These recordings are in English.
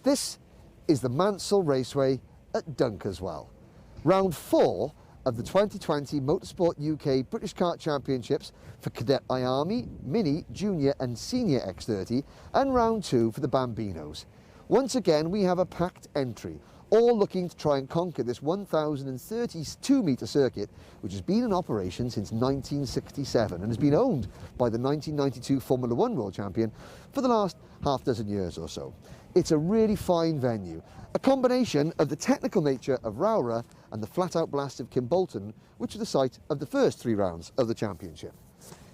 This is the Mansell Raceway at Dunkeswell. Round 4 of the 2020 Motorsport UK British Kart Championships for Cadet IAME, Mini, Junior and Senior X30, and round 2 for the Bambinos. Once again, we have a packed entry, all looking to try and conquer this 1,032 metre circuit, which has been in operation since 1967 and has been owned by the 1992 Formula One World Champion for the last half dozen years or so. It's a really fine venue, a combination of the technical nature of Rowrah and the flat-out blast of Kimbolton, which are the site of the first 3 rounds of the championship.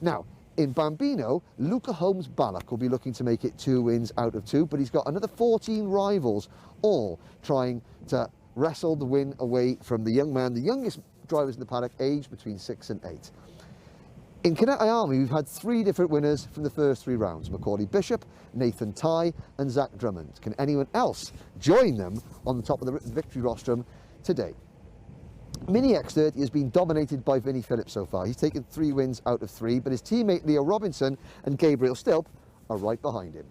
Now, in Bambino, Luca Holmes-Ballock will be looking to make it 2 wins out of 2, but he's got another 14 rivals, all trying to wrestle the win away from the young man, the youngest drivers in the paddock, aged between 6 and 8. In Cadet IAME, we've had 3 different winners from the first 3 rounds: Macaulay Bishop, Nathan Tye and Zach Drummond. Can anyone else join them on the top of the victory rostrum today? Mini X30 has been dominated by Vinnie Phillips so far. He's taken 3 wins out of 3, but his teammate Leo Robinson and Gabriel Stilp are right behind him.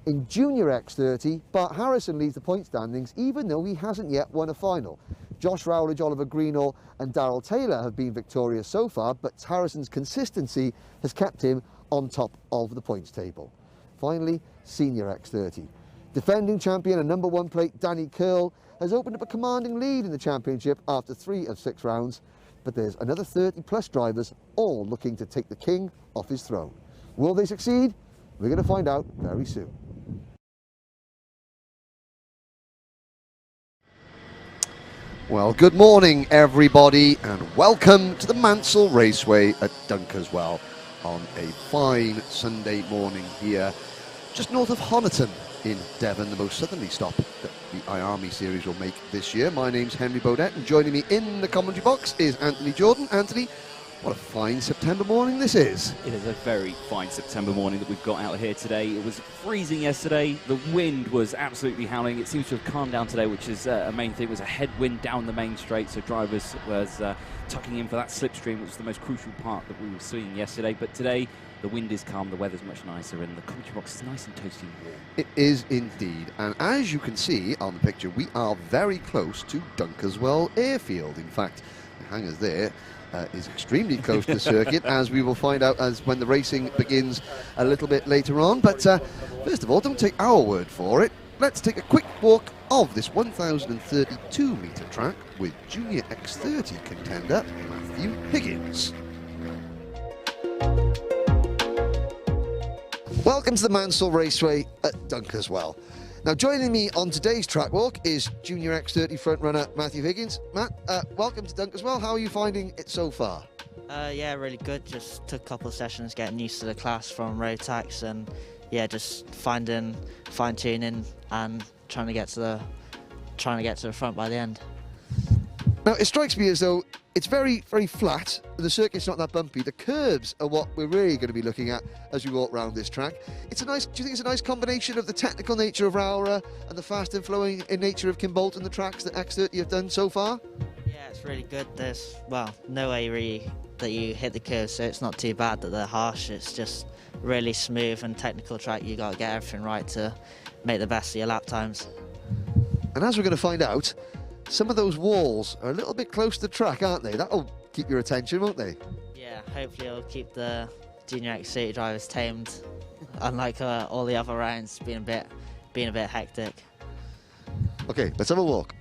In Junior X30, Bart Harrison leads the point standings, even though he hasn't yet won a final. Josh Rowledge, Oliver Greenall and Darrell Taylor have been victorious so far, but Harrison's consistency has kept him on top of the points table. Finally, Senior X30. Defending champion and number 1 plate Danny Curl has opened up a commanding lead in the championship after 3 of 6 rounds, but there's another 30 plus drivers all looking to take the king off his throne. Will they succeed? We're going to find out very soon. Well, good morning everybody and welcome to the Mansell Raceway at Dunkeswell on a fine Sunday morning here just north of Honiton in Devon, the most southerly stop that the IAME series will make this year. My name's Henry Beaudette and joining me in the commentary box is Anthony Jordan. Anthony, what a fine September morning this is. It is a very fine September morning that we've got out here today. It was freezing yesterday. The wind was absolutely howling. It seems to have calmed down today, which is a main thing. It was a headwind down the main straight, so drivers was tucking in for that slipstream, which was the most crucial part that we were seeing yesterday. But today, the wind is calm, the weather's much nicer, and the commentary box is nice and toasty and warm. It is indeed, and as you can see on the picture, we are very close to Dunkeswell airfield. In fact, the hangars there is extremely close to the circuit, as we will find out as when the racing begins a little bit later on. But first of all, don't take our word for it. Let's take a quick walk of this 1,032 metre track with Junior X30 contender Matthew Higgins. Welcome to the Mansell Raceway at Dunkeswell. Now, joining me on today's track walk is Junior X30 frontrunner Matthew Higgins. Matt, welcome to Dunkeswell. How are you finding it so far? Yeah, really good. Just took a couple of sessions getting used to the class from road tax, and yeah, just fine-tuning and trying to get to the front by the end. Now, it strikes me as though it's very, very flat. The circuit's not that bumpy. The curves are what we're really going to be looking at as we walk around this track. It's a nice. Do you think it's a nice combination of the technical nature of Rowrah and the fast and flowing in nature of Kimbolton, the tracks that X30 have done so far? Yeah, it's really good. There's, well, no way really that you hit the curves, so it's not too bad that they're harsh. It's just really smooth and technical track. You got to get everything right to make the best of your lap times. And as we're going to find out, some of those walls are a little bit close to the track, aren't they? That'll keep your attention, won't they? Yeah, hopefully it'll keep the Junior X30 drivers tamed, unlike all the other rounds being a bit hectic. Okay, let's have a walk.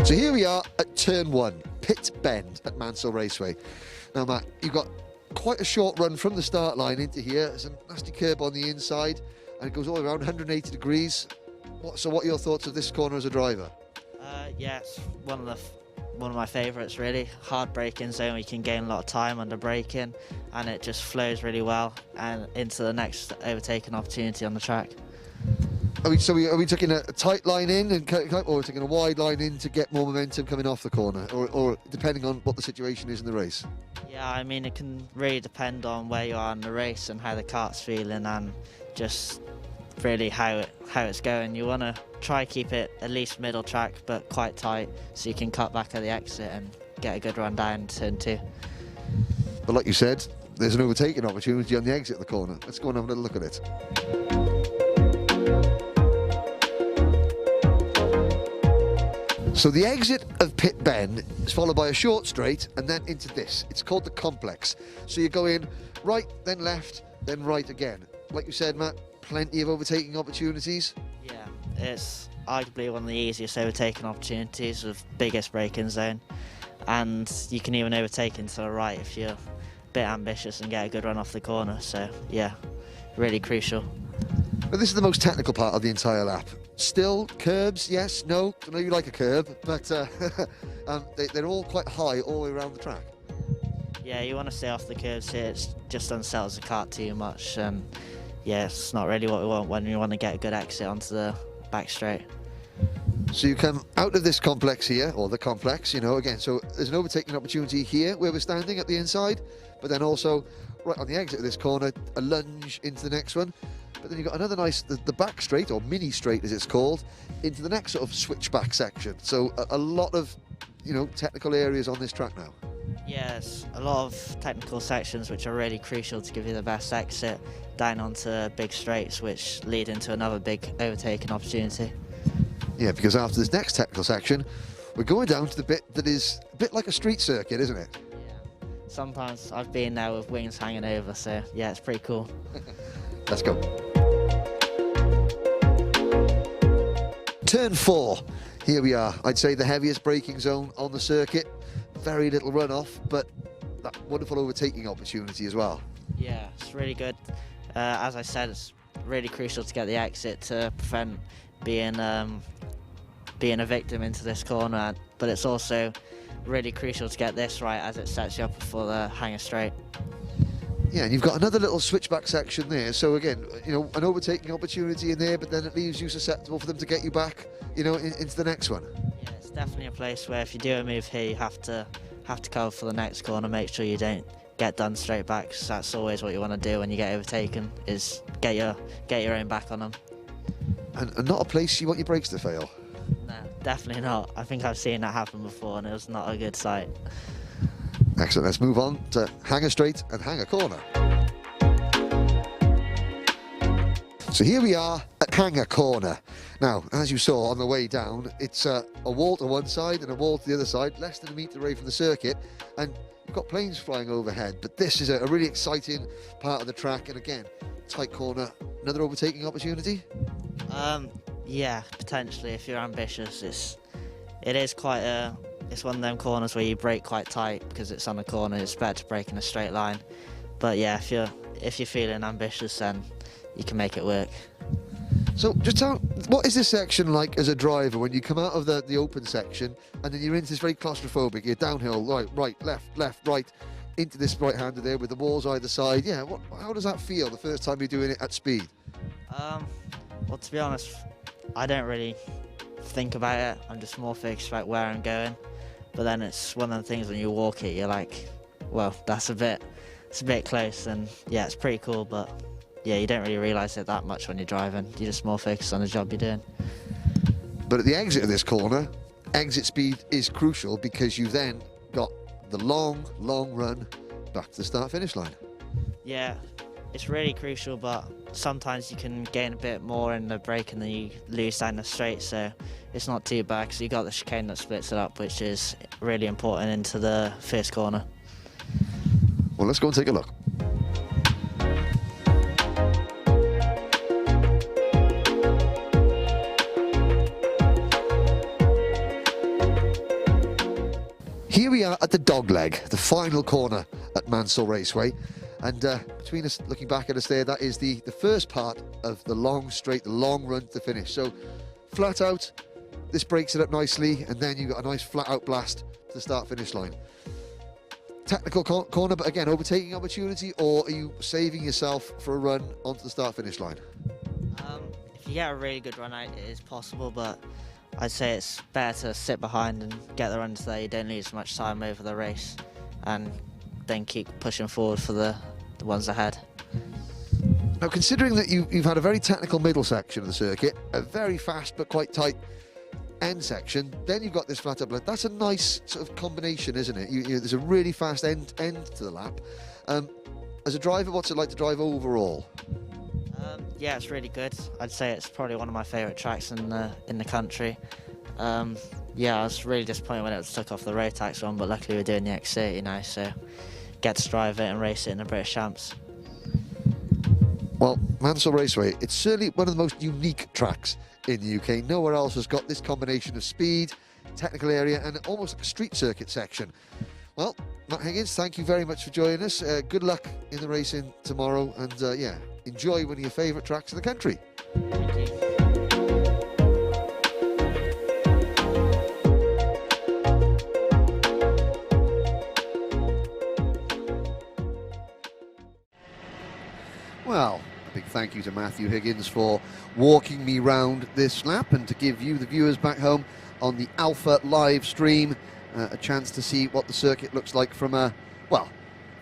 So here we are at turn 1, Pit Bend at Mansell Raceway. Now, Matt, you've got quite a short run from the start line into here. There's a nasty curb on the inside, and it goes all around 180 degrees. So what are your thoughts of this corner as a driver? Yeah, it's one of my favourites, really. Hard braking zone, you can gain a lot of time under braking, and it just flows really well and into the next overtaking opportunity on the track. Are we taking a tight line in, or taking a wide line in to get more momentum coming off the corner, or depending on what the situation is in the race? Yeah, I mean, it can really depend on where you are in the race and how the kart's feeling, and just really how it's going. You want to try keep it at least middle track, but quite tight, so you can cut back at the exit and get a good run down turn 2. But like you said, there's an overtaking opportunity on the exit of the corner. Let's go and have a little look at it. So the exit of Pit Bend is followed by a short straight and then into this. It's called the complex. So you go in right, then left, then right again. Like you said, Matt, plenty of overtaking opportunities. Yeah, it's arguably one of the easiest overtaking opportunities with biggest braking zone. And you can even overtake into the right if you're a bit ambitious and get a good run off the corner. So yeah, really crucial. But this is the most technical part of the entire lap. Still, curbs, yes, no. I know you like a curb, but they're all quite high all the way around the track. Yeah, you want to stay off the curbs here. It just unsettles the kart too much. And yeah, it's not really what we want when we want to get a good exit onto the back straight. So you come out of this complex here, or the complex, you know, again, so there's an overtaking opportunity here where we're standing at the inside, but then also right on the exit of this corner, a lunge into the next one. But then you've got another nice, the back straight, or mini straight as it's called, into the next sort of switchback section. So a lot of, you know, technical areas on this track now. Yes, a lot of technical sections which are really crucial to give you the best exit down onto big straights, which lead into another big overtaking opportunity. Yeah, because after this next technical section, we're going down to the bit that is a bit like a street circuit, isn't it? Yeah. Sometimes I've been there with wings hanging over, so yeah, it's pretty cool. Let's go. Turn 4. Here we are. I'd say the heaviest braking zone on the circuit. Very little runoff, but that wonderful overtaking opportunity as well. Yeah, it's really good. As I said, it's really crucial to get the exit to prevent being a victim into this corner, but it's also really crucial to get this right as it sets you up for the hanger straight. Yeah, and you've got another little switchback section there. So again, you know, an overtaking opportunity in there, but then it leaves you susceptible for them to get you back, you know, into the next one. Yeah, it's definitely a place where if you do a move here, you have to cover for the next corner. Make sure you don't get done straight back, because that's always what you want to do when you get overtaken, is get your own back on them. And not a place you want your brakes to fail. No, definitely not. I think I've seen that happen before, and it was not a good sight. Excellent. Let's move on to hanger straight and hanger corner. So here we are at hanger corner. Now, as you saw on the way down, it's a wall to one side and a wall to the other side, less than a metre away from the circuit, and you've got planes flying overhead. But this is a really exciting part of the track, and again, tight corner, another overtaking opportunity. Yeah, potentially if you're ambitious. It's one of them corners where you brake quite tight because it's on a corner. It's better to brake in a straight line. But yeah, if you're feeling ambitious, then you can make it work. So just tell, what is this section like as a driver when you come out of the open section and then you're into this very claustrophobic, you're downhill, right, left, right, into this right-hander there with the walls either side. Yeah, how does that feel the first time you're doing it at speed? Well, to be honest, I don't really think about it. I'm just more focused about where I'm going. But then it's one of the things when you walk it, you're like, well, it's a bit close, and yeah, it's pretty cool, but yeah, you don't really realise it that much when you're driving. You're just more focused on the job you're doing. But at the exit of this corner, exit speed is crucial because you've then got the long run back to the start-finish line. Yeah, it's really crucial, but sometimes you can gain a bit more in the braking than you lose down the straight, so it's not too bad because you've got the chicane that splits it up, which is really important into the first corner. Well, let's go and take a look. Here we are at the dogleg, the final corner at Mansell Raceway. And between us, looking back at us there, that is the first part of the long straight, the long run to finish. So flat out, this breaks it up nicely, and then you've got a nice flat out blast to the start-finish line. Technical corner, but again, overtaking opportunity, or are you saving yourself for a run onto the start-finish line? If you get a really good run out, it is possible, but I'd say it's better to sit behind and get the runs there. You don't lose much time over the race, and then keep pushing forward for the ones ahead. Now, considering that you've had a very technical middle section of the circuit, a very fast but quite tight end section, then you've got this flat up. That's a nice sort of combination, isn't it? There's a really fast end to the lap. As a driver, what's it like to drive overall? Yeah, it's really good. I'd say it's probably one of my favourite tracks in the country. Yeah, I was really disappointed when it took off the Rotax one, but luckily we're doing the X30 now, so get to drive it and race it in the British Champs. Well, Mansell Raceway, it's certainly one of the most unique tracks in the UK. Nowhere else has got this combination of speed, technical area, and almost like a street circuit section. Well, Matt Higgins, thank you very much for joining us. Good luck in the racing tomorrow, and yeah, enjoy one of your favourite tracks in the country. Thank you. Well, a big thank you to Matthew Higgins for walking me round this lap, and to give you, the viewers back home on the Alpha live stream, a chance to see what the circuit looks like from a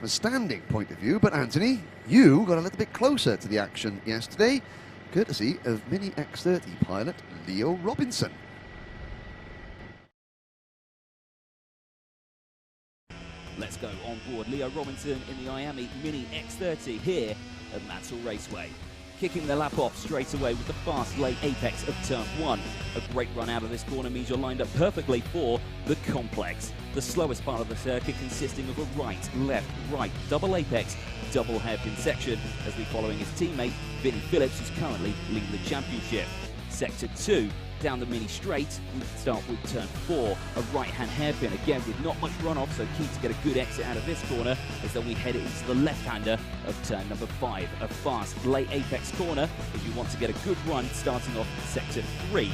standing point of view. But Anthony, you got a little bit closer to the action yesterday, courtesy of Mini X30 pilot Leo Robinson. Let's go on board Leo Robinson in the IAME Mini X30 here at Mansell Raceway. Kicking the lap off straight away with the fast late apex of turn 1. A great run out of this corner means you're lined up perfectly for the complex. The slowest part of the circuit consisting of a right, left, right, double apex, double hairpin section, as we're following his teammate Vinnie Phillips, who's currently leading the championship. Sector 2, down the mini straight, we start with turn 4, a right-hand hairpin, again with not much runoff, so key to get a good exit out of this corner, as then we head into the left-hander of turn number 5, a fast late apex corner, if you want to get a good run starting off sector 3.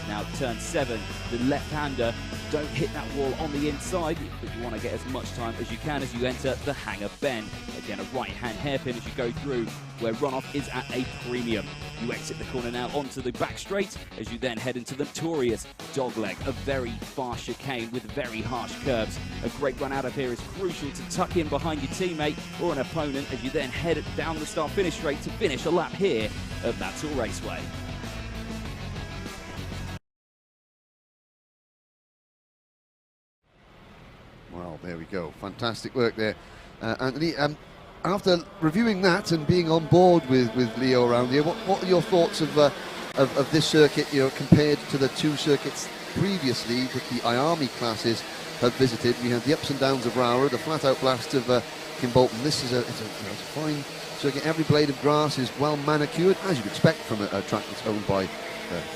Now turn 7, the left-hander, don't hit that wall on the inside, but you want to get as much time as you can as you enter the hanger bend. Again, a right-hand hairpin as you go through, where runoff is at a premium. You exit the corner now onto the back straight, as you then head into the notorious dogleg, a very fast chicane with very harsh curves. A great run out of here is crucial to tuck in behind your teammate or an opponent, as you then head down the start-finish straight to finish a lap here at Mansell Raceway. Well, there we go. Fantastic work there, Anthony. After reviewing that and being on board with Leo around here, what are your thoughts of this circuit, compared to the two circuits previously that the IAME classes have visited? We had the ups and downs of Rowrah, the flat-out blast of Kimbolton. This is it's a fine circuit. Every blade of grass is well manicured, as you'd expect from a track that's owned by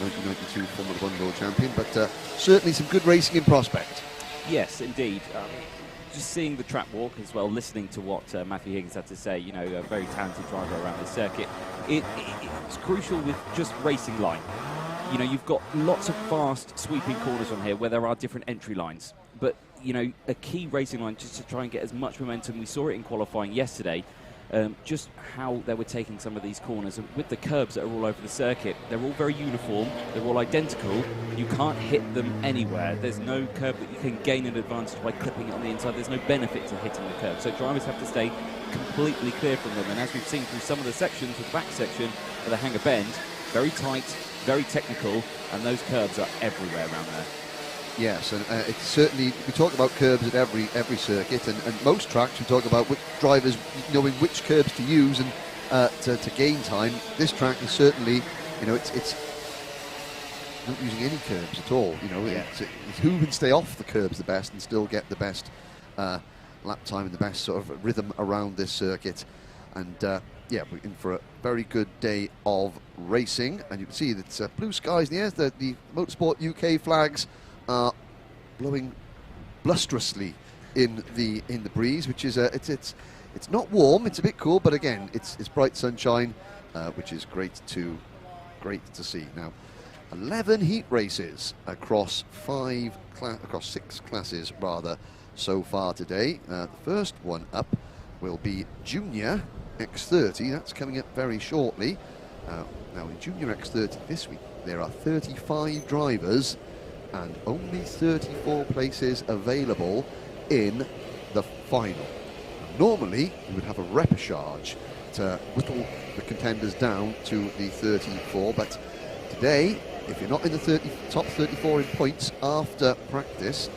1992 Formula 1 world champion, but certainly some good racing in prospect. Yes, indeed. Just seeing the track walk as well, listening to what Matthew Higgins had to say, a very talented driver around this circuit. It's crucial with just racing line. You've got lots of fast sweeping corners on here where there are different entry lines. But, a key racing line just to try and get as much momentum. We saw it in qualifying yesterday. Just how they were taking some of these corners, and with the curbs that are all over the circuit, they're all very uniform, they're all identical, you can't hit them anywhere. There's no curb that you can gain an advantage by clipping it on the inside. There's no benefit to hitting the curb, so drivers have to stay completely clear from them. And as we've seen through some of the sections, the back section of the hanger bend, very tight, very technical, and those curbs are everywhere around there. Yes, and it's certainly, we talk about curbs at every circuit, and most tracks we talk about drivers knowing which curbs to use and to gain time. This track is certainly, it's not using any curbs at all. It's who can stay off the curbs the best and still get the best lap time and the best sort of rhythm around this circuit. And yeah, we're in for a very good day of racing, and you can see that blue skies in the air. The Motorsport UK flags are blowing blusterously in the breeze, which is it's not warm, it's a bit cool, but again it's bright sunshine, which is great to see. Now 11 heat races across 6 classes rather so far today. The first one up will be Junior X30. That's coming up very shortly. Now in Junior X30 this week there are 35 drivers and only 34 places available in the final. Normally, you would have a repechage to whittle the contenders down to the 34, but today if you're not in the top 34 in points after practice,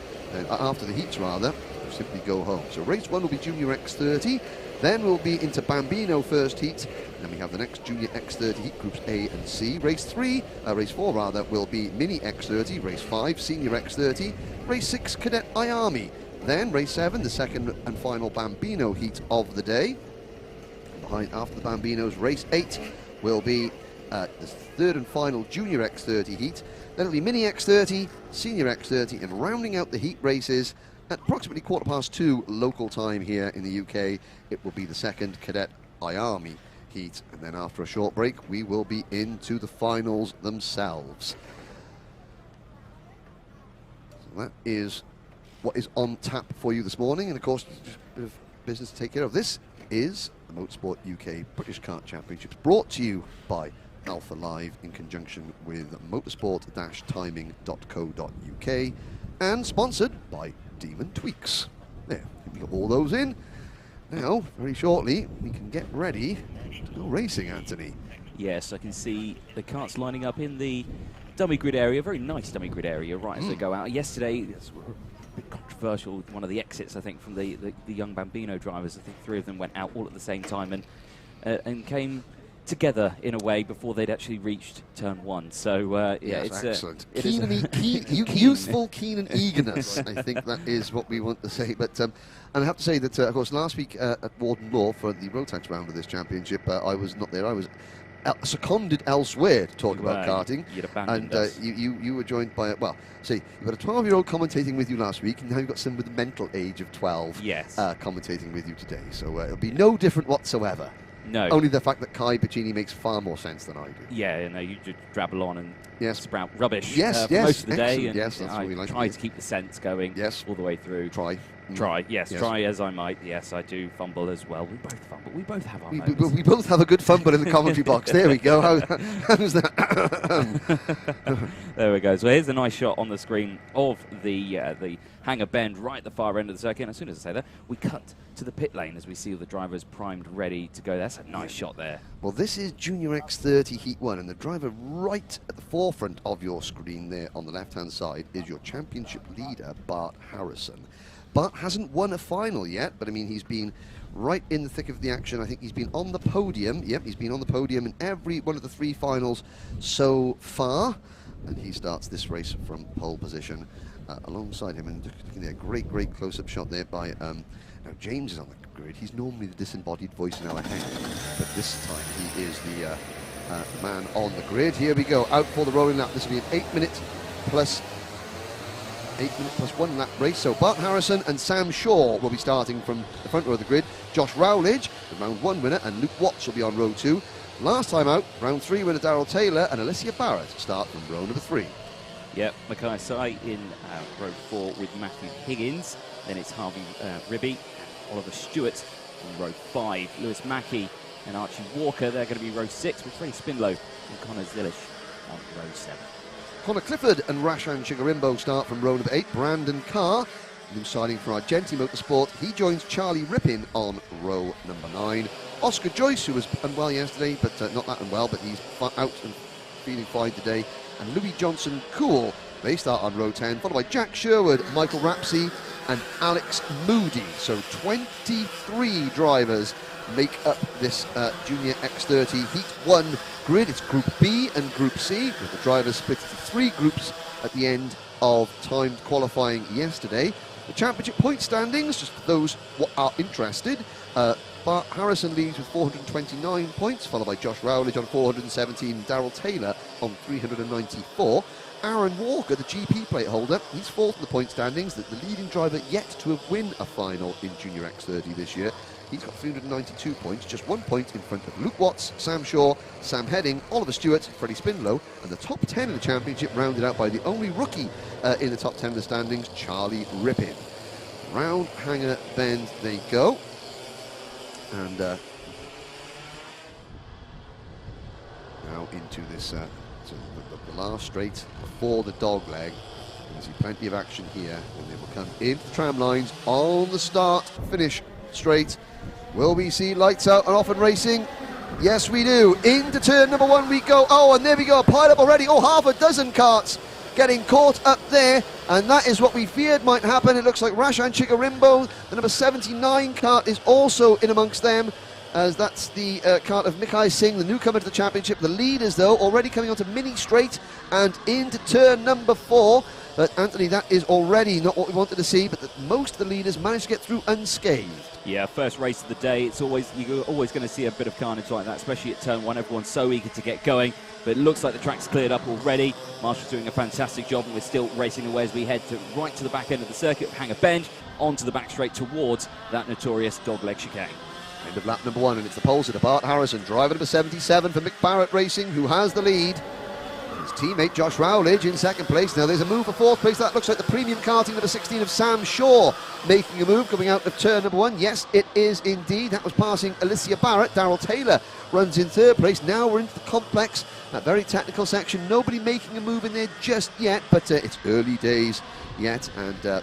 after the heats rather, you simply go home. So race 1 will be Junior X30, then we'll be into Bambino first heat, and then we have the next Junior X30 heat, groups A and C. Race 4 rather, will be Mini X30, race 5, Senior X30, race 6, Cadet IAME. Then race 7, the second and final Bambino heat of the day. Behind after the Bambinos, race 8 will be the third and final Junior X30 heat. Then it'll be Mini X30, Senior X30, and rounding out the heat races at approximately 2:15 local time here in the UK, it will be the second Cadet IAME heat. And then after a short break, we will be into the finals themselves. So that is what is on tap for you this morning. And of course, just a bit of business to take care of. This is the Motorsport UK British Kart Championships, brought to you by Alpha Live in conjunction with motorsport-timing.co.uk and sponsored by Demon Tweeks. There, we got all those in. Now, very shortly, we can get ready to go racing, Anthony. Yes, I can see the karts lining up in the dummy grid area, very nice dummy grid area, right as they go out. Yesterday, it's a bit controversial with one of the exits, I think, from the young Bambino drivers. I think 3 of them went out all at the same time and came together in a way before they'd actually reached turn 1. So yeah, yes, it's excellent. keen. Youthful, keen and eagerness. I think that is what we want to say. But and I have to say that of course last week at Warden Law for the road tax round of this championship, I was not there. I was seconded elsewhere to talk about karting. You'd abandoned us. You were joined by you've got a 12-year-old commentating with you last week, and now you've got someone with the mental age of 12 commentating with you today. So it'll be no different whatsoever. No. Only the fact that Kai Piccini makes far more sense than I do. Yeah, you know, you just drabble on and sprout rubbish for most of the day. And that's what we like. Try to keep the sense going all the way through. Try, yes, try as I might. Yes, I do fumble as well. We both fumble. We both have our moments. We both have a good fumble in the commentary box. There we go. How's that? There we go. So here's a nice shot on the screen of the hanger bend right at the far end of the circuit. And as soon as I say that, we cut to the pit lane as we see all the drivers primed, ready to go. That's a nice shot there. Well, this is Junior X30 Heat 1, and the driver right at the forefront of your screen there on the left-hand side is your championship leader, Bart Harrison. Bart hasn't won a final yet, but I mean, he's been right in the thick of the action. I think he's been on the podium. Yep, he's been on the podium in every one of the 3 finals so far, and he starts this race from pole position alongside him. And looking at a great close-up shot there by now James is on the grid. He's normally the disembodied voice in our head, but this time he is the man on the grid. Here we go, out for the rolling lap. This will be an 8 minute plus 1 lap race. So Bart Harrison and Sam Shaw will be starting from the front row of the grid. Josh Rowledge, the round 1 winner, and Luke Watts will be on row 2. Last time out, round 3 winner Darrell Taylor and Alicia Barrett start from row number 3. Yep, Mackay Sai in row 4 with Matthew Higgins. Then it's Harvey Ribby, Oliver Stewart in row 5. Lewis Mackey and Archie Walker, they're going to be row 6 with Freddie Spindlow and Connor Zillish on row 7. Connor Clifford and Rashan Chigarimbo start from row number 8. Brandon Carr, new signing for Argenti Motorsport, he joins Charlie Rippin on row number 9. Oscar Joyce, who was unwell yesterday, but not that unwell, but he's out and feeling fine today. And Louis Johnson Cool, they start on row 10, followed by Jack Sherwood, Michael Rapsey and Alex Moody. So 23 drivers make up this Junior X30 Heat 1 grid. It's Group B and Group C, with the drivers split into 3 groups at the end of timed qualifying yesterday. The championship point standings, just for those what are interested, Bart Harrison leads with 429 points, followed by Josh Rowledge on 417, Darrell Taylor on 394. Aaron Walker, the GP plate holder, he's 4th in the point standings, the leading driver yet to have won a final in Junior X30 this year. He's got 392 points, just 1 point in front of Luke Watts, Sam Shaw, Sam Heading, Oliver Stewart, Freddie Spindlow, and the top 10 in the championship rounded out by the only rookie in the top 10 of the standings, Charlie Rippin. Round hanger bend they go. And now into this the last straight before the dog leg. You can see plenty of action here, and they will come into the tram lines on the start finish straight. Will we see lights out and off and racing? Yes, we do. Into turn number 1 we go. Oh, and there we go. Pile up already. Oh, half a dozen karts getting caught up there. And that is what we feared might happen. It looks like Rashan Chikarimbo, the number 79 kart, is also in amongst them, as that's the kart of Mikai Singh, the newcomer to the championship. The leaders, though, already coming onto Mini Straight and into turn number 4. But Anthony, that is already not what we wanted to see, but most of the leaders managed to get through unscathed. Yeah, first race of the day. You're always going to see a bit of carnage like that, especially at turn 1. Everyone's so eager to get going, but it looks like the track's cleared up already. Marshall's doing a fantastic job, and we're still racing away as we head right to the back end of the circuit, Hanger Bend, onto the back straight towards that notorious dogleg chicane. End of lap number 1, and it's the pole sitter Bart Harrison, driver number 77 for Mick Barrett Racing, who has the lead. His teammate Josh Rowledge in second place. Now there's a move for fourth place. That looks like the premium karting number 16 of Sam Shaw making a move coming out of turn number 1. Yes, it is indeed. That was passing Alicia Barrett. Darryl Taylor runs in third place. Now we're into the complex, that very technical section. Nobody making a move in there just yet, but it's early days yet, and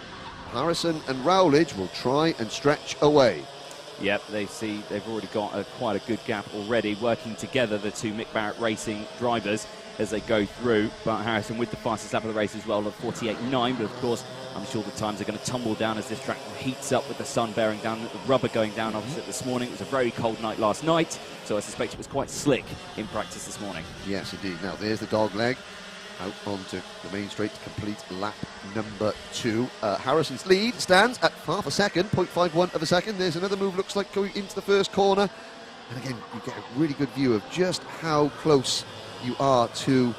Harrison and Rowledge will try and stretch away. Yep, they've already got quite a good gap already, working together, the two Mick Barrett Racing drivers, as they go through. But Harrison with the fastest lap of the race as well, of 48.9, but of course I'm sure the times are going to tumble down as this track heats up with the sun bearing down, the rubber going down opposite this morning. It was a very cold night last night, so I suspect it was quite slick in practice this morning. Yes, indeed. Now there's the dog leg out onto the main straight to complete lap number 2. Harrison's lead stands at half a second, 0.51 of a second. There's another move, looks like, going into the first corner. And again, you get a really good view of just how close you are to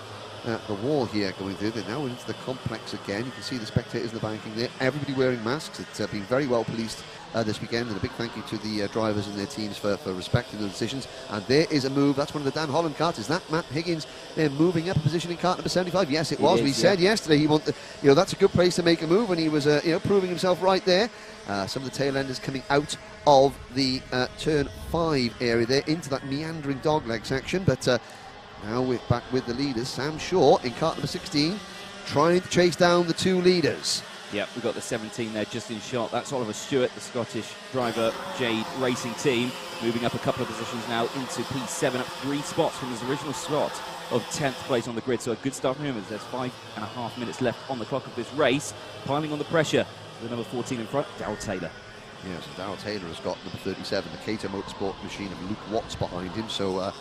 the wall here going through. They're now into the complex again. You can see the spectators in the banking there. Everybody wearing masks. It's been very well policed this weekend, and a big thank you to the drivers and their teams for respecting the decisions. And there is a move. That's one of the Dan Holland karts. Is that Matt Higgins? They're moving up a position in kart number 75. Yes, it was. We said yesterday he wanted, that's a good place to make a move, and he was, proving himself right there. Some of the tail enders coming out of the turn 5 area there into that meandering dogleg section, but now we're back with the leaders. Sam Shaw in kart number 16, trying to chase down the two leaders. Yep, we've got the 17 there just in shot. That's Oliver Stewart, the Scottish driver, Jade Racing team, moving up a couple of positions now into P7, up 3 spots from his original slot of 10th place on the grid. So a good start from him, as there's 5.5 minutes left on the clock of this race. Piling on the pressure, the number 14 in front, Darryl Taylor. Yes, and Darryl Taylor has got number 37, the Cato Motorsport machine of Luke Watts behind him. So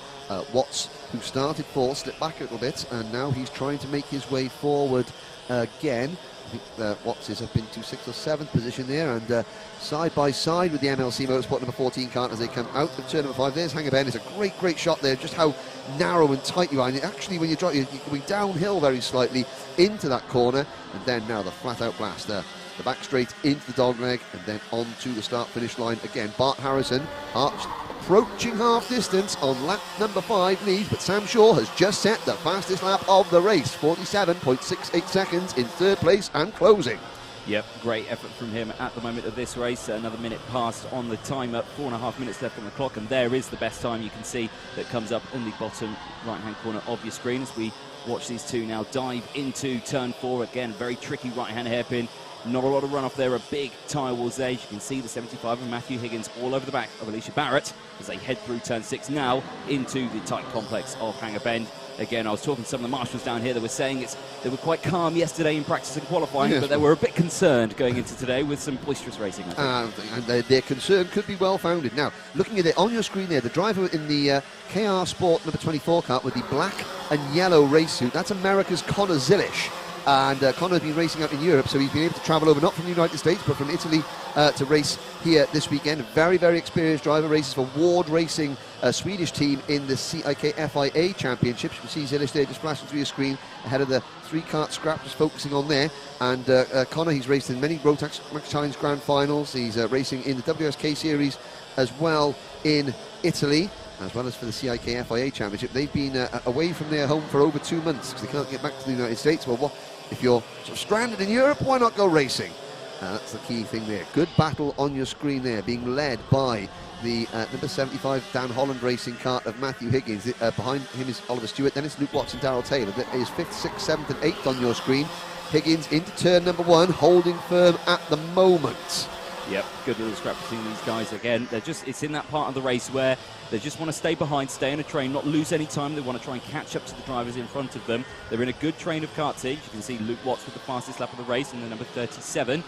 Watts, who started 4th, slipped back a little bit, and now he's trying to make his way forward again. I think Watts is up into 6th or 7th position there, and side by side with the MLC Motorsport number 14 kart as they come out of turn number 5. There's Hanger Bend. It's a great shot there, just how narrow and tight you are. And actually, when you're going downhill very slightly into that corner, and then now the flat-out blast there. The back straight into the dogleg, and then on to the start-finish line again. Bart Harrison approaching half distance on lap number 5 leads, but Sam Shaw has just set the fastest lap of the race, 47.68 seconds in 3rd place and closing. Yep, great effort from him at the moment of this race. Another minute passed on the timer, 4.5 minutes left on the clock, and there is the best time you can see that comes up in the bottom right-hand corner of your screen as we watch these two now dive into turn 4. Again, very tricky right-hand hairpin. Not a lot of runoff there, a big tyre walls there. As you can see the 75 of Matthew Higgins all over the back of Alicia Barrett as they head through turn 6 now into the tight complex of Hanger Bend. Again, I was talking to some of the marshals down here that were saying they were quite calm yesterday in practice and qualifying, yes, but they were a bit concerned going into today with some boisterous racing. And their concern could be well founded. Now, looking at it on your screen there, the driver in the KR Sport number 24 kart with the black and yellow race suit, that's America's Connor Zilish. And Connor's been racing out in Europe, so he's been able to travel over, not from the United States, but from Italy to race here this weekend. Very, very experienced driver, races for Ward Racing, a Swedish team in the CIK FIA Championships. You can see Zilish there just flashing through your screen ahead of the 3-kart scrap, just focusing on there. And Connor, he's raced in many Rotax Max Challenge Grand Finals. He's racing in the WSK Series as well in Italy, as well as for the CIK FIA Championship. They've been away from their home for over 2 months because they can't get back to the United States. Well, if you're sort of stranded in Europe, why not go racing? That's the key thing there. Good battle on your screen there, being led by the number 75 Dan Holland Racing kart of Matthew Higgins. Behind him is Oliver Stewart, then it's Luke Watts and Darryl Taylor. That is 5th, 6th, 7th and 8th on your screen. Higgins into turn number 1, holding firm at the moment. Yep, good little scrap between these guys again. It's in that part of the race where they just want to stay behind, stay in a train, not lose any time. They want to try and catch up to the drivers in front of them. They're in a good train of kart teams. You can see Luke Watts with the fastest lap of the race in the number 37.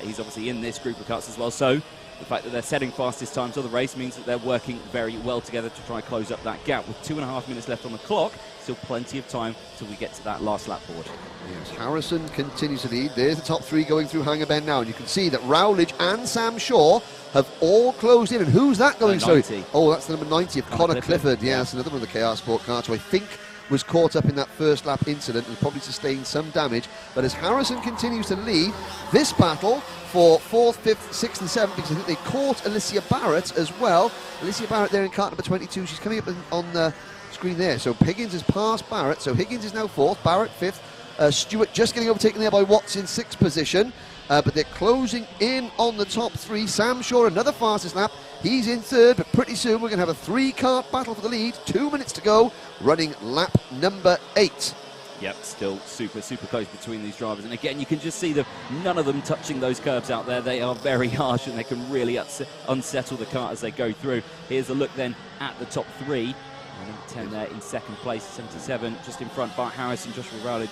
He's obviously in this group of karts as well. So the fact that they're setting fastest times of the race means that they're working very well together to try and close up that gap. With 2.5 minutes left on the clock, still plenty of time till we get to that last lap board. Yes, Harrison continues to lead. There's the top three going through Hanger Bend now, and you can see that Rowledge and Sam Shaw have all closed in. And who's that going? Sorry. Oh, that's the number 90 of Connor Clifford. Yeah, that's another one of the KR Sport cars who I think was caught up in that first lap incident and probably sustained some damage. But as Harrison continues to lead this battle for 4th, 5th, 6th and 7th, because I think they caught Alicia Barrett as well. Alicia Barrett there in kart number 22. She's coming up on the screen there. So Higgins has passed Barrett. So Higgins is now 4th, Barrett 5th. Stewart just getting overtaken there by Watts in 6th position. But they're closing in on the top three. Sam Shaw, another fastest lap. He's in 3rd, but pretty soon we're going to have a 3-kart battle for the lead. 2 minutes to go, running lap number 8. Yep, still super close between these drivers. And again, you can just see none of them touching those curbs out there. They are very harsh and they can really unsettle the kart as they go through. Here's a look then at the top three. Number 10 there in 2nd place, 77, just in front, Bart Harrison, Joshua Rowledge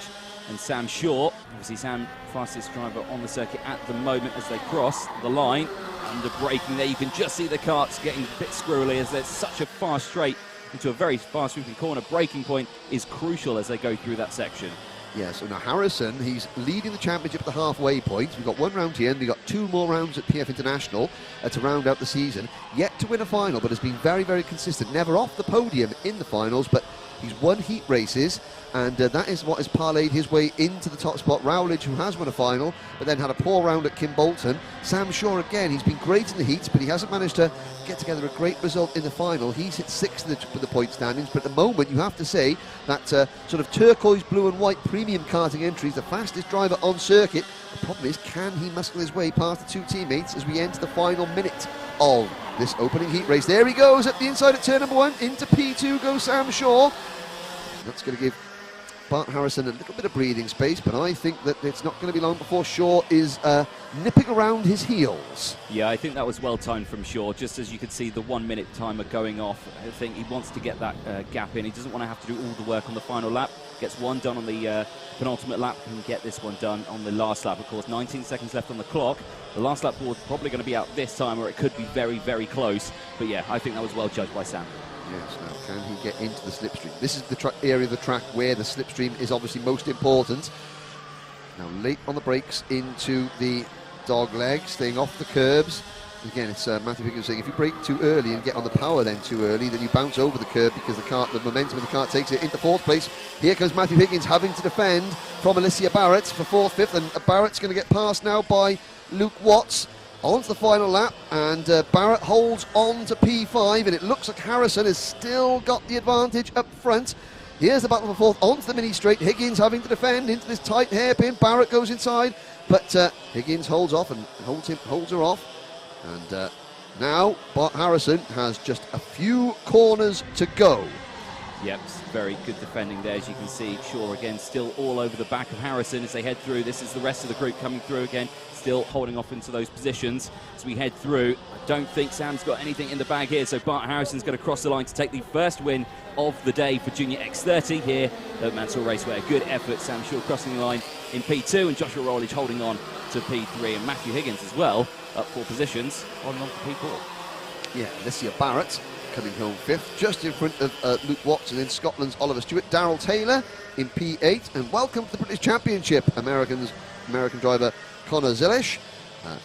and Sam Shaw. Obviously Sam, fastest driver on the circuit at the moment as they cross the line. Under braking there, you can just see the karts getting a bit squirrely as there's such a fast straight into a very fast sweeping corner. Braking point is crucial as they go through that section. Yeah, so now Harrison, he's leading the championship at the halfway point. We've got 1 round here and we've got 2 more rounds at PF International to round out the season. Yet to win a final, but has been very consistent. Never off the podium in the finals, but he's won heat races, and that is what has parlayed his way into the top spot. Rowledge, who has won a final, but then had a poor round at Kim Bolton. Sam Shaw, again, he's been great in the heats, but he hasn't managed to get together a great result in the final. He's hit 6th in the point standings, but at the moment, you have to say that sort of turquoise, blue and white premium karting entry is the fastest driver on circuit. The problem is, can he muscle his way past the 2 teammates as we enter the final minute of this opening heat race? There he goes at the inside of turn number 1. Into P2 goes Sam Shaw. That's going to give Bart Harrison a little bit of breathing space, but I think that it's not going to be long before Shaw is nipping around his heels. Yeah, I think that was well timed from Shaw. Just as you could see the 1 minute timer going off, I think he wants to get that gap in. He doesn't want to have to do all the work on the final lap. Gets one done on the penultimate lap and get this one done on the last lap. Of course, 19 seconds left on the clock. The last lap board probably going to be out this time, or it could be very close. But yeah, I think that was well judged by Sam. Yes, now can he get into the slipstream? This is the area of the track where the slipstream is obviously most important. Now late on the brakes into the dog leg, staying off the curbs. Again, it's Matthew Higgins saying if you brake too early and get on the power then too early, then you bounce over the curb because the momentum of the car takes it into 4th place. Here comes Matthew Higgins having to defend from Alicia Barrett for 4th, 5th, and Barrett's going to get passed now by Luke Watts. On to the final lap, and Barrett holds on to P5, and it looks like Harrison has still got the advantage up front. Here's the battle for 4th, onto the mini straight. Higgins having to defend into this tight hairpin. Barrett goes inside, but Higgins holds off and holds her off. And now Bart Harrison has just a few corners to go. Yep, very good defending there, as you can see. Shaw again still all over the back of Harrison as they head through. This is the rest of the group coming through again, still holding off into those positions as we head through. I don't think Sam's got anything in the bag here, so Bart Harrison's going to cross the line to take the first win of the day for Junior X30 here at Mansell Raceway. A good effort, Sam Shaw crossing the line in P2 and Joshua Rowledge holding on to P3, and Matthew Higgins as well up 4 positions, holding on for P4. Yeah, Alicia Barrett coming home 5th, just in front of Luke Watts, and then Scotland's Oliver Stewart. Darrell Taylor in P8, and welcome to the British Championship. American driver Connor Zelish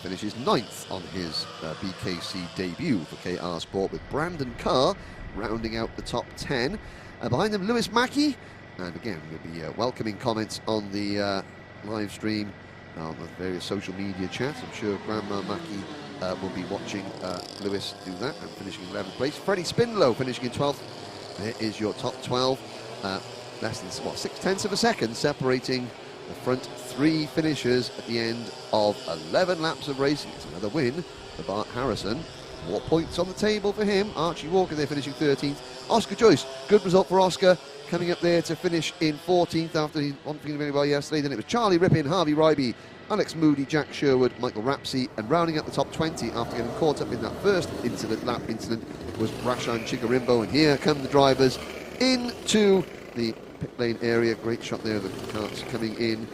finishes 9th on his BKC debut for KR Sport, with Brandon Carr rounding out the top 10. Behind them, Lewis Mackey, and again, we'll be welcoming comments on the live stream on the various social media chats. I'm sure Grandma Mackey will be watching Lewis do that, and finishing in 11th place. Freddie Spindlow finishing in 12th. There is your top 12. Less than 6/10 of a second separating the front 3 finishers at the end of 11 laps of racing. It's another win for Bart Harrison. More points on the table for him. Archie Walker there finishing 13th. Oscar Joyce, good result for Oscar, coming up there to finish in 14th after he wasn't feeling very well yesterday. Then it was Charlie Rippin, Harvey Ryby, Alex Moody, Jack Sherwood, Michael Rapsey, and rounding out the top 20 after getting caught up in that first lap incident was Rashan Chigarimbo. And here come the drivers into the pit lane area. Great shot there of the carts coming in.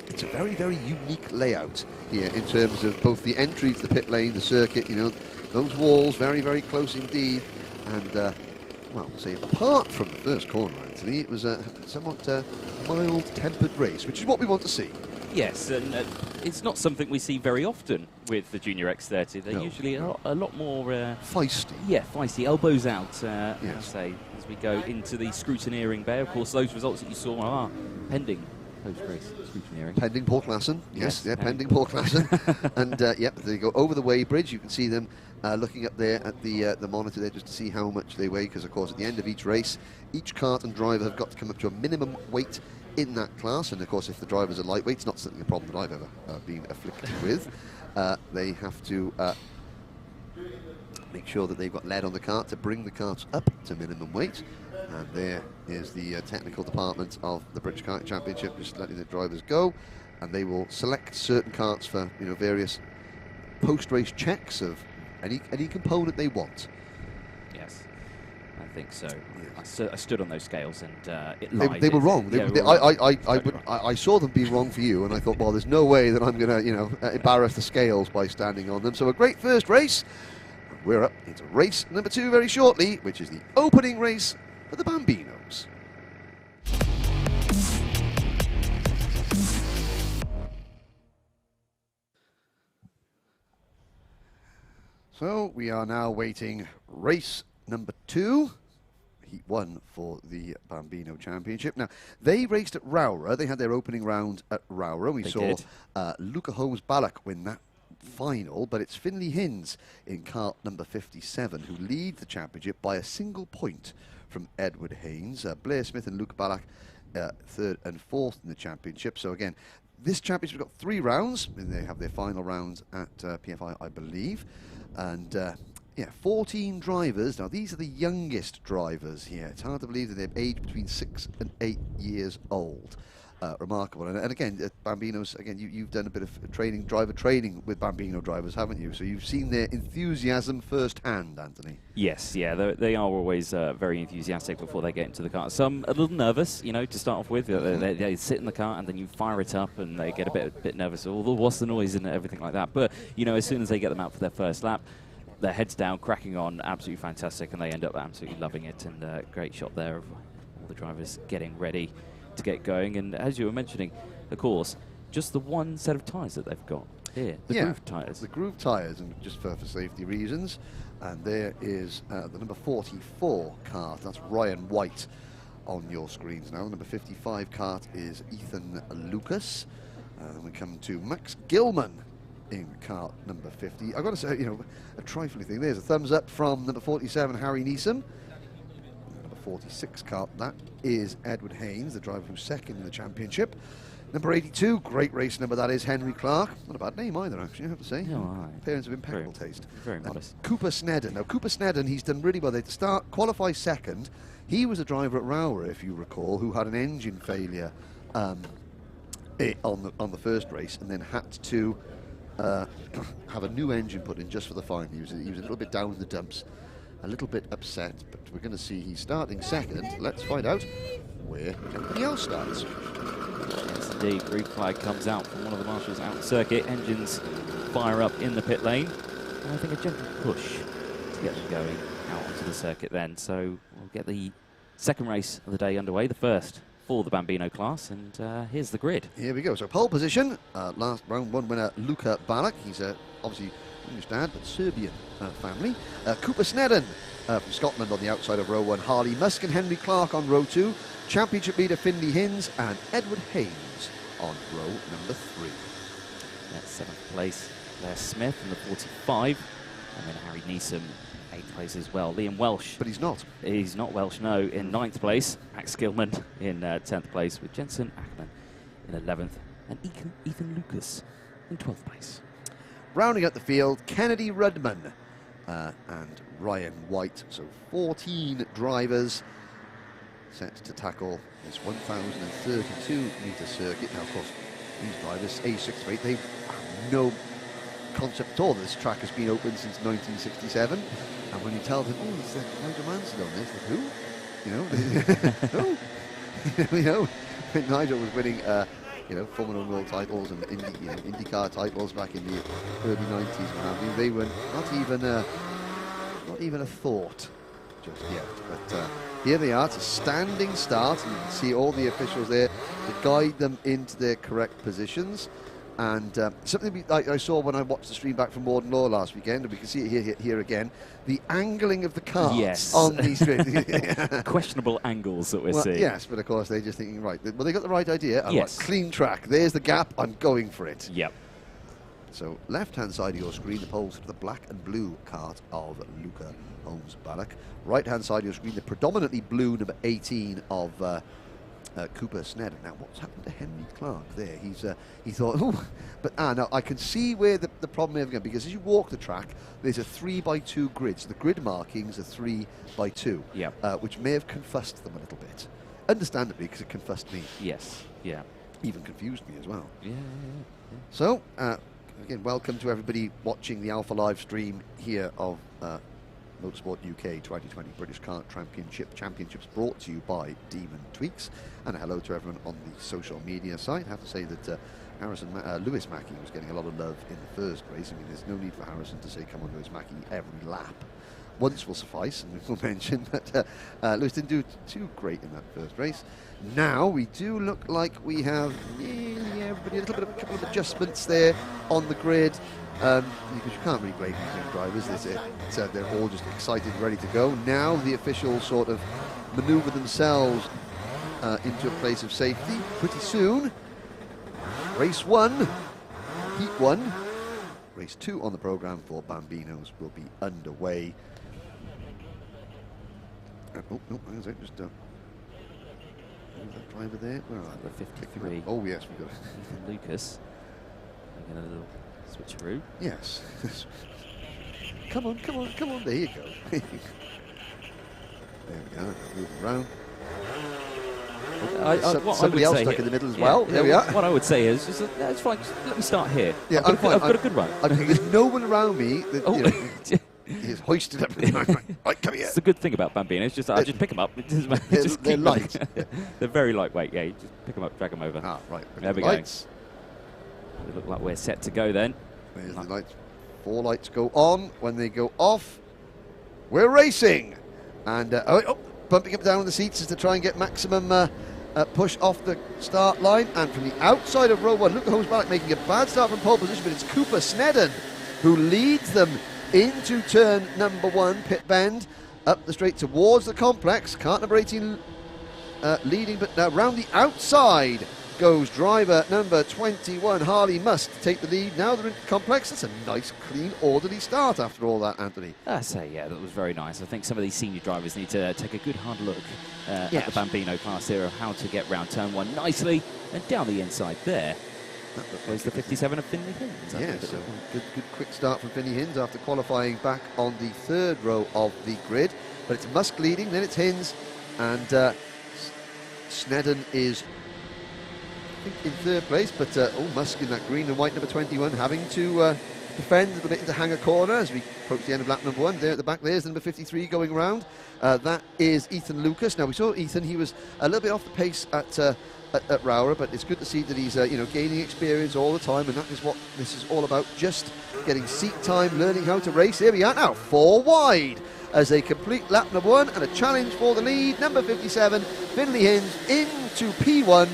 It's a very, very unique layout here in terms of both the entry to the pit lane, the circuit, you know, those walls, very, very close indeed. And, well, say, apart from the first corner, Anthony, it was a somewhat mild-tempered race, which is what we want to see. Yes, and it's not something we see very often with the Junior X30. They're usually a lot more... feisty. Yeah, feisty, elbows out, Yes. I say, as we go into the scrutineering bay. Of course, those results that you saw are pending post-race scrutineering. Pending Port Lassen, yes, yeah, pending pending Port Lassen. And, yep, they go over the weighbridge. You can see them looking up there at the monitor there just to see how much they weigh, because, of course, at the end of each race, each kart and driver have got to come up to a minimum weight in that class. And, of course, if the drivers are lightweight, it's not certainly a problem that I've ever been afflicted with. They have to make sure that they've got lead on the kart to bring the karts up to minimum weight. And there is the technical department of the British Karting Championship, just letting the drivers go, and they will select certain karts for, you know, various post-race checks of any component they want. Yes, I think so. Yes. I stood on those scales, and it They lied. were wrong. I saw them being wrong for you, and I thought, well, there's no way that I'm going to, you know, embarrass the scales by standing on them. So a great first race. We're up into race number 2 very shortly, which is the opening race for the Bambinos. So we are now waiting race number 2, heat 1 for the Bambino Championship. Now, they raced at Rowra. They had their opening round at Rowra. We saw Luca Holmes-Balak win that final, but it's Finley Hinds in kart number 57 who lead the championship by a single point from Edward Haynes. Blair Smith and Luke Balak 3rd and 4th in the championship. So again, this championship's got 3 rounds, and they have their final rounds at PFI, I believe. And yeah, 14 drivers. Now, these are the youngest drivers here. It's hard to believe that they're aged between 6 and 8 years old. Remarkable. And again, Bambinos, again, you've done a bit of training, driver training with Bambino drivers, haven't you? So you've seen their enthusiasm firsthand, Anthony. Yes, yeah, they are always very enthusiastic before they get into the car. Some a little nervous, you know, to start off with. They sit in the car and then you fire it up and they get a bit nervous. Although, what's the noise and everything like that? But, you know, as soon as they get them out for their first lap, their heads down, cracking on, absolutely fantastic, and they end up absolutely loving it. And great shot there of all the drivers getting ready to get going. And as you were mentioning, of course, just the one set of tyres that they've got here, the groove tyres. The groove tyres, and just for safety reasons. And there is the number 44 kart, that's Ryan White on your screens now. The number 55 kart is Ethan Lucas. Then we come to Max Gilman in kart number 50. I've got to say, you know, a trifling thing. There's a thumbs up from number 47, Harry Neeson. 46 kart, that is Edward Haynes, the driver who's second in the championship. Number 82, great race number, that is Henry Clark. Not a bad name either, actually, I have to say. Parents of impeccable taste. Very modest. Cooper Snedden. Now, Cooper Snedden, he's done really well. They qualify second. He was a driver at Rowra, if you recall, who had an engine failure on the first race, and then had to have a new engine put in just for the final. He was a little bit down in the dumps, a little bit upset, but we're going to see he's starting second. Let's find out where everybody else starts. Yes, indeed. Green flag comes out from one of the marshals out the circuit. Engines fire up in the pit lane. And I think a gentle push to get them going out onto the circuit then. So we'll get the second race of the day underway, the first for the Bambino class. And here's the grid. Here we go. So pole position, last round 1 winner, Luca Balak. He's obviously English dad, but Serbian family. Cooper Snedden from Scotland on the outside of row 1. Harley Musk and Henry Clark on row 2. Championship leader Finley Hinds and Edward Haynes on row number 3. That's 7th place, Blair Smith in the 45. And then Harry Neeson, 8th place as well. Liam Welsh. But he's not. He's not Welsh, no. In 9th place, Max Gilman in 10th place, with Jensen Ackman in 11th. And Ethan Lucas in 12th place. Rounding out the field, Kennedy Rudman and Ryan White. So 14 drivers set to tackle this 1,032-metre circuit. Now, of course, these drivers, age 6 to 8, they have no concept at all that this track has been open since 1967. And when you tell them, oh, it's Nigel Mansell on this, like, who? Who? You know, when Nigel was winning, Formula 1 world titles and IndyCar titles back in the early 90s, they were not even a thought just yet. But here they are, it's a standing start, and you can see all the officials there to guide them into their correct positions. And something I saw when I watched the stream back from Warden Law last weekend, and we can see it here again, the angling of the cars on these streets. Questionable angles that we're seeing. Yes, but of course they're just thinking, right, well, they got the right idea. Yes. Right, clean track, there's the gap, I'm going for it. Yep. So left-hand side of your screen, the poles to the black and blue kart of Luca Holmes-Ballock. Right-hand side of your screen, the predominantly blue number 18 of Cooper Sneddon. Now, what's happened to Henry Clark there? He thought, oh, but now I can see where the problem may have gone, because as you walk the track, there's a 3x2 grid. So the grid markings are 3x2, which may have confussed them a little bit. Understandably, because it confussed me. Yes, yeah. Even confused me as well. Yeah. So, again, welcome to everybody watching the Alpha live stream here of Motorsport UK 2020 British Kart Championships, brought to you by Devon Tweeks. And a hello to everyone on the social media site. I have to say that Lewis Mackey was getting a lot of love in the first race. I mean, there's no need for Harrison to say, come on, Lewis Mackey, every lap. Once will suffice, and we'll mention that Lewis didn't do too great in that first race. Now we do look like we have nearly everybody, a couple of adjustments there on the grid, because you can't really grade these young drivers. They're all just excited, ready to go. Now the officials sort of manoeuvre themselves into a place of safety. Pretty soon, race 1, heat 1, race 2 on the programme for Bambinos will be underway. Oh, no, hang on a sec, just that driver there? Where are they? 53. Oh, yes, we've got Lucas. We're going to little switcheroo. Yes. Come on, there you go. There we go, moving around. Somebody else stuck in the middle as well. There we are. What I would say is, it's fine, just let me start here. Yeah, I've got a good run. There's no one around me that, he's hoisted up. Right, come here. It's the good thing about Bambino. It's just I just pick them up. They're light. They're very lightweight. Yeah, you just pick them up, drag them over. Ah, right. There we go. They look like we're set to go then. There's the lights. 4 lights go on. When they go off, we're racing. And bumping up down on the seats is to try and get maximum push off the start line. And from the outside of row 1, Luca Holmes-Ballock making a bad start from pole position, but it's Cooper Sneddon who leads them into turn number 1, pit bend, up the straight towards the complex. Kart number 18 leading, but now round the outside goes driver number 21, Harley Musk, to take the lead. Now they're in complex. That's a nice, clean, orderly start after all that, Anthony. I say, yeah, that was very nice. I think some of these senior drivers need to take a good hard look at the Bambino class here of how to get round turn 1 nicely, and down the inside there. There's the 57 of Finley Hinds. Yes, so good quick start from Finley Hinds after qualifying back on the 3rd row of the grid. But it's Musk leading, then it's Hinds, and Sneddon is, I think, in 3rd place. But Musk in that green and white number 21, having to defend a little bit into Hanger Corner as we approach the end of lap number 1. There at the back, there's the number 53 going round. That is Ethan Lucas. Now we saw Ethan; he was a little bit off the pace at Rowra, but it's good to see that he's gaining experience all the time, and that is what this is all about, just getting seat time, learning how to race. Here we are now, 4 wide as they complete lap number 1, and a challenge for the lead. Number 57, Finley Hinds into P1,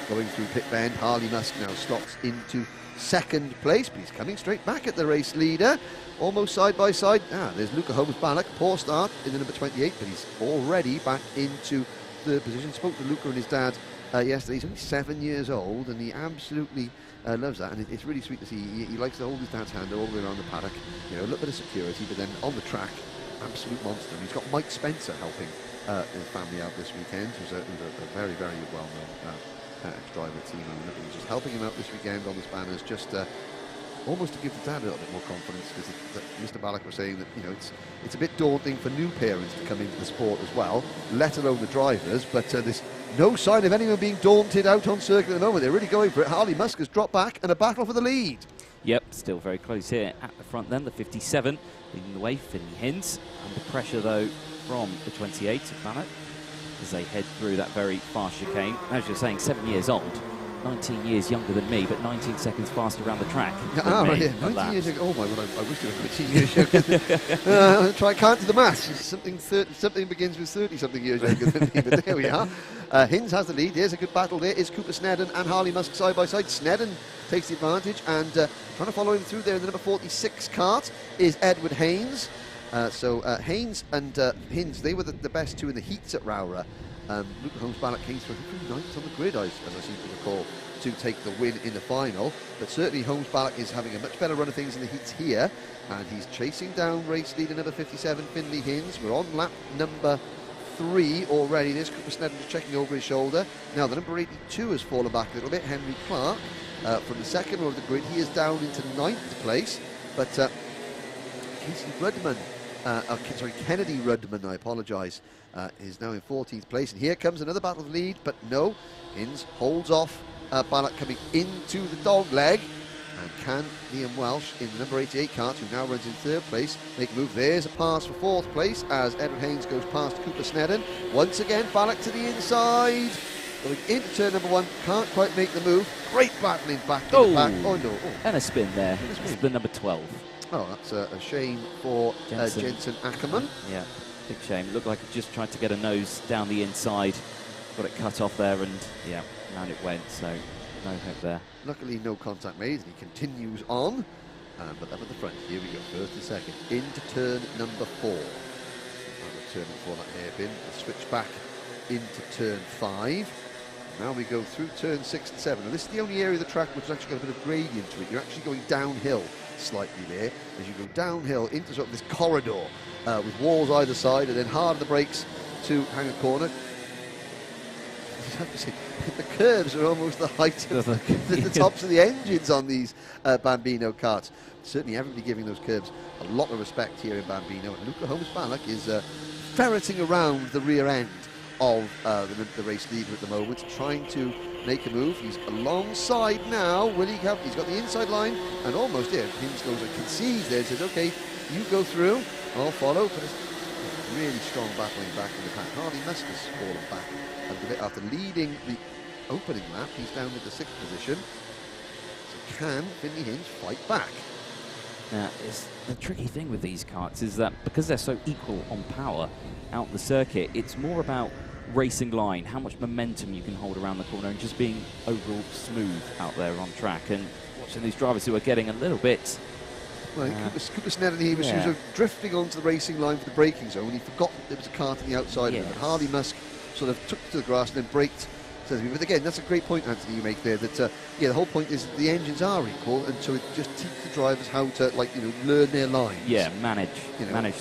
going through pit bend. Harley Musk now stops into 2nd place, but he's coming straight back at the race leader, almost side by side. There's Luca Holmes-Ballock, poor start in the number 28, but he's already back into 3rd position. Spoke to Luca and his dad yesterday. He's only 7 years old, and he absolutely loves that, and it's really sweet to see. He likes to hold his dad's hand all the way around the paddock, a little bit of security, but then on the track, absolute monster. And he's got Mike Spencer helping his family out this weekend, who's a very, very well-known ex-driver team owner. He's just helping him out this weekend on the spanners, just almost to give the dad a little bit more confidence, because Mr. Ballock was saying that it's a bit daunting for new parents to come into the sport as well, let alone the drivers. But this no sign of anyone being daunted out on circuit at the moment. They're really going for it. Harley Musk has dropped back and a battle for the lead. Yep, still very close here at the front then, the 57 leading the way, Finley Hinds. Under pressure though from the 28 of Bannett as they head through that very fast chicane. As you're saying, 7 years old, 19 years younger than me, but 19 seconds faster around the track. Right, yeah, 19 years ago. Oh my god, I wish you were 19 years younger. Can't do the maths. Something begins with 30-something years younger than me, but there we are. Hinds has the lead. There's a good battle. There is Cooper Snedden and Harley Musk side by side. Snedden takes the advantage, and trying to follow him through there in the number 46 cart is Edward Haynes. Haynes and Hinds, they were the best two in the heats at Rowra. Luke Holmes-Ballard came through ninth on the grid, as I seem to recall, to take the win in the final. But certainly Holmes-Ballard is having a much better run of things in the heats here, and he's chasing down race leader number 57, Finley Hinds. We're on lap number 3 already. There's Cooper Snedden just checking over his shoulder. Now the number 82 has fallen back a little bit, Henry Clark. From the second row of the grid, he is down into 9th place, but Kennedy Rudman, I apologise, is now in 14th place, and here comes another battle of lead, but no, Hinds holds off Ballard coming into the dog leg, and can Liam Welsh in the number 88 cart, who now runs in 3rd place, make a move. There's a pass for 4th place as Edward Haynes goes past Cooper Snedden. Once again, Ballard to the inside, going into turn number 1, can't quite make the move. Great battling back in the back. Oh no. Oh. And a spin there. Spin number 12. Oh, that's a shame for Jensen Ackerman. Yeah, big shame. Looked like he just tried to get a nose down the inside. Got it cut off there, and yeah, down it went, so no hope there. Luckily, no contact made, and he continues on. But up at the front, here we go, first and second, into turn number 4. Turning for that hairpin, we'll switch back into turn 5. Now we go through turn 6 and 7. Now this is the only area of the track which has actually got a bit of gradient to it. You're actually going downhill slightly there as you go downhill into sort of this corridor with walls either side, and then hard on the brakes to hang a corner. I have to say, the curves are almost the height of the tops of the engines on these Bambino karts. Certainly everybody giving those curves a lot of respect here in Bambino, and Luca Holmes-Ballard is ferreting around the rear end of the race leader at the moment, trying to make a move. He's alongside now. Will he have? He's got the inside line, and almost there. Hinds goes and concedes there. Says, "Okay, you go through. I'll follow." But it's really strong battling back in the pack. Harley Musk has fallen back a bit after leading the opening lap. He's down into 6th position. So can Finley Hinds fight back? Now, the tricky thing with these karts is that because they're so equal on power out the circuit, it's more about racing line, how much momentum you can hold around the corner, and just being overall smooth out there on track. And watching these drivers who are getting a little bit... Well, Cooper Snedden, he was sort of drifting onto the racing line for the braking zone. He forgot that there was a kart on the outside of him. But Harley Musk sort of took to the grass and then braked. But again, that's a great point, Anthony, you make there, that the whole point is that the engines are equal, and so it just teaches the drivers how to, learn their lines. Yeah, manage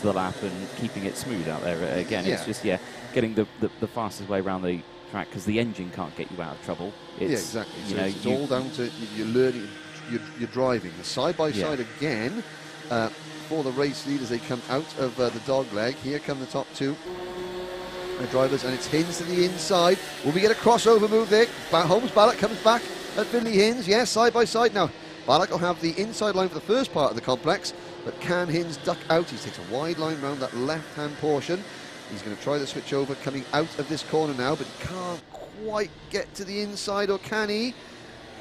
the lap and keeping it smooth out there. Again, it's just, getting the fastest way around the track, because the engine can't get you out of trouble. Exactly. It's all down to your learning, your driving. The side-by-side again for the race leaders. They come out of the dog leg. Here come the top two drivers, and it's Hinds to the inside. Will we get a crossover move there? Holmes-Ballard comes back at Finley Hinds. Yes, side by side now. Ballard will have the inside line for the first part of the complex, but can Hinds duck out? He takes a wide line round that left-hand portion. He's going to try the switch over coming out of this corner now, but he can't quite get to the inside, or can he?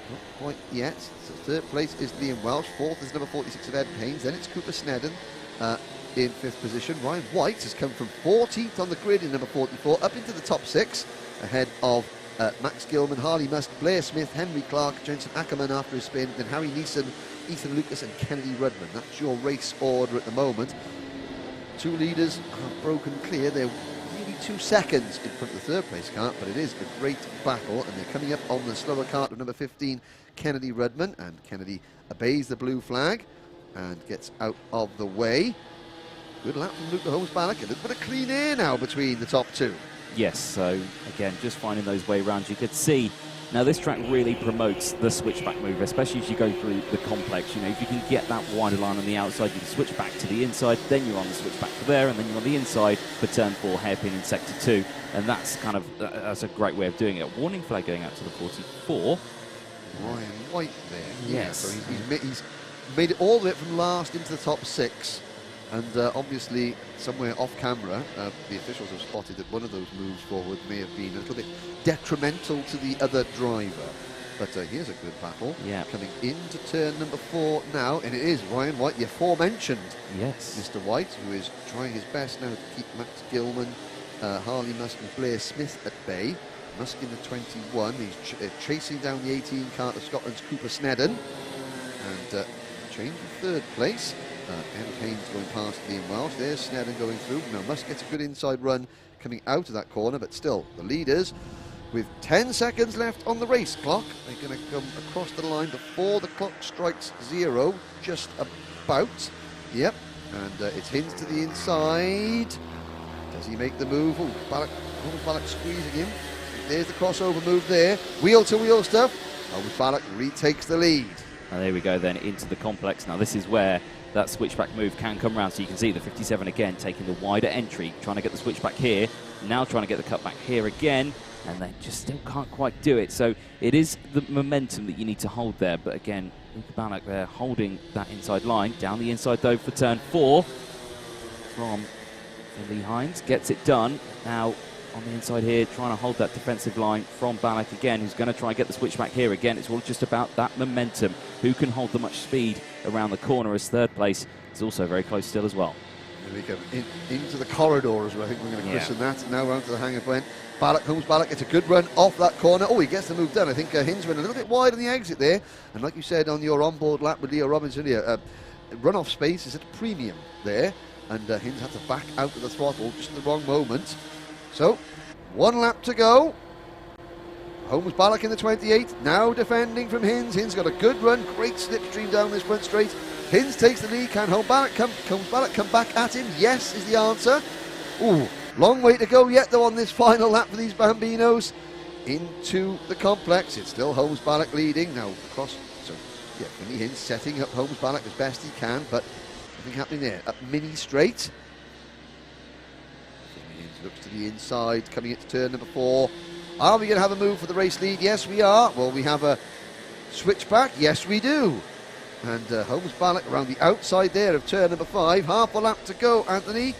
Not quite yet. So 3rd place is Liam Welsh. 4th is number 46 of Ed Haynes. Then it's Cooper Snedden in 5th position. Ryan White has come from 14th on the grid in number 44 up into the top 6, ahead of Max Gilman, Harley Musk, Blair Smith, Henry Clark, Jensen Ackerman after his spin, then Harry Neeson, Ethan Lucas and Kennedy Rudman. That's your race order at the moment. 2 leaders have broken clear. They're nearly 2 seconds in front of the 3rd place kart, but it is a great battle, and they're coming up on the slower kart of number 15, Kennedy Rudman, and Kennedy obeys the blue flag and gets out of the way. Good lap from Luca Holmes-Ballard. A little bit of clean air now between the top 2. Yes, so again, just finding those way rounds. You could see Now this track really promotes the switchback move, especially as you go through the complex. You know, if you can get that wider line on the outside, you can switch back to the inside, then you're on the switchback for there, and then you're on the inside for turn 4 hairpin in sector 2. And that's kind of, that's a great way of doing it. Warning flag going out to the 44. Ryan White there. Yes. So he's made it all the way from last into the top 6. And obviously, somewhere off camera, the officials have spotted that one of those moves forward may have been a little bit detrimental to the other driver. But here's a good battle. Yeah. Coming into turn number 4 now, and it is Ryan White, the aforementioned Mr. White, who is trying his best now to keep Max Gilman, Harley Musk and Blair Smith at bay. Musk in the 21, he's chasing down the 18 kart of Scotland's Cooper Snedden. And change in 3rd place. Ed Haynes going past Liam Welsh. There's Snedden going through. Now Musk gets a good inside run coming out of that corner, but still the leaders with 10 seconds left on the race clock. They're going to come across the line before the clock strikes 0, just about. Yep, and it's Haynes to the inside. Does he make the move? Oh, Balak squeezing him. There's the crossover move there. Wheel-to-wheel stuff. Balak retakes the lead. And there we go then into the complex. Now this is where that switchback move can come round. So you can see the 57 again taking the wider entry, trying to get the switchback here, now trying to get the cutback here again, and they just still can't quite do it. So it is the momentum that you need to hold there. But again, Luca Ballack there holding that inside line. Down the inside though for turn 4 from Lee Hines. Gets it done. Now on the inside here, trying to hold that defensive line from Ballack again, who's going to try and get the switchback here again. It's all just about that momentum. Who can hold the much speed around the corner as 3rd place is also very close still as well. Here we go, into the corridors, I think we're going to christen that. Now round to the hangar point. Ballack, it's a good run off that corner. Oh, he gets the move done. I think Hinz went a little bit wide on the exit there. And like you said on your onboard lap with Leo Robinson here, run-off space is at a premium there. And Hinz had to back out of the throttle just at the wrong moment. So, 1 lap to go. Holmes Ballack in the 28, now defending from Hinz. Hinz got a good run, great slipstream down this front straight. Hinz takes the lead, can Ballack come back at him? Yes is the answer. Ooh, long way to go yet though on this final lap for these Bambinos. Into the complex, it's still Holmes Ballack leading. Now across, so yeah, Finley Hinz setting up Holmes Ballack as best he can, but nothing happening there. Up mini straight. Looks to the inside, coming into turn number 4. Are we going to have a move for the race lead? Yes, we are. Well, we have a switchback. Yes, we do. And Holmes Ballack around the outside there of turn number 5. Half a lap to go, Anthony.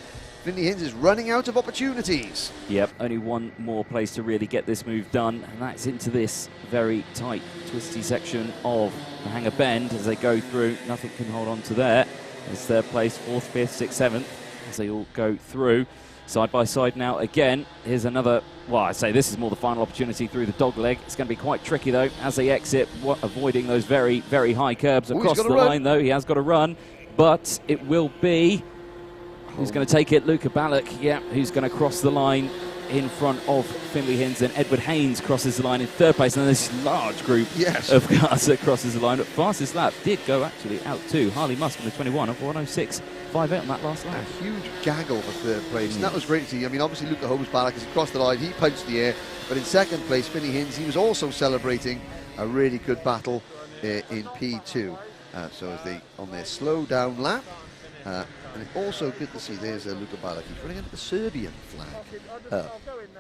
Finley Hinz is running out of opportunities. Yep, only one more place to really get this move done, and that's into this very tight, twisty section of the hangar bend as they go through. Nothing can hold on to there. It's 3rd place, 4th, 5th, 6th, 7th as they all go through. Side by side now again. Here's another, well, I'd say this is more the final opportunity through the dog leg. It's going to be quite tricky though as they exit, avoiding those very, very high curbs across the line though. He has got to run, but it will be, who's going to take it? Luca Ballack, yeah, who's going to cross the line in front of Finley Hinz. And Edward Haynes crosses the line in 3rd place, and this large group of cars that crosses the line. But fastest lap did go actually out to Harley Musk in the 21 of 106.58 on that last lap. A huge gaggle for 3rd place, and that was great to see. I mean, obviously Luca Holmes Ballack, as he crossed the line, he punched the air, but in 2nd place, Finley Hinz, he was also celebrating a really good battle in P2. So as they, on their slow down lap, and it's also good to see there's Luca Ballack. He's running under the Serbian flag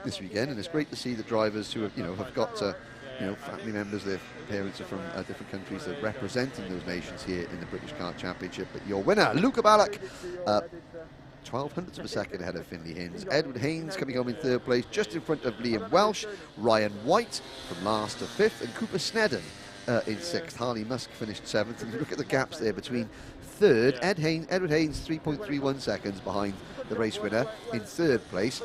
this weekend, and it's great to see the drivers who have, have got family members, their parents are from different countries that are representing those nations here in the British Kart Championship. But your winner, Luca Ballack, 0.12 of a second ahead of Finley Hinz. Edward Haynes coming home in 3rd place, just in front of Liam Welsh. Ryan White from last to 5th, and Cooper Snedden in 6th. Harley Musk finished 7th, and look at the gaps there between 3rd. Edward Haynes 3.31 seconds behind the race winner in 3rd place,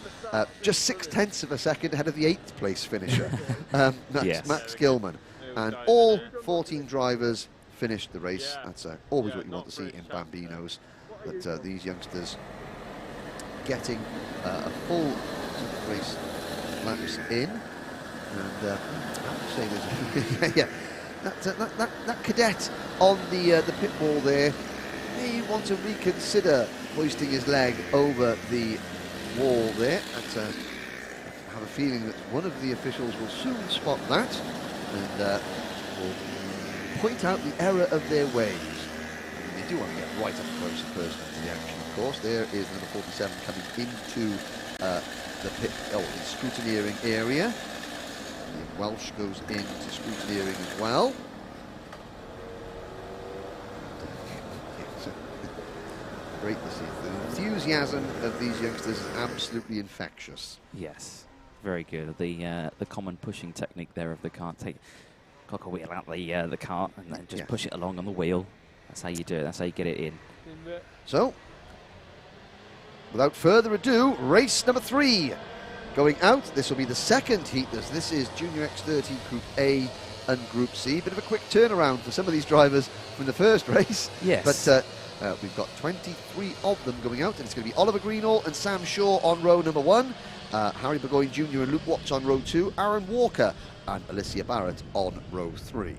just 0.6 of a second ahead of the 8th place finisher, Max Gilman. And all 14 drivers finished the race. That's always what you want to see in Bambinos, that these youngsters getting a full race laps in. And I would say there's that cadet on the pit wall there may want to reconsider hoisting his leg over the wall there. I have a feeling that one of the officials will soon spot that. and will point out the error of their ways. They do want to get right up close and personal to the action, of course. There is number 47 coming into the pit, the scrutineering area. The Welsh goes into scrutineering as well. Great to see. The enthusiasm of these youngsters is absolutely infectious. Yes, very good. The common pushing technique there of the cart. Cock a wheel out the cart and then just push it along on the wheel. That's how you do it. That's how you get it in. So, without further ado, race number 3 going out. This will be the second heat. This is Junior X30 Group A and Group C. Bit of a quick turnaround for some of these drivers from the first race. Yes. But we've got 23 of them going out, and it's going to be Oliver Greenall and Sam Shaw on row number 1, Harry Burgoyne Jr. and Luke Watts on row 2, Aaron Walker and Alicia Barrett on row 3.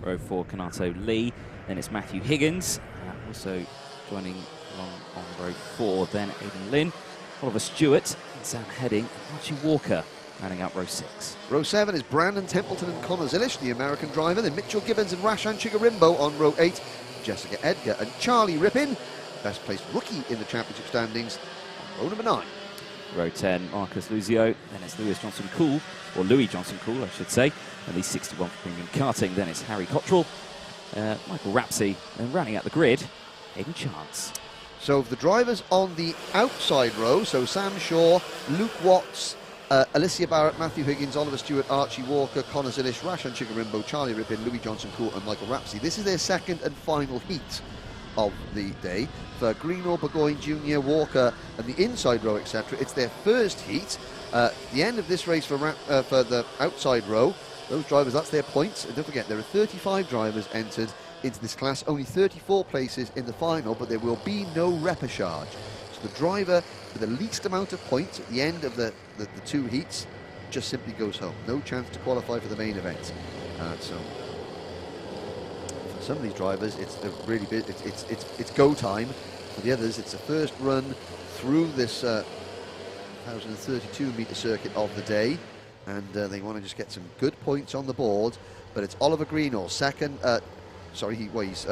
Row 4, Kanato Lee. Then it's Matthew Higgins, also joining along on row 4. Then Aidan Lynn, Oliver Stewart, and Sam Heading, and Archie Walker rounding out row 6. Row 7 is Brandon Templeton and Connor Zilish, the American driver. Then Mitchell Gibbons and Rashan Chigarimbo on row 8. Jessica Edgar and Charlie Rippin, best placed rookie in the championship standings, on row number 9. Row 10, Marcus Luzio. Then it's Louis Johnson-Cool, or Louis Johnson-Cool, I should say. And the 61 for Premium Karting. Then it's Harry Cottrell, Michael Rapsey, and rounding out the grid, Hayden Chance. So the drivers on the outside row, so Sam Shaw, Luke Watts, Alicia Barrett, Matthew Higgins, Oliver Stewart, Archie Walker, Connor Zilish, Rashan Chigarimbo, Charlie Rippin, Louis Johnson-Cool and Michael Rapsey. This is their second and final heat of the day. For Greenall, Burgoyne Jr., Walker and the inside row, etc., it's their first heat. The end of this race for the outside row, those drivers, that's their points. And don't forget, there are 35 drivers entered into this class, only 34 places in the final, but there will be no repechage. So the driver with the least amount of points at the end of the 2 heats just simply goes home. No chance to qualify for the main event. So for some of these drivers, it's a really bit. It's go time. For the others, it's the first run through this 1,032 metre circuit of the day, and they want to just get some good points on the board. But it's Oliver Greenall, second. He's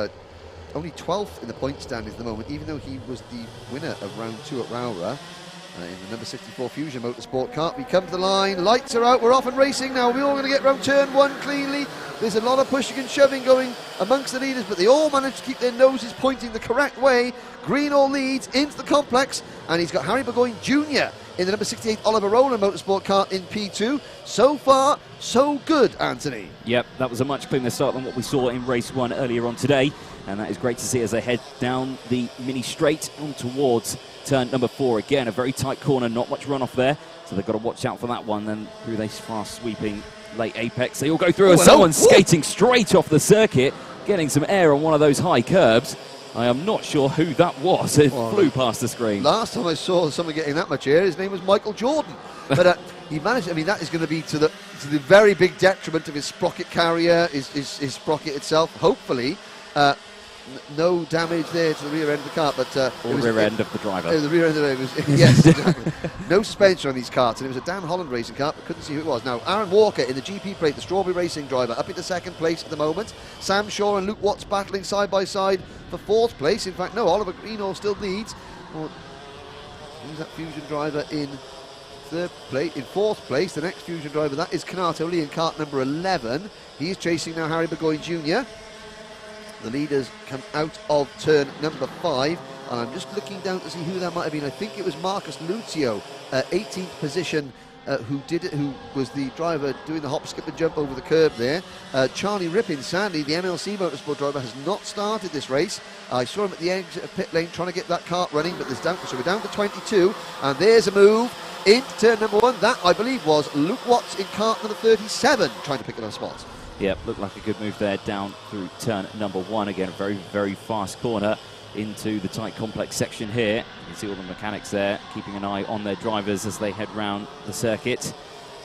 only 12th in the point standings at the moment, even though he was the winner of round 2 at Rowra in the number 64 Fusion Motorsport Kart. We come to the line, lights are out, we're off and racing now. We're all going to get round turn 1 cleanly. There's a lot of pushing and shoving going amongst the leaders, but they all manage to keep their noses pointing the correct way. Greenall leads into the complex, and he's got Harry Burgoyne Jr. in the number 68 Oliver Rowland Motorsport Kart in P2. So far, so good, Anthony. Yep, that was a much cleaner start than what we saw in race 1 earlier on today, and that is great to see as they head down the mini straight on towards turn number 4. Again, a very tight corner, not much runoff there, so they've got to watch out for that one. Then through this fast sweeping late apex, they all go through, and someone's skating straight off the circuit, getting some air on one of those high curbs. I am not sure who that was. It flew past the screen. Last time I saw someone getting that much air, his name was Michael Jordan. But he managed. I mean, that is going to be to the very big detriment of his sprocket carrier, his sprocket itself. Hopefully, no damage there to the rear end of the car, but or rear end of the driver. The rear end of it was yes, exactly. No suspension on these carts, and it was a Dan Holland racing car, but couldn't see who it was. Now, Aaron Walker in the GP plate, the Strawberry Racing driver, up into second place at the moment. Sam Shaw and Luke Watts battling side by side for 4th place. In fact, no, Oliver Greenall still leads. Who's that Fusion driver in 4th place? The next Fusion driver, that is Kanato Lee in cart number 11. He is chasing now Harry Burgoyne Jr. The leaders come out of turn number 5, and I'm just looking down to see who that might have been. I think it was Marcus Luzio, 18th position, who was the driver doing the hop, skip and jump over the curb there. Charlie Rippin, sadly, the MLC Motorsport driver, has not started this race. I saw him at the exit of pit lane trying to get that kart running, but so we're down to 22, and there's a move into turn number 1. That, I believe, was Luke Watts in kart number 37, trying to pick it on spot. Yep, looked like a good move there down through turn number 1. Again, a very, very fast corner into the tight complex section here. You can see all the mechanics there, keeping an eye on their drivers as they head round the circuit.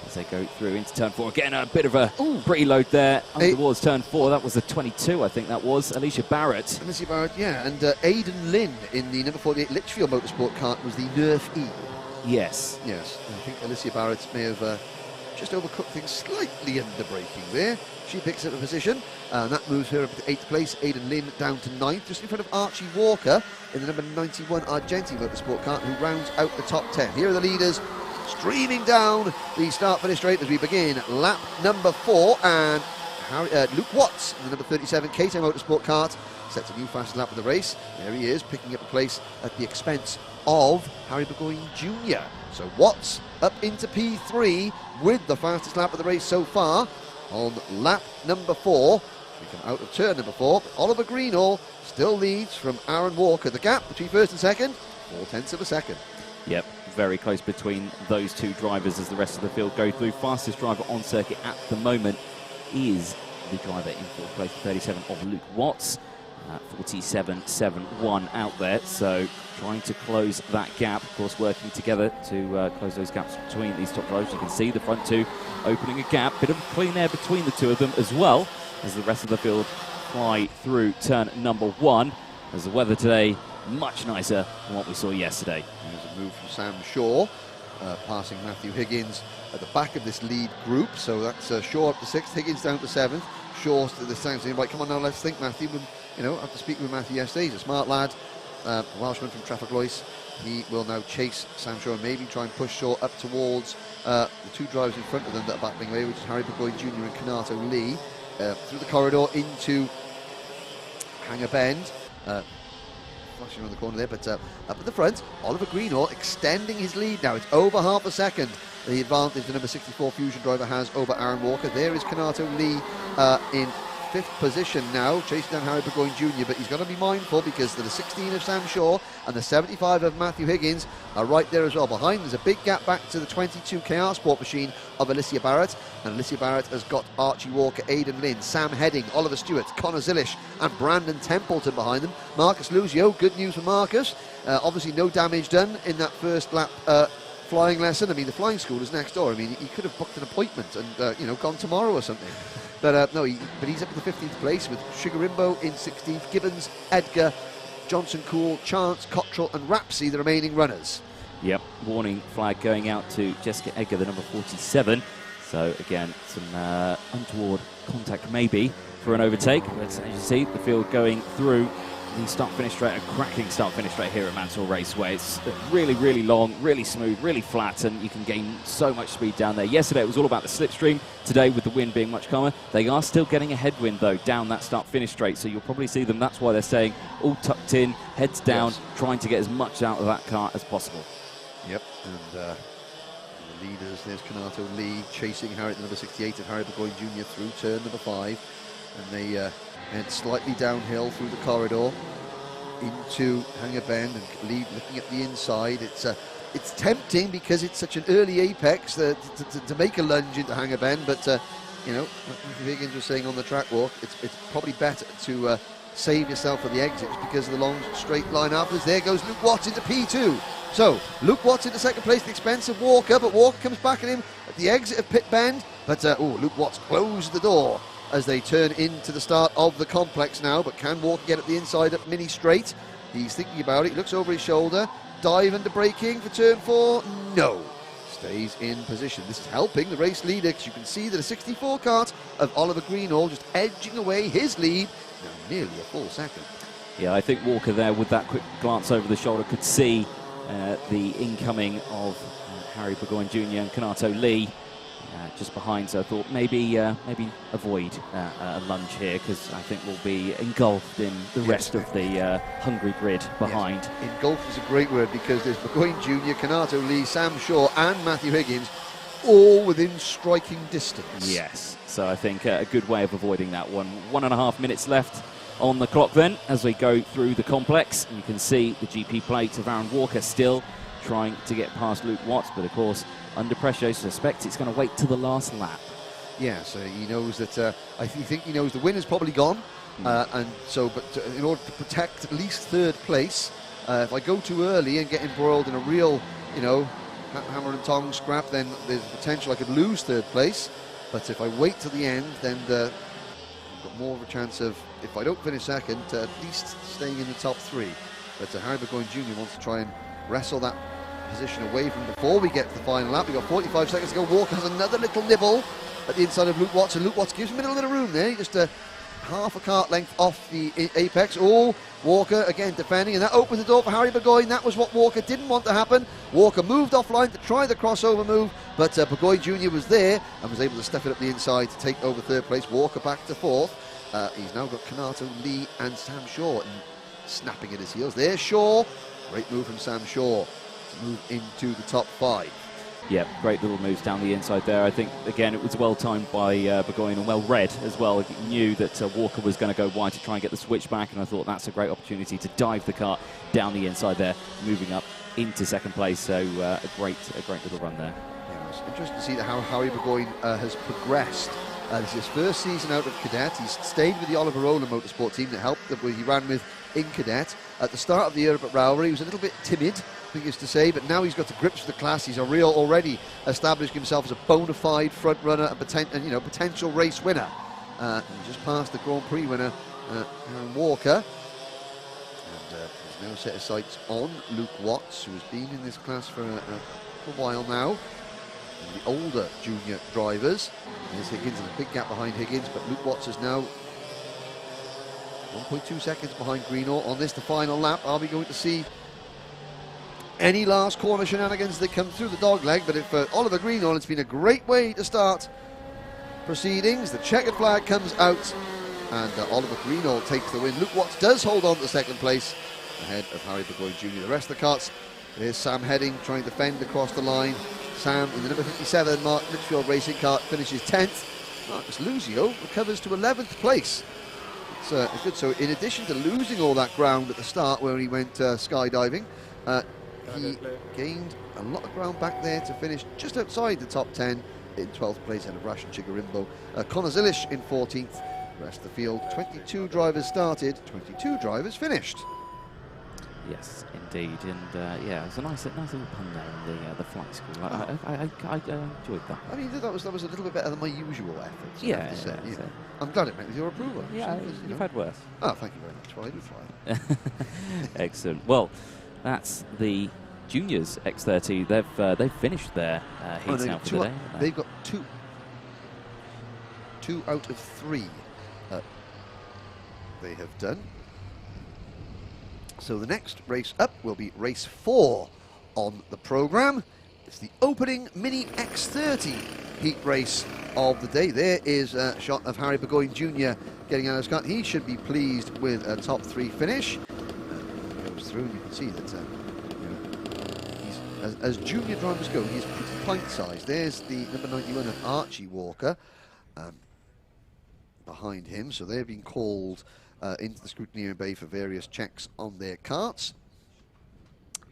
As they go through into turn 4. Again, a bit of a pretty load there towards turn 4. That was the 22, I think that was. Alicia Barrett. Alicia Barrett, yeah. And Aidan Lynn in the number 48 Litchfield Motorsport kart was the Nerf E. Yes. Yes. I think Alicia Barrett may have just overcooked things slightly under braking there. She picks up a position, and that moves her up to 8th place. Aidan Lynn down to 9th, just in front of Archie Walker in the number 91 Argenti Motorsport car, who rounds out the top 10. Here are the leaders streaming down the start-finish straight as we begin lap number 4, and Luke Watts in the number 37 KT Motorsport kart sets a new fastest lap of the race. There he is, picking up a place at the expense of Harry Burgoyne Jr. So Watts up into P3 with the fastest lap of the race so far on lap number 4. We come out of turn number 4. Oliver Greenall still leads from Aaron Walker. The gap between first and second, 0.4 of a second. Yep, very close between those two drivers as the rest of the field go through. Fastest driver on circuit at the moment is the driver in 4th place, 37 of Luke Watts. 47.71 out there, so trying to close that gap, of course working together to close those gaps between these top drivers. You can see the front two opening a gap, bit of clean air between the two of them as well as the rest of the field fly through turn number 1, as the weather today much nicer than what we saw yesterday. There's a move from Sam Shaw, passing Matthew Higgins at the back of this lead group, so that's Shaw up to 6th, Higgins down to 7th. Shaw to the sound saying, right, come on now, let's think, Matthew. You know, after speaking with Matthew yesterday, he's a smart lad, Welshman from Trafford Lois. He will now chase Sam Shaw and maybe try and push Shaw up towards the two drivers in front of them that are battling away, which is Harry Burgoyne Jr. and Kanato Lee, through the corridor into Hanger Bend. Flashing around the corner there, but up at the front, Oliver Greenall extending his lead now. It's over half a second. The advantage the number 64 Fusion driver has over Aaron Walker. There is Kanato Lee in 5th position now, chasing down Harry Burgoyne Jr., but he's got to be mindful because the 16 of Sam Shaw and the 75 of Matthew Higgins are right there as well. Behind there's a big gap back to the 22 KR Sport machine of Alicia Barrett, and Alicia Barrett has got Archie Walker, Aidan Lynn, Sam Heading, Oliver Stewart, Connor Zillish and Brandon Templeton behind them. Marcus Luzio, good news for Marcus, obviously no damage done in that first lap flying lesson. I mean, the flying school is next door. I mean, he could have booked an appointment and gone tomorrow or something. But no, but he's up to the 15th place with Sugarimbo in 16th, Gibbons, Edgar, Johnson Cool, Chance, Cottrell and Rapsy, the remaining runners. Yep, warning flag going out to Jessica Edgar, the number 47. So again, some untoward contact maybe for an overtake. But as you see, the field going through the start-finish straight, a cracking start-finish straight here at Mansell Raceway. It's really, really long, really smooth, really flat, and you can gain so much speed down there. Yesterday it was all about the slipstream. Today, with the wind being much calmer, they are still getting a headwind though down that start-finish straight, so you'll probably see them. That's why they're staying all tucked in, heads down, yes, trying to get as much out of that car as possible. Yep, and the leaders, there's Kanato Lee chasing Harry, the number 68 of Harry Burgoyne Jr. through turn number 5, and they head slightly downhill through the corridor into Hanger Bend and lead looking at the inside. It's tempting because it's such an early apex to make a lunge into Hanger Bend, but Matthew Higgins was saying on the track walk, it's probably better to save yourself for the exits because of the long straight line afterwards. There goes Luke Watts into P2. So Luke Watts into 2nd place at the expense of Walker, but Walker comes back at him at the exit of Pit Bend, but Luke Watts closes the door as they turn into the start of the complex now. But can Walker get at the inside at Mini Straight? He's thinking about it. He looks over his shoulder. Dive under braking for turn 4. No. Stays in position. This is helping the race leader because you can see that a 64 kart of Oliver Greenall just edging away his lead. Now nearly a full second. Yeah, I think Walker there with that quick glance over the shoulder could see the incoming of Harry Burgoyne Jr. and Kanato Lee just behind, so I thought maybe avoid a lunge here because I think we'll be engulfed in the rest of the hungry grid behind. Yes. Engulfed is a great word because there's Burgoyne Jr., Kanato Lee, Sam Shaw and Matthew Higgins all within striking distance. Yes, so I think a good way of avoiding that one. 1.5 minutes left on the clock then as we go through the complex. You can see the GP plate of Aaron Walker still trying to get past Luke Watts, but of course under pressure, suspect it's going to wait till the last lap. Yeah, so he knows that, I think he knows the win is probably gone, and so, but in order to protect at least 3rd place, if I go too early and get embroiled in a real, hammer and tongs scrap, then there's potential I could lose 3rd place, but if I wait till the end, then I've got more of a chance of, if I don't finish 2nd, at least staying in the top 3. But Harry Burgoyne Jr. wants to try and wrestle that position away from before we get to the final lap. We've got 45 seconds to go. Walker has another little nibble at the inside of Luke Watts, and Luke Watts gives him a little bit of room there, just half a kart length off the apex. Oh, Walker again defending, and that opens the door for Harry Burgoyne. That was what Walker didn't want to happen. Walker moved offline to try the crossover move, but Burgoyne Jr. was there and was able to stuff it up the inside to take over third place. Walker back to fourth. He's now got Kanato, Lee and Sam Shaw snapping at his heels. There's Shaw. Great move from Sam Shaw to move into the top 5. Yeah, great little moves down the inside there. I think, again, it was well timed by Burgoyne and well read as well. He knew that Walker was going to go wide to try and get the switch back, and I thought that's a great opportunity to dive the kart down the inside there, moving up into second place. So a great little run there. Yeah, it's interesting to see how Harry Burgoyne has progressed. This is his first season out of Cadet. He's stayed with the Oliver Rowland Motorsport team that helped that he ran with in Cadet. At the start of the year up at Rowley, he was a little bit timid, I think it's to say, but now he's got to grips with the class. He's already established himself as a bona fide front runner and potential race winner. He just passed the Grand Prix winner, Walker, and he's now set his sights on Luke Watts, who has been in this class for a while now. And the older junior drivers. There's Higgins, and a big gap behind Higgins, but Luke Watts is now 1.2 seconds behind Greenall on this, the final lap. Are we going to see any last corner shenanigans that come through the dog leg? But for Oliver Greenall, it's been a great way to start proceedings. The checkered flag comes out, and Oliver Greenall takes the win. Luke Watts does hold on to second place ahead of Harry Burgoyne Jr. The rest of the karts, there's Sam Heading trying to defend across the line. Sam in the number 57 Mark Litchfield Racing Kart finishes 10th. Marcus Luzio recovers to 11th place. It's good. So in addition to losing all that ground at the start where he went skydiving, he gained a lot of ground back there to finish just outside the top 10 in 12th place ahead of Rashan Chigarimbo. Connor Zilish in 14th. The rest of the field, 22 drivers started, 22 drivers finished. Yes, indeed, and yeah, it was a nice little pun there in the flight school. I enjoyed that. I mean, that was a little bit better than my usual efforts. Yeah, I have to say. yeah. I'm glad it met with your approval. Yeah, you've had worse. Oh, thank you very much. Well, I do try. Excellent. Well, that's the juniors X30. They've finished their heats now for the day. They've got two out of 3 they have done. So the next race up will be race 4 on the programme. It's the opening Mini X30 heat race of the day. There is a shot of Harry Burgoyne Jr. getting out of his car. He should be pleased with a top 3 finish. He goes through and you can see that he's, as junior drivers go, he's pretty pint-sized. There's the number 91 of Archie Walker behind him. So they've been called into the scrutineering bay for various checks on their karts.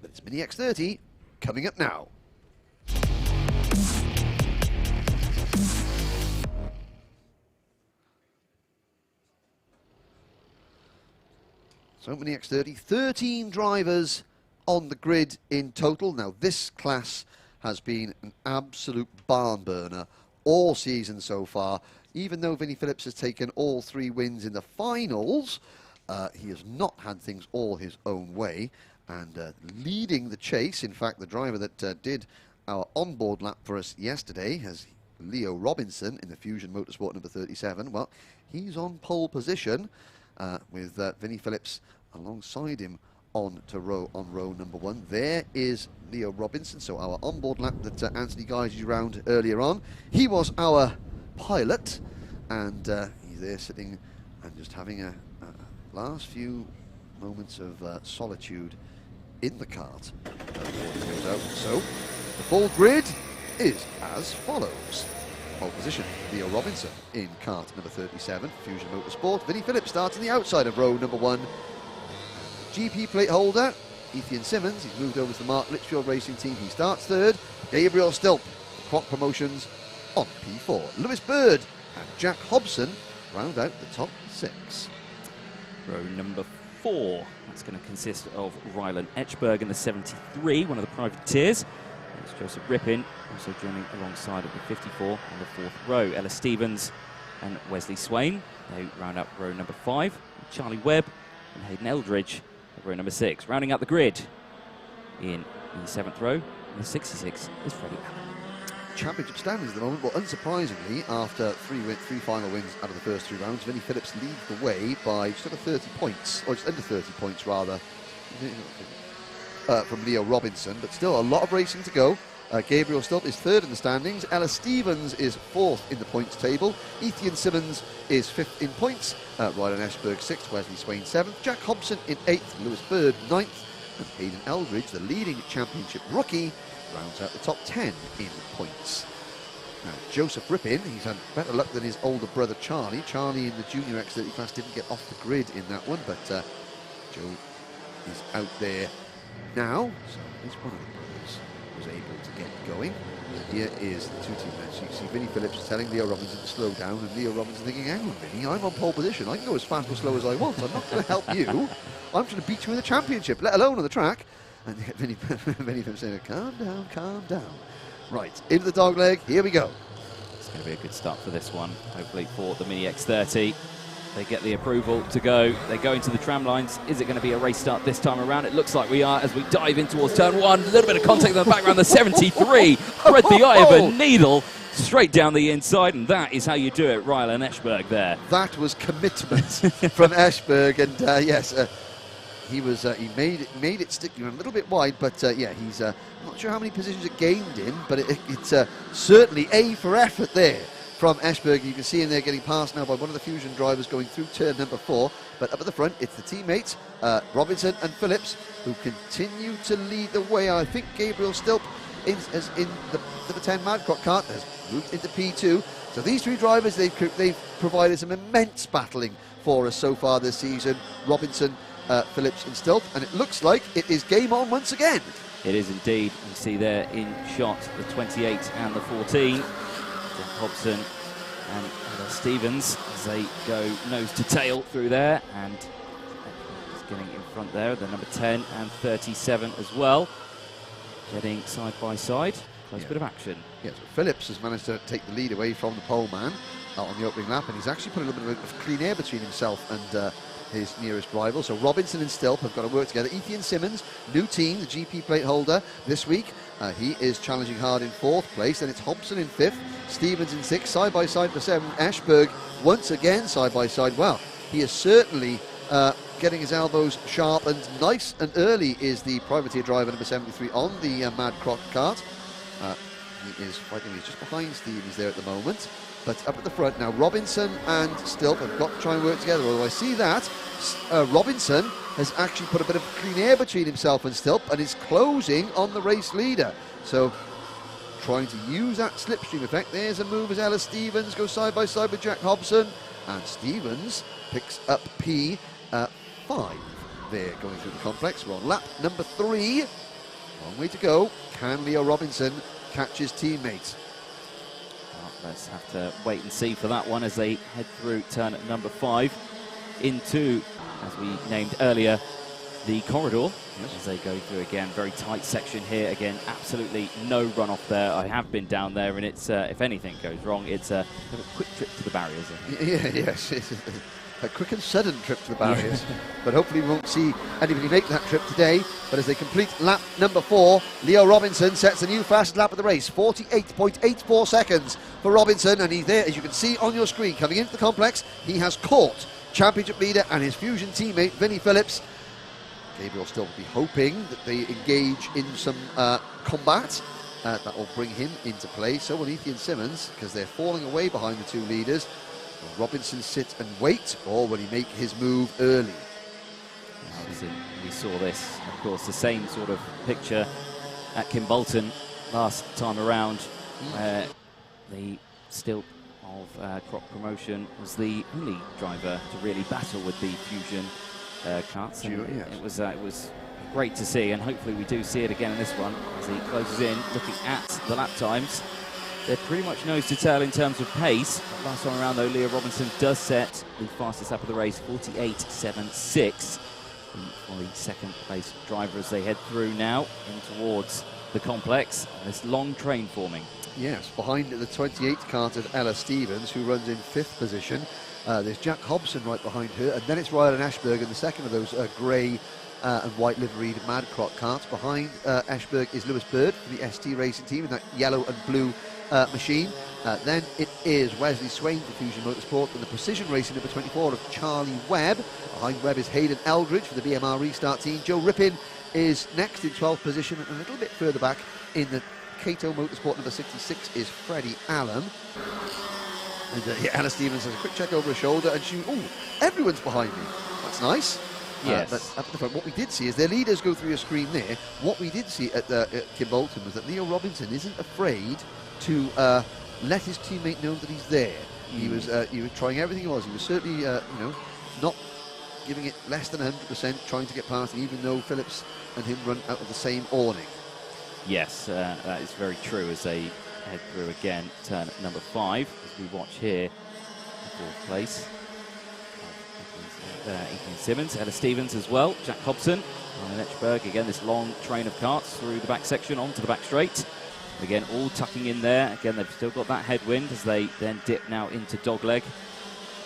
But it's Mini X30 coming up now. So Mini X30, 13 drivers on the grid in total. Now this class has been an absolute barn burner all season so far. Even though Vinnie Phillips has taken all 3 wins in the finals, he has not had things all his own way. And leading the chase, in fact, the driver that did our onboard lap for us yesterday has Leo Robinson in the Fusion Motorsport number 37. Well, he's on pole position with Vinnie Phillips alongside him on row number 1. There is Leo Robinson, so our onboard lap that Anthony guided you around earlier on. He was our pilot, and he's there sitting and just having a last few moments of solitude in the kart. So the full grid is as follows. Pole position, Leo Robinson in kart number 37, Fusion Motorsport. Vinnie Phillips starts on the outside of row number 1. GP plate holder, Ethan Simmons, he's moved over to the Mark Litchfield Racing Team. He starts 3rd. Gabriel Stilp, Quack Promotions on P4. Lewis Bird and Jack Hobson round out the top 6. Row number 4. That's going to consist of Rylan Etchberg in the 73, one of the privateers. There's Joseph Rippin, also joining alongside of the 54 on the 4th row. Ella Stevens and Wesley Swain. They round up row number 5. Charlie Webb and Hayden Eldridge at row number 6. Rounding out the grid in the 7th row, and the 66 is Freddie Allen. Championship standings at the moment. Well, unsurprisingly, after three final wins out of the first 3 rounds, Vinnie Phillips leads the way by just over 30 points, or just under 30 points rather, from Leo Robinson, but still a lot of racing to go. Gabriel Stilp is 3rd in the standings. Ella Stevens is 4th in the points table. Ethan Simmons is 5th in points. Rylan Ashberg 6th. Wesley Swain 7th. Jack Hobson in 8th. Lewis Bird 9th. And Hayden Eldridge, the leading championship rookie, rounds out the top 10 in points. Now, Joseph Rippin, he's had better luck than his older brother Charlie. Charlie in the junior X30 class didn't get off the grid in that one, but Joe is out there now. So at least one of the brothers was able to get going. And here is the 2 team match. You can see Vinnie Phillips telling Leo Robinson to slow down, and Leo Robinson thinking, hang on, Vinnie, I'm on pole position. I can go as fast or slow as I want. I'm not going to help you. I'm trying to beat you in the championship, let alone on the track. And Vinnie Phillips saying, calm down, calm down. Right, into the dog leg, here we go. It's going to be a good start for this one, hopefully for the Mini X30. They get the approval to go. They go into the tram lines. Is it going to be a race start this time around? It looks like we are as we dive in towards turn 1. A little bit of contact in the background. The 73 thread the eye of a needle straight down the inside, and that is how you do it, Rylan Eschberg there. That was commitment from Eschberg, and yes, he made it stick a little bit wide, but yeah, he's I'm not sure how many positions it gained in, but it's certainly A for effort there from Eschberg. You can see him there getting passed now by one of the Fusion drivers going through turn number 4. But up at the front, it's the teammates, Robinson and Phillips, who continue to lead the way. I think Gabriel Stilp, in the 10 Madcrock kart, has moved into P2. So these 3 drivers, they've provided some immense battling for us so far this season. Robinson, Phillips and Stilp, and it looks like it is game on once again. It is indeed. You see there in shot the 28 and the 14. Hobson and Stevens as they go nose to tail through there, and he's getting in front there, the number 10 and 37 as well, getting side by side. Close bit of action. Yes, Phillips has managed to take the lead away from the pole man on the opening lap, and he's actually put a little bit of clean air between himself and his nearest rival. So Robinson and Stilp have got to work together. Ethan Simmons, new team, the GP plate holder this week. He is challenging hard in 4th place. Then it's Hobson in 5th, Stevens in 6th, side by side for 7th. Ashberg once again side by side. Well, he is certainly getting his elbows sharp and nice and early. Is the privateer driver number 73 on the Mad Croc kart. He is fighting. He's just behind Stevens there at the moment. But up at the front now, Robinson and Stilp have got to try and work together. Although I see that Robinson has actually put a bit of clean air between himself and Stilp and is closing on the race leader. So trying to use that slipstream effect. There's a move as Ella Stevens goes side by side with Jack Hobson, and Stevens picks up P5 there going through the complex. We're on lap number 3. Long way to go. Can Leo Robinson catch his teammates? Let's have to wait and see for that one as they head through turn at number 5 into, as we named earlier, the corridor. As they go through again, very tight section here. Again, absolutely no runoff there. I have been down there, and it's if anything goes wrong, it's a quick trip to the barriers. Yes, it's a quick and sudden trip to the barriers. But hopefully we won't see anybody make that trip today. But as they complete lap number 4, Leo Robinson sets a new fast lap of the race, 48.84 seconds for Robinson, and he's there, as you can see on your screen, coming into the complex. He has caught championship leader and his Fusion teammate Vinnie Phillips. Gabriel still will be hoping that they engage in some combat. That will bring him into play. So will Ethan Simmons, because they're falling away behind the 2 leaders. Will Robinson sit and wait, or will he make his move early? We saw this, of course, the same sort of picture at Kimbolton last time around, where the Stilp of Crop Promotion was the only driver to really battle with the Fusion karts. Yes. It was great to see, and hopefully we do see it again in this one as he closes in. Looking at the lap times, they're pretty much nose to tail in terms of pace. Last time around, though, Leo Robinson does set the fastest lap of the race, 48.76 for the second place driver as they head through now in towards the complex. This long train forming. Yes, behind the 28 kart of Ella Stevens, who runs in 5th position. There's Jack Hobson right behind her, and then it's Rylan Ashberg in the second of those grey and white liveried Mad Croc karts. Behind Ashberg is Lewis Bird for the ST Racing team in that yellow and blue machine. Then it is Wesley Swain for Fusion Motorsport and the Precision Racing number 24 of Charlie Webb. Behind Webb is Hayden Eldridge for the BMR Restart team. Joe Rippin is next in 12th position, and a little bit further back in the Cato Motorsport number 66 is Freddie Allen. And Anna Stevens has a quick check over her shoulder, and everyone's behind me. That's nice. Yes. But up at the front, what we did see is their leaders go through your screen there. What we did see at Kim Bolton was that Leo Robinson isn't afraid to let his teammate know that he's there. He was trying everything he was. He was certainly not giving it less than 100%, trying to get past him, even though Phillips and him run out of the same awning. Yes, that is very true as they head through again, turn number 5, as we watch here, the 4th place. Ethan Simmons, Ella Stevens as well, Jack Hobson, Ryan Etchberg, again this long train of karts through the back section onto the back straight. Again, all tucking in there. Again, they've still got that headwind as they then dip now into dogleg.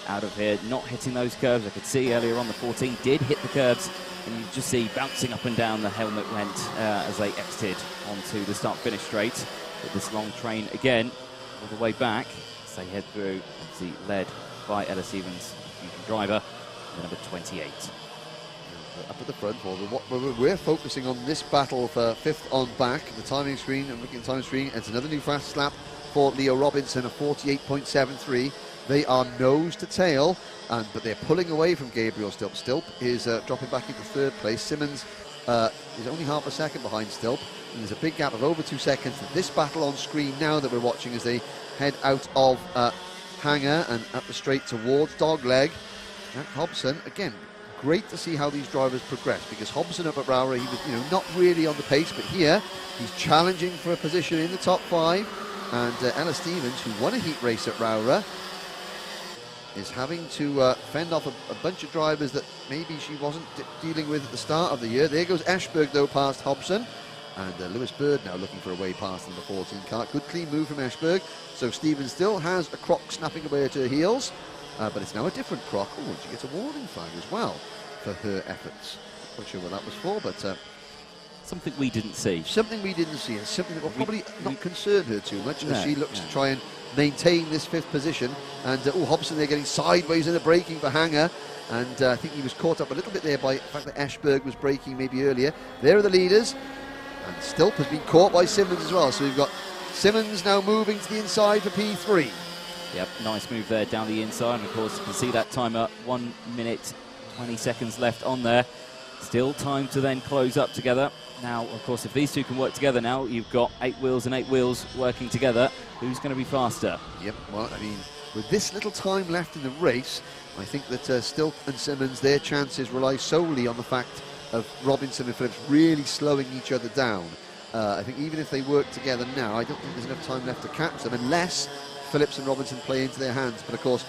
Out of here, not hitting those curves. I could see earlier on the 14 did hit the curves, and you just see bouncing up and down the helmet went as they exited onto the start-finish straight. With this long train again, all the way back as they head through, obviously led by Ella Stevens, Fusion driver, the number 28. Up at the front, we're focusing on this battle for 5th on back. The timing screen, and looking at the timing screen, it's another new fast lap for Leo Robinson, a 48.73. They are nose to tail, but they're pulling away from Gabriel Stilp. Stilp is dropping back into 3rd place. Simmons is only half a second behind Stilp, and there's a big gap of over 2 seconds. This battle on screen now that we're watching as they head out of Hangar and up the straight towards Dogleg. Jack Hobson, again, great to see how these drivers progress, because Hobson up at Rowra, he was not really on the pace, but here he's challenging for a position in the top 5. And Ella Stevens, who won a heat race at Rowra, is having to fend off a bunch of drivers that maybe she wasn't dealing with at the start of the year. There goes Ashberg, though, past Hobson. And Lewis Bird now looking for a way past number 14 kart. Good clean move from Ashberg. So Stevens still has a Croc snapping away at her heels. But it's now a different Croc. Oh, she gets a warning flag as well for her efforts. Not sure what that was for, but... something we didn't see. Something we didn't see, and something that will probably not concern her too much as she looks to try and maintain this 5th position. And Hobson, they're getting sideways in the braking for Hangar. And I think he was caught up a little bit there by the fact that Ashberg was braking maybe earlier. There are the leaders. And Stilp has been caught by Simmons as well. So we've got Simmons now moving to the inside for P3. Yep, nice move there down the inside. And of course, you can see that timer, 1 minute, 20 seconds left on there. Still time to then close up together. Now, of course, if these two can work together now, you've got 8 wheels and 8 wheels working together. Who's going to be faster? Yep, well, I mean, with this little time left in the race, I think that Stilp and Simmons, their chances rely solely on the fact of Robinson and Phillips really slowing each other down. I think even if they work together now, I don't think there's enough time left to catch them unless Phillips and Robinson play into their hands. But of course,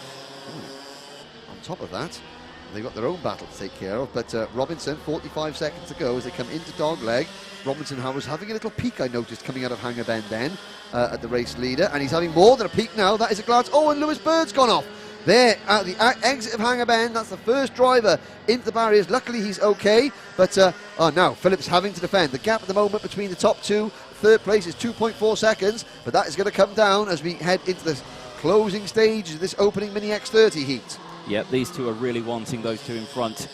on top of that, they've got their own battle to take care of. But Robinson, 45 seconds to go as they come into Dogleg. Robinson was having a little peak, I noticed, coming out of Hangar Bend then at the race leader. And he's having more than a peak now. That is a glance. Oh, and Lewis Bird's gone off. There, at the exit of Hangar Bend, that's the first driver into the barriers. Luckily, he's okay. But now Phillips having to defend. The gap at the moment between the top two, 3rd place, is 2.4 seconds. But that is going to come down as we head into the closing stage of this opening Mini X30 heat. Yep, these two are really wanting those two in front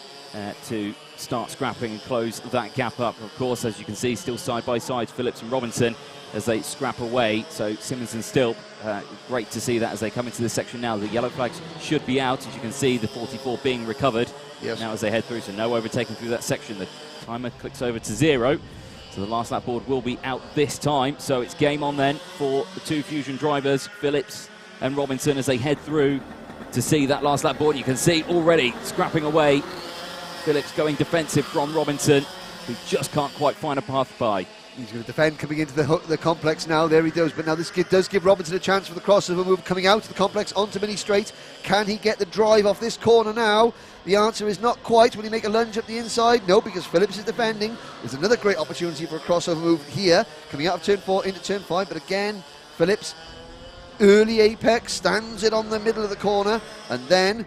to start scrapping and close that gap up. Of course, as you can see, still side by side, Phillips and Robinson as they scrap away. So Simmons and Stilp, great to see that as they come into this section now. The yellow flags should be out, as you can see, the 44 being recovered. Yes. Now as they head through, so no overtaking through that section. The timer clicks over to 0. So the last lap board will be out this time. So it's game on then for the 2 Fusion drivers, Phillips and Robinson, as they head through to see that last lap board. You can see already scrapping away. Phillips going defensive from Robinson, who just can't quite find a path by. He's going to defend coming into the complex now. There he goes. But now this does give Robinson a chance for the crossover move coming out of the complex onto Mini Straight. Can he get the drive off this corner now? The answer is not quite. Will he make a lunge up the inside? No, because Phillips is defending. There's another great opportunity for a crossover move here. Coming out of turn 4 into turn 5. But again, Phillips early apex, stands it on the middle of the corner, and then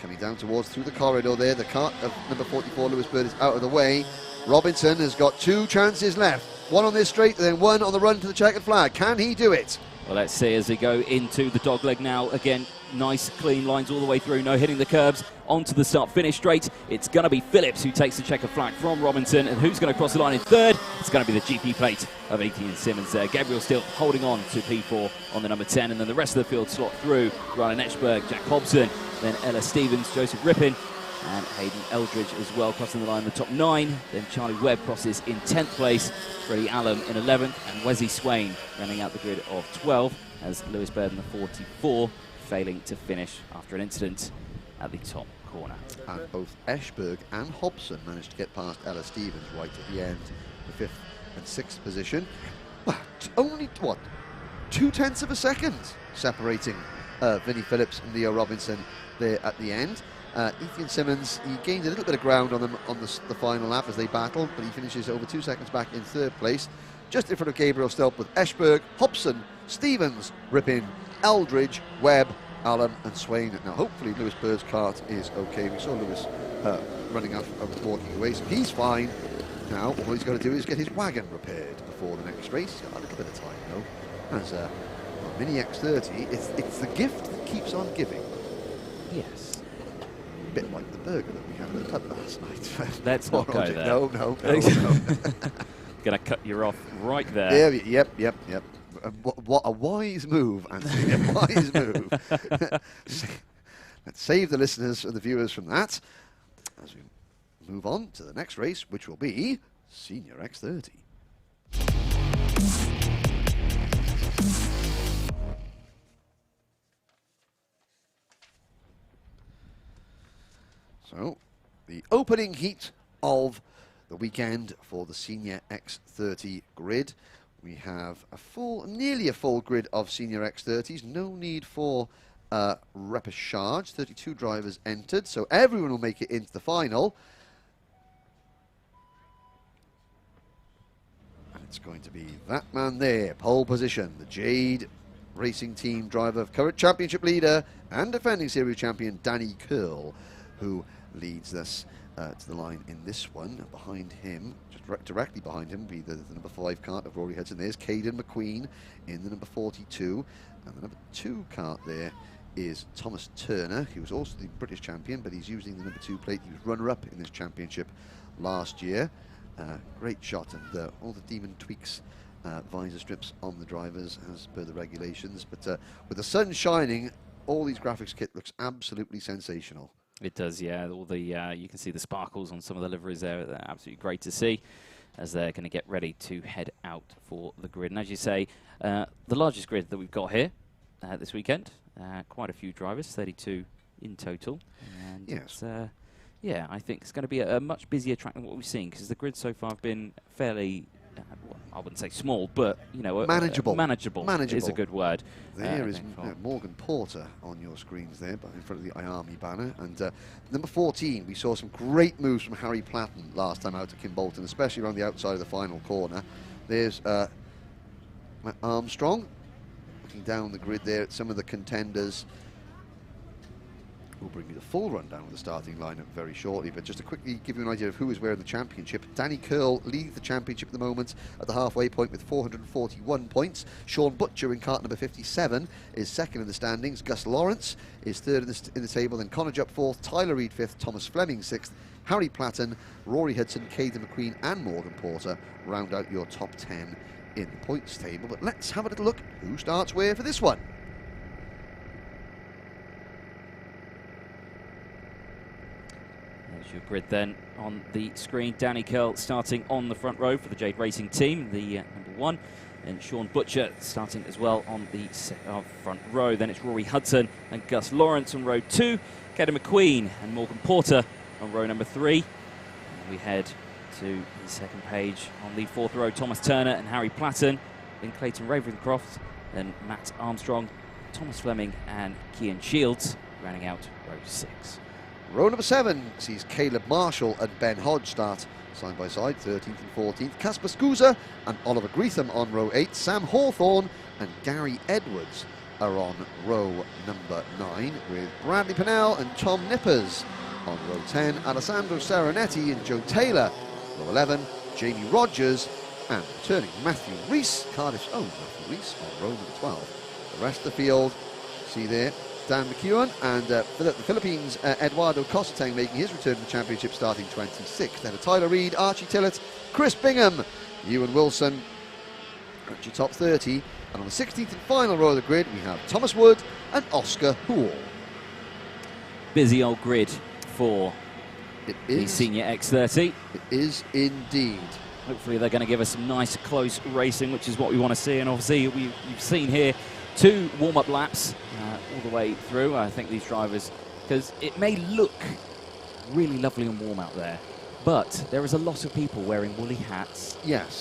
coming down towards through the corridor there, the kart of number 44, Lewis Bird, is out of the way. Robinson has got 2 chances left, one on this straight and then one on the run to the checkered flag. Can he do it? Well, let's see as they go into the dogleg now. Again, nice clean lines all the way through, no hitting the curbs, onto the start finish straight. It's going to be Phillips who takes the checkered flag from Robinson, and who's going to cross the line in third? It's going to be the GP plate of 18 Simmons there. Gabriel still holding on to P4 on the number 10, and then the rest of the field slot through Ryan Etchberg, Jack Hobson, then Ella Stevens, Joseph Rippin, and Hayden Eldridge as well crossing the line in the top 9. Then Charlie Webb crosses in 10th place, Freddie Allen in 11th, and Wesley Swain running out the grid of 12, as Lewis Bird in the 44 failing to finish after an incident at the top corner. And both Eschberg and Hobson managed to get past Ella Stevens right at the end, the 5th and 6th position. But only, what, 0.2 of a second separating Vinnie Phillips and Leo Robinson there at the end. Ethan Simmons, he gained a little bit of ground on them on the final lap as they battled, but he finishes over 2 seconds back in 3rd place, just in front of Gabriel Stelp, with Eschberg, Hobson, Stevens, Rippin, Eldridge, Webb, Allen and Swain. Now hopefully Lewis Bird's kart is okay. We saw Lewis running out, walking away, so he's fine. Now all he's got to do is get his wagon repaired before the next race. He's got a little bit of time though. As a Mini X30, it's the gift that keeps on giving. Yes. A bit like the burger that we had at the pub last night. Let's not go there. No. Gonna cut you off right there. Yeah, yep. What a wise move, Anthony. A wise move. Let's save the listeners and the viewers from that as we move on to the next race, which will be Senior X30. So, the opening heat of the weekend for the Senior X30 grid. We have nearly a full grid of Senior X30s. No need for repechage. 32 drivers entered, so everyone will make it into the final. And it's going to be that man there, pole position, the Jade Racing Team driver, current championship leader and defending series champion Danny Curl, who leads us to the line in this one. Behind him, just directly behind him, be the number 5 kart of Rory Hudson. There's Caden McQueen in the number 42, and the number 2 kart there is Thomas Turner, who was also the British champion, but he's using the number 2 plate. He was runner-up in this championship last year. Great shot, and all the Demon Tweeks visor strips on the drivers as per the regulations. But with the sun shining, all these graphics kit looks absolutely sensational. It does, yeah. All the you can see the sparkles on some of the liveries there. They're absolutely great to see as they're going to get ready to head out for the grid. And as you say, the largest grid that we've got here this weekend. Quite a few drivers, 32 in total. And yes. Yeah, I think it's going to be a much busier track than what we've seen, because the grid so far have been fairly, well, I wouldn't say small, but you know, manageable. Manageable is a good word. There is Morgan Porter on your screens there, but in front of the IAME banner. And number 14, we saw some great moves from Harry Platten last time out at Kimbolton, especially around the outside of the final corner. There's Matt Armstrong looking down the grid there at some of the contenders. We'll bring you the full rundown of the starting lineup very shortly, but just to quickly give you an idea of who is where in the championship. Danny Curl leads the championship at the moment at the halfway point with 441 points. Sean Butcher in kart number 57 is second in the standings. Gus Lawrence is third in the table, then Connor Jupp fourth, Tyler Reid fifth, Thomas Fleming sixth, Harry Platten, Rory Hudson, Caden McQueen and Morgan Porter round out your top 10 in the points table. But let's have a little look who starts where for this one. There's your grid then on the screen. Danny Curl starting on the front row for the Jade Racing Team, the number 1. And Sean Butcher starting as well on the front row. Then it's Rory Hudson and Gus Lawrence on row 2. Caden McQueen and Morgan Porter on row number 3. And we head to the second page on the 4th row. Thomas Turner and Harry Platten. Then Clayton Ravencroft and Matt Armstrong, Thomas Fleming and Kian Shields rounding out row 6. Row number 7 sees Caleb Marshall and Ben Hodge start side by side, 13th and 14th. Casper Scusa and Oliver Greetham on row 8. Sam Hawthorne and Gary Edwards are on row number 9, with Bradley Pennell and Tom Nippers. On row 10, Alessandro Saranetti and Joe Taylor. Row 11, Jamie Rogers and returning Matthew Rees, Cardiff's own Matthew Rees, on row number 12. The rest of the field, see there, Dan McEwen and the Philippines' Eduardo Cosatang making his return to the championship starting 26th. Then Tyler Reid, Archie Tillett, Chris Bingham, Ewan Wilson, at your top 30. And on the 16th and final row of the grid, we have Thomas Wood and Oscar Houle. Busy old grid for the senior X30. It is indeed. Hopefully they're going to give us some nice close racing, which is what we want to see. And obviously you've seen here 2 warm-up laps all the way through. I think these drivers, because it may look really lovely and warm out there, but there is a lot of people wearing woolly hats,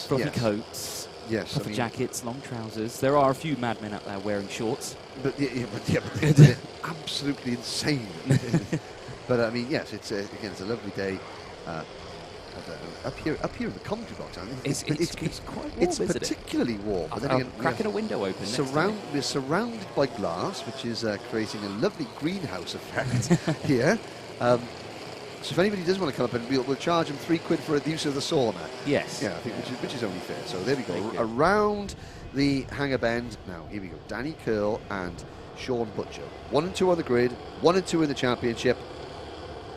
fluffy coats, puffy jackets, long trousers. There are a few madmen out there wearing shorts. But they're absolutely insane. But I mean, yes, it's again, it's a lovely day. Up here in the commentary box, I mean, it's quite warm. It's particularly warm. But then again, cracking a window open. We're surrounded by glass, which is creating a lovely greenhouse effect here. So if anybody does want to come up, and we'll charge them £3 for the use of the sauna. Yes. Yeah, I think which is only fair. So there we go. Around the hangar bend. Now here we go. Danny Curl and Sean Butcher. 1 and 2 on the grid. 1 and 2 in the championship.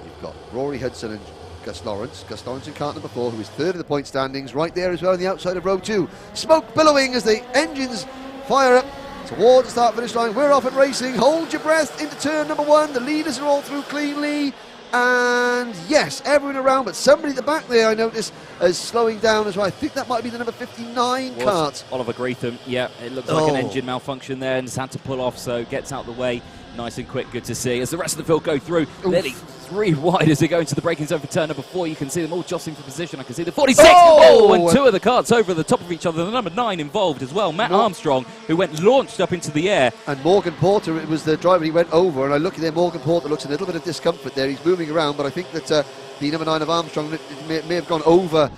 You've got Rory Hudson and Gus Lawrence. Gus Lawrence in kart number 4, who is 3rd in the point standings, right there as well on the outside of row 2. Smoke billowing as the engines fire up towards the start-finish line. We're off and racing. Hold your breath into turn number 1. The leaders are all through cleanly. And yes, everyone around, but somebody at the back there I noticed is slowing down as well. I think that might be the number 59 kart. Oliver Greetham, yeah, it looks like an engine malfunction there and just had to pull off, so gets out the way. Nice and quick, good to see. As the rest of the field go through, nearly 3 wide as they go into the braking zone for turn number 4. You can see them all jostling for position. I can see the 46. And 2 of the karts over the top of each other. The number 9 involved as well. Matt Armstrong, who went launched up into the air. And Morgan Porter, it was the driver he went over. And I look at there, Morgan Porter looks a little bit of discomfort there. He's moving around, but I think that the number 9 of Armstrong may have gone over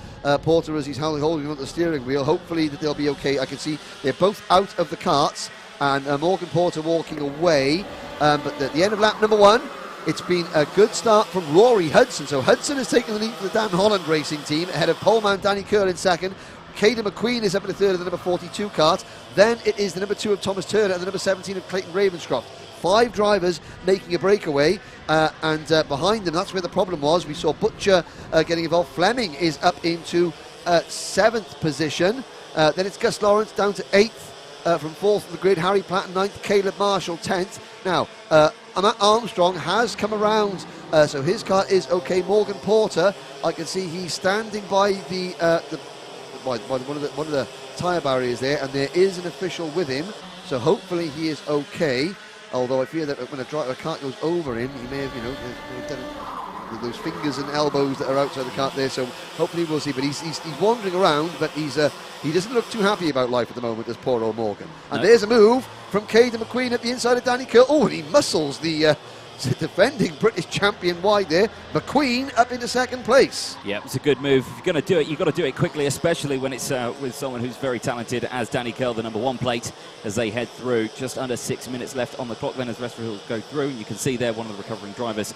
Porter as he's holding onto the steering wheel. Hopefully that they'll be okay. I can see they're both out of the karts. And Morgan Porter walking away. But at the end of lap number 1, it's been a good start from Rory Hudson. So Hudson has taken the lead for the Dan Holland racing team, ahead of poleman Danny Curl in 2nd. Caden McQueen is up in the 3rd of the number 42 kart. Then it is the number 2 of Thomas Turner and the number 17 of Clayton Ravenscroft. 5 drivers making a breakaway, and behind them, that's where the problem was. We saw Butcher getting involved. Fleming is up into 7th position. Then it's Gus Lawrence down to 8th. From 4th on the grid, Harry Platt 9th, Caleb Marshall 10th. Now, Matt Armstrong has come around, so his car is okay. Morgan Porter, I can see he's standing by one of the tyre barriers there, and there is an official with him, so hopefully he is okay. Although I fear that when a kart goes over him, he may have, done those fingers and elbows that are outside the kart there, so hopefully we'll see. But he's wandering around, but he doesn't look too happy about life at the moment, as poor old Morgan. And there's a move from Caden McQueen at the inside of Danny Curl. Oh, and he muscles the defending British champion wide there. McQueen up into 2nd place. Yeah, it's a good move. If you're going to do it, you've got to do it quickly, especially when it's with someone who's very talented as Danny Curl, the number 1 plate, as they head through. Just under 6 minutes left on the clock then as the rest of the field go through. And you can see there one of the recovering drivers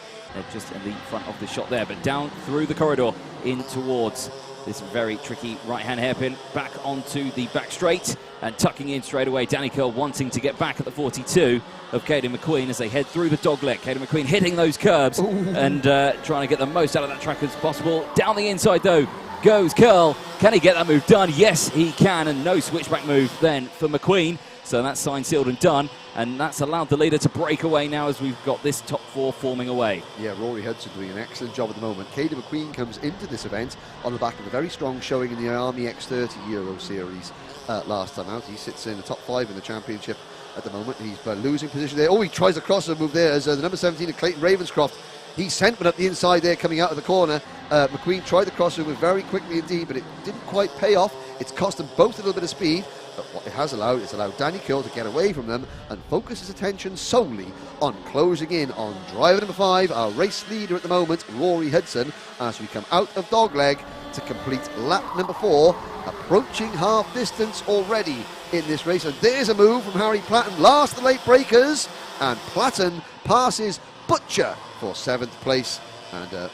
just in the front of the shot there. But down through the corridor in towards this very tricky right-hand hairpin, back onto the back straight and tucking in straight away. Danny Curl wanting to get back at the 42 of Caden McQueen as they head through the dogleg. Caden McQueen hitting those curbs and trying to get the most out of that track as possible. Down the inside though goes Curl. Can he get that move done? Yes, he can, and no switchback move then for McQueen. So that's signed, sealed and done, and that's allowed the leader to break away now as we've got this top 4 forming away. Yeah, Rory Hudson doing an excellent job at the moment. Caden McQueen comes into this event on the back of a very strong showing in the IAME X30 Euro Series last time out. He sits in the top 5 in the championship at the moment. He's losing position there. Oh, he tries a crossover move there as the number 17 of Clayton Ravenscroft. He sent one up the inside there coming out of the corner. McQueen tried the crossover very quickly indeed, but it didn't quite pay off. It's cost them both a little bit of speed. But what it has allowed is allowed Danny Curl to get away from them and focus his attention solely on closing in on driver number 5, our race leader at the moment, Rory Hudson, as we come out of dogleg to complete lap number 4, approaching half distance already in this race. And there's a move from Harry Platten, last of the late breakers, and Platten passes Butcher for 7th place. And the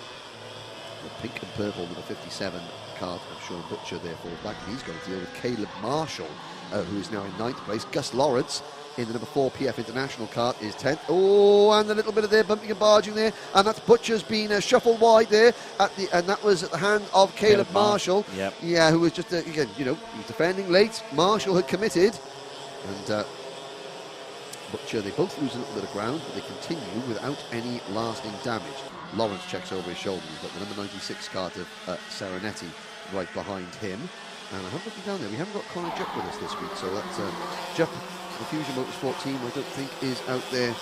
pink and purple number 57 card of Sean Butcher there falls back, and he's going to deal with Caleb Marshall, who is now in 9th place. Gus Lawrence in the number 4 PF International kart is 10th. Oh, and a little bit of there bumping and barging there, and that's Butcher's been shuffled wide there and that was at the hand of Caleb Marshall. Yep. Yeah, who was just again, you know, he was defending late. Marshall had committed, and Butcher, they both lose a little bit of ground, but they continue without any lasting damage. Lawrence checks over his shoulder. We've got the number 96 kart of Serenetti right behind him. And I haven't looking down there. We haven't got Connor Jupp with us this week, so that's Jupp, the Fusion Motorsport team, I don't think is out there,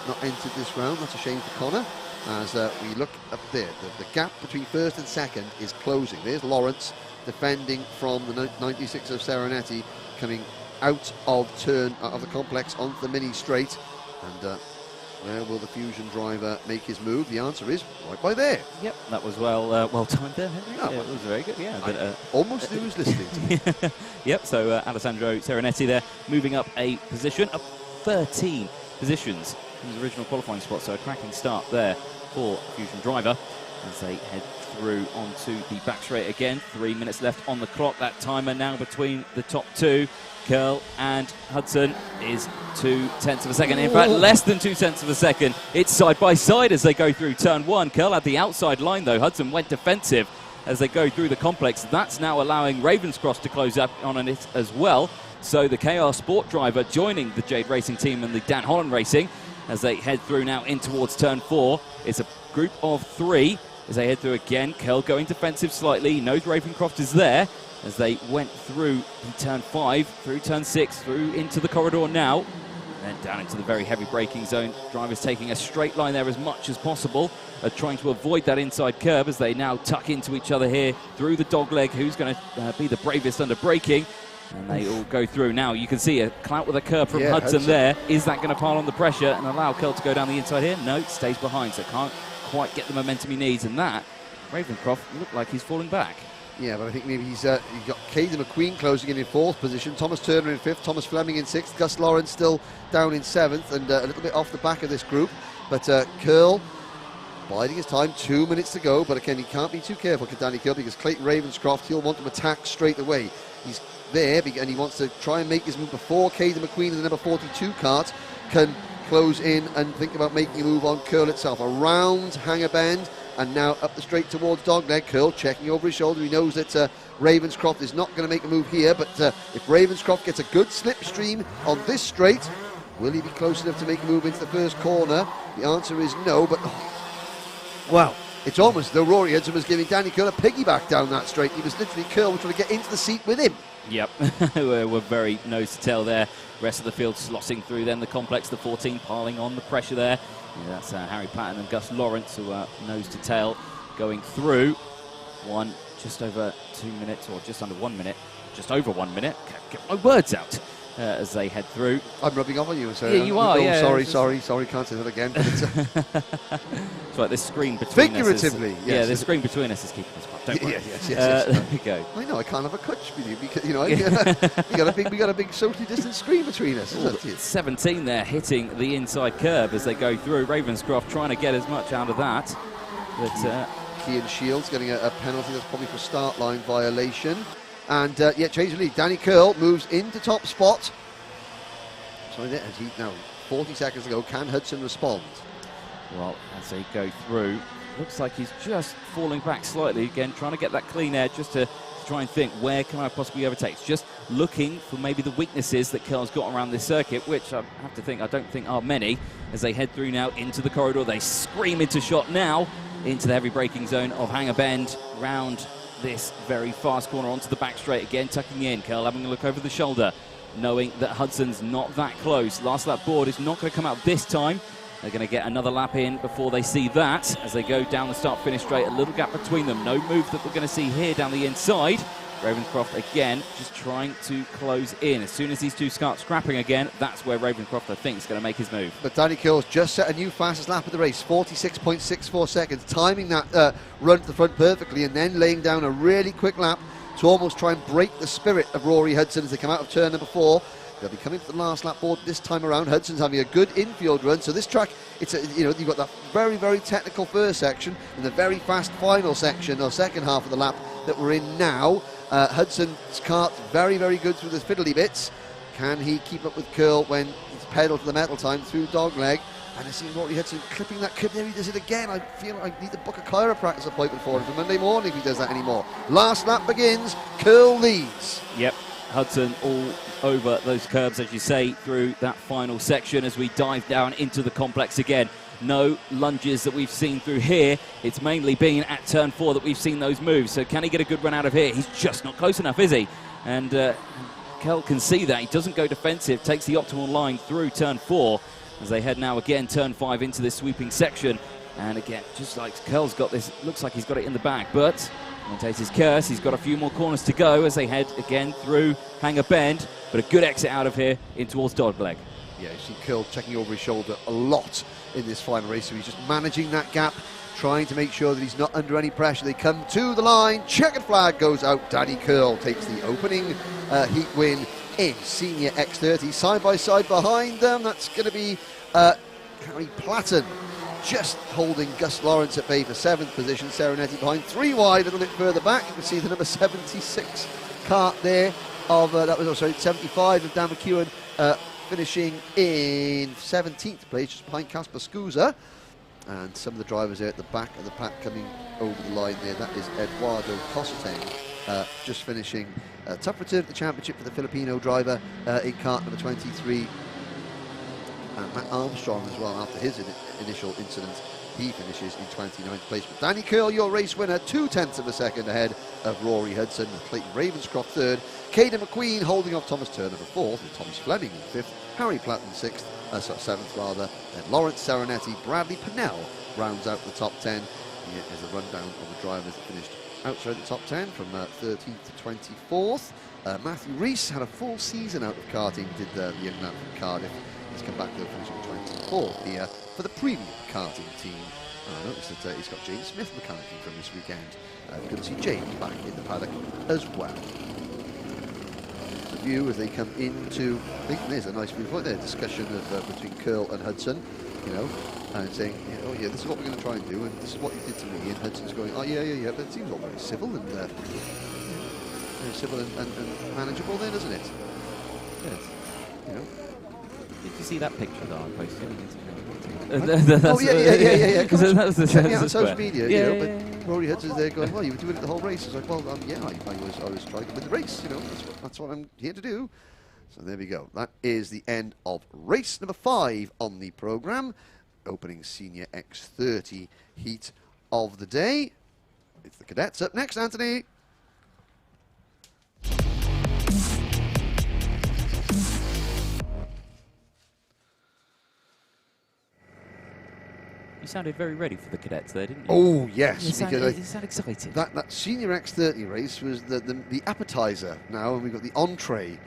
not entered this round. That's a shame for Connor. As we look up there, the gap between first and second is closing. There's Lawrence defending from the 96 of Serenetti, coming out of the complex onto the mini straight. And where will the Fusion driver make his move? The answer is right by there. Yep, that was well timed there, Henry. Oh, yeah, it was very good. Yeah, I almost knew he was listening to me. Yep, so Alessandro Serenetti there, moving up a position, up 13 positions from his original qualifying spot. So a cracking start there for Fusion driver as they head through onto the back straight again. 3 minutes left on the clock. That timer now between the top two. Curl and Hudson is 0.2 of a second. In fact, less than 0.2 of a second. It's side by side as they go through turn 1. Curl had the outside line though. Hudson went defensive as they go through the complex. That's now allowing Ravenscroft to close up on it as well. So the KR Sport driver joining the Jade Racing team and the Dan Holland Racing as they head through now in towards turn 4. It's a group of 3 as they head through again. Curl going defensive slightly. He knows Ravenscroft is there as they went through turn 5, through turn 6, through into the corridor now, and down into the very heavy braking zone. Drivers taking a straight line there as much as possible, trying to avoid that inside curb as they now tuck into each other here through the dogleg. Who's going to be the bravest under braking? And they all go through. Now you can see a clout with a curb from Hudson there. Is that going to pile on the pressure and allow Curl to go down the inside here? No, stays behind, so can't quite get the momentum he needs. And that, Ravenscroft looked like he's falling back. Yeah, but I think maybe he's got Caden McQueen closing in 4th position, Thomas Turner in 5th, Thomas Fleming in 6th, Gus Lawrence still down in 7th, and a little bit off the back of this group. But Curl biding his time, 2 minutes to go, but again, he can't be too careful, Danny Curl, because Clayton Ravenscroft, he'll want to attack straight away. He's there, and he wants to try and make his move before Caden McQueen in the number 42 kart can close in and think about making a move on Curl itself. Around Hanger Bend, and now up the straight towards Dogleg. Curl checking over his shoulder. He knows that Ravenscroft is not going to make a move here, but if Ravenscroft gets a good slipstream on this straight, will he be close enough to make a move into the first corner? The answer is no, but wow, it's almost though Rory Hudson was giving Danny Curl a piggyback down that straight. He was literally Curl trying to get into the seat with him. Yep, we're very nose to tail there. Rest of the field slotting through then the complex, the 14 piling on the pressure there. Yeah, that's Harry Platten and Gus Lawrence who are nose to tail going through. Just over 2 minutes, or just under 1 minute, just over 1 minute. Can't get my words out as they head through. I'm rubbing off on you, so yeah, you are. Yeah, sorry, can't say that again. But it's like this screen between figuratively, us. Yes. Yeah, this screen between us is keeping us apart. Don't worry. Yes. There we go. I know I can't have a coach with you because we got a big socially distant screen between us. 17 there hitting the inside curb as they go through. Ravenscroft trying to get as much out of that, but Kean Shields getting a penalty that's probably for start line violation. And change the lead. Danny Curl moves into top spot. So as he now 40 seconds to go, can Hudson respond? Well, as they go through, looks like he's just falling back slightly again, trying to get that clean air just to try and think, where can I possibly overtake? Just looking for maybe the weaknesses that Curl's got around this circuit, which I have to think, I don't think are many. As they head through now into the corridor, they scream into shot now into the heavy braking zone of Hanger Bend, round this very fast corner onto the back straight again, tucking in. Curl having a look over the shoulder, knowing that Hudson's not that close. Last lap board is not going to come out this time. They're going to get another lap in before they see that as they go down the start-finish straight. A little gap between them. No move that we're going to see here down the inside. Ravenscroft again just trying to close in. As soon as these two start scrapping again, that's where Ravenscroft, I think, is going to make his move. But Danny Curl's just set a new fastest lap of the race, 46.64 seconds, timing that run to the front perfectly and then laying down a really quick lap to almost try and break the spirit of Rory Hudson as they come out of turn number 4. They'll be coming to the last lap board this time around. Hudson's having a good infield run, so this track, you've got that very, very technical first section and the very fast final section or second half of the lap that we're in now. Hudson's kart very, very good through the fiddly bits. Can he keep up with Curl when he's pedal to the metal time through dogleg? And I see Rory Hudson clipping that clip there. He does it again. I feel I need to book a chiropractic appointment for him for Monday morning if he does that anymore. Last lap begins. Curl leads. Yep, Hudson all over those curbs, as you say, through that final section as we dive down into the complex again. No lunges that we've seen through here. It's mainly been at turn 4 that we've seen those moves. So can he get a good run out of here? He's just not close enough, is he? And Kel can see that. He doesn't go defensive, takes the optimal line through turn 4 as they head now again turn 5 into this sweeping section. And again, just like Kel's got this, looks like he's got it in the bag, but commentator's curse, he's got a few more corners to go as they head again through Hanger Bend, but a good exit out of here in towards dogleg. Yeah, you see Curl checking over his shoulder a lot in this final race, so he's just managing that gap, trying to make sure that he's not under any pressure. They come to the line, checkered flag goes out. Danny Curl takes the opening heat win in Senior X30. Side by side behind them, that's going to be Harry Platten just holding Gus Lawrence at bay for 7th position. Serenetti behind, 3 wide, a little bit further back. You can see the number 76 kart there of, 75 of Dan McEwen finishing in 17th place, just behind Casper Scusa. And some of the drivers there at the back of the pack coming over the line there. That is Eduardo Cosseteng, just finishing a tough return to the championship for the Filipino driver in kart number 23. And Matt Armstrong as well, after his initial incident, he finishes in 29th place. But Danny Curl, your race winner, 0.2 of a second ahead of Rory Hudson. Clayton Ravenscroft 3rd. Caden McQueen holding off Thomas Turner for 4th, and Thomas Fleming in 5th. Harry Platten 7th rather. Then Lawrence Serenetti, Bradley Pennell rounds out the top 10. Here is a rundown of the drivers that finished outside the top 10 from 13th to 24th. Matthew Rees had a full season out of karting, did the young man from Cardiff. He's come back to finishing 24th here for the premium karting team. I noticed that he's got James Smith mechanicking from this weekend. Good to see James back in the paddock as well. The view as they come into, I think there's a nice view point there, discussion of between Curl and Hudson, and saying, oh yeah, this is what we're going to try and do, and this is what you did to me. And Hudson's going, oh yeah, but it seems all very civil and very civil and manageable then, doesn't it? Yes. Did you see that picture that I posted? Oh yeah. Check me out on social media, yeah, but Rory Hudson's there going, well, you were doing it the whole race. I was like, well, yeah, I was trying to win the race, that's what I'm here to do. So there we go. That is the end of race number 5 on the programme. Opening Senior X30 heat of the day. It's the cadets up next, Anthony. You sounded very ready for the cadets there, didn't you? Oh, yes. You sound excited. That Senior X30 race was the appetizer now, and we've got the entree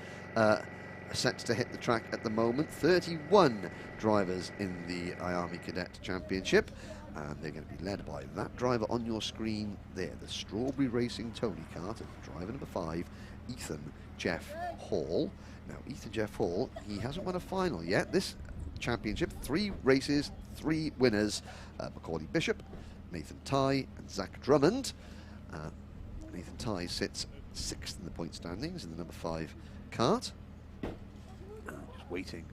set to hit the track at the moment. 31 drivers in the IAME Cadet Championship, and they're going to be led by that driver on your screen there, the Strawberry Racing Tony kart, driver number 5, Ethan Jeff Hall. Now, Ethan Jeff Hall, he hasn't won a final yet. This championship, 3 races, 3 winners, Macaulay Bishop, Nathan Tye and Zach Drummond. Nathan Tye sits 6th in the point standings in the number 5 kart. Just waiting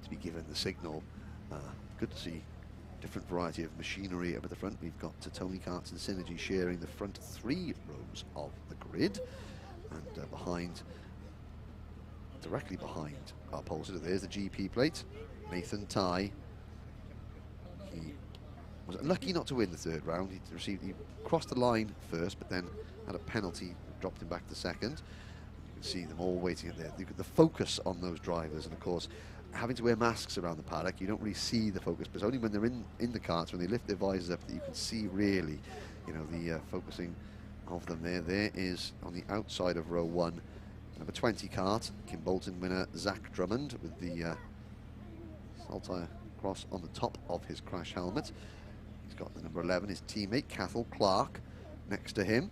to be given the signal. Good to see different variety of machinery up at the front. We've got Tony Karts and Synergy sharing the front 3 rows of the grid, and behind, directly behind our pole sitter, there's the GP plate. Nathan Tye, he was lucky not to win the 3rd round. He crossed the line first, but then had a penalty, dropped him back to 2nd. You can see them all waiting at there. The focus on those drivers, and of course, having to wear masks around the paddock, you don't really see the focus, but it's only when they're in the karts, when they lift their visors up, that you can see really, the focusing of them there. There is, on the outside of row 1, number 20 Kart, Kim Bolton winner Zach Drummond with the Saltire cross on the top of his crash helmet. He's got the number 11, his teammate Cathal Clark next to him.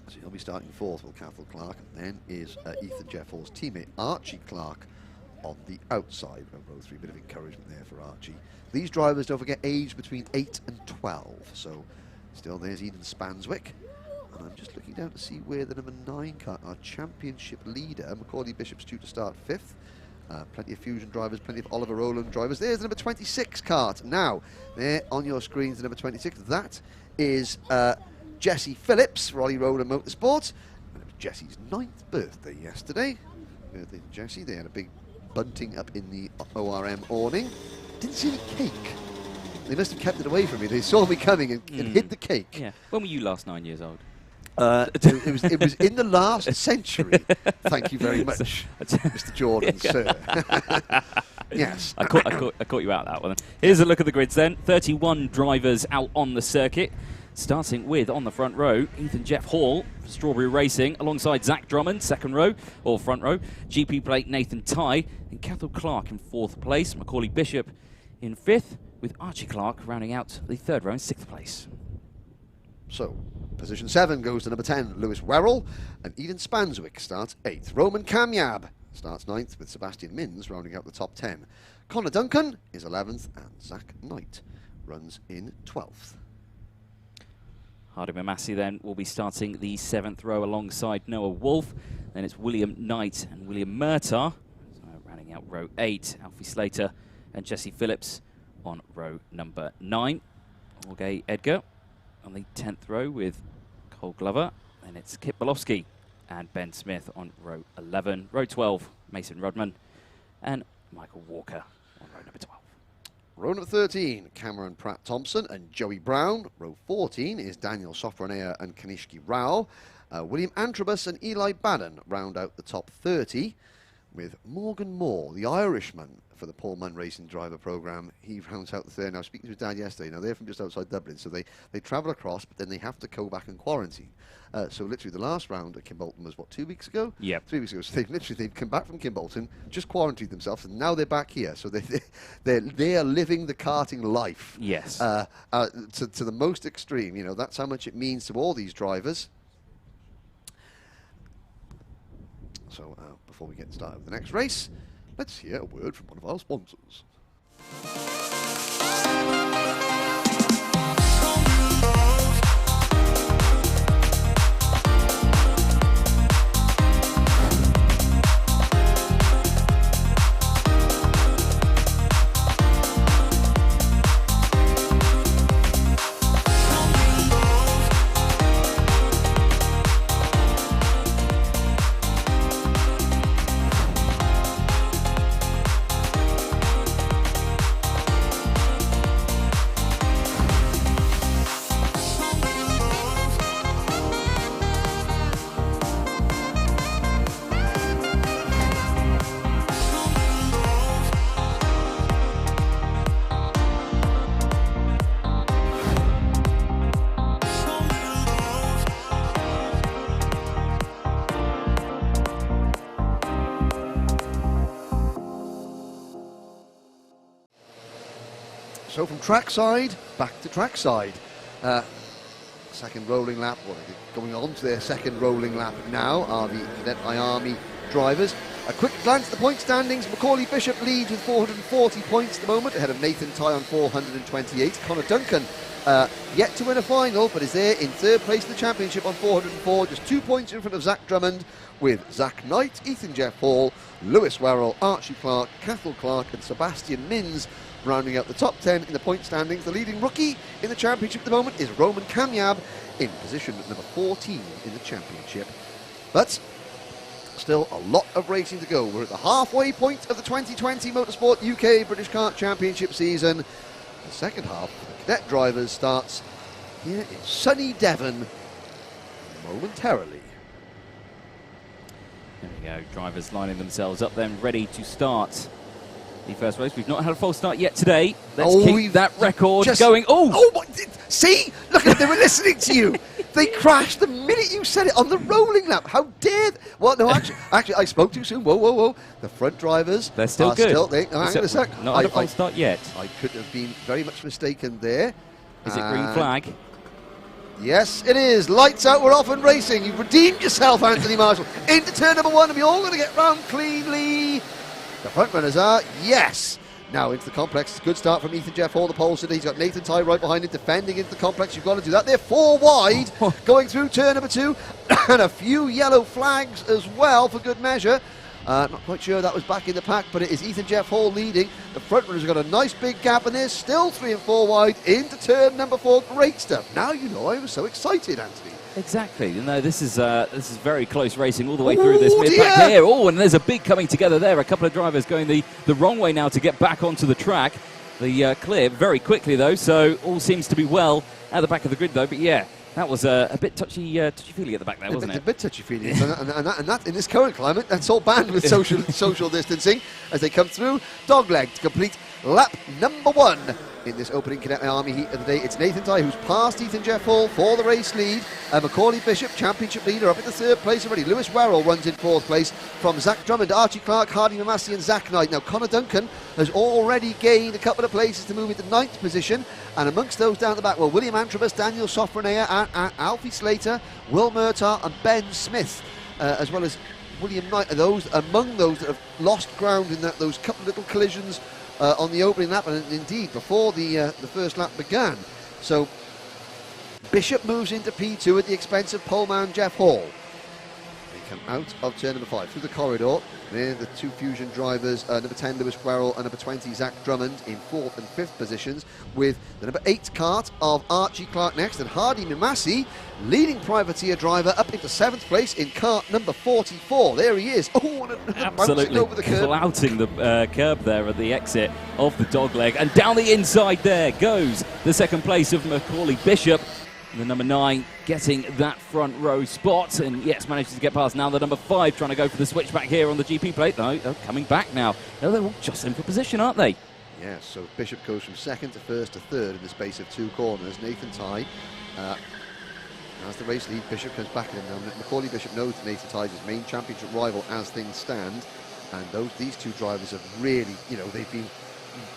So he'll be starting 4th with Cathal Clark. And then is Ethan Jeff Hall's teammate Archie Clark on the outside of row 3. Bit of encouragement there for Archie. These drivers, don't forget, aged between 8 and 12. So still there's Eden Spanswick. And I'm just looking down to see where the number 9 car, our championship leader, Macaulay Bishop's due to start 5th. Plenty of Fusion drivers, plenty of Oliver Rowland drivers. There's the number 26 Kart. Now, there on your screens, the number 26. That is Jesse Phillips, Rolly Rowland Motorsport. And it was Jesse's 9th birthday yesterday. Birthday to Jesse. They had a big bunting up in the ORM awning. Didn't see any cake. They must have kept it away from me. They saw me coming and hid the cake. Yeah. When were you last 9 years old? It was in the last century. Thank you very much, Mr. Jordan, sir. Yes. I caught you out that one. Here's a look at the grids then. 31 drivers out on the circuit. Starting with, on the front row, Ethan Jeff Hall for Strawberry Racing, alongside Zach Drummond, second row, or front row. GP plate Nathan Tye, and Cathal Clark in 4th place. Macaulay Bishop in 5th, with Archie Clark rounding out the 3rd row in 6th place. So, position 7 goes to number 10, Lewis Werrell, and Eden Spanswick starts 8th. Roman Kamyab starts 9th, with Sebastian Mins rounding out the top 10. Connor Duncan is 11th, and Zach Knight runs in 12th. Hardy Mamassi then will be starting the 7th row alongside Noah Wolf. Then it's William Knight and William Murtagh. So rounding out row 8, Alfie Slater and Jesse Phillips on row number 9. Jorge Edgar on the 10th row with Cole Glover. Then it's Kip Bolowski and Ben Smith on row 11. Row 12, Mason Rudman and Michael Walker on row number 12. Row number 13, Cameron Pratt-Thompson and Joey Brown. Row 14 is Daniel Sofronia and Kanishki Rao. William Antrobus and Eli Bannon round out the top 30, with Morgan Moore, the Irishman, for the Paul Munn Racing Driver Programme. He rounds out the 3rd. Now, speaking to his dad yesterday, now they're from just outside Dublin, so they travel across, but then they have to go back and quarantine. So literally the last round at Kim Bolton was, what, 2 weeks ago? Yeah. 3 weeks ago. So they've come back from Kim Bolton, just quarantined themselves, and now they're back here. So they are living the karting life. Yes. To the most extreme. You know, that's how much it means to all these drivers. So before we get started with the next race, let's hear a word from one of our sponsors. So from trackside, back to trackside. Second rolling lap, well, going on to their second rolling lap now are the Cadet IAME drivers. A quick glance at the point standings. Macaulay Bishop leads with 440 points at the moment, ahead of Nathan Tye on 428. Connor Duncan yet to win a final, but is there in 3rd place in the championship on 404, just 2 points in front of Zach Drummond, with Zach Knight, Ethan Jeff Hall, Lewis Werrell, Archie Clark, Cathal Clark and Sebastian Mins rounding out the top 10 in the point standings. The leading rookie in the championship at the moment is Roman Kamyab in position number 14 in the championship. But still a lot of racing to go. We're at the halfway point of the 2020 Motorsport UK British Kart Championship season. The second half of the Cadet drivers starts here in sunny Devon momentarily. There we go, drivers lining themselves up then, ready to start the first race. We've not had a false start yet today. Let's keep that record going. Oh, see? Look, they were listening to you. They crashed the minute you said it on the rolling lap. How dare they? Well, no, actually, I spoke too soon. Whoa, whoa, whoa. The front drivers They're still are good. hang on a sec. Not on a false start yet. I could have been very much mistaken there. Is it green flag? Yes, it is. Lights out, we're off and racing. You've redeemed yourself, Anthony Marshall. Into turn number 1, and we're all going to get round cleanly. The front runners are, yes. Now into the complex. Good start from Ethan Jeff Hall, the pole sitter. He's got Nathan Tye right behind him, defending into the complex. You've got to do that. They're 4 wide, going through turn number 2, and a few yellow flags as well for good measure. Not quite sure that was back in the pack, but it is Ethan Jeff Hall leading. The front runners have got a nice big gap, and they're still 3 and 4 wide into turn number 4. Great stuff. Now you know I was so excited, Anthony. Exactly. You know, this is very close racing all the way through this mid-pack here. Oh, and there's a big coming together there. A couple of drivers going the wrong way now to get back onto the track. The clear very quickly, though, so all seems to be well at the back of the grid, though. But, yeah, that was a bit touchy-feely at the back there, wasn't it? A bit touchy-feely. and that, in this current climate, that's all banned with social distancing as they come through. Dogleg to complete lap number 1 in this opening Cadet IAME heat of the day. It's Nathan Tye who's passed Ethan Jeff Hall for the race lead. Macaulay Bishop, championship leader, up in the 3rd place already. Lewis Werrell runs in 4th place from Zach Drummond, Archie Clark, Hardy Mamassi and Zach Knight. Now Connor Duncan has already gained a couple of places to move into 9th position, and amongst those down the back, well, William Antrobus, Daniel Sofronia, Alfie Slater, Will Murtaugh and Ben Smith, as well as William Knight, are those among those that have lost ground in those couple of little collisions on the opening lap, and indeed before the first lap began. So Bishop moves into P2 at the expense of poleman Jeff Hall. They come out of turn number 5 through the corridor. They're the 2 Fusion drivers, number 10 Lewis Werrell and number 20 Zach Drummond in 4th and 5th positions, with the number 8 Kart of Archie Clark next, and Hardy Mamassi, leading privateer driver, up into 7th place in kart number 44. There he is. Oh, and absolutely over the curb. Flouting the curb there at the exit of the dogleg, and down the inside there goes the 2nd place of Macaulay Bishop. The number 9 getting that front row spot, and yes, manages to get past. Now the number 5 trying to go for the switchback here on the GP plate. No, they're coming back now. No, they're all jostling for position, aren't they? Yes, so Bishop goes from 2nd to 1st to 3rd in the space of 2 corners. Nathan Tye, as the race lead, Bishop comes back in. Now Macaulay Bishop knows that Nathan Tye is his main championship rival as things stand, and these 2 drivers have really, they've been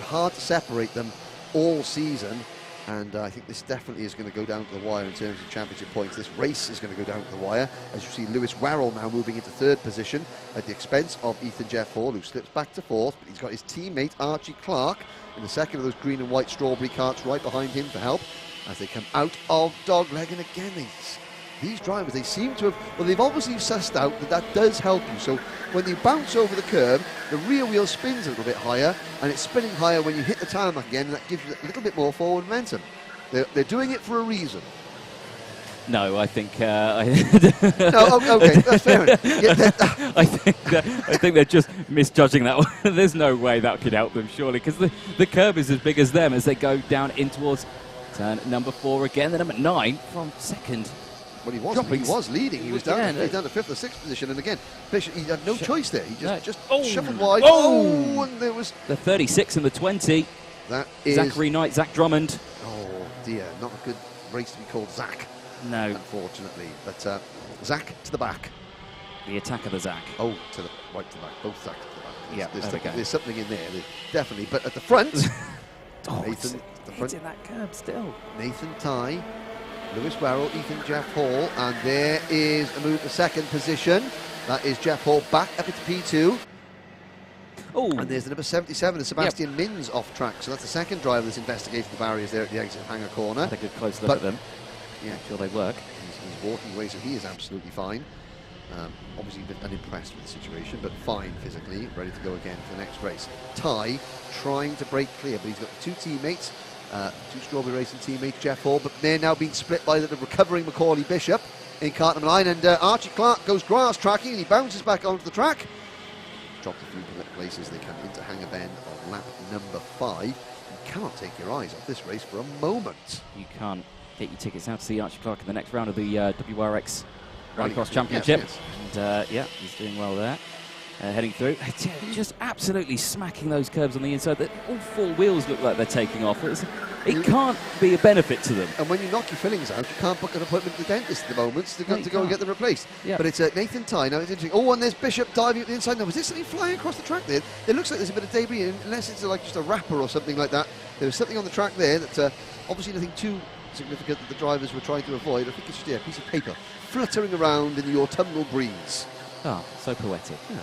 hard to separate them all season. And I think this definitely is going to go down to the wire in terms of championship points. This race is going to go down to the wire, as you see Lewis Werrell now moving into 3rd position at the expense of Ethan Jeff Hall, who slips back to 4th, but he's got his teammate Archie Clark in the 2nd of those green and white strawberry carts right behind him to help as they come out of dogleg. And again, these drivers, they seem to have, well, they've obviously sussed out that does help you. So when you bounce over the curb, the rear wheel spins a little bit higher, and it's spinning higher when you hit the tarmac again, and that gives you a little bit more forward momentum. They're doing it for a reason. No, I think. No, okay, that's fair enough. Yeah, I think they're just misjudging that one. There's no way that could help them, surely, because the curb is as big as them as they go down in towards turn number 4 again. The number 9 from 2nd. Well, he was leading. He was down to 5th or 6th position, and again, Bishop, he had no choice there. He just shuffled wide. Oh, and there was the 36 and the 20. That is Zachary Knight, Zach Drummond. Oh dear, not a good race to be called Zach. No, unfortunately. But Zach to the back. The attack of the Zach. Oh, to the right to the back. Both Zach to the back. Yeah, there's something in there, definitely. But at the front, Nathan, hitting that curb still. Nathan Tye, Lewis Werrell, Ethan Jeff Hall, and there is a move to 2nd position. That is Jeff Hall back up into P2. Oh, and there's the number 77, Sebastian Mins off track. So that's the 2nd driver that's investigating the barriers there at the exit of Hangar Corner. Take a close look at them. Yeah, make sure they work. He's walking away, so he is absolutely fine. Obviously a bit unimpressed with the situation, but fine physically, ready to go again for the next race. Tye trying to break clear, but he's got 2 teammates, 2 Strawberry Racing teammates, Jeff Hall, but they're now being split by the recovering Macaulay Bishop in kart number 9, and Archie Clark goes grass tracking, and he bounces back onto the track. Dropped a few places, they come into Hangar Bend on lap number 5. You cannot take your eyes off this race for a moment. You can't. Get your tickets out to see Archie Clark in the next round of the WRX Rallycross Championship. Yes. And yeah, he's doing well there. heading through. Just absolutely smacking those curbs on the inside. All four wheels look like they're taking off. It can't be a benefit to them. And when you knock your fillings out, you can't book an appointment with the dentist at the moment to go and get them replaced. Yeah. But it's Nathan Tye. Now it's interesting. Oh, and there's Bishop diving at the inside. Now, was there something flying across the track there? It looks like there's a bit of debris, unless it's like just a wrapper or something like that. There was something on the track there that obviously nothing too significant that the drivers were trying to avoid. I think it's just a piece of paper fluttering around in the autumnal breeze. Oh, so poetic. Yeah.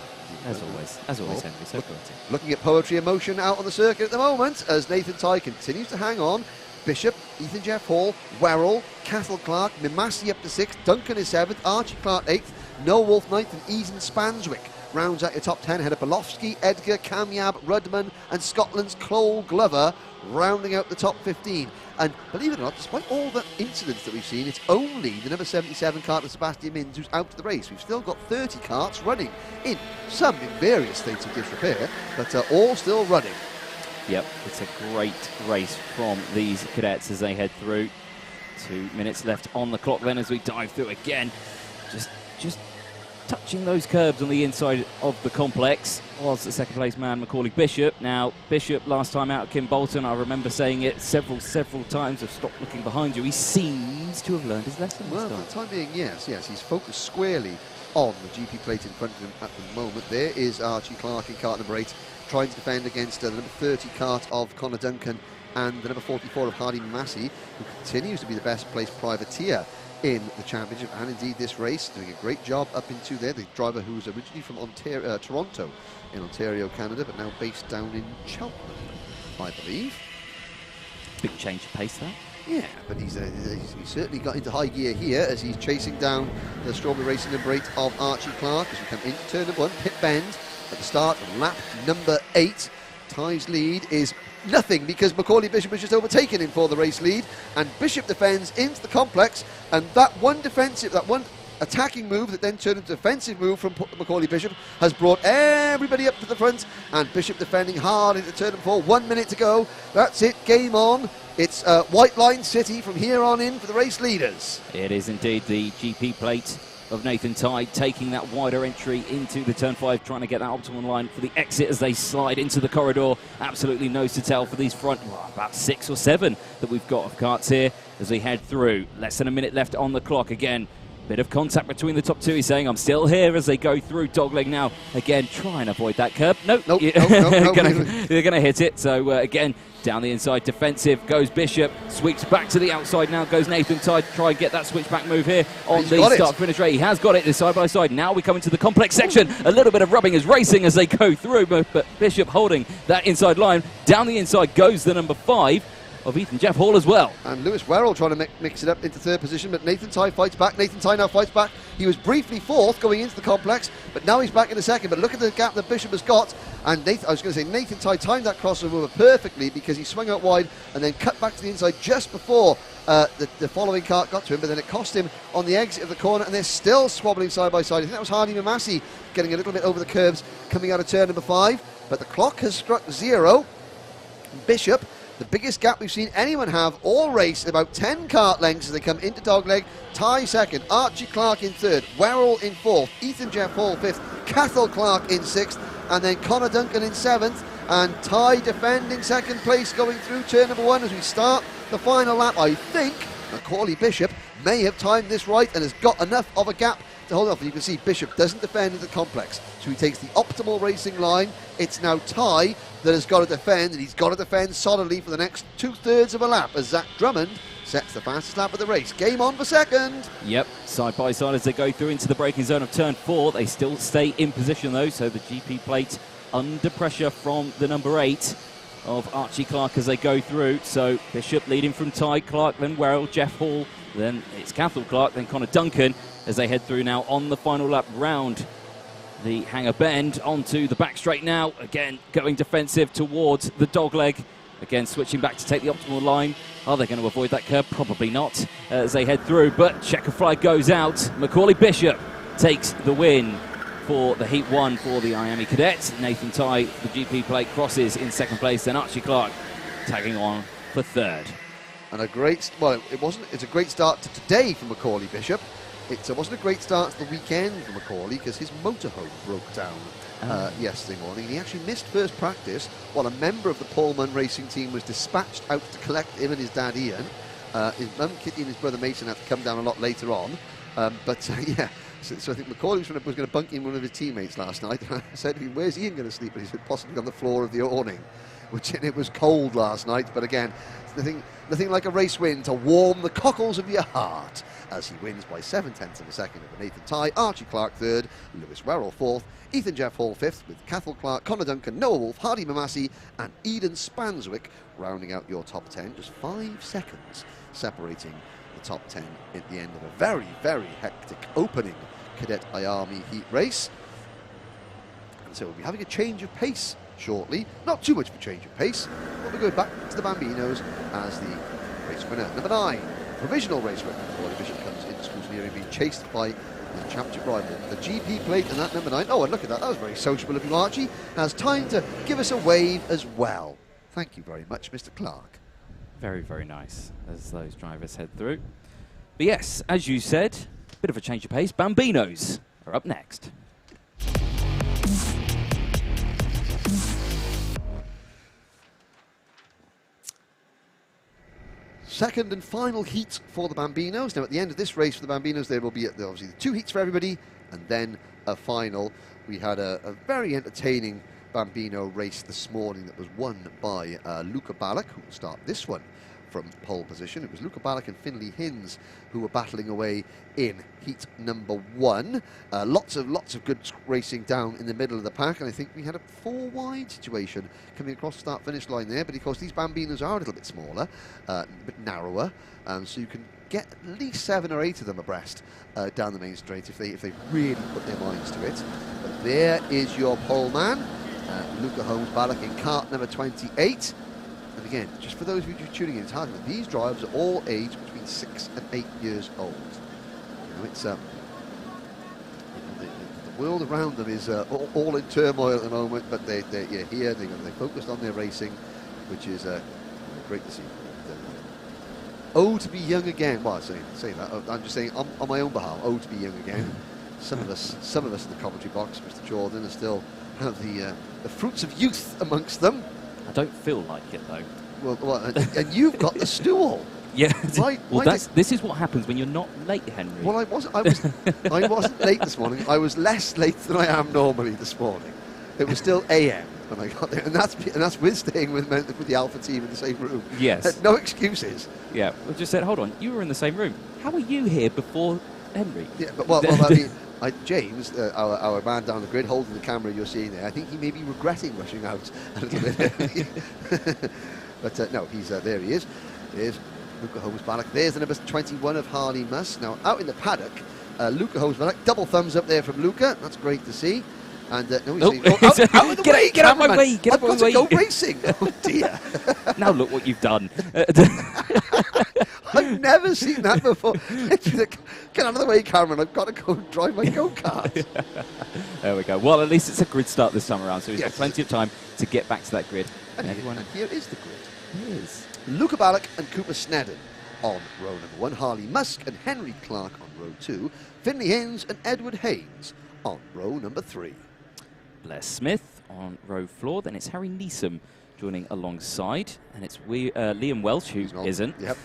As always, Henry, so poetic. Looking at poetry and motion out on the circuit at the moment as Nathan Tye continues to hang on. Bishop, Ethan Jeff Hall, Werrell, Cathal Clark, Mimasi up to 6th, Duncan is 7th, Archie Clark 8th, Noel Wolf 9th, and Eason Spanswick rounds out your top 10 ahead of Belofsky, Edgar, Kamyab, Rudman, and Scotland's Cole Glover rounding out the top 15. And believe it or not, despite all the incidents that we've seen, it's only the number 77 kart of Sebastian Minz who's out of the race. We've still got 30 karts running, some in various states of disrepair, but all still running. Yep, it's a great race from these cadets as they head through. 2 minutes left on the clock then as we dive through again. Just touching those curbs on the inside of the complex was the second place man, Macaulay Bishop. Now, Bishop last time out, Kim Bolton, I remember saying it several times, of stop looking behind you. He seems to have learned his lesson. Well, for the time being, yes, he's focused squarely on the GP plate in front of him at the moment. There is Archie Clark in kart number 8, trying to defend against the number 30 kart of Connor Duncan and the number 44 of Hardy Massey, who continues to be the best placed privateer in the championship and indeed this race, doing a great job up into there. The driver who's originally from Toronto in Ontario, Canada, but now based down in Cheltenham, I believe. Big change of pace there. Yeah, but he's certainly got into high gear here as he's chasing down the Strawberry Racing number 8 of Archie Clark as we come into turn number 1, pit bend at the start of lap number 8. Tye's lead is nothing because Macaulay Bishop was just overtaken him for the race lead, and Bishop defends into the complex, and that one attacking move that then turned into a defensive move from Macaulay Bishop has brought everybody up to the front, and Bishop defending hard into turn number 4. 1 minute to go. That's it, game on. It's White Line City from here on in for the race leaders. It is indeed the GP plate of Nathan Tye taking that wider entry into the turn 5, trying to get that optimal line for the exit as they slide into the corridor. Absolutely nose to tail for these front, about 6 or 7 that we've got of karts here as they head through. Less than a minute left on the clock. Again, bit of contact between the top 2. He's saying, I'm still here as they go through dogleg now. Again, try and avoid that curb. Nope. They're going to hit it. So again, down the inside, defensive goes Bishop, sweeps back to the outside now, goes Nathan Tye to try and get that switchback move here on the start-finish rate. He has got it, this side-by-side. Now we come into the complex section. A little bit of rubbing is racing as they go through, but Bishop holding that inside line. Down the inside goes the number 5 of Ethan Jeff Hall as well. And Lewis Werrell trying to mix it up into 3rd position, but Nathan Tye fights back. Nathan Tye now fights back. He was briefly 4th going into the complex, but now he's back in 2nd. But look at the gap that Bishop has got. And Nathan Tye timed that crossover perfectly because he swung out wide and then cut back to the inside just before the following kart got to him, but then it cost him on the exit of the corner, and they're still swabbling side by side. I think that was Hardy Mimasi getting a little bit over the curbs coming out of turn number 5, but the clock has struck 0. Bishop, the biggest gap we've seen anyone have all race, about 10 kart lengths as they come into dogleg. Tye 2nd, Archie Clark in 3rd, Werrell in 4th, Ethan Jeff Hall 5th, Cathal Clark in 6th, and then Connor Duncan in 7th, and Tye defending 2nd place going through turn number 1 as we start the final lap. I think Macaulay Bishop may have timed this right and has got enough of a gap to hold off. And you can see Bishop doesn't defend in the complex, so he takes the optimal racing line. It's now Tye that has got to defend, and he's got to defend solidly for the next 2/3 of a lap as Zach Drummond sets the fastest lap of the race. Game on for 2nd. Yep, side by side as they go through into the braking zone of turn 4. They still stay in position though, so the GP plate under pressure from the number 8 of Archie Clark as they go through. So Bishop leading from Tye, Clark, then Werrell, Jeff Hall, then it's Cathal Clark, then Connor Duncan as they head through now on the final lap round the Hanger Bend onto the back straight now. Again, going defensive towards the dogleg. Again, switching back to take the optimal line. Are they going to avoid that curb? Probably not as they head through, but checker flag goes out. Macaulay Bishop takes the win for the Heat 1 for the IAME Cadet. Nathan Tye, the GP plate, crosses in 2nd place, then Archie Clark tagging on for 3rd. And it's a great start to today for Macaulay Bishop. It wasn't a great start to the weekend for Macaulay because his motorhome broke down yesterday morning. He actually missed first practice while a member of the Pullman racing team was dispatched out to collect him and his dad Ian. His mum Kitty and his brother Mason had to come down a lot later on. Yeah, so I think Macaulay was going to bunk in one of his teammates last night. And I said to him, where's Ian going to sleep? And he said, possibly on the floor of the awning, which it was cold last night. But again, nothing like a race win to warm the cockles of your heart, as he wins by 7/10 of a second over Nathan Tye, Archie Clark third, Lewis Werrell fourth, Ethan Jeff Hall fifth, with Cathal Clark, Connor Duncan, Noah Wolf, Hardy Mamassi and Eden Spanswick rounding out your top 10. Just 5 seconds separating the top 10 at the end of a very, very hectic opening Cadet IAME heat race. And so we'll be having a change of pace shortly. Not too much of a change of pace, but we're going back to the Bambinos as the race winner. Number 9, provisional race winner. Roy Bishop comes into scrutineering, being chased by the championship rival. The GP plate and that number 9. Oh, and look at that. That was very sociable of you, Archie. Has time to give us a wave as well. Thank you very much, Mr. Clark. Very, very nice as those drivers head through. But yes, as you said, a bit of a change of pace. Bambinos are up next. Second and final heat for the Bambinos. Now, at the end of this race for the Bambinos, there will be obviously 2 heats for everybody and then a final. We had a very entertaining Bambino race this morning that was won by Luca Ballack, who will start this one from pole position. It was Luca Ballack and Finley Hinds who were battling away in heat number 1. Lots of good racing down in the middle of the pack, and I think we had a 4 wide situation coming across the start-finish line there, but of course these Bambinos are a little bit smaller, a bit narrower, so you can get at least 7 or 8 of them abreast down the main straight if they really put their minds to it. But there is your pole man, Luca Holmes Ballack in kart number 28. And again, just for those of you just tuning in, it's hard, but these drivers are all aged between 6 and 8 years old. You know, it's the world around them is all in turmoil at the moment, but they're here. They're focused on their racing, which is great to see. Oh, to be young again. Well, I say that. I'm just saying on my own behalf. Oh, to be young again. Some of us in the commentary box, Mr. Jordan, still have the fruits of youth amongst them. I don't feel like it though. Well, and you've got the stool. Yeah. Why This is what happens when you're not late, Henry. Well, I wasn't late this morning. I was less late than I am normally this morning. It was still AM when I got there, and that's with staying with the Alpha team in the same room. Yes. No excuses. Yeah. I just said, hold on, you were in the same room. How were you here before Henry? Yeah, but I mean. James, our man down the grid, holding the camera you're seeing there, I think he may be regretting rushing out a little bit. But no, he's there he is. There's Luca Holmes Ballack. There's the number 21 of Harley Muss. Now, out in the paddock, Luca Holmes Ballack. Double thumbs up there from Luca. That's great to see. And no, he's saying, out of the way, get out of my way, I've got to go racing. Oh dear. Now look what you've done. I've never seen that before. Get out of the way, Cameron. I've got to go and drive my go-kart. There we go. Well, at least it's a grid start this time around, so he's Yes. got plenty of time to get back to that grid. And here is the grid. It is. Luca Ballack and Cooper Snedden on row number 1. Harley Musk and Henry Clark on row 2. Finley Hinds and Edward Haynes on row number 3. Blair Smith on row 4. Then it's Harry Neeson joining alongside, and it's Liam Welch, who isn't. Yep.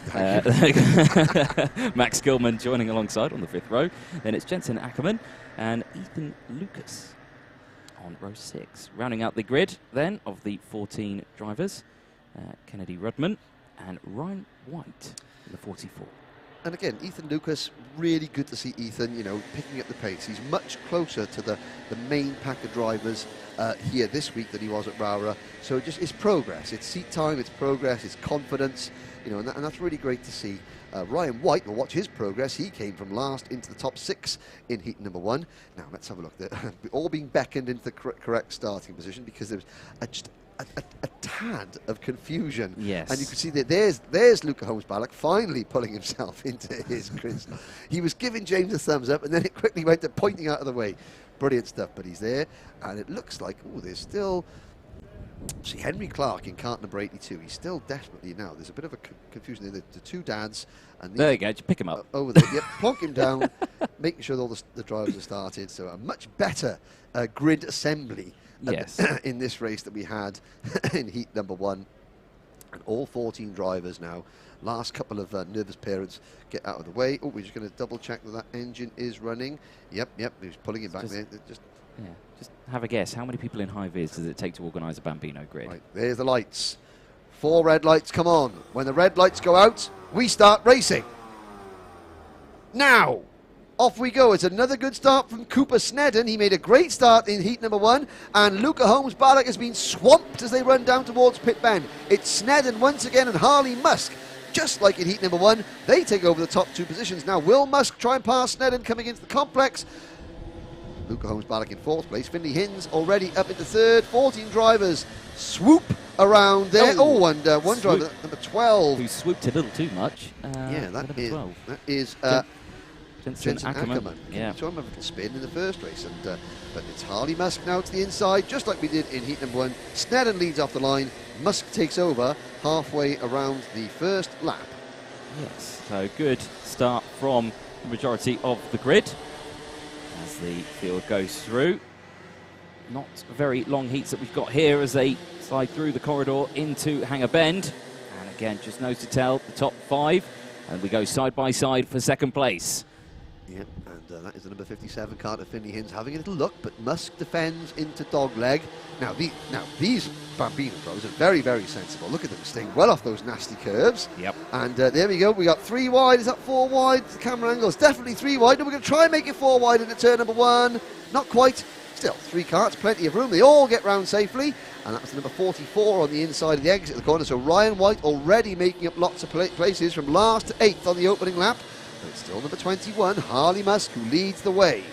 Max Gilman joining alongside on the 5th row. Then it's Jensen Ackerman and Ethan Lucas on row 6. Rounding out the grid then of the 14 drivers, Kennedy Rudman and Ryan White in the 44. And again, Ethan Lucas, really good to see Ethan, picking up the pace. He's much closer to the main pack of drivers here this week than he was at Rowrah. So it's progress. It's seat time, it's progress, it's confidence, and that's really great to see. Ryan White, will watch his progress. He came from last into the top 6 in heat number 1. Now, let's have a look. They're all being beckoned into the correct starting position because there was just a tad of confusion. Yes. And you can see that there's Luca Holmes Ballack finally pulling himself into his grid. He was giving James a thumbs up and then it quickly went to pointing out of the way. Brilliant stuff, but he's there. And it looks like, there's still See, Henry Clark in kart number 82, he's still desperately now. There's a bit of a confusion there. The two dads. And there you go, just pick him up. Over there, yep, plonk him down, making sure that all the drivers are started. So a much better grid assembly in this race that we had in heat number 1. And all 14 drivers now. Last couple of nervous parents get out of the way. Oh, we're just going to double check that engine is running. Yep, he's pulling it back there. Just have a guess. How many people in high vis does it take to organise a Bambino grid? Right, there's the lights. 4 red lights come on. When the red lights go out, we start racing. Now, off we go. It's another good start from Cooper Snedden. He made a great start in heat number 1, and Luca Holmes-Barlick has been swamped as they run down towards pit bend. It's Snedden once again and Harley Musk. Just like in heat number 1, they take over the top 2 positions. Now, will Musk try and pass Snedden coming into the complex? Luca Holmes-Barlick in 4th place. Finley Hinz already up into 3rd. 14 drivers swoop around there. And one driver, number 12. Who swooped a little too much. That is Jensen Ackerman. Yeah. Saw him have a little spin in the first race. But it's Harley Musk now to the inside, just like we did in heat number 1. Snedden leads off the line. Musk takes over halfway around the first lap. Yes, so good start from the majority of the grid as the field goes through. Not very long heats that we've got here as they slide through the corridor into Hangar Bend. And again, just nose to tail, the top 5. And we go side by side for 2nd place. Yeah, and that is the number 57 Carter Finley Hinz having a little look, but Musk defends into dogleg. Now these Bambino drivers are very, very sensible. Look at them staying well off those nasty curves. Yep. And there we go. We got 3 wide. Is that 4 wide? The camera angle is definitely 3 wide. And we're going to try and make it 4 wide into turn number 1. Not quite. Still 3 karts, plenty of room. They all get round safely. And that was the number 44 on the inside of the exit of the corner. So Ryan White already making up lots of places from last to 8th on the opening lap. But it's still number 21, Harley Musk, who leads the way.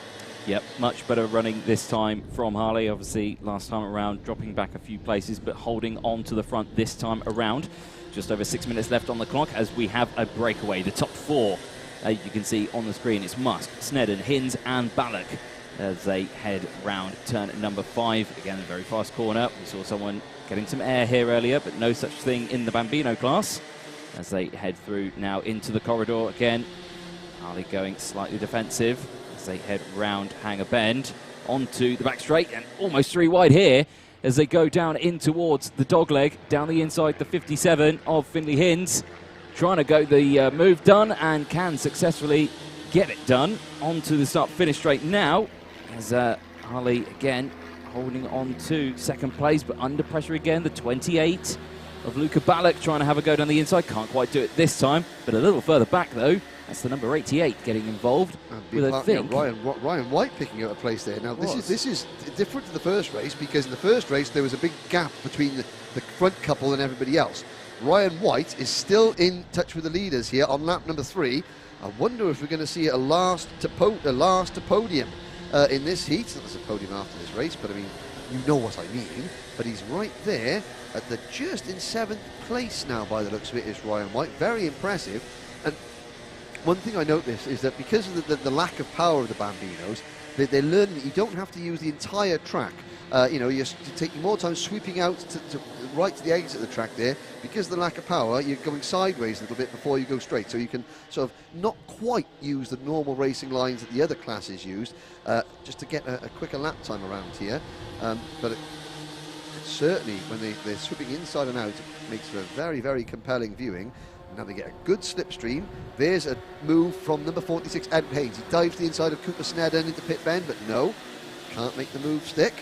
Yep, much better running this time from Harley. Obviously, last time around, dropping back a few places, but holding on to the front this time around. Just over 6 minutes left on the clock as we have a breakaway. The top 4, you can see on the screen, it's Musk, Snedden, Hinz, and Ballack as they head round turn number 5. Again, a very fast corner. We saw someone getting some air here earlier, but no such thing in the Bambino class as they head through now into the corridor again. Harley going slightly defensive as they head round Hangar Bend onto the back straight and almost 3 wide here as they go down in towards the dogleg down the inside, the 57 of Finley Hinz, trying to go the move done and can successfully get it done onto the start finish straight now as Harley again holding on to 2nd place but under pressure again. The 28 of Luca Ballack trying to have a go down the inside, can't quite do it this time, but a little further back though. That's the number 88 getting involved with a think. Ryan White picking up a place there. Now this is different to the first race because in the first race there was a big gap between the front couple and everybody else. Ryan White is still in touch with the leaders here on lap number 3. I wonder if we're going to see a last to podium in this heat. There's a podium after this race, but I mean, you know what I mean. But he's right there at the just in 7th place now by the looks of it is Ryan White. Very impressive. And one thing I noticed is that because of the lack of power of the Bambinos, they're learning that you don't have to use the entire track. You're taking more time sweeping out to right to the exit of the track there. Because of the lack of power, you're going sideways a little bit before you go straight. So you can sort of not quite use the normal racing lines that the other classes used just to get a quicker lap time around here. But certainly, when they're sweeping inside and out, it makes for a very, very compelling viewing. Now they get a good slipstream. There's a move from number 46, Edward Haynes. He dives to the inside of Cooper Snedden into pit bend, but no, can't make the move stick.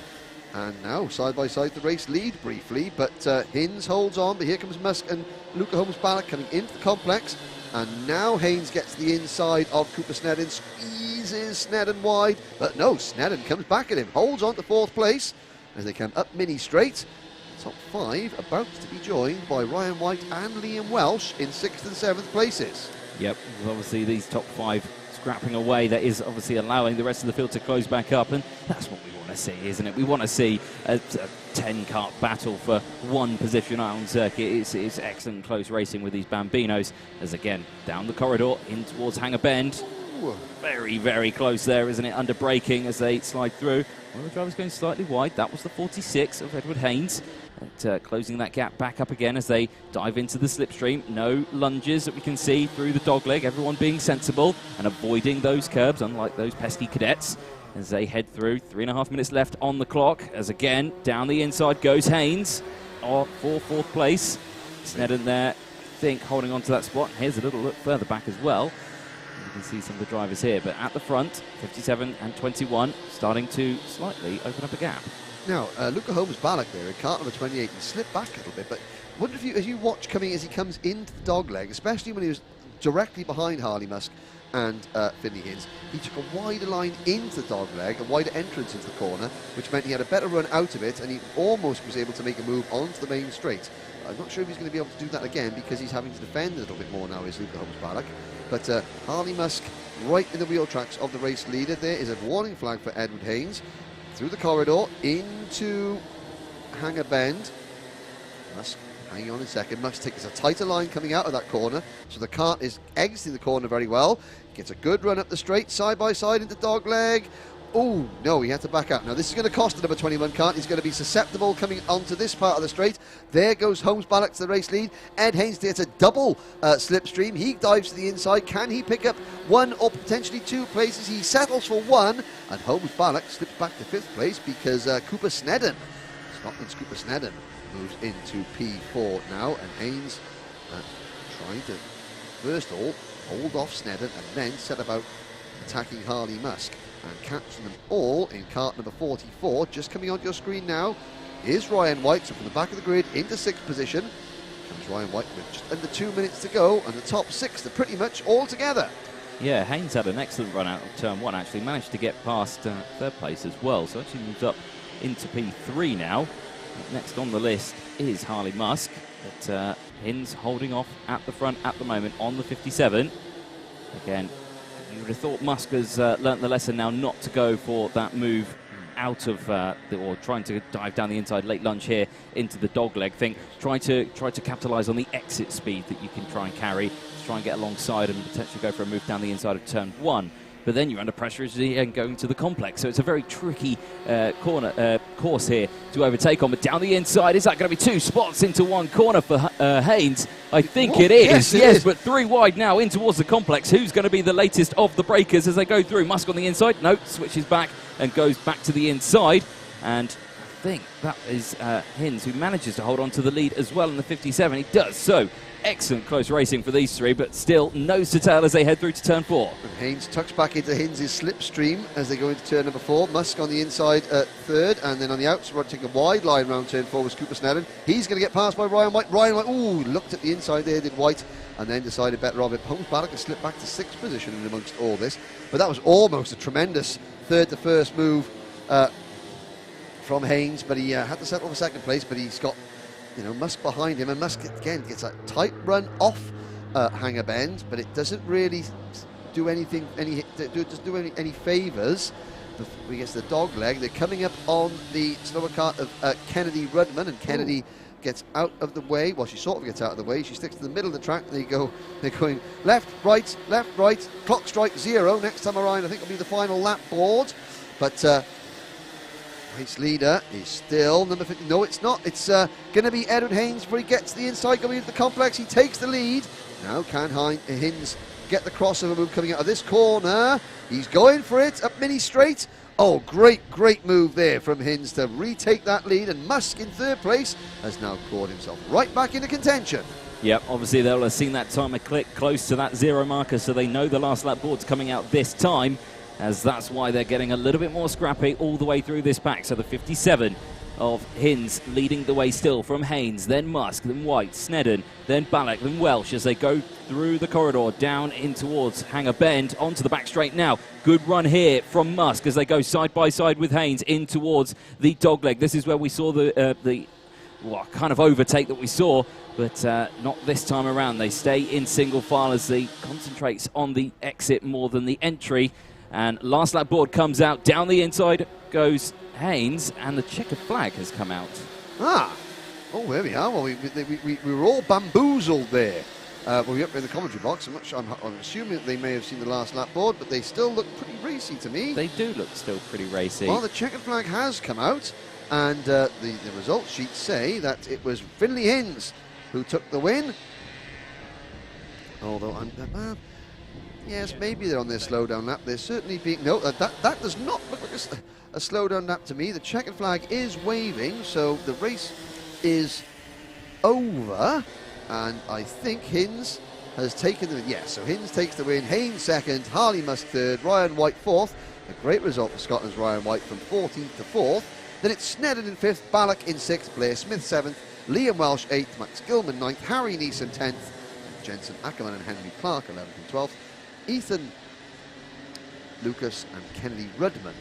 And now, side by side, the race lead briefly, but Hinz holds on, but here comes Musk and Luca Holmes-Barlick coming into the complex. And now Haynes gets to the inside of Cooper Snedden, squeezes Snedden wide, but no, Snedden comes back at him, holds on to 4th place as they come up mini straight. Top 5 about to be joined by Ryan White and Liam Welsh in 6th and 7th places. Yep, obviously these top 5 scrapping away. That is obviously allowing the rest of the field to close back up, and that's what we want to see, isn't it? We want to see a 10-kart battle for 1 position on circuit. It's excellent close racing with these Bambinos as again down the corridor in towards Hangar Bend. Ooh. Very, very close there, isn't it? Under braking as they slide through. One of the drivers going slightly wide. That was the 46 of Edward Haynes But, closing that gap back up again as they dive into the slipstream. No lunges that we can see through the dogleg. Everyone being sensible and avoiding those curbs, unlike those pesky cadets, as they head through. 3.5 minutes left on the clock, as again, down the inside goes Haynes for fourth place. Snedden there, I think, holding on to that spot. Here's a little look further back as well. You can see some of the drivers here, but at the front, 57 and 21, starting to slightly open up a gap. Now, Luca Holmes-Ballock there in kart number 28, and slipped back a little bit, but wonder if you, as you watch as he comes into the dogleg, especially when he was directly behind Harley Musk and Finley Hins, he took a wider line into the dogleg, a wider entrance into the corner, which meant he had a better run out of it, and he almost was able to make a move onto the main straight. I'm not sure if he's going to be able to do that again, because he's having to defend a little bit more now, is Luca Holmes-Ballock. But Harley Musk right in the wheel tracks of the race leader. There is a warning flag for Edward Haynes. Through the corridor into Hanger Bend. Musk hanging on in second. Musk takes a tighter line coming out of that corner, so the kart is exiting the corner very well. Gets a good run up the straight, side by side into dogleg. Oh, no, he had to back out. Now, this is going to cost the number 21 kart. He's going to be susceptible coming onto this part of the straight. There goes Holmes-Ballock to the race lead. Ed Haynes gets a double slipstream. He dives to the inside. Can he pick up one or potentially two places? He settles for one, and Holmes-Ballock slips back to 5th place because Cooper Snedden, Scotland's Cooper Snedden, moves into P4 now, and Haynes trying to, first of all, hold off Snedden and then set about attacking Harley Musk and catching them all in kart number 44. Just coming onto your screen now is Ryan White. So from the back of the grid into 6th position comes Ryan White with just under 2 minutes to go, and the top 6 are pretty much all together. Yeah, Haynes had an excellent run out of turn 1, actually managed to get past 3rd place as well, so actually moves up into P3 now. Next on the list is Harley Musk, but Hins holding off at the front at the moment on the 57. Again, you would have thought Musk has learnt the lesson now not to go for that move out of or trying to dive down the inside late lunge here into the dogleg thing. Try to capitalise on the exit speed that you can try and carry, to try and get alongside and potentially go for a move down the inside of turn 1. But then you're under pressure as you going to the complex. So it's a very tricky course here to overtake on. But down the inside, is that going to be 2 spots into 1 corner for Haynes? I think it is. Yes, but 3 wide now in towards the complex. Who's going to be the latest of the breakers as they go through? Musk on the inside. No, switches back and goes back to the inside. And I think that is Hins, who manages to hold on to the lead as well in the 57. He does so. Excellent close racing for these 3, but still nose to tail as they head through to turn 4. And Haynes tucks back into Hins' slipstream as they go into turn number 4. Musk on the inside 3rd, and then on the outside, taking a wide line round turn 4 was Cooper Snedden. He's going to get passed by Ryan White. Ryan White, looked at the inside there, did White, and then decided better of it. Holmes-Ballock has slipped back to 6th position in amongst all this, but that was almost a tremendous 3rd to 1st move from Haynes, but he had to settle for 2nd place, but he's got Musk behind him, and Musk again gets a tight run off Hanger Bend, but it doesn't really do anything, any favours. We get to the dog leg. They're coming up on the slower kart of Kennedy Rudman, and Kennedy gets out of the way. Well, she sort of gets out of the way. She sticks to the middle of the track. They're going left, right. Clock strike 0. Next time around, I think it'll be the final lap board, but. Race leader is still number 50. No, it's not. It's going to be Edward Haynes before he gets to the inside, going into the complex. He takes the lead. Now can Hins get the crossover move coming out of this corner? He's going for it up mini straight. Oh, great move there from Hins to retake that lead. And Musk in 3rd place has now clawed himself right back into contention. Yep, obviously they'll have seen that timer click close to that 0 marker, so they know the last lap board's coming out this time, as that's why they're getting a little bit more scrappy all the way through this pack. So the 57 of Hins leading the way still from Haynes, then Musk, then White, Snedden, then Ballock, then Welsh as they go through the corridor down in towards Hanger Bend onto the back straight now. Good run here from Musk as they go side by side with Haynes in towards the dogleg. This is where we saw the kind of overtake that we saw, but not this time around. They stay in single file as they concentrates on the exit more than the entry. And last lap board comes out. Down the inside goes Haynes, and the checkered flag has come out. Oh, there we are. Well, we were all bamboozled there. We were up in the commentary box. I'm assuming that they may have seen the last lap board, but they still look pretty racy to me. They do look still pretty racy. Well, the checkered flag has come out, And the results sheets say that it was Finley Hinds who took the win. Although yes, maybe they're on their slowdown lap. They're certainly being... No, that does not look like a slowdown lap to me. The checkered flag is waving, so the race is over. And I think Hinds has taken the... Yes, so Hinds takes the win. Haynes second, Harley Musk third, Ryan White fourth. A great result for Scotland's Ryan White from 14th to 4th. Then it's Sneddon in 5th, Ballack in 6th, Blair Smith 7th, Liam Welsh 8th, Max Gilman 9th, Harry Neeson 10th, Jensen Ackerman and Henry Clark 11th and 12th. Ethan Lucas and Kennedy Rudman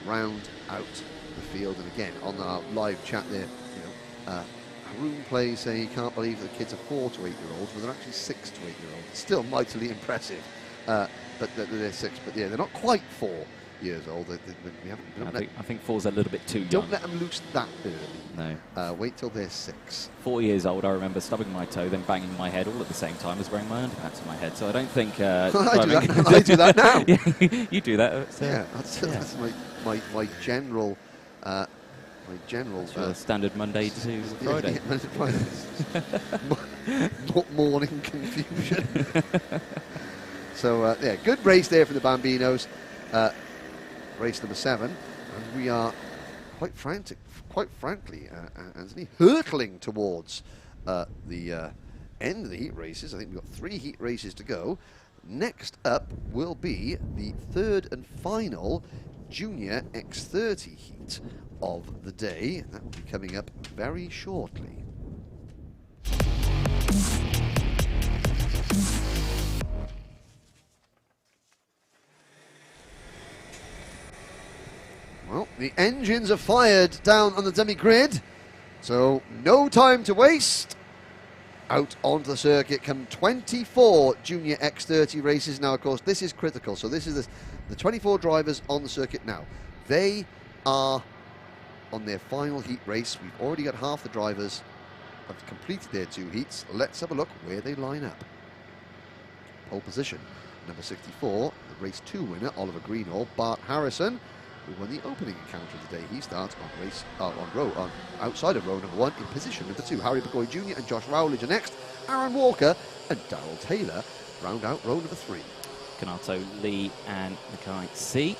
round out the field. And again, on our live chat there, Haroon plays saying he can't believe that the kids are 4 to 8 year olds, but they're actually 6 to 8 year olds. It's still mightily impressive, but they're 6. But yeah, they're not quite 4 years old. I think 4's a little bit too young. Don't let them loose that early. No. Wait till they're 6. 4 years old, I remember stubbing my toe, then banging my head all at the same time as wearing my underpants on my head. So I don't think... I do that now. Yeah, you do that. So yeah, that's my general... standard Monday to Friday. Morning confusion. So, yeah, good race there for the Bambinos. Race number 7. And we are quite frankly, Anthony, hurtling towards the end of the heat races. I think we've got 3 heat races to go. Next up will be the 3rd and final Junior X30 heat of the day. That will be coming up very shortly. Well, the engines are fired down on the dummy grid, so no time to waste. Out onto the circuit come 24 Junior X30 races. Now, of course, this is critical. So this is the 24 drivers on the circuit now. They are on their final heat race. We've already got half the drivers have completed their 2 heats. Let's have a look where they line up. Pole position, number 64, the race 2 winner, Oliver Greenall, Bart Harrison, who won the opening encounter of the day. He starts on outside of row number 1 in position number 2. Harry McCoy Jr. and Josh Rowledge are next. Aaron Walker and Darrell Taylor round out row number 3. Kanato Lee and Mackay C.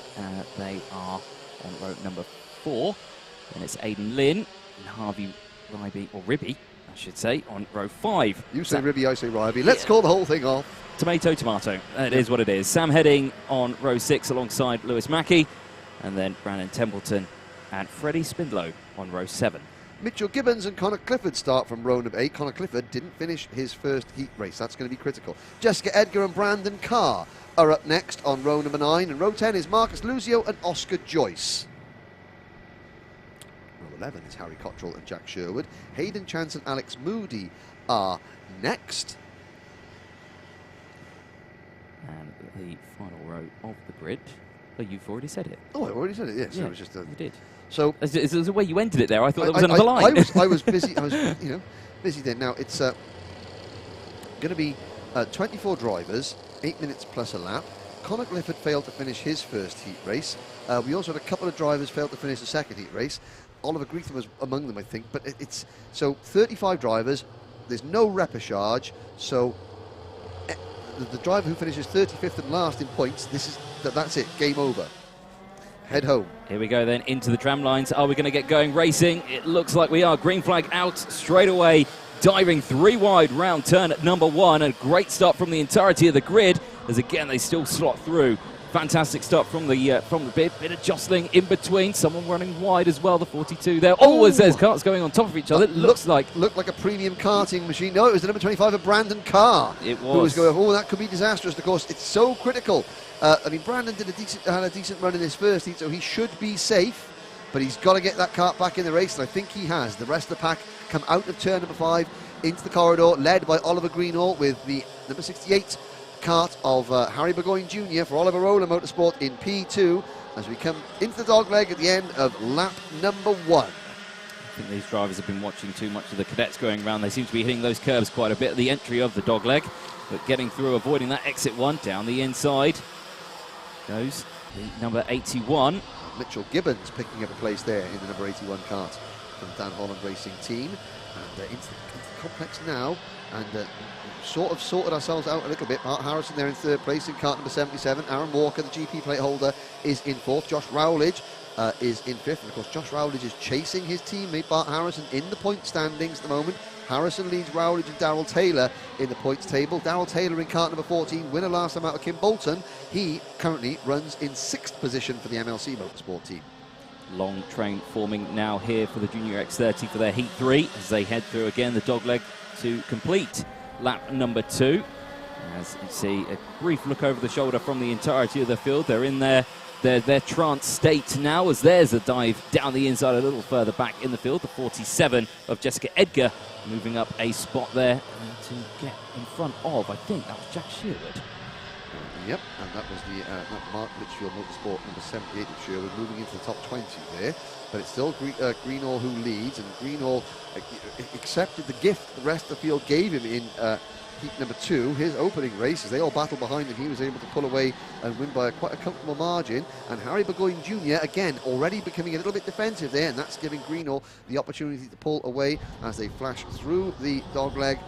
They are on row number 4. And it's Aidan Lynn and Harvey Ribby, I should say, on row 5. You say Ribby, I say Ribby. Let's call the whole thing off. Tomato. It is what it is. Sam Heading on row 6 alongside Lewis Mackey. And then Brandon Templeton and Freddie Spindlow on row 7. Mitchell Gibbons and Connor Clifford start from row number 8. Connor Clifford didn't finish his first heat race. That's going to be critical. Jessica Edgar and Brandon Carr are up next on row number 9. And row 10 is Marcus Luzio and Oscar Joyce. Row 11 is Harry Cottrell and Jack Sherwood. Hayden Chance and Alex Moody are next. And the final row of the grid. Oh, you've already said it. Oh, I already said it, yes. Yeah, it was just you did. So there's a way you ended it there. I thought there was another line. I was busy. I was, busy then. Now it's going to be 24 drivers, 8 minutes plus a lap. Connor Clifford failed to finish his first heat race. We also had a couple of drivers failed to finish the second heat race. Oliver Greetham was among them, I think. But it's so 35 drivers. There's no repechage. So the driver who finishes 35th and last in points, that's it. Game over. Head home. Here we go then into the tram lines. Are we going to get going racing? It looks like we are. Green flag out straight away. Diving 3 wide round turn at number 1. A great start from the entirety of the grid as again they still slot through. Fantastic start from the bit of jostling in between. Someone running wide as well, the 42 there. Oh, as there's carts going on top of each other. It looked like a premium karting machine. No, it was the number 25 of Brandon Carr. It was. Who was going, oh, that could be disastrous. Of course, it's so critical. Brandon had a decent run in his first heat, so he should be safe. But he's got to get that kart back in the race, and I think he has. The rest of the pack come out of turn number 5 into the corridor, led by Oliver Greenall with the number 68 kart of Harry Burgoyne Jr. for Oliver Roller Motorsport in P2 as we come into the dogleg at the end of lap number 1. I think these drivers have been watching too much of the cadets going around. They seem to be hitting those curves quite a bit at the entry of the dogleg, but getting through, avoiding that exit 1 down the inside goes the number 81, Mitchell Gibbons picking up a place there in the number 81 kart from Dan Holland Racing Team. And into the complex now, and sort of sorted ourselves out a little bit. Bart Harrison there in third place in kart number 77. Aaron Walker, the GP plate holder, is in fourth. Josh Rowledge is in fifth. And of course, Josh Rowledge is chasing his teammate Bart Harrison in the point standings at the moment. Harrison leads Rowledge and Darrell Taylor in the points table. Darrell Taylor in kart number 14, winner last time out of Kim Bolton. He currently runs in sixth position for the MLC Motorsport team. Long train forming now here for the Junior X30 for their Heat 3 as they head through again the dogleg to complete lap number 2. As you see, a brief look over the shoulder from the entirety of the field. They're in their trance state now, as there's a dive down the inside a little further back in the field. The 47 of Jessica Edgar moving up a spot there to get in front of, I think that was Jack Sherwood. Yep, and that was the Mark Litchfield Motorsport number 78 of Sherwood moving into the top 20 there. But it's still Greenall who leads, and Greenall accepted the gift the rest of the field gave him in heat number 2, his opening race. As they all battled behind him, he was able to pull away and win by quite a comfortable margin. And Harry Burgoyne Jr. again already becoming a little bit defensive there, and that's giving Greenall the opportunity to pull away as they flash through the dogleg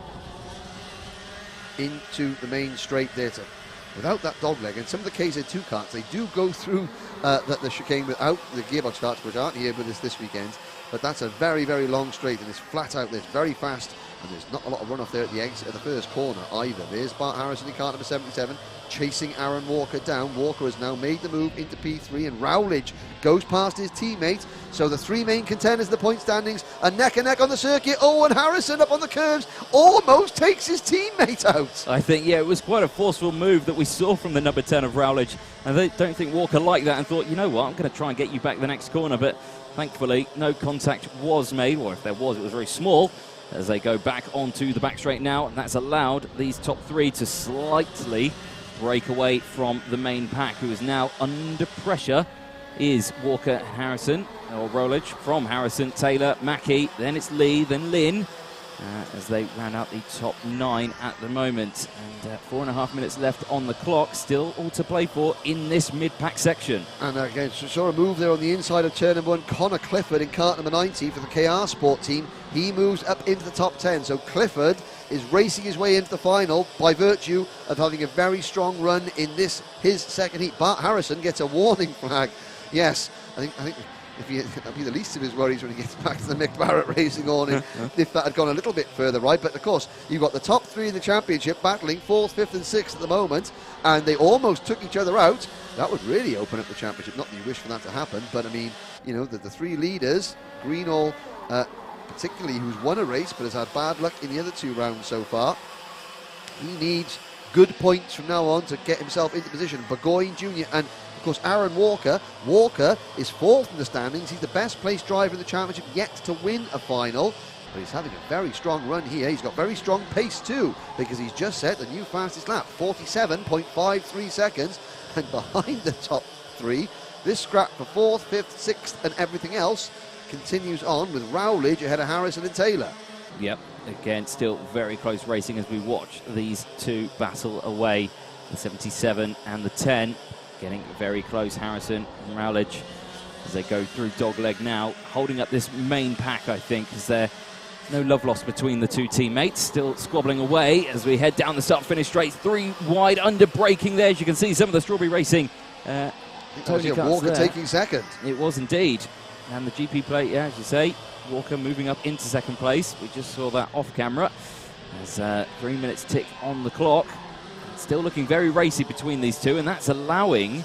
into the main straight there. Without that dogleg, and some of the KZ2 karts, they do go through the chicane without the gearbox karts, which aren't here with us this weekend. But that's a very, very long straight, and it's flat out there. It's very fast, and there's not a lot of runoff there at the exit of the first corner either. There's Bart Harrison in kart number 77, chasing Aaron Walker down. Walker has now made the move into P3, and Rowledge goes past his teammate. So the three main contenders in the point standings are neck and neck on the circuit. Oh, and Harrison up on the curves almost takes his teammate out. I think, yeah, it was quite a forceful move that we saw from the number 10 of Rowledge. And I don't think Walker liked that and thought, you know what, I'm going to try and get you back the next corner. But thankfully, no contact was made, or if there was, it was very small, as they go back onto the back straight now. And that's allowed these top three to slightly break away from the main pack, who is now under pressure. Is Walker, Harrison, or Rowledge from Harrison, Taylor, Mackie, then it's Lee, then Lynn, as they round out the top 9 at the moment. And 4.5 minutes left on the clock, still all to play for in this mid-pack section. And again, saw a move there on the inside of turn number 1, Connor Clifford in kart number 90 for the KR Sport team. He moves up into the top 10, so Clifford is racing his way into the final by virtue of having a very strong run in his second heat. Bart Harrison gets a warning flag. Yes, I think that'd be the least of his worries when he gets back to the Mick Barrett Racing awning, if that had gone a little bit further right. But of course, you've got the top 3 in the championship battling 4th, 5th and 6th at the moment, and they almost took each other out. That would really open up the championship. Not that you wish for that to happen, but I mean, you know, the 3 leaders, Greenall particularly, who's won a race but has had bad luck in the other 2 rounds so far, he needs good points from now on to get himself into position. Burgoyne Jr. and of course Aaron Walker. Walker is 4th in the standings. He's the best placed driver in the championship yet to win a final, but he's having a very strong run here. He's got very strong pace too, because he's just set a new fastest lap, 47.53 seconds, and behind the top 3, this scrap for 4th, 5th, 6th and everything else continues on, with Rowledge ahead of Harrison and Taylor. Yep, again, still very close racing as we watch these 2 battle away. The 77 and the 10 getting very close. Harrison and Rowledge as they go through dogleg now, holding up this main pack, I think, is there no love lost between the 2 teammates. Still squabbling away as we head down the start-finish straight. 3 wide, under braking there, as you can see some of the Strawberry Racing. Walker taking second. It was indeed. And the GP plate, yeah, as you say, Walker moving up into second place. We just saw that off camera. There's 3 minutes tick on the clock. Still looking very racy between these 2, and that's allowing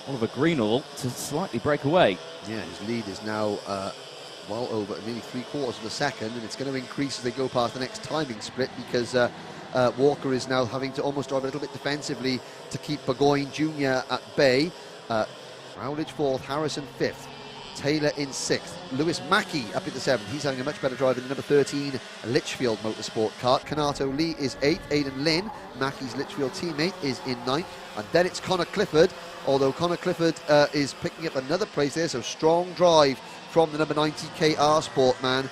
Oliver Greenall to slightly break away. Yeah, his lead is now well over nearly 3/4 of a second, and it's going to increase as they go past the next timing split, because Walker is now having to almost drive a little bit defensively to keep Burgoyne Jr. at bay. Rowledge 4th, Harrison 5th. Taylor in 6th. Lewis Mackie up into 7th. He's having a much better drive in the number 13 Litchfield Motorsport kart. Kanato Lee is 8th. Aidan Lynn, Mackie's Litchfield teammate, is in 9th. And then it's Connor Clifford, although Connor Clifford is picking up another place there, so strong drive from the number 90 KR Sport man.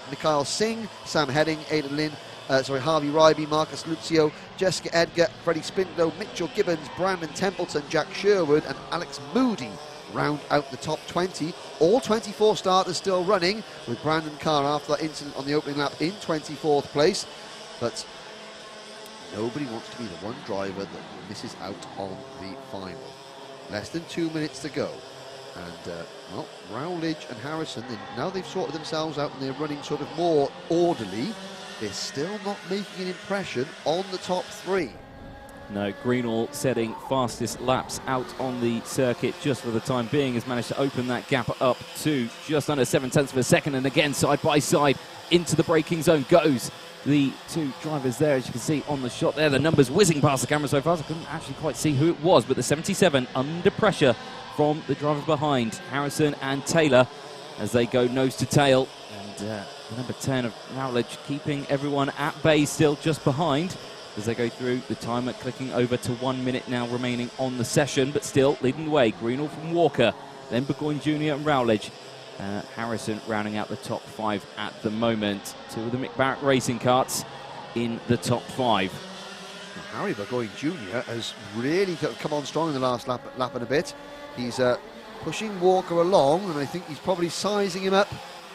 Mikhail Singh, Sam Heading, Aidan Lynn, Harvey Ryby, Marcus Lucio, Jessica Edgar, Freddie Spindlow, Mitchell Gibbons, Brandon Templeton, Jack Sherwood and Alex Moody round out the top 20. All 24 starters still running, with Brandon Carr after that incident on the opening lap in 24th place. But nobody wants to be the one driver that misses out on the final. Less than 2 minutes to go. And, well, Rowledge and Harrison, now they've sorted themselves out and they're running sort of more orderly. They're still not making an impression on the top 3. No, Greenall setting fastest laps out on the circuit just for the time being, has managed to open that gap up to just under 0.7 of a second, and again side by side into the braking zone goes the two drivers there, as you can see on the shot there. The numbers whizzing past the camera so fast I couldn't actually quite see who it was, but the 77 under pressure from the driver behind, Harrison and Taylor, as they go nose to tail, and the number 10 of Rowledge keeping everyone at bay still just behind as they go through. The timer clicking over to 1 minute now remaining on the session, but still leading the way. Greenall from Walker, then Burgoyne Jr. and Rowledge. Harrison rounding out the top 5 at the moment. Two of the Mick Barrett racing karts in the top 5. Harry Burgoyne Jr. has really come on strong in the last lap and a bit. He's pushing Walker along, and I think he's probably sizing him up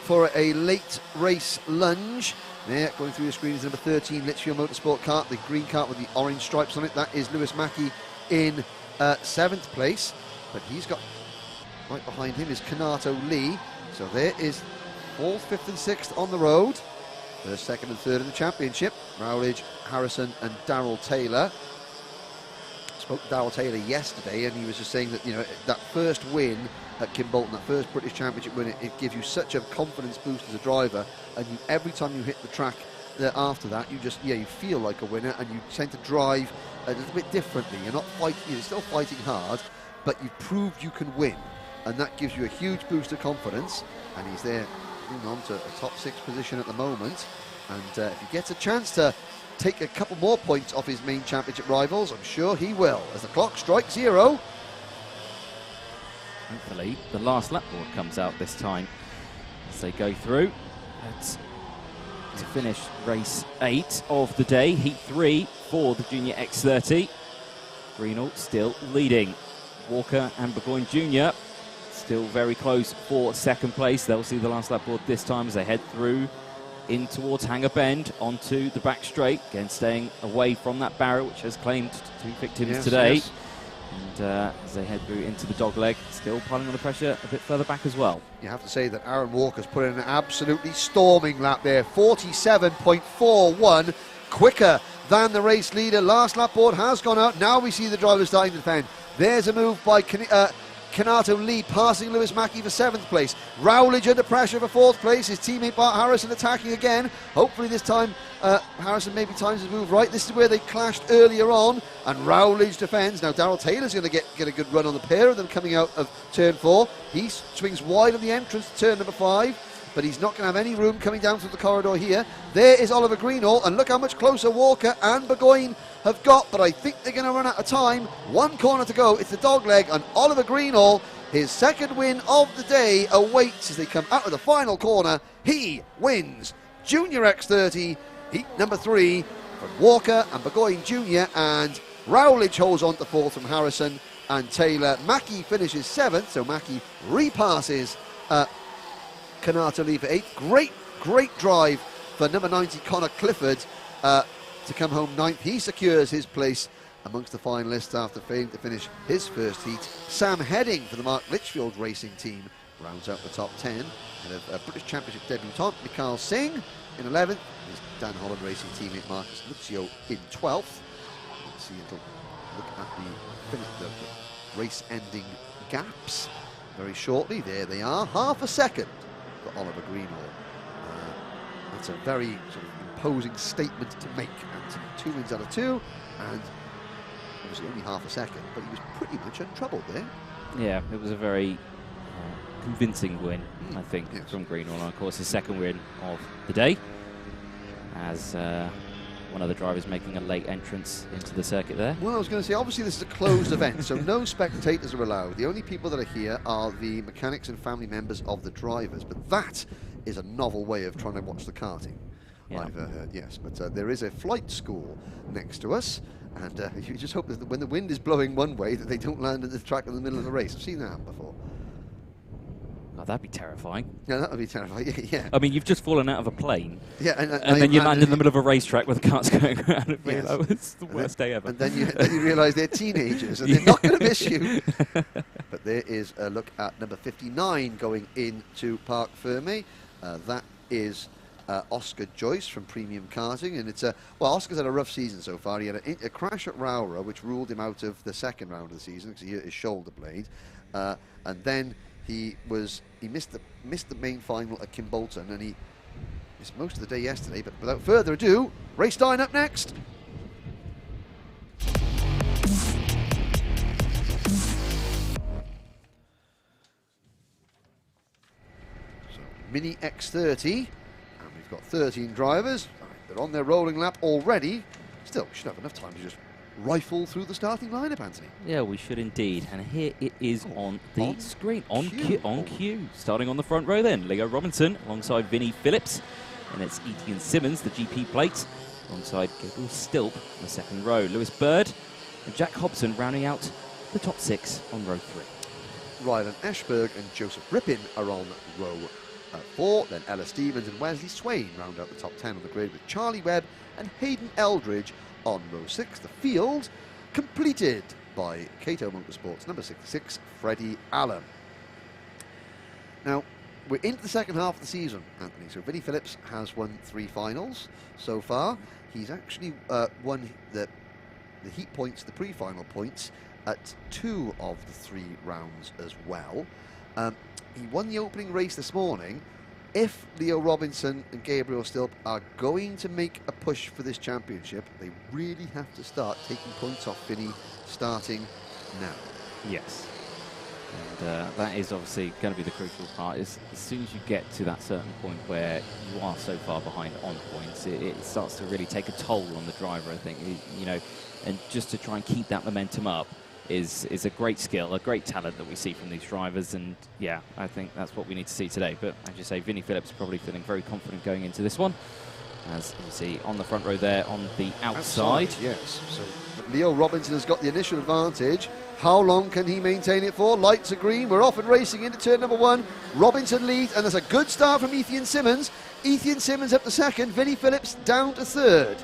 for a late race lunge. There, going through the screen is number 13 Litchfield Motorsport kart, the green kart with the orange stripes on it. That is Lewis Mackey in 7th place, but he's got right behind him is Kanato Lee. So there is 4th, 5th and 6th on the road. First, 2nd and 3rd in the championship. Rowledge, Harrison and Darrell Taylor. Spoke to Darrell Taylor yesterday, and he was just saying that, you know, that first win at Kimbolton, that first British Championship win, it gives you such a confidence boost as a driver, and every time you hit the track after that, you just, you feel like a winner, and you tend to drive a little bit differently. You're not fighting, you're still fighting hard, but you've proved you can win, and that gives you a huge boost of confidence. And he's there, moving on to a top 6 position at the moment, and if he gets a chance to take a couple more points off his main championship rivals, I'm sure he will, as the clock strikes 0. Hopefully the last lap board comes out this time as they go through. That's to finish race 8 of the day, heat 3 for the Junior X30. Greenall still leading. Walker and Burgoyne Jr. still very close for 2nd place. They'll see the last lap board this time as they head through in towards Hanger Bend onto the back straight, again staying away from that barrier which has claimed 2 victims today. Yes. And as they head through into the dogleg, still piling on the pressure a bit further back as well. You have to say that Aaron Walker's put in an absolutely storming lap there, 47.41, quicker than the race leader. Last lap board has gone out. Now we see the drivers starting to defend. There's a move by Kanato Lee passing Lewis Mackey for 7th place. Rowledge under pressure for 4th place. His teammate Bart Harrison attacking again. Hopefully this time Harrison maybe times his move right. This is where they clashed earlier on, and Rowledge defends. Now Darrell Taylor's going to get a good run on the pair of them coming out of turn 4. He swings wide on the entrance to turn number 5, but he's not going to have any room coming down through the corridor here. There is Oliver Greenall, and look how much closer Walker and Burgoyne have got, but I think they're going to run out of time. 1 corner to go. It's the dogleg, and Oliver Greenall, his 2nd win of the day, awaits as they come out of the final corner. He wins Junior X30, heat number 3 from Walker and Burgoyne Jr., and Rowledge holds on to 4th from Harrison and Taylor. Mackey finishes 7th, so Mackey repasses Kanato Lee for 8th. Great drive for number 90 Connor Clifford to come home 9th. He secures his place amongst the finalists after failing to finish his first heat. Sam Heading for the Mark Litchfield racing team rounds out the top 10. And a British Championship debutant, Mikhail Singh in 11th. His Dan Holland racing teammate Marcus Lucio in 12th. Let's see, look at the race-ending gaps very shortly. There they are, half a second for Oliver Greenall. That's a very sort of imposing statement to make. And 2 wins out of 2, and obviously only half a second, but he was pretty much untroubled there. Yeah, it was a very convincing win, I think, yes, from Greenall, and of course his 2nd win of the day, as one of the drivers making a late entrance into the circuit there. Well, I was going to say, obviously this is a closed event, so no spectators are allowed. The only people that are here are the mechanics and family members of the drivers, but that is a novel way of trying to watch the karting. Yeah. I've heard, yes, but there is a flight school next to us, and you just hope that when the wind is blowing one way that they don't land at the track in the middle of the race. I've seen that happen before. Oh, that'd be terrifying. Yeah, that would be terrifying. Yeah. I mean, you've just fallen out of a plane. Yeah, and then you land in the middle of a racetrack with the carts going around. Yes. It's the worst day ever. And then you realise they're teenagers and they're not going to miss you. But there is a look at number 59 going into Parc Fermé. That is Oscar Joyce from Premium Karting, and it's well, Oscar's had a rough season so far. He had a crash at Rowra, which ruled him out of the second round of the season because he hurt his shoulder blade, and then he missed the main final at Kimbolton, and he missed most of the day yesterday. But without further ado, race 9 up next. So Mini X30, and we've got 13 drivers. They're on their rolling lap already. Still, we should have enough time to just rifle through the starting lineup, Anthony. Yeah, we should indeed. And here it is on the screen. On cue. Starting on the front row then. Leo Robinson alongside Vinnie Phillips. And it's Etienne Simmons, the GP plate, alongside Gabriel Stilp on the second row. Lewis Bird and Jack Hobson rounding out the top 6 on row 3. Rylan Ashberg and Joseph Rippin are on row 4. Then Ella Stevens and Wesley Swain round out the top 10 on the grid, with Charlie Webb and Hayden Eldridge on row 6. The field completed by Cato Motorsports number 66, Freddie Allen. Now, we're into the second half of the season, Anthony. So Vinnie Phillips has won 3 finals so far. He's actually won the heat points, the pre-final points, at 2 of the 3 rounds as well. He won the opening race this morning. If Leo Robinson and Gabriel Stilp are going to make a push for this championship, they really have to start taking points off Vinnie starting now. Yes. And that is obviously going to be the crucial part. Is as soon as you get to that certain point where you are so far behind on points, it starts to really take a toll on the driver, I think. You know, and just to try and keep that momentum up is a great skill, a great talent that we see from these drivers, and yeah, I think that's what we need to see today. But as you say, Vinnie Phillips probably feeling very confident going into this one, as you see on the front row there on the outside. Yes, so Leo Robinson has got the initial advantage. How long can he maintain it for? Lights are green, we're off and racing into turn number 1. Robinson leads, and there's a good start from Etienne Simmons. Etienne Simmons up to second, Vinnie Phillips down to third.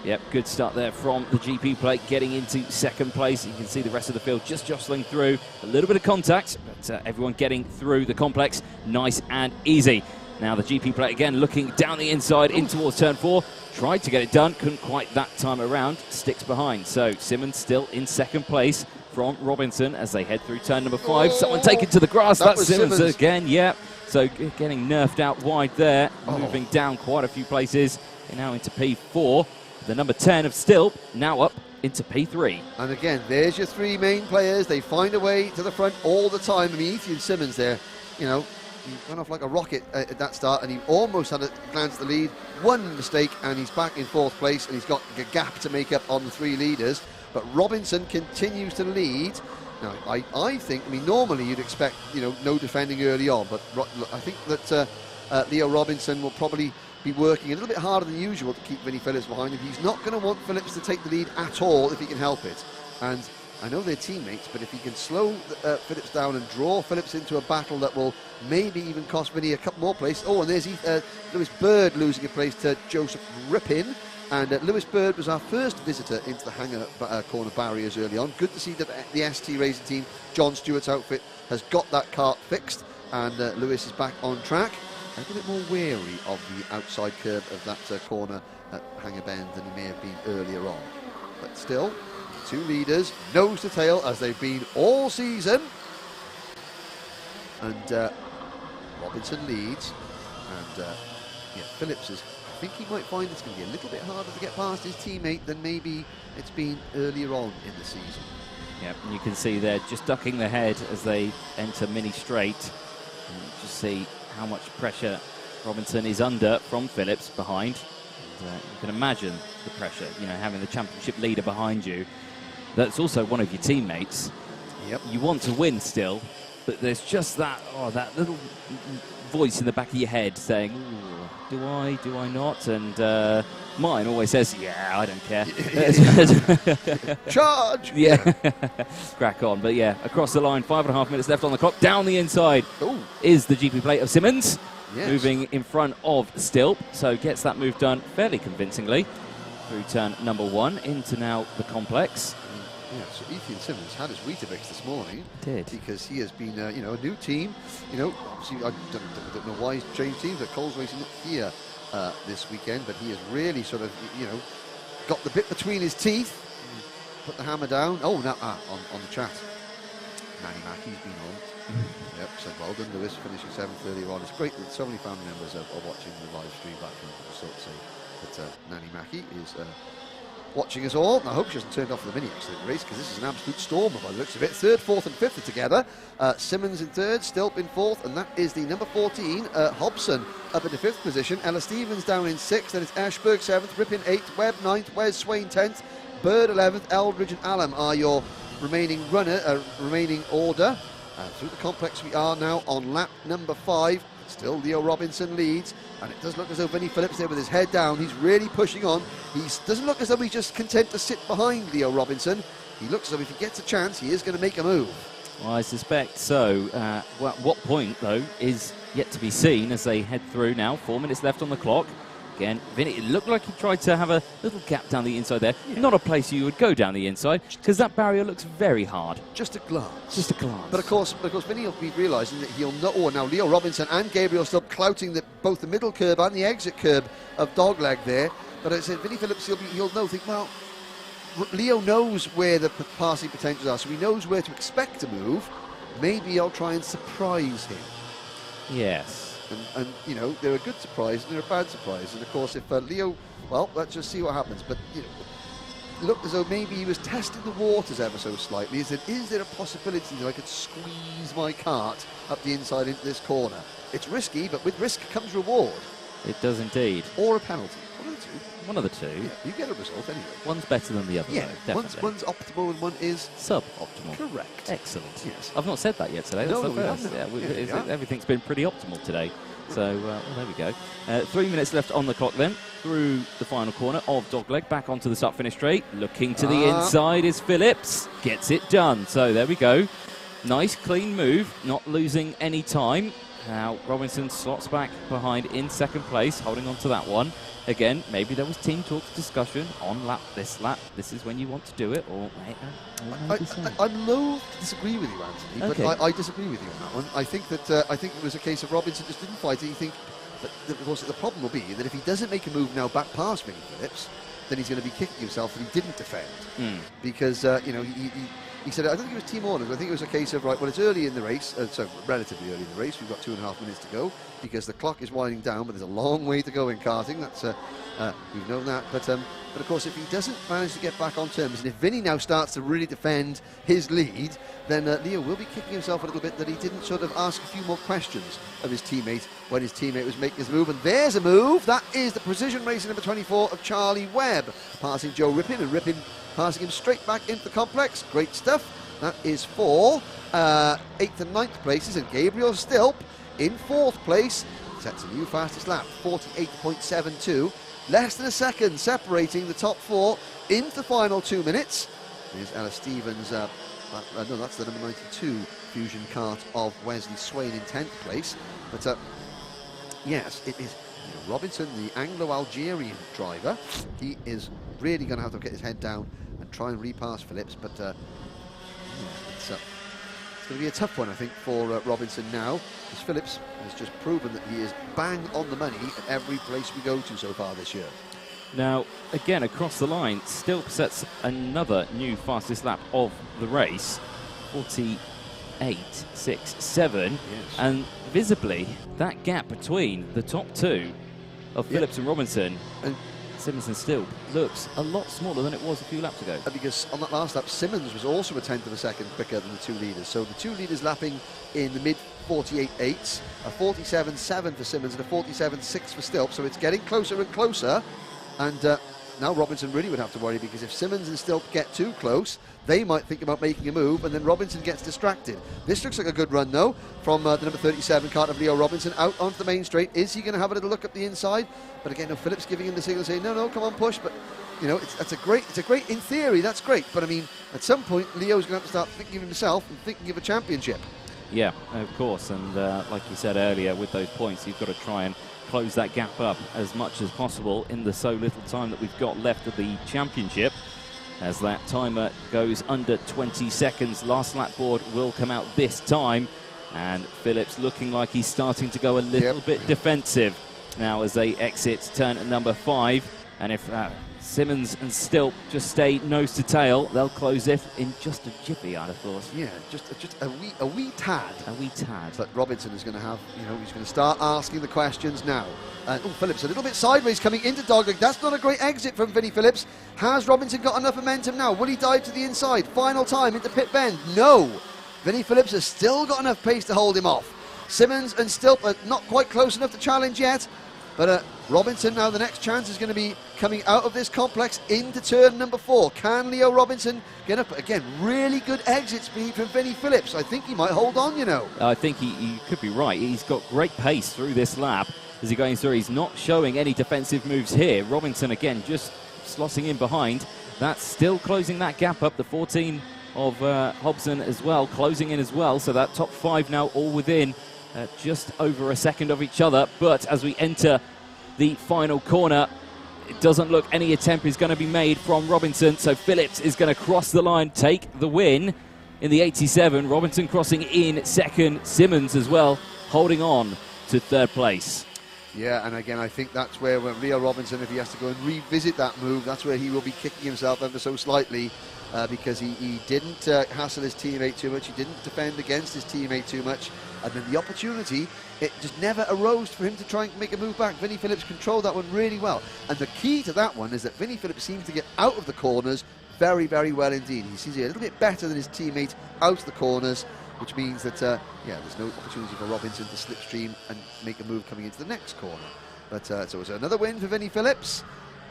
Yep, good start there from the GP plate, getting into second place. You can see the rest of the field just jostling through. A little bit of contact, but everyone getting through the complex nice and easy. Now the GP plate again looking down the inside in towards turn 4. Tried to get it done, couldn't quite that time around, sticks behind. So Simmons still in second place from Robinson as they head through turn number 5. Someone taken to the grass, that's Simmons again, yeah. So getting nerfed out wide there, moving down quite a few places. They're now into P4. The number 10 of Stilp now up into P3. And again, there's your 3 main players. They find a way to the front all the time. I mean, Etienne Simmons there, you know, he went off like a rocket at that start, and he almost had a glance at the lead. One mistake, and he's back in 4th place, and he's got a gap to make up on the 3 leaders. But Robinson continues to lead. Now, I think, I mean, normally you'd expect, you know, no defending early on, but I think that Leo Robinson will probably be working a little bit harder than usual to keep Vinnie Phillips behind him. He's not going to want Phillips to take the lead at all if he can help it. And I know they're teammates, but if he can slow Phillips down and draw Phillips into a battle that will maybe even cost Vinnie a couple more places. Oh, and there's Lewis Bird losing a place to Joseph Rippin. And Lewis Bird was our first visitor into the hangar corner barriers early on. Good to see that the ST Racing team, John Stewart's outfit, has got that kart fixed, and Lewis is back on track. A little bit more wary of the outside curve of that corner at Hangar Bend than he may have been earlier on. But still, 2 leaders, nose to tail, as they've been all season. And Robinson leads, and yeah, Phillips is, I think he might find it's going to be a little bit harder to get past his teammate than maybe it's been earlier on in the season. Yep, and you can see they're just ducking their head as they enter mini straight. And you just see how much pressure Robinson is under from Phillips behind. And, you can imagine the pressure, you know, having the championship leader behind you. That's also one of your teammates. Yep. You want to win still, but there's just that little voice in the back of your head saying, do I not? And mine always says, yeah, I don't care. Charge! Yeah, crack on. But yeah, across the line, 5.5 minutes left on the clock. Down the inside is the GP plate of Simmons, moving in front of Stilp. So gets that move done fairly convincingly through turn number 1 into now the complex. Yeah, so Ethan Simmons had his Weetabix this morning. Did. Because he has been, a new team. Obviously, I don't know why he's changed teams. But Coles Racing not here this weekend, but he has really sort of, got the bit between his teeth, put the hammer down. Oh, no, on the chat. Manny Mackey's been on. Yep, said well done, Lewis, finishing 7th earlier on. It's great that so many family members are watching the live stream back from the sort of say that Nanny Mackey is watching us all. I hope she hasn't turned off the mini accident race, because this is an absolute storm by the looks of it. 3rd, 4th and 5th are together. Simmons in 3rd, Stilp in 4th, and that is the number 14, Hobson, up in the 5th position. Ella Stevens down in 6th, then it's Ashberg 7th, Ripon 8th, Webb 9th, Wes Swain 10th, Bird 11th, Eldridge and Allam are your remaining remaining order. Through the complex we are now on lap number 5. Still Leo Robinson leads, and it does look as though Vinnie Phillips there with his head down. He's really pushing on. He doesn't look as though he's just content to sit behind Leo Robinson. He looks as though if he gets a chance, he is going to make a move. Well, I suspect so. What point, though, is yet to be seen as they head through now. 4 minutes left on the clock. Again, Vinny, it looked like he tried to have a little gap down the inside there. Yeah. Not a place you would go down the inside, because that barrier looks very hard. Just a glance. Just a glance. But of course, Vinny will be realising that he'll know. Oh, now Leo Robinson and Gabriel still clouting both the middle curb and the exit curb of Dogleg there. But I said, Vinny Phillips, he'll know, think, well, Leo knows where the passing potentials are, so he knows where to expect to move. Maybe I'll try and surprise him. Yes. And they're a good surprise and they're a bad surprise. And of course, if Leo, well, let's just see what happens. But looked as though maybe he was testing the waters ever so slightly. Is there a possibility that I could squeeze my cart up the inside into this corner? It's risky, but with risk comes reward. It does indeed. Or a penalty. One of the two. Yeah, you get a result anyway. One's better than the other. Yeah, though, one's optimal and one is suboptimal. Correct. Excellent. Yes. I've not said that yet today. That's No, the first. Everything's been pretty optimal today. So, well, there we go. 3 minutes left on the clock then, through the final corner of Dogleg, back onto the start-finish straight. Looking to the inside is Phillips. Gets it done. So, there we go. Nice, clean move, not losing any time. Now, Robinson slots back behind in 2nd place, holding on to that one. Again, maybe there was team talk discussion on this lap. This is when you want to do it, or I'm loath to disagree with you, Anthony, okay. But I disagree with you on that one. I think that I think it was a case of Robinson just didn't fight it. You think, but of course, the problem will be that if he doesn't make a move now back past Vinnie Phillips, then he's going to be kicking himself that he didn't defend because he said, I don't think it was team orders. I think it was a case of, right, well, it's early in the race, so relatively early in the race. We've got 2.5 minutes to go because the clock is winding down, but there's a long way to go in karting. That's we've known that. But of course, if he doesn't manage to get back on terms, and if Vinny now starts to really defend his lead, then Leo will be kicking himself a little bit that he didn't sort of ask a few more questions of his teammate when his teammate was making his move. And there's a move. That is the Precision Racing number 24 of Charlie Webb, passing Joe Rippin, and Rippin passing him straight back into the complex. Great stuff. That is for 8th and 9th places, and Gabriel Stilp in 4th place sets a new fastest lap, 48.72. Less than a second separating the top 4 into the final 2 minutes. Here's Ella Stevens, no, that's the number 92 Fusion kart of Wesley Swain in 10th place. But yes, it is Robinson, the Anglo-Algerian driver. He is really going to have to get his head down and try and repass Phillips, but it's going to be a tough one, I think, for Robinson now, because Phillips has just proven that he is bang on the money at every place we go to so far this year. Now, again, across the line, Stilp sets another new fastest lap of the race, 48.67, yes. And visibly, that gap between the top 2 of Phillips and Robinson, and Simmons and Stilp, looks a lot smaller than it was a few laps ago. Because on that last lap, Simmons was also a 1/10 of a second quicker than the 2 leaders. So the 2 leaders lapping in the mid 48.8s, a 47.7 for Simmons and a 47.6 for Stilp. So it's getting closer and closer. And now Robinson really would have to worry, because if Simmons and Stilp get too close, they might think about making a move, and then Robinson gets distracted. This looks like a good run, though, from the number 37 kart of Leo Robinson out onto the main straight. Is he going to have a little look up the inside? But again, no, Phillips giving him the signal, saying, no, come on, push. But, you know, it's a great, in theory, that's great. But, I mean, at some point, Leo's going to have to start thinking of himself and thinking of a championship. Yeah, of course. And like you said earlier, with those points, you've got to try and close that gap up as much as possible in the so little time that we've got left of the championship. As that timer goes under 20 seconds, last lap board will come out this time, and Phillips looking like he's starting to go a little bit defensive now as they exit turn number 5. And if Simmons and Stilp just stay nose to tail, they'll close it in just a jiffy, I'd have thought. Yeah, just a wee tad. A wee tad. But Robinson is going to have, you know, he's going to start asking the questions now. Phillips a little bit sideways coming into dogleg. That's not a great exit from Vinnie Phillips. Has Robinson got enough momentum now? Will he dive to the inside? Final time into pit bend. No. Vinnie Phillips has still got enough pace to hold him off. Simmons and Stilp are not quite close enough to challenge yet. But Robinson now, the next chance is going to be coming out of this complex into turn number 4. Can Leo Robinson get up? Again, really good exit speed from Vinnie Phillips. I think he might hold on, you know. I think he could be right. He's got great pace through this lap as he's going through. He's not showing any defensive moves here. Robinson, again, just slotting in behind. That's still closing that gap up. The 14 of Hobson as well, closing in as well. So that top 5 now all within just over a second of each other. But as we enter the final corner, it doesn't look any attempt is going to be made from Robinson. So Phillips is going to cross the line, take the win in the 87. Robinson crossing in second. Simmons as well, holding on to third place. Yeah, and again, I think that's where Leo Robinson, if he has to go and revisit that move, that's where he will be kicking himself ever so slightly, because he didn't hassle his teammate too much. He didn't defend against his teammate too much. And then the opportunity, it just never arose for him to try and make a move back. Vinnie Phillips controlled that one really well. And the key to that one is that Vinnie Phillips seems to get out of the corners very, very well indeed. He seems to be a little bit better than his teammate out of the corners, which means that, there's no opportunity for Robinson to slipstream and make a move coming into the next corner. But so it's another win for Vinnie Phillips.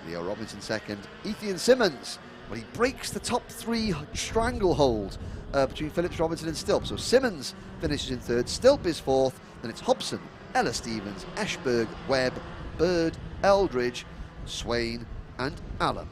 Leo Robinson second. Ethan Simmons, well, he breaks the top 3 stranglehold between Phillips, Robinson and Stilp. So Simmons finishes in third, Stilp is fourth, then it's Hobson, Ella Stevens, Ashberg, Webb, Bird, Eldridge, Swain and Allen.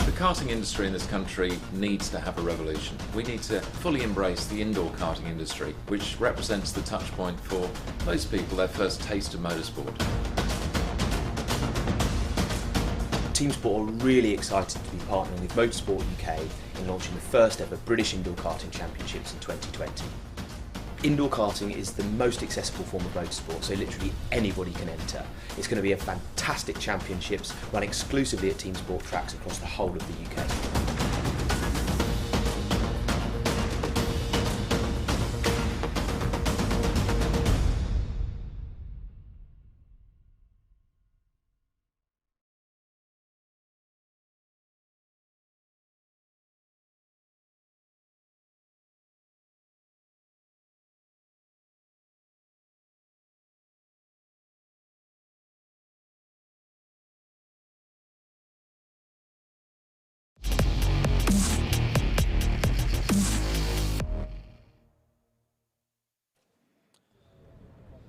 The karting industry in this country needs to have a revolution. We need to fully embrace the indoor karting industry, which represents the touch point for most people, their first taste of motorsport. Team Sport are really excited to be partnering with Motorsport UK in launching the first ever British Indoor Karting Championships in 2020. Indoor karting is the most accessible form of motorsport, so literally anybody can enter. It's going to be a fantastic championships run exclusively at Team Sport tracks across the whole of the UK.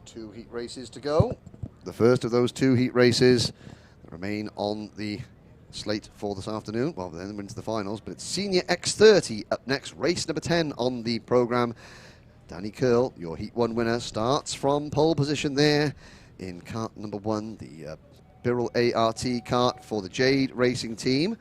Two heat races to go. The first of those 2 heat races remain on the slate for this afternoon. Well, then we're into the finals, but it's Senior X30 up next, race number 10 on the programme. Danny Curl, your Heat 1 winner, starts from pole position there in kart number 1, the Birrell ART kart for the Jade Racing team.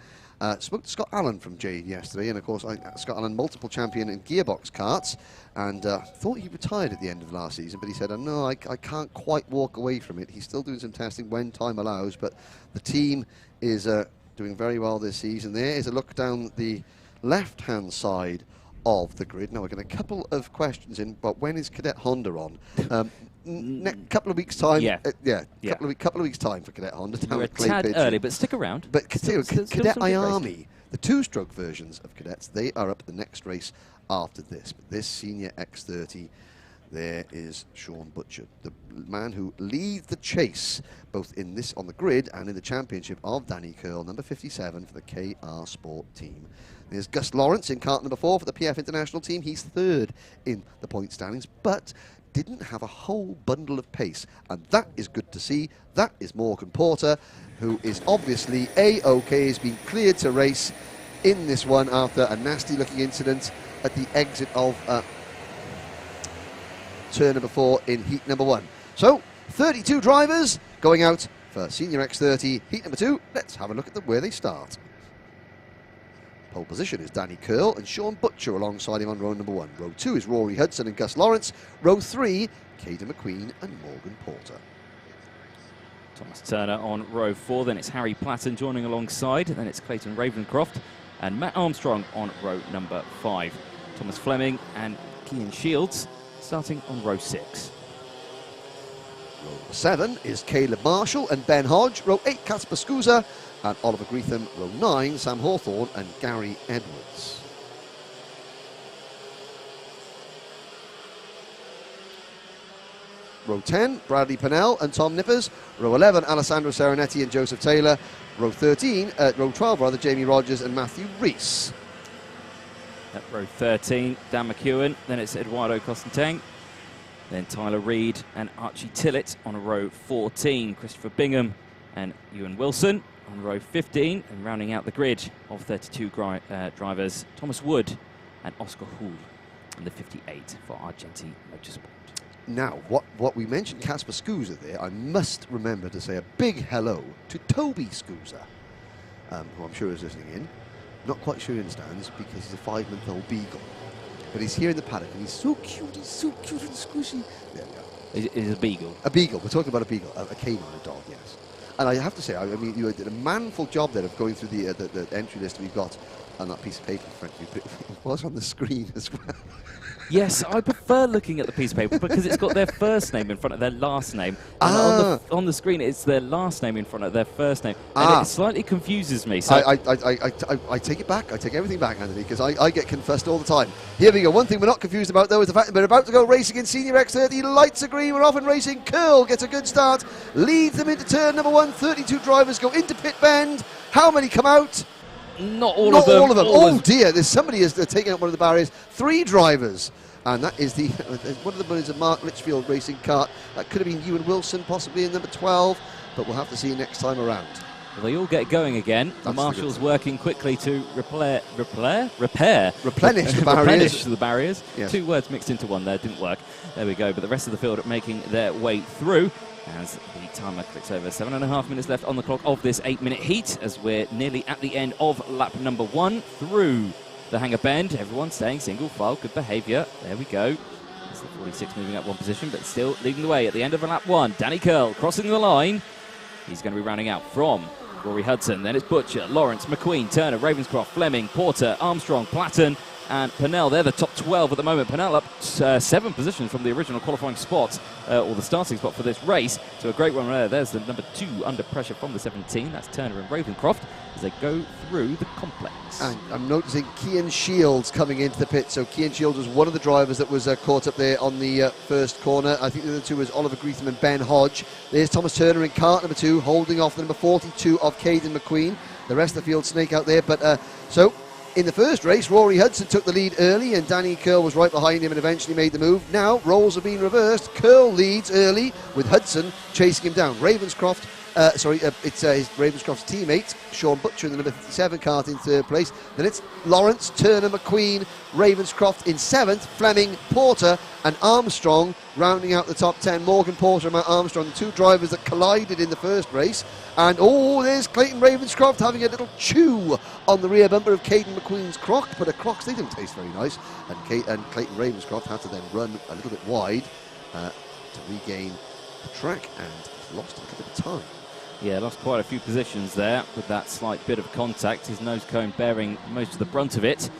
Spoke to Scott Allen from Jade yesterday, and of course Scott Allen, multiple champion in gearbox karts, and thought he retired at the end of last season, but he said, no, I can't quite walk away from it. He's still doing some testing when time allows, but the team is doing very well this season. There is a look down the left-hand side of the grid. Now we're getting a couple of questions in, but when is Cadet Honda on? Couple of weeks time. Couple of weeks time for Cadet Honda. We're a tad early, but stick around. But still Cadet IAME, the two-stroke versions of Cadets, they are up at the next race after this. But this senior X30, there is Sean Butcher, the man who leads the chase both in this on the grid and in the championship of Danny Curl, number 57 for the KR Sport team. There's Gus Lawrence in kart number 4 for the PF International team. He's third in the point standings, but didn't have a whole bundle of pace, and that is good to see. That is Morgan Porter, who is obviously A-OK, has been cleared to race in this one after a nasty-looking incident at the exit of turn number 4 in heat number 1. So, 32 drivers going out for Senior X30 heat number 2. Let's have a look at where they start. Pole position is Danny Curl and Sean Butcher alongside him on row number 1. Row 2 is Rory Hudson and Gus Lawrence. Row 3, Caden McQueen and Morgan Porter. Thomas Turner on row 4, then it's Harry Platten joining alongside, then it's Clayton Ravencroft and Matt Armstrong on row number 5. Thomas Fleming and Kean Shields starting on row 6. Row 7 is Caleb Marshall and Ben Hodge. Row 8, Casper Scusa and Oliver Greetham. Row 9, Sam Hawthorne and Gary Edwards. Row 10, Bradley Pennell and Tom Nippers. Row 11, Alessandro Serenetti and Joseph Taylor. Row 12 rather, Jamie Rogers and Matthew Rees. At row 13, Dan McEwen, then it's Eduardo Costantang, then Tyler Reed and Archie Tillett on row 14, Christopher Bingham and Ewan Wilson on row 15, and rounding out the grid of 32 drivers, Thomas Wood and Oscar Hull in the 58 for Argenti Motorsport. Now, what we mentioned Casper Scusa there, I must remember to say a big hello to Toby Scusa, who I'm sure is listening in. Not quite sure he understands because he's a 5-month-old beagle. But he's here in the paddock and he's so cute and squishy. There we go. Is a beagle? A beagle. We're talking about a beagle, a canine, a dog, yes. And I have to say, I mean, you did a manful job there of going through the entry list we've got on that piece of paper in front of you, but it was on the screen as well. Yes, I prefer looking at the piece of paper because it's got their first name in front of their last name. And on the screen, it's their last name in front of their first name. And it slightly confuses me. So I take it back. I take everything back, Anthony, because I get confessed all the time. Here we go. One thing we're not confused about, though, is the fact that we're about to go racing in Senior X30. Lights are green. We're off and racing. Curl gets a good start. Leads them into turn number 1. 32 drivers go into pit bend. How many come out? Not all of them. Oh dear, there's somebody is taking out one of the barriers. 3 drivers. And that is one of the bunnies of Mark Litchfield racing kart. That could have been Ewan Wilson, possibly in number 12, but we'll have to see next time around. Well, they all get going again. The Marshall's working quickly to replenish the barriers. Yes. 2 words mixed into one there, didn't work. There we go, but the rest of the field are making their way through. As the timer clicks over, 7.5 minutes left on the clock of this 8-minute heat, as we're nearly at the end of lap number 1 through the hangar bend. Everyone staying single file, good behaviour. There we go. That's the 46 moving up 1 position, but still leading the way at the end of lap 1. Danny Curl crossing the line. He's going to be rounding out from Rory Hudson. Then it's Butcher, Lawrence, McQueen, Turner, Ravenscroft, Fleming, Porter, Armstrong, Platten, and Pennell. They're the top 12 at the moment. Pennell up 7 positions from the original qualifying spot, or the starting spot for this race. So a great one there. There's the number 2 under pressure from the 17. That's Turner and Ravenscroft as they go through the complex. And I'm noticing Kean Shields coming into the pit. So Kean Shields was one of the drivers that was caught up there on the first corner. I think the other 2 was Oliver Greetham and Ben Hodge. There's Thomas Turner in kart number 2, holding off the number 42 of Caden McQueen. The rest of the field snake out there. But so in the first race, Rory Hudson took the lead early and Danny Curl was right behind him and eventually made the move. Now, roles have been reversed. Curl leads early with Hudson chasing him down. Ravenscroft it's Ravenscroft's teammate, Sean Butcher, in the number 57 kart in 3rd place. Then it's Lawrence, Turner, McQueen, Ravenscroft in 7th, Fleming, Porter and Armstrong rounding out the top 10. Morgan Porter and Matt Armstrong, the 2 drivers that collided in the first race. And there's Clayton Ravenscroft having a little chew on the rear bumper of Caden McQueen's Croc, but the Crocs, they didn't taste very nice. And Clayton Ravenscroft had to then run a little bit wide to regain the track and lost a little bit of time. Yeah, lost quite a few positions there with that slight bit of contact. His nose cone bearing most of the brunt of it.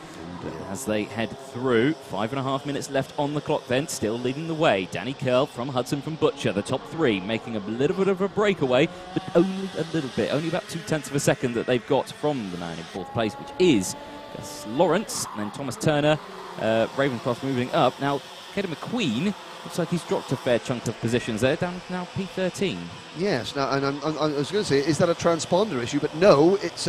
As they head through, 5.5 minutes left on the clock then, still leading the way. Danny Curl from Hudson from Butcher, the top 3, making a little bit of a breakaway, but only a little bit, only about 0.2 of a second that they've got from the man in 4th place, which is Gus Lawrence, and then Thomas Turner, Ravenscroft moving up. Now, Caden McQueen, looks like he's dropped a fair chunk of positions there, down now P13. Yes, now, and I was going to say, is that a transponder issue? But no, it's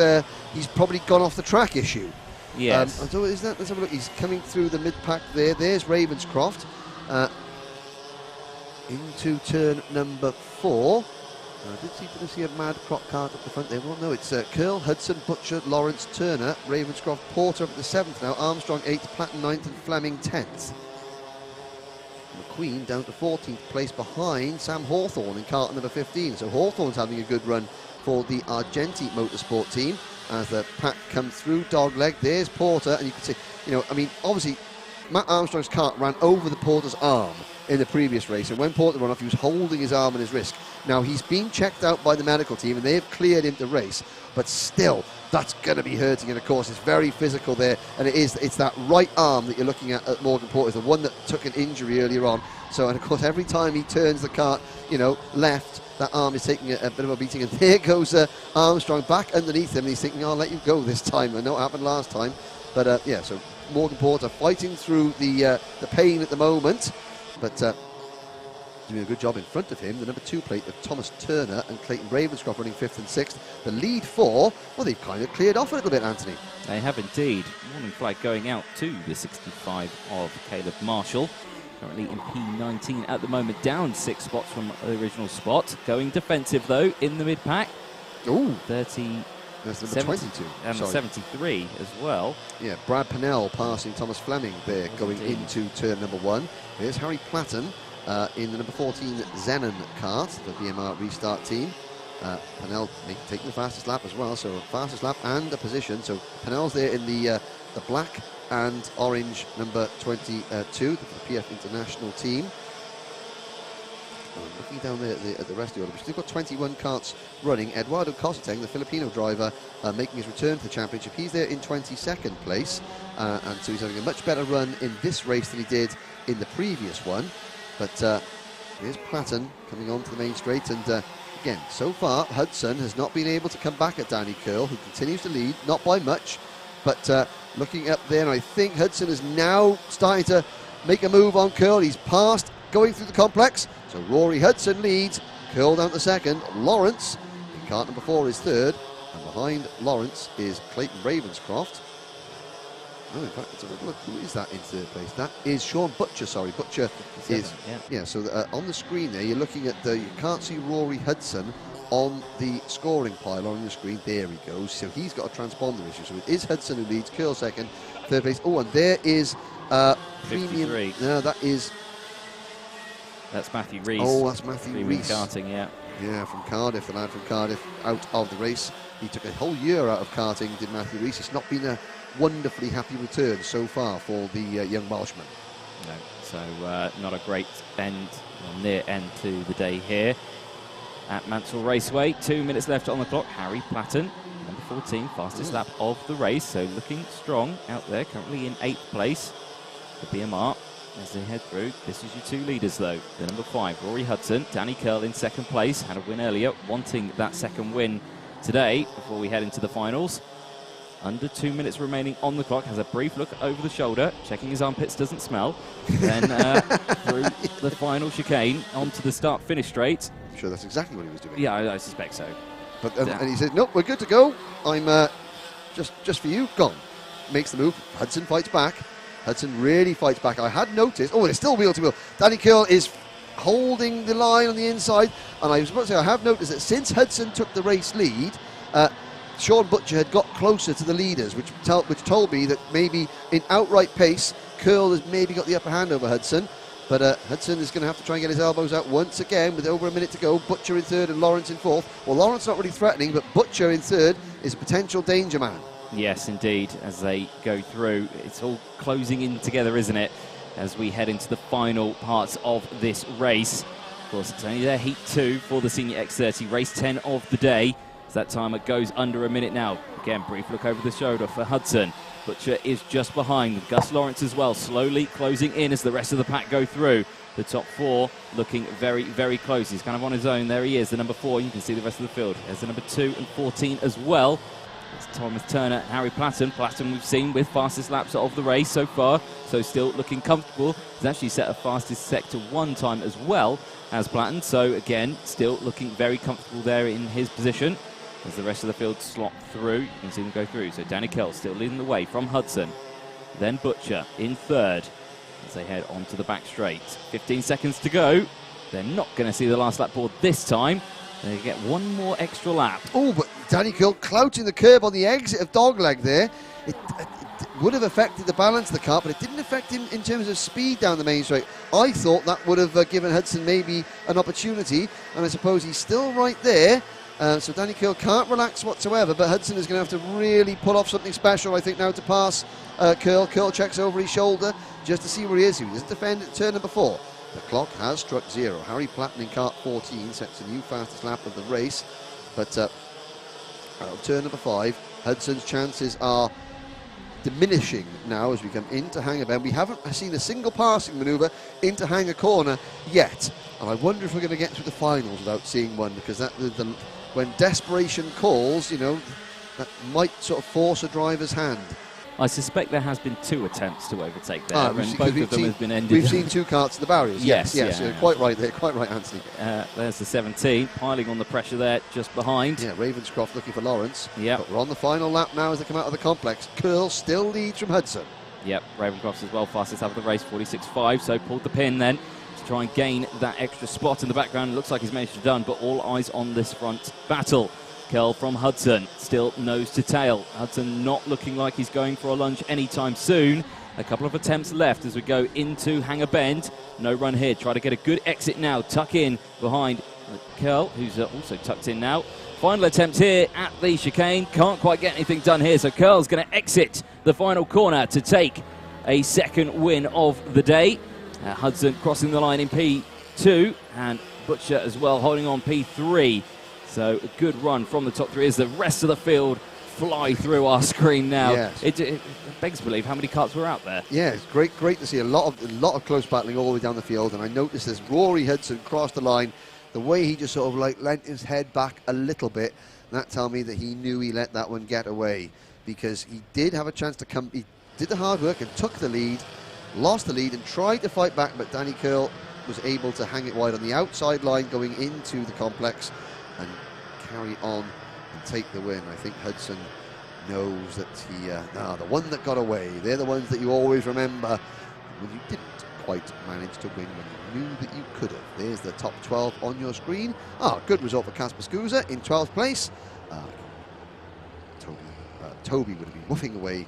he's probably gone off the track issue. Yes. So is that? Let's have a look. He's coming through the mid-pack there. There's Ravenscroft into turn number 4. Did you see a mad Croc kart up the front there? Well, no, it's Curl, Hudson, Butcher, Lawrence, Turner, Ravenscroft, Porter up at the 7th now. Armstrong 8th, Platten 9th, and Fleming 10th. McQueen down to 14th place behind Sam Hawthorne in kart number 15. So Hawthorne's having a good run for the Argenti Motorsport team as the pack comes through dogleg. There's Porter, and you can see, obviously Matt Armstrong's kart ran over the Porter's arm in the previous race, and when Porter ran off, he was holding his arm and his wrist. Now he's been checked out by the medical team and they've cleared him to race, but still that's going to be hurting, and of course it's very physical there, and it's that right arm that you're looking at Morgan Porter, the one that took an injury earlier on. So, and of course every time he turns the kart left, that arm is taking a bit of a beating, and there goes Armstrong back underneath him, and he's thinking, I'll let you go this time. I know it happened last time, but so Morgan Porter fighting through the pain at the moment, but doing a good job in front of him. The number 2 plate of Thomas Turner and Clayton Ravenscroft running 5th and 6th. The lead 4, well, they've kind of cleared off a little bit, Anthony. They have indeed. Warning flag going out to the 65 of Caleb Marshall. Currently in P19 at the moment, down 6 spots from the original spot. Going defensive though in the mid-pack. Ooh, 30. That's number 22. And 73 as well. Yeah, Brad Pennell passing Thomas Fleming there, going into turn number 1. There's Harry Platten in the number 14 Zenon kart, the VMR restart team. Pennell taking the fastest lap as well, so fastest lap and a position. So Pennell's there in the black and orange number 22, the PF International team. Looking down there at the rest of the order, we've still got 21 karts running. Eduardo Cosateng, the Filipino driver, making his return to the championship. He's there in 22nd place, and so he's having a much better run in this race than he did in the previous one. But here's Platten coming on to the main straight, and again, so far Hudson has not been able to come back at Danny Curl, who continues to lead, not by much, but looking up there, and I think Hudson is now starting to make a move on Curl. He's passed, going through the complex, so Rory Hudson leads, Curl down to 2nd, Lawrence in kart number 4 is 3rd, and behind Lawrence is Clayton Ravenscroft. Oh, in fact, let's have a look. Who is that in 3rd place? That is Sean Butcher, sorry. Butcher is, so on the screen there, you're looking at you can't see Rory Hudson on the scoring pile on the screen. There he goes. So he's got a transponder issue. So it is Hudson who leads, Curl 2nd, 3rd place. Oh, and there is Premium. 53. No, that's Matthew Rees. Oh, that's Matthew Rees. Karting, yeah. Yeah, from Cardiff, the lad from Cardiff, out of the race. He took a whole year out of karting, did Matthew Rees. It's not been a wonderfully happy return so far for the young Welshman. No, so not a great end, or near end to the day here at Mansell Raceway. 2 minutes left on the clock. Harry Platten, number 14, fastest lap of the race, so looking strong out there, currently in 8th place. The BMR as they head through. This is your 2 leaders though. The number 5, Rory Hudson, Danny Curl in 2nd place, had a win earlier, wanting that 2nd win today before we head into the finals. Under 2 minutes remaining on the clock, has a brief look over the shoulder, checking his armpits doesn't smell. Then through the final chicane, onto the start-finish straight. I'm sure that's exactly what he was doing. Yeah, I suspect so. But and he said, nope, we're good to go. I'm just for you, gone. Makes the move. Hudson fights back. Hudson really fights back. I had noticed. Oh, it's still wheel to wheel. Danny Curl is holding the line on the inside. And I was about to say, I have noticed that since Hudson took the race lead, Sean Butcher had got closer to the leaders, which told me that maybe in outright pace, Curl has maybe got the upper hand over Hudson. But Hudson is going to have to try and get his elbows out once again with over a minute to go. Butcher in third and Lawrence in fourth. Well, Lawrence not really threatening, but Butcher in third is a potential danger man. Yes, indeed, as they go through. It's all closing in together, isn't it, as we head into the final parts of this race. Of course, it's only their Heat 2 for the Senior X30, race 10 of the day. So that time it goes under a minute now. Again, brief look over the shoulder for Hudson. Butcher is just behind. Gus Lawrence as well, slowly closing in as the rest of the pack go through. The top four looking very, very close. He's kind of on his own. There he is, the number 4. You can see the rest of the field. There's the number 2 and 14 as well. It's Thomas Turner and Harry Platten. Platten we've seen with fastest laps of the race so far, so still looking comfortable. He's actually set a fastest sector 1 time as well as Platten, so again, still looking very comfortable there in his position. As the rest of the field slot through, you can see them go through. So Danny Kell still leading the way from Hudson. Then Butcher in third as they head onto the back straight. 15 seconds to go. They're not going to see the last lap board this time. They get one more extra lap. Oh, but Danny Kell clouting the curb on the exit of Dogleg there. It would have affected the balance of the car, but it didn't affect him in terms of speed down the main straight. I thought that would have given Hudson maybe an opportunity, and I suppose he's still right there. So Danny Kell can't relax whatsoever, but Hudson is going to have to really pull off something special, I think, now to pass Curl. Curl checks over his shoulder just to see where he is. He doesn't defend at turn number 4. The clock has struck 0. Harry Platten in kart 14 sets a new fastest lap of the race, but out of turn number 5, Hudson's chances are diminishing now as we come into Hanger Bend. We haven't seen a single passing manoeuvre into Hanger Corner yet, and I wonder if we're going to get through the finals without seeing one, because that when desperation calls, you know, that might sort of force a driver's hand. I suspect there has been 2 attempts to overtake there, and both of them have been ended. We've seen 2 karts to the barriers. Yes, quite right there, quite right, Anthony. There's the 17, piling on the pressure there, just behind. Yeah, Ravenscroft looking for Lawrence. Yep. But we're on the final lap now as they come out of the complex. Curl still leads from Hudson. Yep, Ravenscroft as well, fastest out of the race, 46.5, so pulled the pin then to try and gain that extra spot in the background. It looks like he's managed to done, but all eyes on this front battle. Curl from Hudson, still nose to tail. Hudson not looking like he's going for a lunge anytime soon. A couple of attempts left as we go into Hanger Bend. No run here, try to get a good exit now. Tuck in behind Curl, who's also tucked in now. Final attempt here at the chicane. Can't quite get anything done here, so Curl's going to exit the final corner to take a second win of the day. Hudson crossing the line in P2, and Butcher as well holding on P3. So a good run from the top 3 as the rest of the field fly through our screen now. Yes. It begs to believe how many karts were out there. Yeah, it's great to see a lot of close battling all the way down the field. And I noticed as Rory Hudson crossed the line, the way he just sort of like leant his head back a little bit, that told me that he knew he let that one get away, because he did have a chance to come. He did the hard work and took the lead, lost the lead and tried to fight back, but Danny Curl was able to hang it wide on the outside line going into the complex and carry on and take the win. I think Hudson knows that the one that got away, they're the ones that you always remember when you didn't quite manage to win, when you knew that you could have. There's the top 12 on your screen. Good result for Casper Scusa in 12th place. Toby would have been woofing away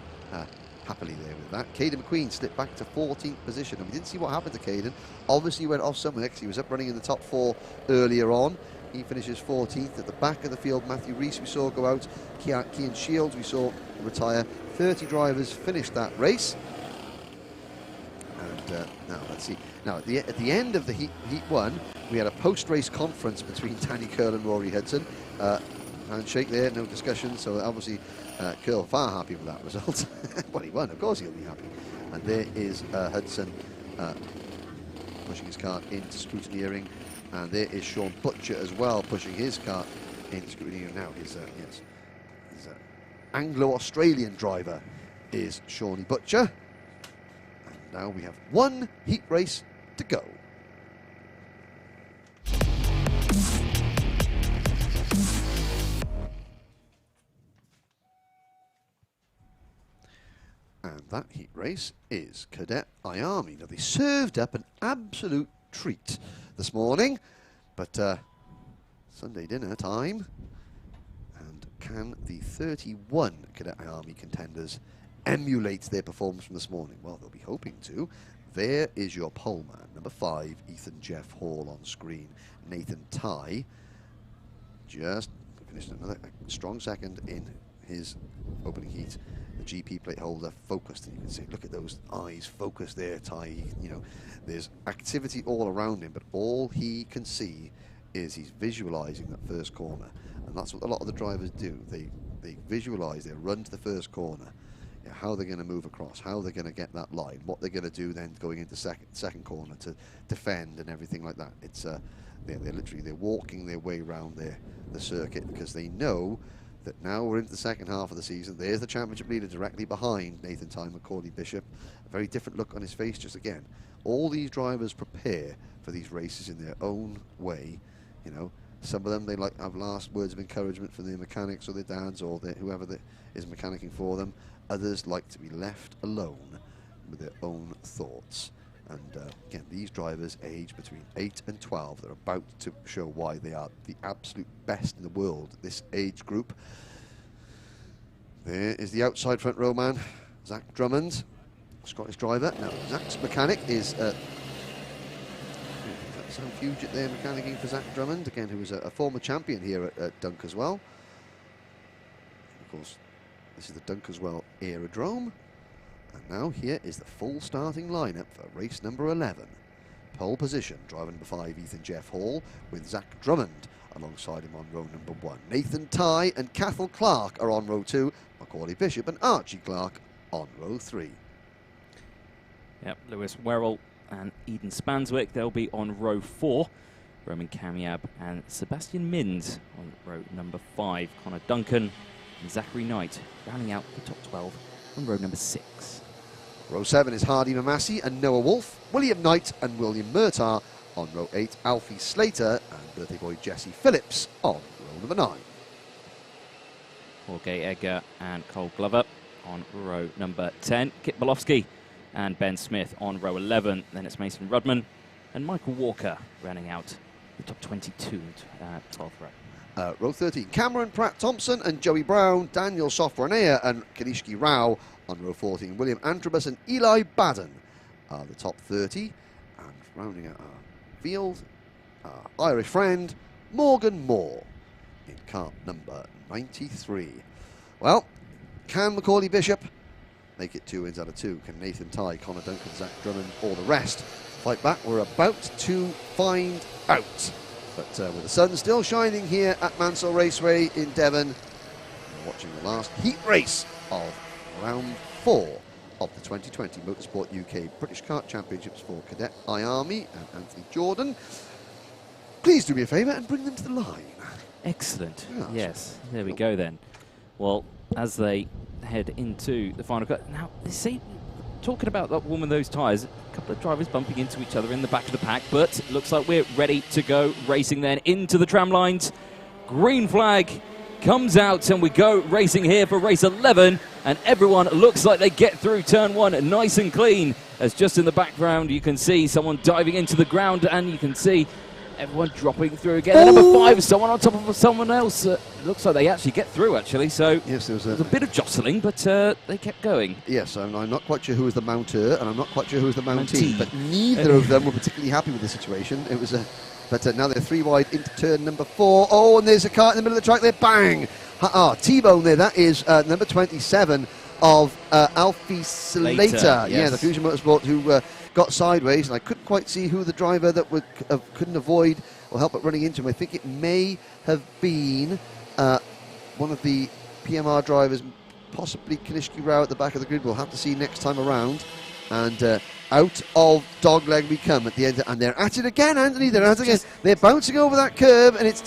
happily there with that. Caden McQueen slipped back to 14th position, and we didn't see what happened to Caden. Obviously he went off somewhere because he was up running in the top 4 earlier on. He finishes 14th. At the back of the field, Matthew Rees we saw go out, Kean Shields we saw retire. 30 drivers finished that race. And now let's see. Now at the end of the heat 1, we had a post-race conference between Danny Curl and Rory Hudson. Handshake there, no discussion. So obviously Curl far happy with that result. Well, he won, of course he'll be happy. And there is Hudson pushing his kart into scrutineering. And there is Sean Butcher as well, pushing his kart into scrutineering. Now his Anglo-Australian driver is Shawnee Butcher. And now we have one heat race to go. And that heat race is Cadet IAME. Now they served up an absolute treat this morning. But Sunday dinner time. And can the 31 Cadet IAME contenders emulate their performance from this morning? Well, they'll be hoping to. There is your pole man, number 5, Ethan Jeff Hall on screen. Nathan Tye just finished another strong second in his opening heat. The GP plate holder focused, and you can see, look at those eyes focused there, Tye. You know, there's activity all around him, but all he can see is he's visualizing that first corner, and that's what a lot of the drivers do. They visualize, they run to the first corner, how they're going to move across, how they're going to get that line, what they're going to do then going into second corner to defend and everything like that. It's they're walking their way around the circuit, because they know that now we're into the second half of the season. There's the championship leader directly behind Nathan Tye, Macaulay Bishop. A very different look on his face, just again. All these drivers prepare for these races in their own way. You know, some of them, they like have last words of encouragement from their mechanics or their dads or whoever is mechanicking for them. Others like to be left alone with their own thoughts. And again, these drivers age between 8 and 12. They're about to show why they are the absolute best in the world, this age group. There is the outside front row man, Zach Drummond, Scottish driver. Now, Zach's mechanic is Sam Fugit there, mechanicking for Zach Drummond, again, who was a former champion here at Dunkeswell. Of course, this is the Dunkeswell Aerodrome. And now here is the full starting lineup for race number 11. Pole position, driver number 5, Ethan Jeff Hall, with Zach Drummond alongside him on row number 1. Nathan Tye and Cathal Clark are on row 2. Macaulay Bishop and Archie Clark on row 3. Yep, Lewis Werrell and Eden Spanswick, they'll be on row 4. Roman Kamiab and Sebastian Minds on row number 5. Connor Duncan and Zachary Knight rounding out the top 12 on row number 6. Row 7 is Hardy Mamassi and Noah Wolf, William Knight and William Murtar on row 8, Alfie Slater and birthday boy Jesse Phillips on row number 9. Jorge Edgar and Cole Glover on row number 10. Kit Bolofsky and Ben Smith on row 11. Then it's Mason Rudman and Michael Walker rounding out the top 22 at 12th row. Row 13, Cameron Pratt-Thompson and Joey Brown, Daniel Sofranea and Kanishki Rao on row 14. William Antrobus and Eli Baden are the top 30. And rounding out our field, our Irish friend, Morgan Moore in kart number 93. Well, can Macaulay Bishop make it 2 wins out of 2? Can Nathan Tye, Connor Duncan, Zach Drummond, all the rest fight back? We're about to find out. But with the sun still shining here at Mansell Raceway in Devon, we're watching the last heat race of round 4 of the 2020 Motorsport UK British Kart Championships for Cadet IAME and Anthony Jordan. Please do me a favour and bring them to the line. Excellent. Yeah, yes, there we go then. Well, as they head into the final cut, now, see, talking about that woman, those tyres, a couple of drivers bumping into each other in the back of the pack, but it looks like we're ready to go racing then into the tram lines. Green flag comes out and we go racing here for race 11, and everyone looks like they get through turn 1 nice and clean, as just in the background you can see someone diving into the ground, and you can see everyone dropping through again. Number 5, someone on top of someone else. Looks like they actually get through, actually. So yes, there was a bit of jostling, but they kept going. Yes, I'm not quite sure who was the mounteur, and I'm not quite sure who was the mountie, Mountie. but neither of them were particularly happy with the situation. It was but now they're 3 wide into turn number 4. Oh, and there's a car in the middle of the track there. Bang! T-bone there. That is number 27 of Alfie Slater. Yes. Yeah, the Fusion Motorsport, who got sideways, and I couldn't quite see who the driver that couldn't avoid or help but running into him. I think it may have been one of the PMR drivers, possibly Kanishki Rao at the back of the grid. We'll have to see next time around. And out of dogleg we come at the end, and they're at it again, Anthony. They're at it again. They're bouncing over that curb, and it's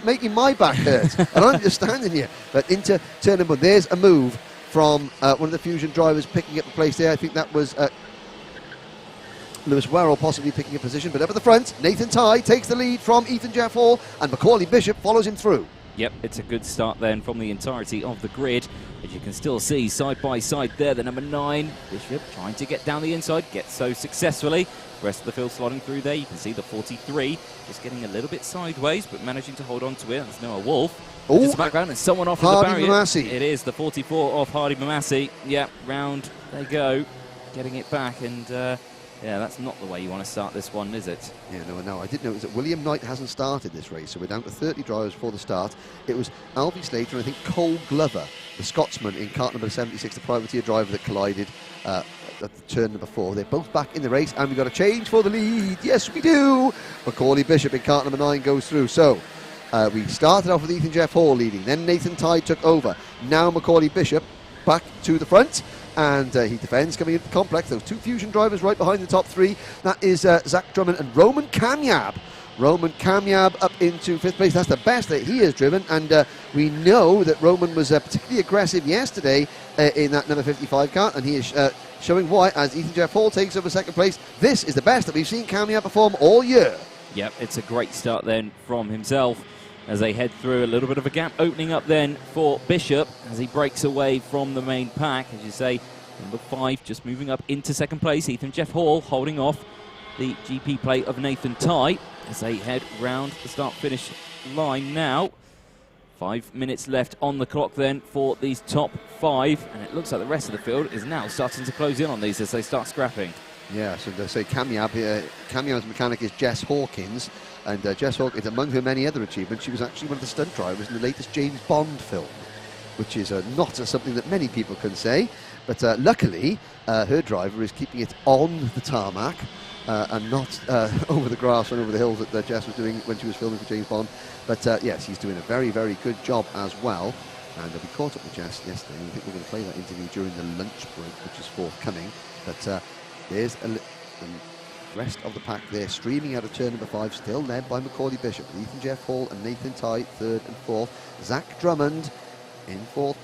making my back hurt. And I'm just standing here. But into turn number 1, there's a move from one of the Fusion drivers picking up the place there. I think that was Lewis Werrell possibly picking a position, but up at the front, Nathan Tye takes the lead from Ethan Jeff Hall, and Macaulay Bishop follows him through. Yep, it's a good start then from the entirety of the grid. As you can still see side by side there, the number 9, Bishop, trying to get down the inside, gets so successfully. Rest of the field slotting through there. You can see the 43 just getting a little bit sideways, but managing to hold on to it. There's Noah Wolf. Oh, Just background and someone off the Hardy barrier. Mamassi. It is the 44 of Hardy Mamassi. Yeah, round they go, getting it back, and yeah, that's not the way you want to start this one, is it? Yeah, no. I did notice that William Knight hasn't started this race, so we're down to 30 drivers before the start. It was Alfie Slater and I think Cole Glover, the Scotsman in kart number 76, the privateer driver that collided at the turn number 4. They're both back in the race, and we've got a change for the lead. Yes, we do. Macaulay Bishop in kart number 9 goes through. So we started off with Ethan Jeff Hall leading, then Nathan Tye took over. Now Macaulay Bishop back to the front, and he defends coming into the complex. Those 2 Fusion drivers right behind the top 3. That is Zach Drummond and Roman Kamyab. Roman Kamyab up into 5th place. That's the best that he has driven, and we know that Roman was particularly aggressive yesterday in that number 55 kart, and he is showing why as Ethan Jeff Hall takes over 2nd place. This is the best that we've seen Kamyab perform all year. Yep, it's a great start then from himself as they head through. A little bit of a gap opening up then for Bishop as he breaks away from the main pack. As you say, number 5 just moving up into 2nd place. Ethan Jeff Hall holding off the GP plate of Nathan Tye as they head round the start-finish line now. 5 minutes left on the clock then for these top 5, and it looks like the rest of the field is now starting to close in on these as they start scrapping. Yeah, so they say Kamyab's mechanic is Jess Hawkins, and Jess Hawkins, among her many other achievements, she was actually one of the stunt drivers in the latest James Bond film, which is not something that many people can say, but luckily her driver is keeping it on the tarmac and not over the grass and over the hills that Jess was doing when she was filming for James Bond. But yes, he's doing a very, very good job as well. And we caught up with Jess yesterday, and I think we're going to play that interview during the lunch break, which is forthcoming. But there's the rest of the pack there, streaming out of turn number 5, still led by Macaulay Bishop, Ethan Jeff Hall and Nathan Tye 3rd and 4th. Zach Drummond in fourth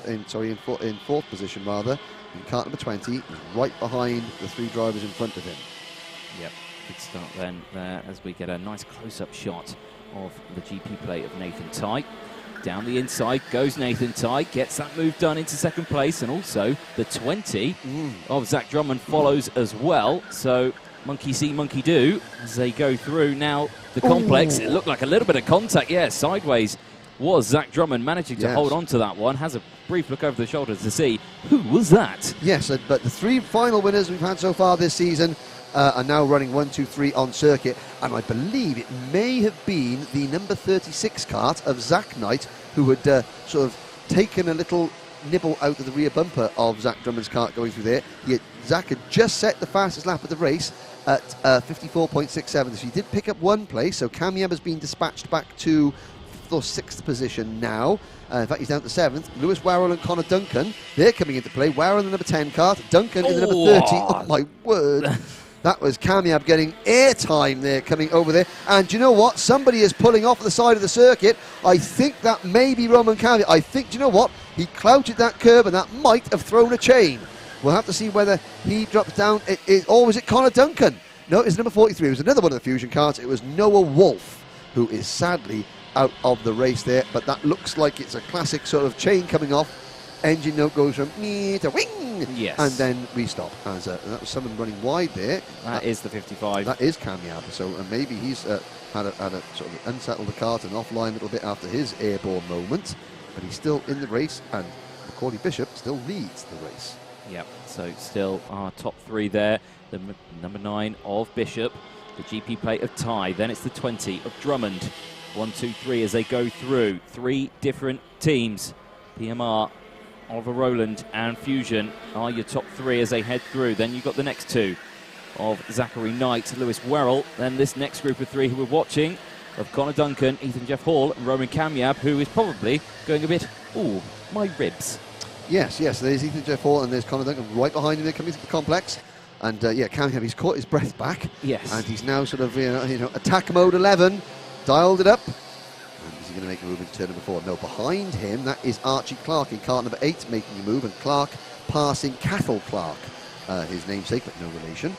position rather. In kart number 20, is right behind the 3 drivers in front of him. Yep, good start then there as we get a nice close-up shot of the GP plate of Nathan Tye. Down the inside goes Nathan Tye, gets that move done into 2nd place, and also the 20 of Zach Drummond follows as well. So monkey see, monkey do as they go through now the complex. It looked like a little bit of contact, yeah, sideways was Zach Drummond managing to hold on to that one. Has a brief look over the shoulders to see who was that. Yes, but the 3 final winners we've had so far this season are now running 1, 2, 3 on circuit, and I believe it may have been the number 36 kart of Zach Knight, who had sort of taken a little nibble out of the rear bumper of Zach Drummond's kart going through there. Zach had just set the fastest lap of the race at 54.67, so he did pick up 1 place, so Kamyab has been dispatched back to 5th or 6th position now. In fact, he's down to 7th. Lewis Warrell and Connor Duncan, they're coming into play. Warrell in the number 10 kart, Duncan in the number 30. Oh, my word. That was Kamyab getting airtime there, coming over there. And do you know what? Somebody is pulling off the side of the circuit. I think that may be Roman Kamyab. I think, do you know what? He clouted that curb, and that might have thrown a chain. We'll have to see whether he drops down. Or was it Connor Duncan? No, it's number 43. It was another one of the Fusion karts. It was Noah Wolf, who is sadly out of the race there. But that looks like it's a classic sort of chain coming off. Engine note goes from me to wing, yes, and then we stop. As that was someone running wide there. That is the 55. That is Kamyab. So maybe he's had a sort of unsettled the kart and offline a little bit after his airborne moment, but he's still in the race, and Macaulay Bishop still leads the race. Yep. So still our top 3 there. The number 9 of Bishop, the GP plate of Tye. Then it's the 20 of Drummond. 1, 2, 3 as they go through. 3 different teams. PMR, Oliver Rowland and Fusion are your top 3 as they head through. Then you've got the next 2 of Zachary Knight, Lewis Werrell. Then this next group of 3 who we're watching of Connor Duncan, Ethan Jeff Hall and Roman Kamyab, who is probably going a bit, ooh, my ribs. Yes, there's Ethan Jeff Hall and there's Connor Duncan right behind him. They're coming to the complex. And yeah, Kamyab, he's caught his breath back. Yes. And he's now sort of, you know, attack mode 11, dialed it up. Is he going to make a move into turn number 4? No, behind him, that is Archie Clark in kart number 8 making a move, and Clark passing Cathal Clark, his namesake, but no relation.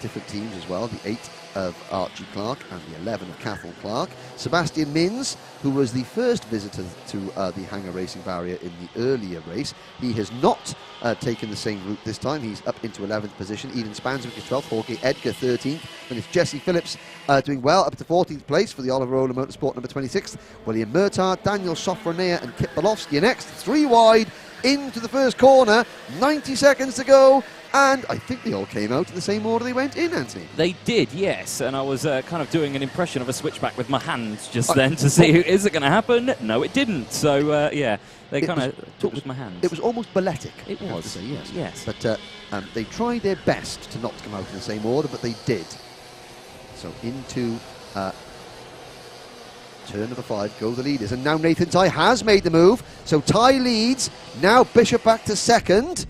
different teams as well, the 8 of Archie Clark and the 11 of Cathal Clark. Sebastian Mins, who was the first visitor to the hangar racing barrier in the earlier race, he has not taken the same route this time. He's up into 11th position. Eden Spanswick is 12th, Jorge Edgar 13th, and it's Jesse Phillips doing well up to 14th place for the Oliver Ola Motorsport number 26th. William Murtagh, Daniel Sofronea and Kip Bolowski are next, 3 wide into the first corner, 90 seconds to go. And I think they all came out in the same order they went in, Anthony. They did, yes. And I was kind of doing an impression of a switchback with my hands just then to see, is it going to happen? No, it didn't. So, yeah, they kind of talked with my hands. It was almost balletic. It was. To say, yes. Yes. But they tried their best to not come out in the same order, but they did. So into turn number 5 go the leaders. And now Nathan Tighe has made the move. So Tighe leads. Now Bishop back to second.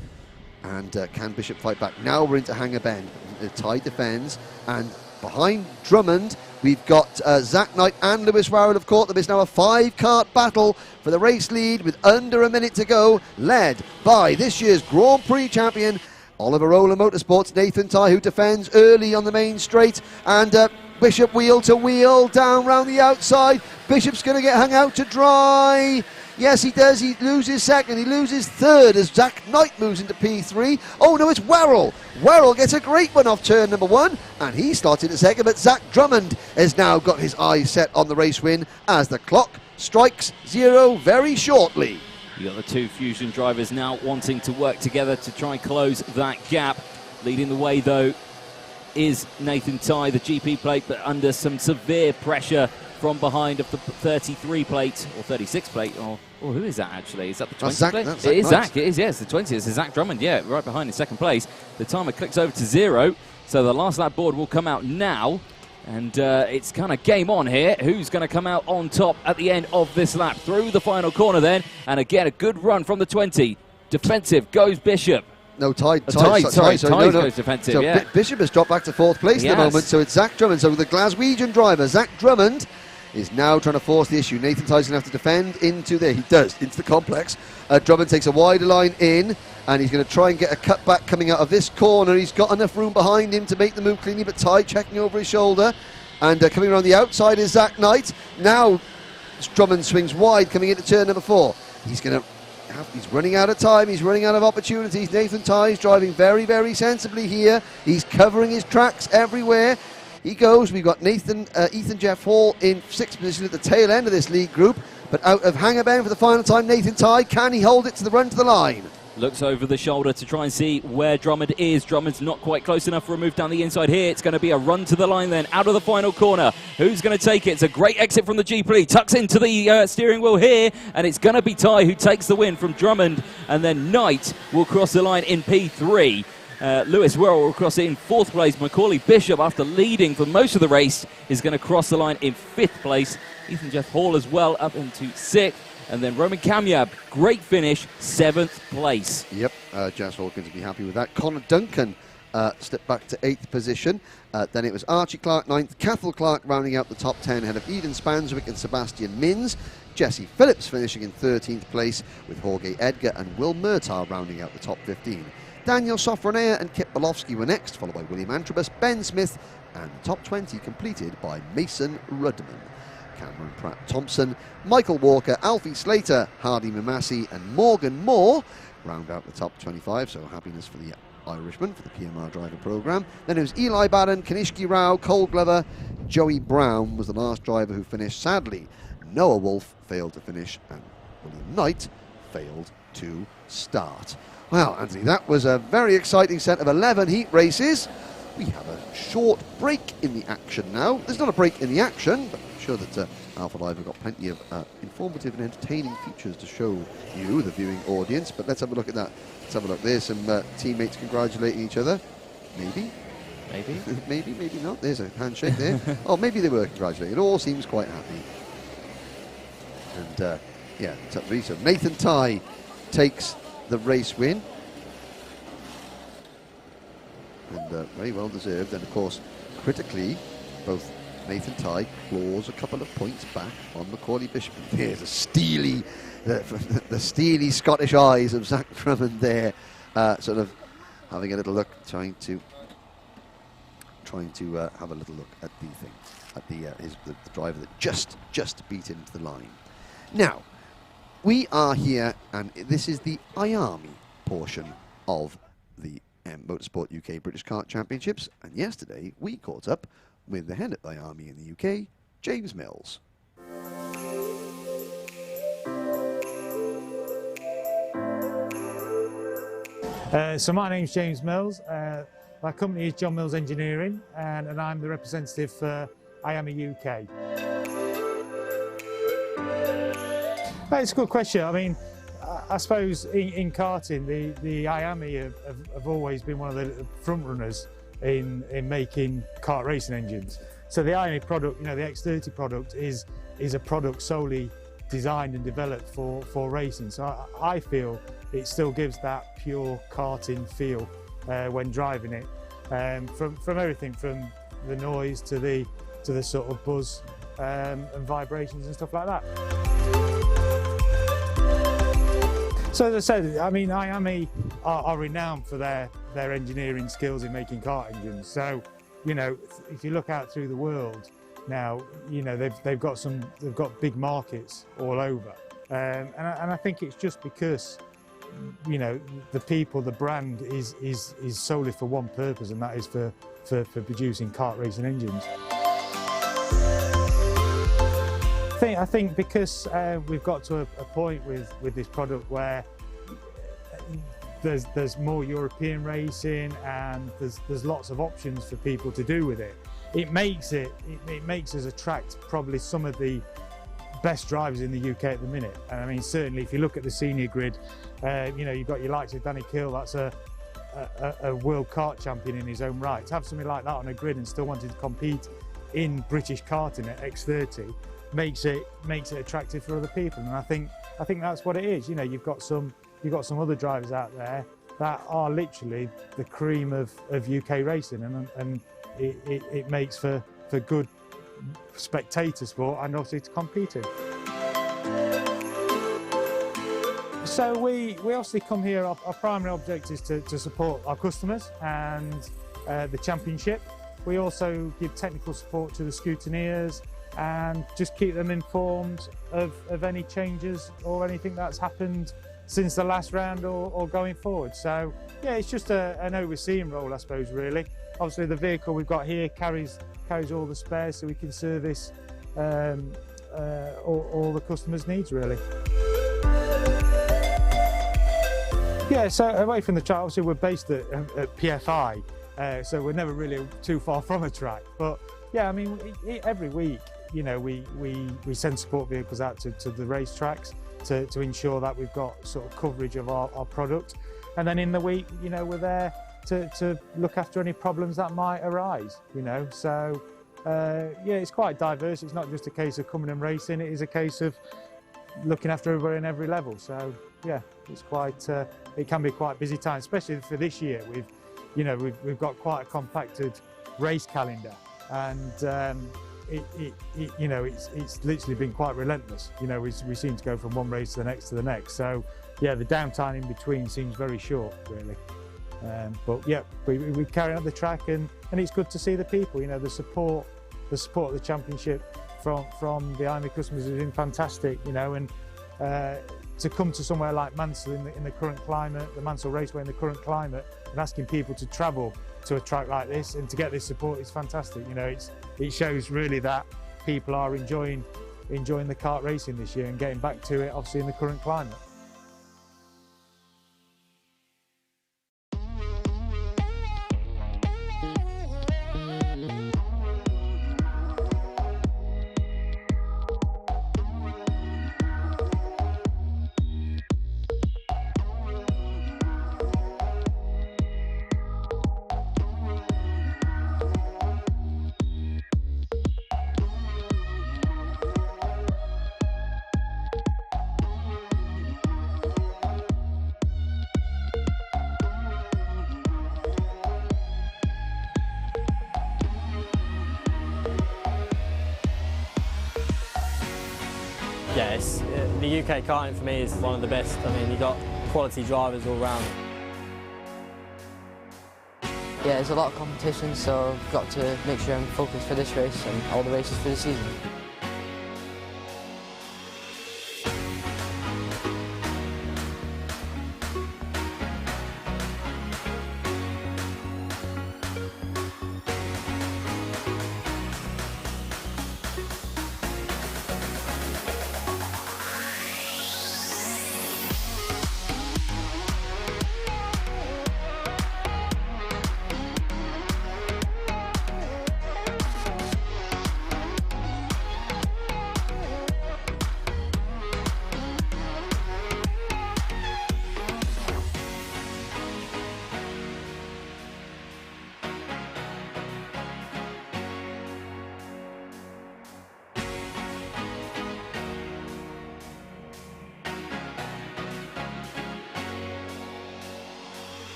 And can Bishop fight back? Now we're into Hangar Bend. Tighe defends, and behind Drummond we've got Zach Knight and Lewis Warrell of course. There is now a 5-kart battle for the race lead with under a minute to go, led by this year's Grand Prix champion Oliver Ola Motorsports' Nathan Tighe, who defends early on the main straight, and Bishop wheel to wheel down round the outside. Bishop's going to get hung out to dry. Yes, he does. He loses second. He loses third as Zach Knight moves into P3. Oh, no, it's Warrell. Warrell gets a great one off turn number 1, and he started at second, but Zach Drummond has now got his eyes set on the race win as the clock strikes 0 very shortly. You got the 2 Fusion drivers now wanting to work together to try and close that gap. Leading the way, though, is Nathan Tighe, the GP plate, but under some severe pressure from behind of the 33 plate, or 36 plate, or who is that actually? Is that the 20 plate? It is Zach, it is, yes, the 20. It's Zach Drummond, yeah, right behind in second place. The timer clicks over to 0, so the last lap board will come out now, and it's kind of game on here. Who's going to come out on top at the end of this lap? Through the final corner then, and again, a good run from the 20. Defensive goes Bishop. No, Tighe goes defensive, so yeah. Bishop has dropped back to 4th place at the moment, so it's Zach Drummond. So the Glaswegian driver, Zach Drummond, is now trying to force the issue. Nathan Tighe's going to have to defend into there. He does, into the complex. Drummond takes a wider line in, and he's going to try and get a cutback coming out of this corner. He's got enough room behind him to make the move cleanly, but Tighe checking over his shoulder. And coming around the outside is Zach Knight. Now Drummond swings wide coming into turn number 4. He's running out of time, he's running out of opportunities. Nathan Tighe's driving very, very sensibly here. He's covering his tracks everywhere. He goes. We've got Ethan Jeff Hall in 6th position at the tail end of this lead group, but out of Hangar Bend for the final time, Nathan Tighe. Can he hold it to the run to the line? Looks over the shoulder to try and see where Drummond is. Drummond's not quite close enough for a move down the inside here. It's going to be a run to the line then, out of the final corner. Who's going to take it? It's a great exit from the GP. Tucks into the steering wheel here, and it's going to be Tighe who takes the win from Drummond, and then Knight will cross the line in P3. Lewis Warrell will cross it in 4th place. Macaulay Bishop, after leading for most of the race, is going to cross the line in 5th place. Ethan Jeff Hall as well up into 6th. And then Roman Kamyab, great finish, 7th place. Yep, Jazz Hawkins will be happy with that. Connor Duncan stepped back to 8th position. Then it was Archie Clark 9th, Cathal Clark rounding out the top 10 ahead of Eden Spanswick and Sebastian Mins. Jesse Phillips finishing in 13th place with Jorge Edgar and Will Murtagh rounding out the top 15. Daniel Sofronea and Kip Bolowski were next, followed by William Antrobus, Ben Smith, and the top 20 completed by Mason Rudman. Cameron Pratt-Thompson, Michael Walker, Alfie Slater, Hardy Mamasi and Morgan Moore round out the top 25, so happiness for the Irishman for the PMR driver programme. Then it was Eli Barron, Kanishki Rao, Cole Glover, Joey Brown was the last driver who finished. Sadly, Noah Wolf failed to finish and William Knight failed to start. Well, Anthony, that was a very exciting set of 11 heat races. We have a short break in the action now. There's not a break in the action, but I'm sure that Alpha Live have got plenty of informative and entertaining features to show you, the viewing audience. But let's have a look at that. Let's have a look. There's some teammates congratulating each other. Maybe. Maybe not. There's a handshake there. Oh, maybe they were congratulating. It all seems quite happy. And yeah, it's up to me. So Nathan Tighe takes the race win, and very well deserved. And of course, critically, both Nathan Tighe claws a couple of points back on Macaulay Bishop. There's a steely, the steely Scottish eyes of Zach Drummond there, sort of having a little look, trying to trying to have a little look at the thing, at the driver that just beat him to the line. Now, we are here, and this is the IAME portion of the Motorsport UK British Kart Championships, and yesterday we caught up with the head of IAME in the UK, James Mills. So my name's James Mills. My company is John Mills Engineering, and I'm the representative for IAME UK. It's a good question. I mean, I suppose in karting, the IAME have always been one of the front runners in making kart racing engines. So the IAME product, the X30 product, is a product solely designed and developed for racing. So I feel it still gives that pure karting feel when driving it, from everything from the noise to the sort of buzz and vibrations and stuff like that. So as I said, I mean, IAME are renowned for their engineering skills in making kart engines. So, if you look out through the world now, they've got big markets all over, and I think it's just because the people, the brand is solely for one purpose, and that is for producing kart racing engines. I think because we've got to a point with this product where there's more European racing, and there's lots of options for people to do with it. It makes us attract probably some of the best drivers in the UK at the minute. And I mean, certainly if you look at the senior grid, you've got your likes of Danny Kill, that's a world kart champion in his own right. To have something like that on a grid and still wanting to compete in British karting at X30 makes it attractive for other people. And I think that's what it is. You've got some other drivers out there that are literally the cream of UK racing, and it makes for good spectator sport and obviously to compete in. So we obviously come here, our primary object is to support our customers and the championship. We also give technical support to the scrutineers and just keep them informed of any changes or anything that's happened since the last round or going forward. So yeah, it's just an overseeing role, I suppose, really. Obviously the vehicle we've got here carries all the spares, so we can service all the customers' needs, really. Yeah, so away from the track, obviously we're based at PFI, so we're never really too far from a track. But yeah, I mean, every week, we send support vehicles out to the race tracks to ensure that we've got sort of coverage of our product. And then in the week, we're there to look after any problems that might arise, So yeah, it's quite diverse. It's not just a case of coming and racing, it is a case of looking after everybody in every level. So yeah, it's quite, it can be quite busy time, especially for this year. We've got quite a compacted race calendar, and it's literally been quite relentless. We seem to go from one race to the next. So yeah, the downtime in between seems very short, really. But yeah, we carry on the track, and it's good to see the people. The support of the championship from the IAME customers has been fantastic. And to come to somewhere like Mansell in the current climate, the Mansell Raceway in the current climate, and asking people to travel to a track like this and to get this support is fantastic. It shows really that people are enjoying the kart racing this year and getting back to it, obviously in the current climate. Yeah, the UK karting for me is one of the best. I mean, you've got quality drivers all round. Yeah, there's a lot of competition, so I've got to make sure I'm focused for this race and all the races for the season.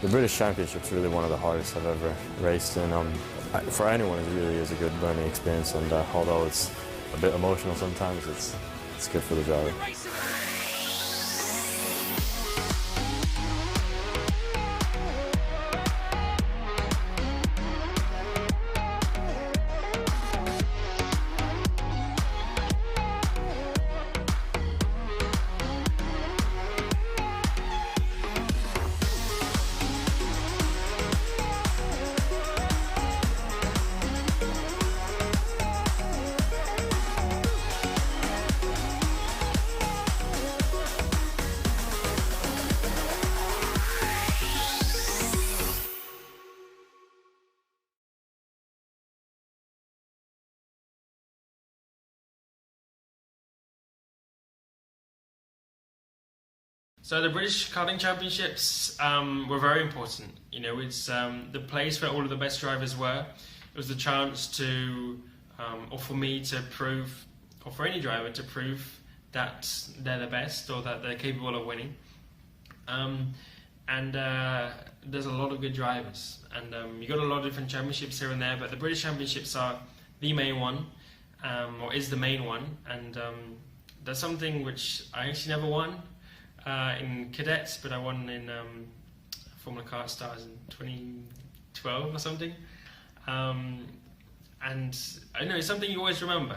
The British Championship's really one of the hardest I've ever raced in. For anyone, it really is a good learning experience, and although it's a bit emotional sometimes, it's good for the driver. So the British Karting Championships were very important. You know, it's the place where all of the best drivers were. It was the chance to, or for me to prove, or for any driver to prove that they're the best or that they're capable of winning. There's a lot of good drivers, and you got a lot of different championships here and there, but the British Championships are the main one, or is the main one, and that's something which I actually never won in cadets, but I won in Formula Kart Stars in 2012 or something. And I know it's something you always remember,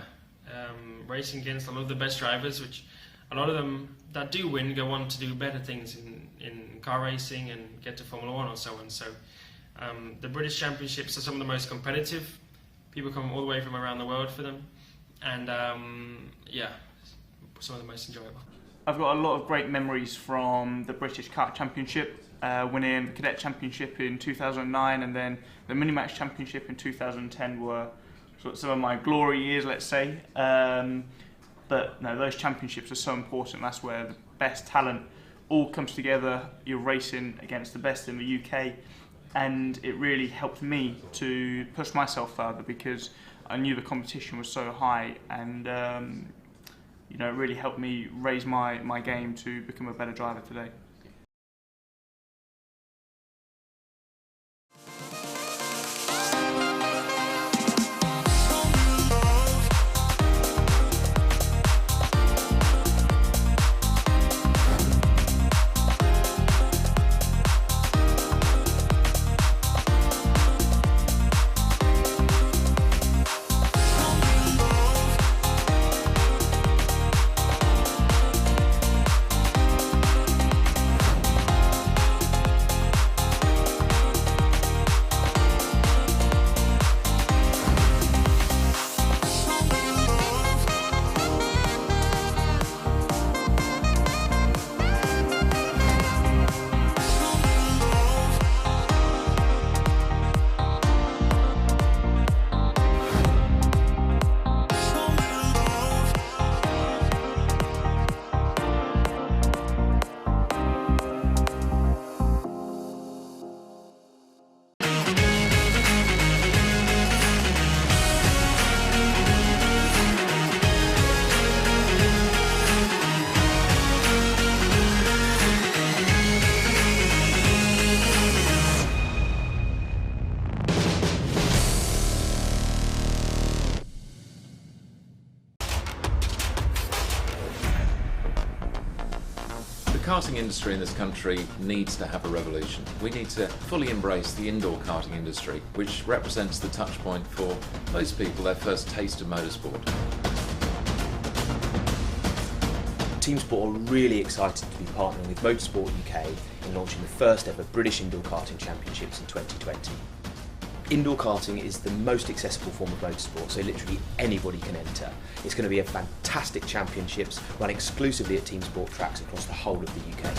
racing against a lot of the best drivers, which a lot of them that do win go on to do better things in car racing and get to Formula 1 or so on. So the British Championships are some of the most competitive. People come all the way from around the world for them, and yeah, some of the most enjoyable. I've got a lot of great memories from the British Kart Championship, winning the Cadet Championship in 2009, and then the Mini-Max Championship in 2010 were sort of some of my glory years, let's say. But no, those championships are so important. That's where the best talent all comes together. You're racing against the best in the UK, and it really helped me to push myself further because I knew the competition was so high, and you know, it really helped me raise my game to become a better driver today. karting industry in this country needs to have a revolution. We need to fully embrace the indoor karting industry, which represents the touch point for most people, their first taste of motorsport. Team Sport are really excited to be partnering with Motorsport UK in launching the first ever British Indoor Karting Championships in 2020. Indoor karting is the most accessible form of motorsport, so literally anybody can enter. It's going to be a fantastic championships run exclusively at Team Sport tracks across the whole of the UK.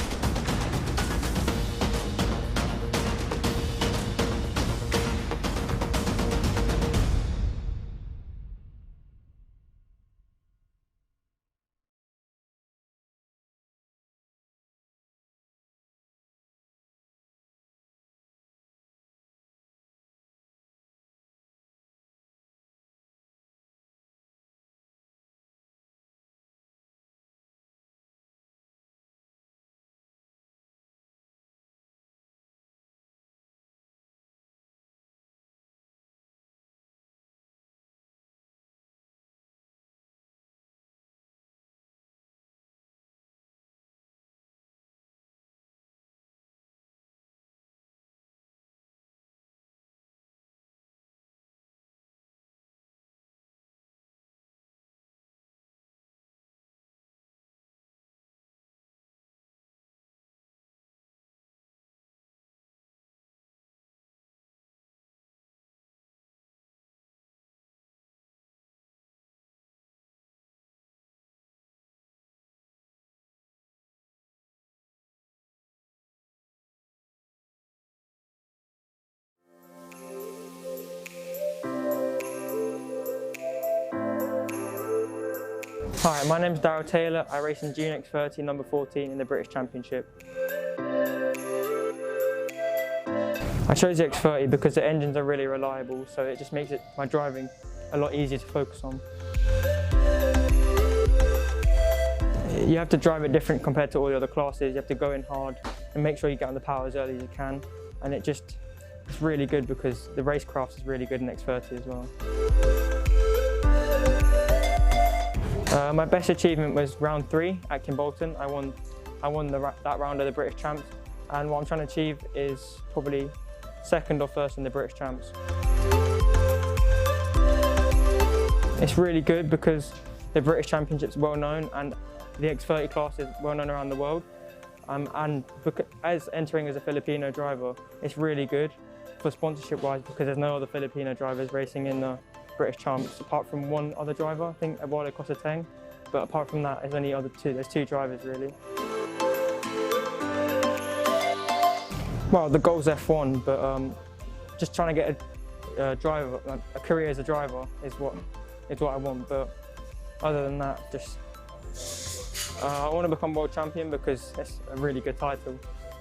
Hi, my name's Darryl Taylor. I race in June X30 number 14 in the British Championship. I chose the X30 because the engines are really reliable, so it just makes my driving a lot easier to focus on. You have to drive it different compared to all the other classes. You have to go in hard and make sure you get on the power as early as you can, and it's really good because the racecraft is really good in X30 as well. My best achievement was round 3 at Kimbolton. I won that round of the British Champs, and what I'm trying to achieve is probably second or first in the British Champs. It's really good because the British Championship's well known and the X30 class is well known around the world. And as entering as a Filipino driver, it's really good for sponsorship wise because there's no other Filipino drivers racing in the British Champs apart from one other driver, I think Eduardo Cosateng. But apart from that, there's two drivers really. Well, the goal's F1, but just trying to get a career as a driver is what I want. But other than that, I want to become world champion because it's a really good title.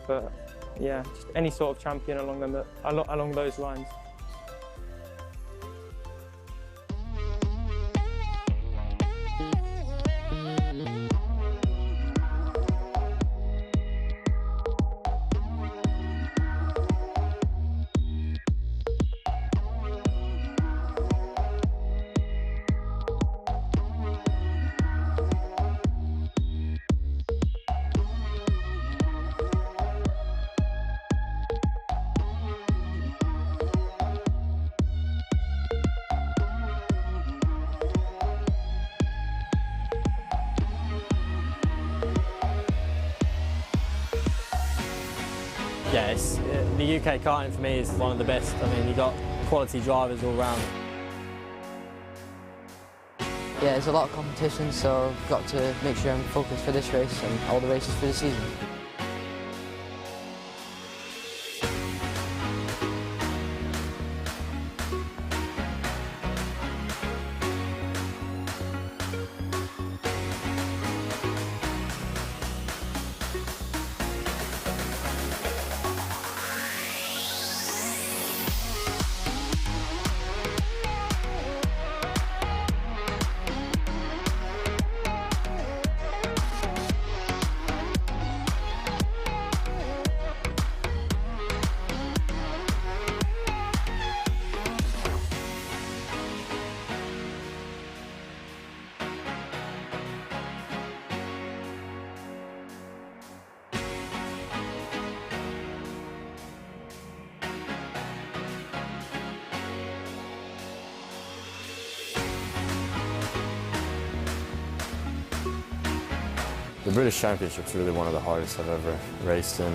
But yeah, just any sort of champion along those lines. Yeah, the UK karting for me is one of the best. I mean, you've got quality drivers all round. Yeah, there's a lot of competition, so I've got to make sure I'm focused for this race and all the races for the season. The British Championship's really one of the hardest I've ever raced in.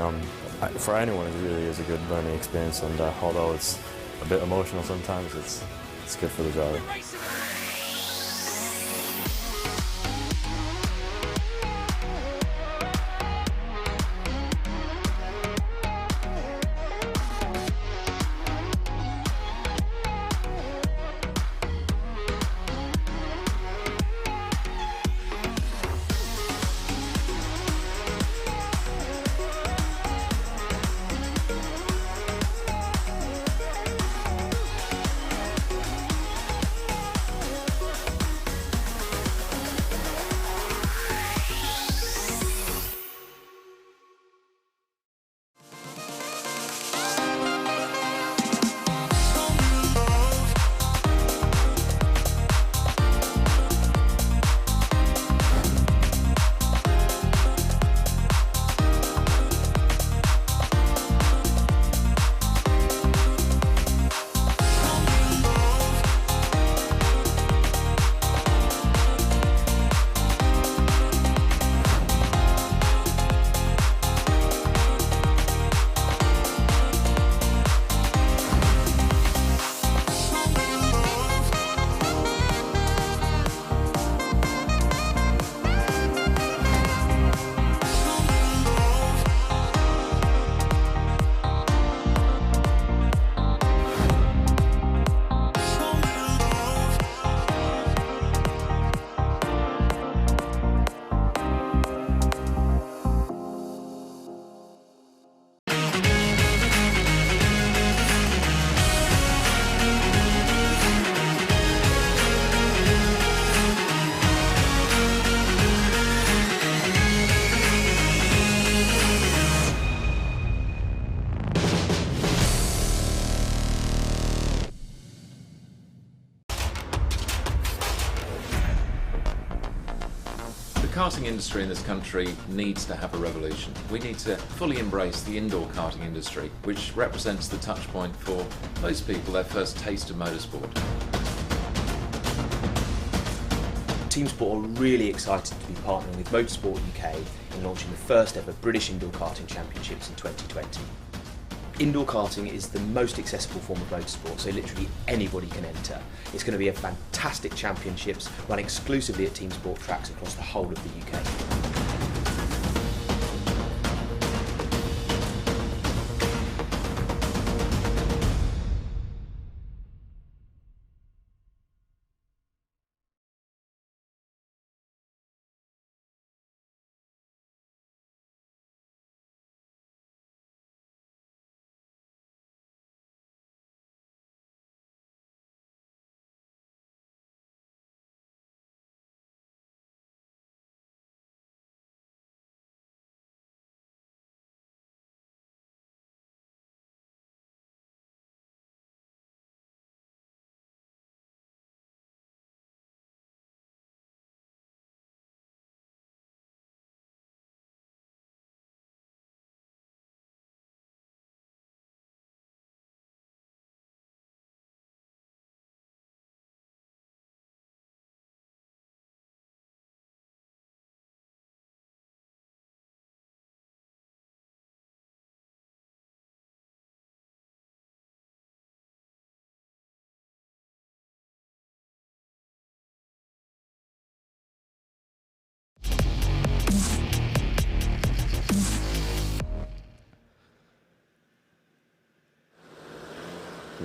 For anyone, it really is a good learning experience, and although it's a bit emotional sometimes, it's good for the driver. The karting industry in this country needs to have a revolution. We need to fully embrace the indoor karting industry, which represents the touch point for most people, their first taste of motorsport. Team Sport are really excited to be partnering with Motorsport UK in launching the first ever British Indoor Karting Championships in 2020. Indoor karting is the most accessible form of motorsport, so literally anybody can enter. It's going to be a fantastic championships run exclusively at Team Sport tracks across the whole of the UK.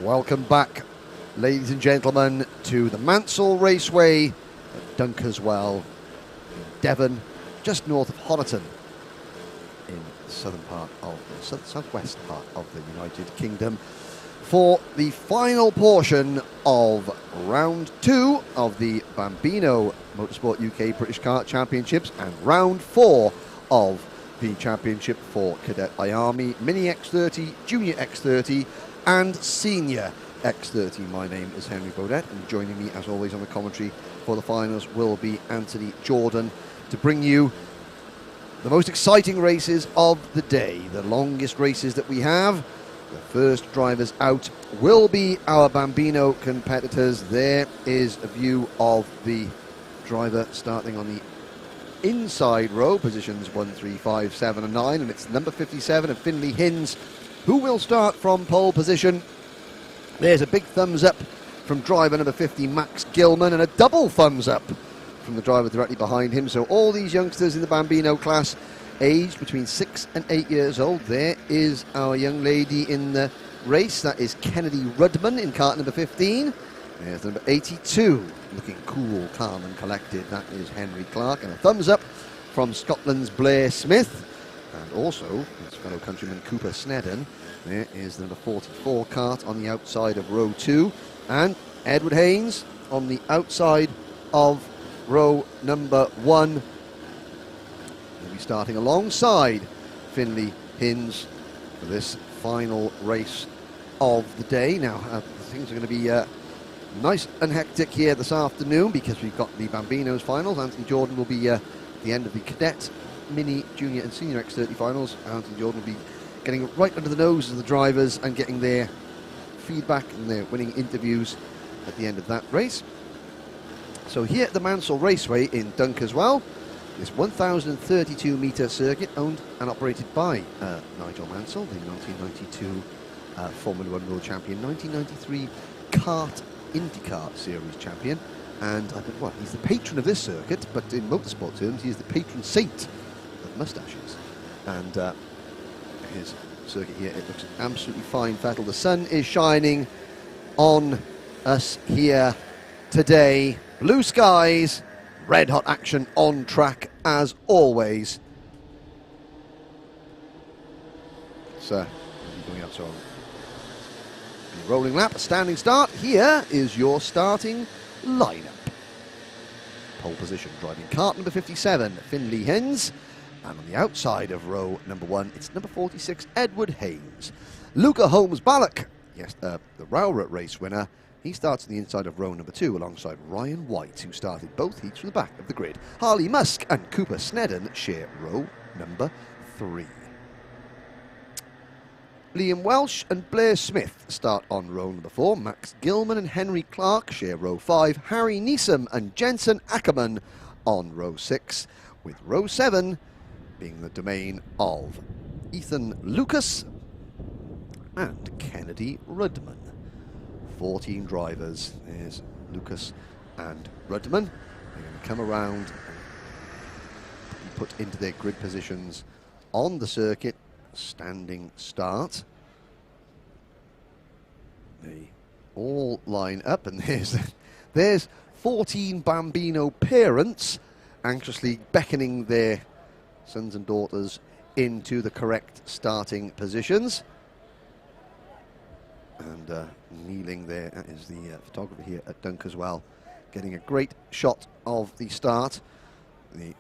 Welcome back, ladies and gentlemen, to the Mansell Raceway at Dunkeswell, Devon, just north of Honiton, in the southern part of the southwest part of the United Kingdom, for the final portion of round 2 of the Bambino Motorsport UK British Kart Championships and round 4 of the championship for Cadet IAME, Mini X30, Junior X30 and Senior X30. My name is Henry Beaudette, and joining me as always on the commentary for the finals will be Anthony Jordan to bring you the most exciting races of the day, the longest races that we have. The first drivers out will be our Bambino competitors. There is a view of the driver starting on the inside row, positions 1, 3, 5, 7 and 9, and it's number 57 of Finley Hinds who will start from pole position. There's a big thumbs up from driver number 50, Max Gilman, and a double thumbs up from the driver directly behind him. So all these youngsters in the Bambino class, aged between 6 and 8 years old. There is our young lady in the race. That is Kennedy Rudman in kart number 15. There's number 82, looking cool, calm and collected. That is Henry Clark. And a thumbs up from Scotland's Blair Smith. And also his fellow countryman Cooper Snedden. There is the number 44 kart on the outside of row 2. And Edward Haynes on the outside of row number 1. He'll be starting alongside Finley Hinds for this final race of the day. Now, things are going to be nice and hectic here this afternoon because we've got the Bambino's finals. Anthony Jordan will be at the end of the Cadet, Mini, Junior and Senior X30 finals. Anthony Jordan will be getting right under the noses of the drivers and getting their feedback and their winning interviews at the end of that race. So here at the Mansell Raceway in Dunkeswell, this 1,032 metre circuit owned and operated by Nigel Mansell, the 1992 Formula 1 World Champion, 1993 Kart IndyCar Series champion, and well, he's the patron of this circuit, but in motorsport terms, he is the patron saint of moustaches. And his circuit here, it looks absolutely fine. Vettel, the sun is shining on us here today. Blue skies, red hot action on track as always. So, going out so rolling lap, a standing start. Here is your starting lineup. Pole position, driving kart number 57, Finley Hinds. And on the outside of row number 1, it's number 46, Edward Haynes. Luca Holmes-Ballock, yes, the Rowrett race winner, he starts on the inside of row number 2 alongside Ryan White, who started both heats from the back of the grid. Harley Musk and Cooper Snedden share row number 3. Liam Welsh and Blair Smith start on row number 4. Max Gilman and Henry Clark share row 5. Harry Neeson and Jensen Ackerman on row 6, with row 7 being the domain of Ethan Lucas and Kennedy Rudman. 14 drivers. There's Lucas and Rudman. They're going to come around and be put into their grid positions on the circuit. Standing start. They all line up, and there's 14 Bambino parents anxiously beckoning their sons and daughters into the correct starting positions. And kneeling there, that is the photographer here at Dunkeswell, getting a great shot of the start. The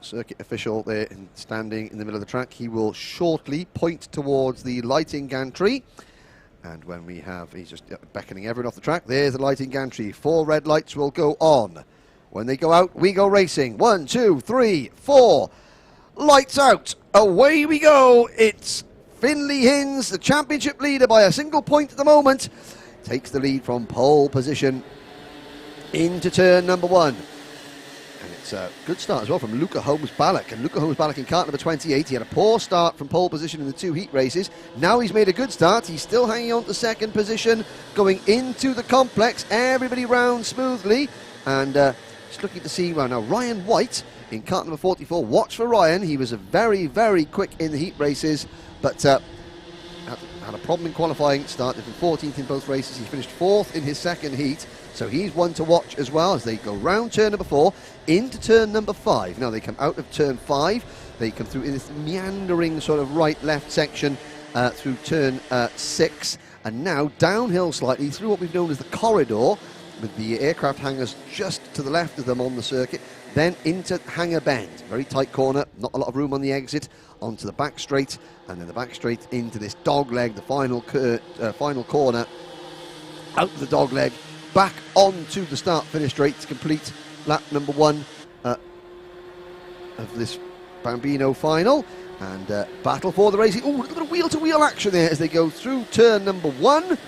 circuit official there standing in the middle of the track, he will shortly point towards the lighting gantry. And when we have, he's just beckoning everyone off the track. There's the lighting gantry. 4 red lights will go on. When they go out, we go racing. 1, 2, 3, 4. Lights out. Away we go. It's Finley Hinds, the championship leader by a single point at the moment, takes the lead from pole position into turn number 1. And it's a good start as well from Luca Holmes-Ballock. And Luca Holmes-Ballock in kart number 28, he had a poor start from pole position in the 2 heat races. Now he's made a good start. He's still hanging on to second position, going into the complex. Everybody round smoothly. And just looking to see, well, now Ryan White in kart number 44. Watch for Ryan. He was a very, very quick in the heat races, but had a problem in qualifying. Started from 14th in both races. He finished 4th in his second heat, so he's one to watch as well as they go round turn number 4 into turn number 5. Now they come out of turn 5. They come through in this meandering sort of right-left section through turn 6, and now downhill slightly through what we've known as the corridor, with the aircraft hangars just to the left of them on the circuit. Then into Hangar Bend, very tight corner, not a lot of room on the exit, onto the back straight, and then the back straight into this dog leg, the final corner, out of the dog leg, back onto the start-finish straight to complete lap number 1 of this Bambino final, and battle for the racing. Oh, look at the wheel-to-wheel action there as they go through turn number 1,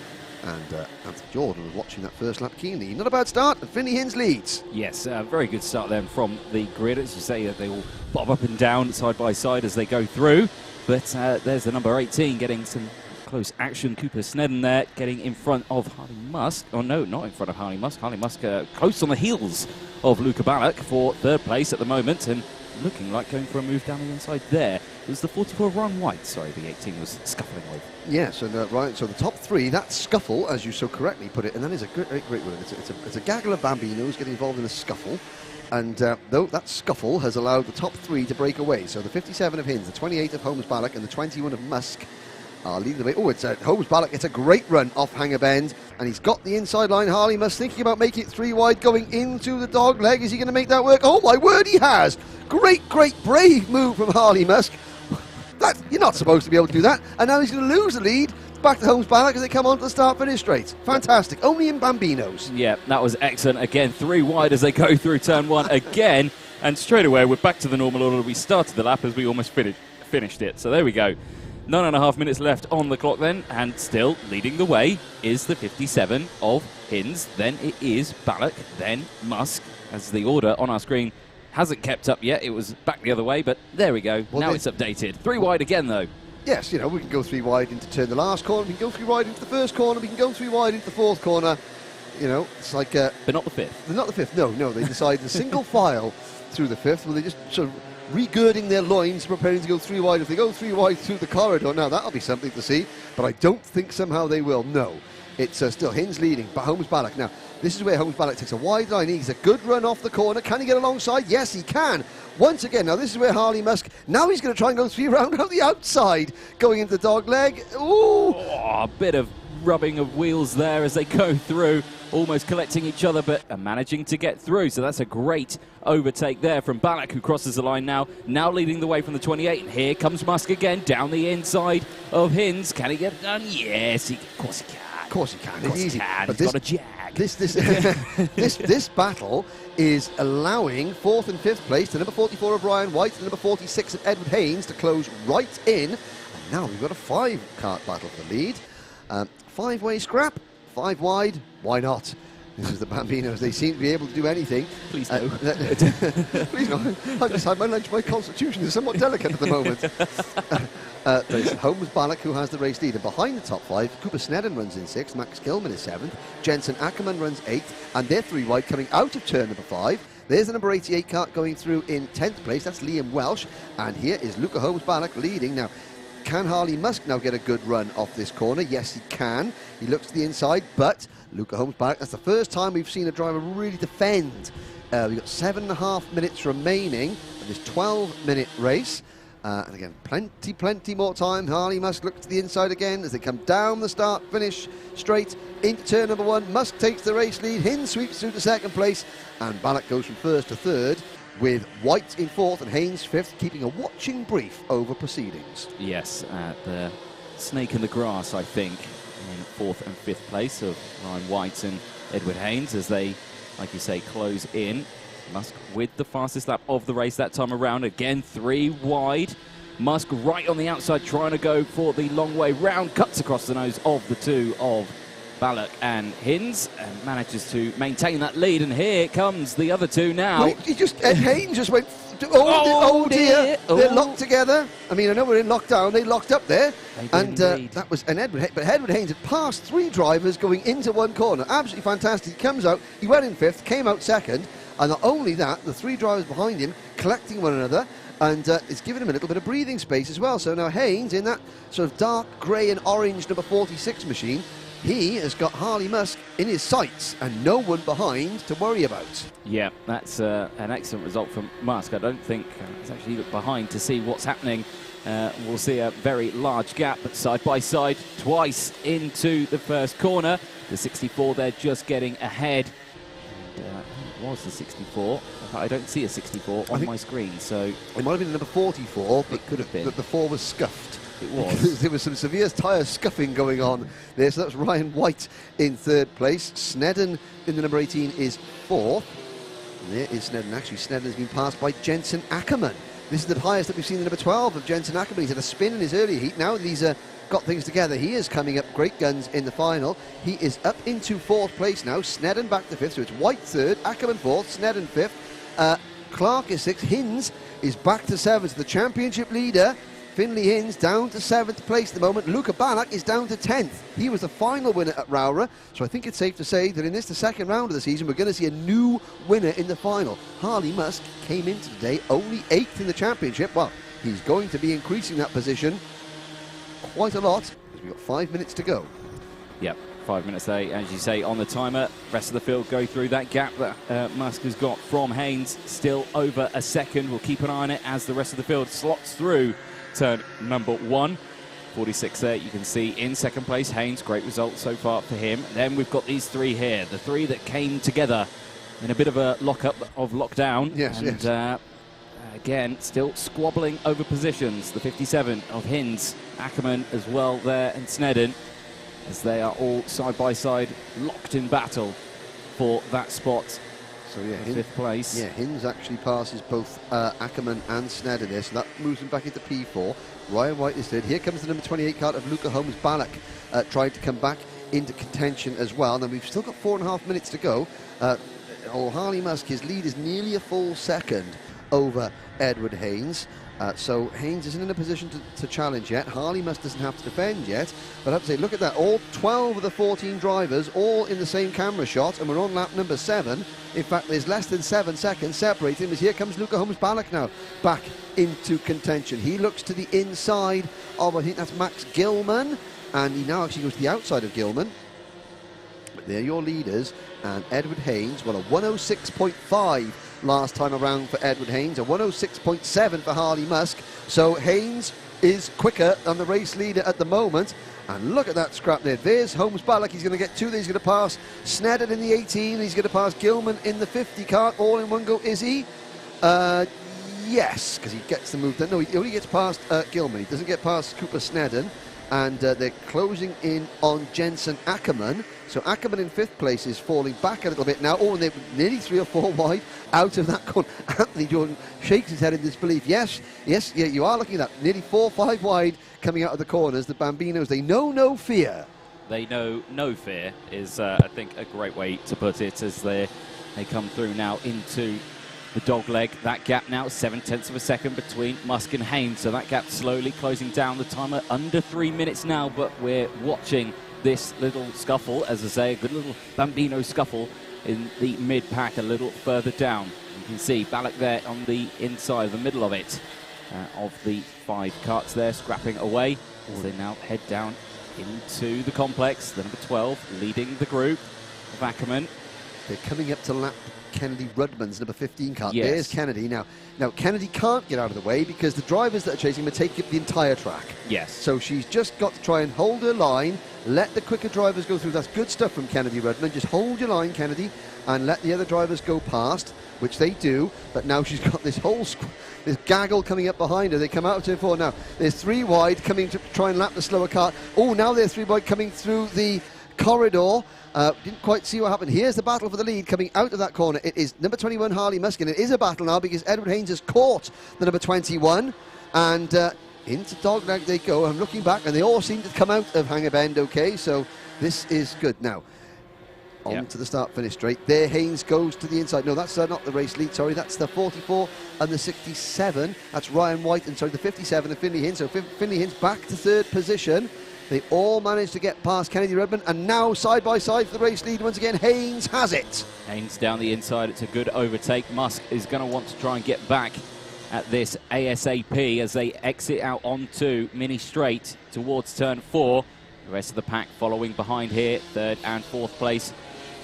And Anthony Jordan was watching that first lap keenly. Not a bad start, and Finley Hinds leads. Yes, very good start then from the grid. As you say, they all bob up and down side by side as they go through. But there's the number 18 getting some close action. Cooper Snedden there getting in front of Harley Musk. Oh no, not in front of Harley Musk. Harley Musk close on the heels of Luca Ballack for third place at the moment, and looking like going for a move down the inside there. It was the 44 Ron White, sorry, the 18 was scuffling with. Yes, and right, so the top three, that scuffle, as you so correctly put it, and that is a great word. It's a gaggle of Bambinos getting involved in a scuffle, and though that scuffle has allowed the top three to break away. So the 57 of Hinds, the 28 of Holmes Ballack, and the 21 of Musk are leading the way. Oh, it's Holmes Ballack. It's a great run off Hanger Bend, and he's got the inside line. Harley Musk thinking about making it 3 wide, going into the dog leg. Is he going to make that work? Oh my word, he has! Great, brave move from Harley Musk. You're not supposed to be able to do that. And now he's going to lose the lead back to Holmes Ballack as they come on to the start-finish straight. Fantastic. Only in Bambinos. Yeah, that was excellent. Again, 3 wide as they go through turn 1 again. And straight away, we're back to the normal order we started the lap as we almost finished it. So there we go. 9.5 minutes left on the clock then. And still leading the way is the 57 of Hinds. Then it is Ballack. Then Musk, as the order on our screen hasn't kept up yet. It was back the other way, but there we go. Well, now it's updated. 3 wide again, though. Yes, we can go 3 wide into turn the last corner. We can go 3 wide into the first corner. We can go 3 wide into the fourth corner. It's like... but not the fifth. Not the fifth, no. They decided a single file through the fifth. Well, they're just sort of regirding their loins, preparing to go 3 wide. If they go 3 wide through the corridor, now that'll be something to see. But I don't think somehow they will. No. It's still Hinds leading, but Holmes Ballack. Now, this is where Holmes Ballack takes a wide line. He's a good run off the corner. Can he get alongside? Yes, he can. Once again, now this is where Harley Musk, now he's going to try and go 3 round out the outside, going into the dog leg. Ooh! Oh, a bit of rubbing of wheels there as they go through, almost collecting each other, but managing to get through. So that's a great overtake there from Ballack, who crosses the line now leading the way from the 28. And here comes Musk again, down the inside of Hinds. Can he get it done? Yes, of course he can. Of course he can. Of course he can. He's got a jag. This battle is allowing 4th and 5th place to number 44 of Brian White and number 46 of Edward Haynes to close right in. And now we've got a 5-kart battle for the lead. 5-way scrap, 5 wide, why not? This is the Bambinos. They seem to be able to do anything. Please no. Please no. I've just had my lunch. My constitution is somewhat delicate at the moment. There's Holmes Ballack who has the race lead. And behind the top 5, Cooper Snedden runs in 6th. Max Gilman is 7th. Jensen Ackerman runs 8th. And they're 3 wide coming out of turn number 5. There's the number 88 kart going through in 10th place. That's Liam Welsh. And here is Luca Holmes Ballack leading. Now, can Harley Musk now get a good run off this corner? Yes, he can. He looks to the inside, but Luca Holmes Ballack, that's the first time we've seen a driver really defend. We've got 7.5 minutes remaining of this 12-minute race. And again, plenty more time. Harley Musk looks to the inside again as they come down the start-finish straight into turn number 1. Musk takes the race lead. Hinds sweeps through to 2nd place, and Ballack goes from 1st to 3rd, with White in 4th and Haynes 5th, keeping a watching brief over proceedings. Yes, the snake in the grass, I think, in 4th and 5th place of Ryan White and Edward Haynes as they, like you say, close in. Musk with the fastest lap of the race that time around. Again, 3 wide. Musk right on the outside trying to go for the long way round. Cuts across the nose of the 2 of Ballack and Hinds and manages to maintain that lead. And here comes the other 2 now. Wait, Ed Haynes just went, oh dear. They're locked together. I mean, I know we're in lockdown. They locked up there. And that was an Edward Haynes. But Edward Haynes had passed 3 drivers going into 1 corner. Absolutely fantastic. He comes out, he went in 5th, came out 2nd. And not only that, the 3 drivers behind him collecting one another, and it's given him a little bit of breathing space as well. So now Haynes, in that sort of dark grey and orange number 46 machine, he has got Harley Musk in his sights and no one behind to worry about. Yeah, that's an excellent result from Musk. I don't think he's actually looked behind to see what's happening. We'll see a very large gap, but side by side, twice into the first corner. The 64 there just getting ahead. It was the 64. I don't see a 64 on my screen, so it might have been number 44, but it could have been. But the 4 was scuffed. It was. Because there was some severe tyre scuffing going on there. So that's Ryan White in 3rd place. Snedden in the number 18 is 4th. And there is Snedden. Actually, Snedden has been passed by Jensen Ackerman. This is the highest that we've seen in number 12 of Jensen Ackerman. He's had a spin in his early heat. Now that he's got things together, he is coming up great guns in the final. He is up into 4th place now. Snedden back to 5th, so it's White 3rd, Ackerman 4th, Snedden 5th. Clark is 6th. Hinds is back to 7th. The championship leader, Finley Hinds, down to 7th place at the moment. Luca Ballack is down to 10th. He was the final winner at Rowra, so I think it's safe to say that in this, the second round of the season, we're going to see a new winner in the final. Harley Musk came into today only 8th in the championship. Well, he's going to be increasing that position quite a lot, because we've got 5 minutes to go. Yep, 5 minutes there, as you say, on the timer. Rest of the field go through that gap that Musk has got from Haynes, still over a second. We'll keep an eye on it as the rest of the field slots through turn number 1. 46 there, you can see in second place. Haynes, great result so far for him. Then we've got these three here, the three that came together in a bit of a lock-up of lockdown. Yes, and, yes. Again, still squabbling over positions. The 57 of Hinds, Ackerman as well there, and Snedden, as they are all side by side, locked in battle for that spot. So yeah, 5th place. Yeah, Hinds actually passes both Ackerman and Snedden there, so that moves him back into P4. Ryan White is 3rd. Here comes the number 28 cart of Luca Holmes. Ballack tried to come back into contention as well. Now we've still got 4.5 minutes to go. Harley Musk, his lead is nearly a full second over Edward Haynes. So Haynes isn't in a position to challenge yet. Harley Musk doesn't have to defend yet. But I have to say, look at that. All 12 of the 14 drivers, all in the same camera shot, and we're on lap number 7. In fact, there's less than 7 seconds separating, as here comes Luca Holmes Ballack now, back into contention. He looks to the inside of, I think that's Max Gilman, and he now actually goes to the outside of Gilman. But they're your leaders, and Edward Haynes, well, a 106.5 last time around for Edward Haynes, a 106.7 for Harley Musk. So Haynes is quicker than the race leader at the moment. And look at that scrap there. There's Holmes Ballack. He's going to get 2 there. He's going to pass Snedden in the 18. He's going to pass Gilman in the 50 cart. All in one go, is he? Yes, because he gets the move. No, he only gets past Gilman. He doesn't get past Cooper Snedden. And they're closing in on Jensen Ackerman. So Ackerman in 5th place is falling back a little bit now. Oh, and they're nearly 3 or 4 wide out of that corner. Anthony Jordan shakes his head in disbelief. Yes, yeah, you are looking at that. Nearly 4 or 5 wide coming out of the corners. The Bambinos, they know no fear. They know no fear is, I think, a great way to put it, as they come through now into the dog leg. That gap now 7/10 of a second between Musk and Haynes. So that gap slowly closing down. The timer under 3 minutes now, but we're watching this little scuffle, as I say, a good little Bambino scuffle in the mid-pack a little further down. You can see Ballack there on the inside, the middle of it, of the 5 carts there, scrapping away as they now head down into the complex. The number 12 leading the group of Ackerman. They're coming up to lap Kennedy Rudman's number 15 cart. Yes. There's Kennedy. Now Kennedy can't get out of the way because the drivers that are chasing him are taking up the entire track. Yes. So she's just got to try and hold her line, let the quicker drivers go through. That's good stuff from Kennedy Rudman. Just hold your line, Kennedy, and let the other drivers go past, which they do. But now she's got this whole this gaggle coming up behind her. They come out of turn 4 now. There's 3 wide coming to try and lap the slower car. Oh, now there's 3 wide coming through the corridor. Didn't quite see what happened. Here's the battle for the lead coming out of that corner. It is number 21 Harley Musk, and it is a battle now because Edward Haynes has caught the number 21, and into dogleg they go. I'm looking back, and they all seem to come out of Hanger Bend okay, so this is good. Now on to the start-finish straight. There Haynes goes to the inside. No, that's not the race lead, sorry, that's the 44 and the 67. That's Ryan White, and sorry, the 57 and Finley Hinds. So Finley Hinds back to 3rd position. They all managed to get past Kennedy Rudman, and now side by side for the race lead once again. Haynes has it. Haynes down the inside. It's a good overtake. Musk is going to want to try and get back at this ASAP as they exit out onto Mini Straight towards turn 4. The rest of the pack following behind here. 3rd and 4th place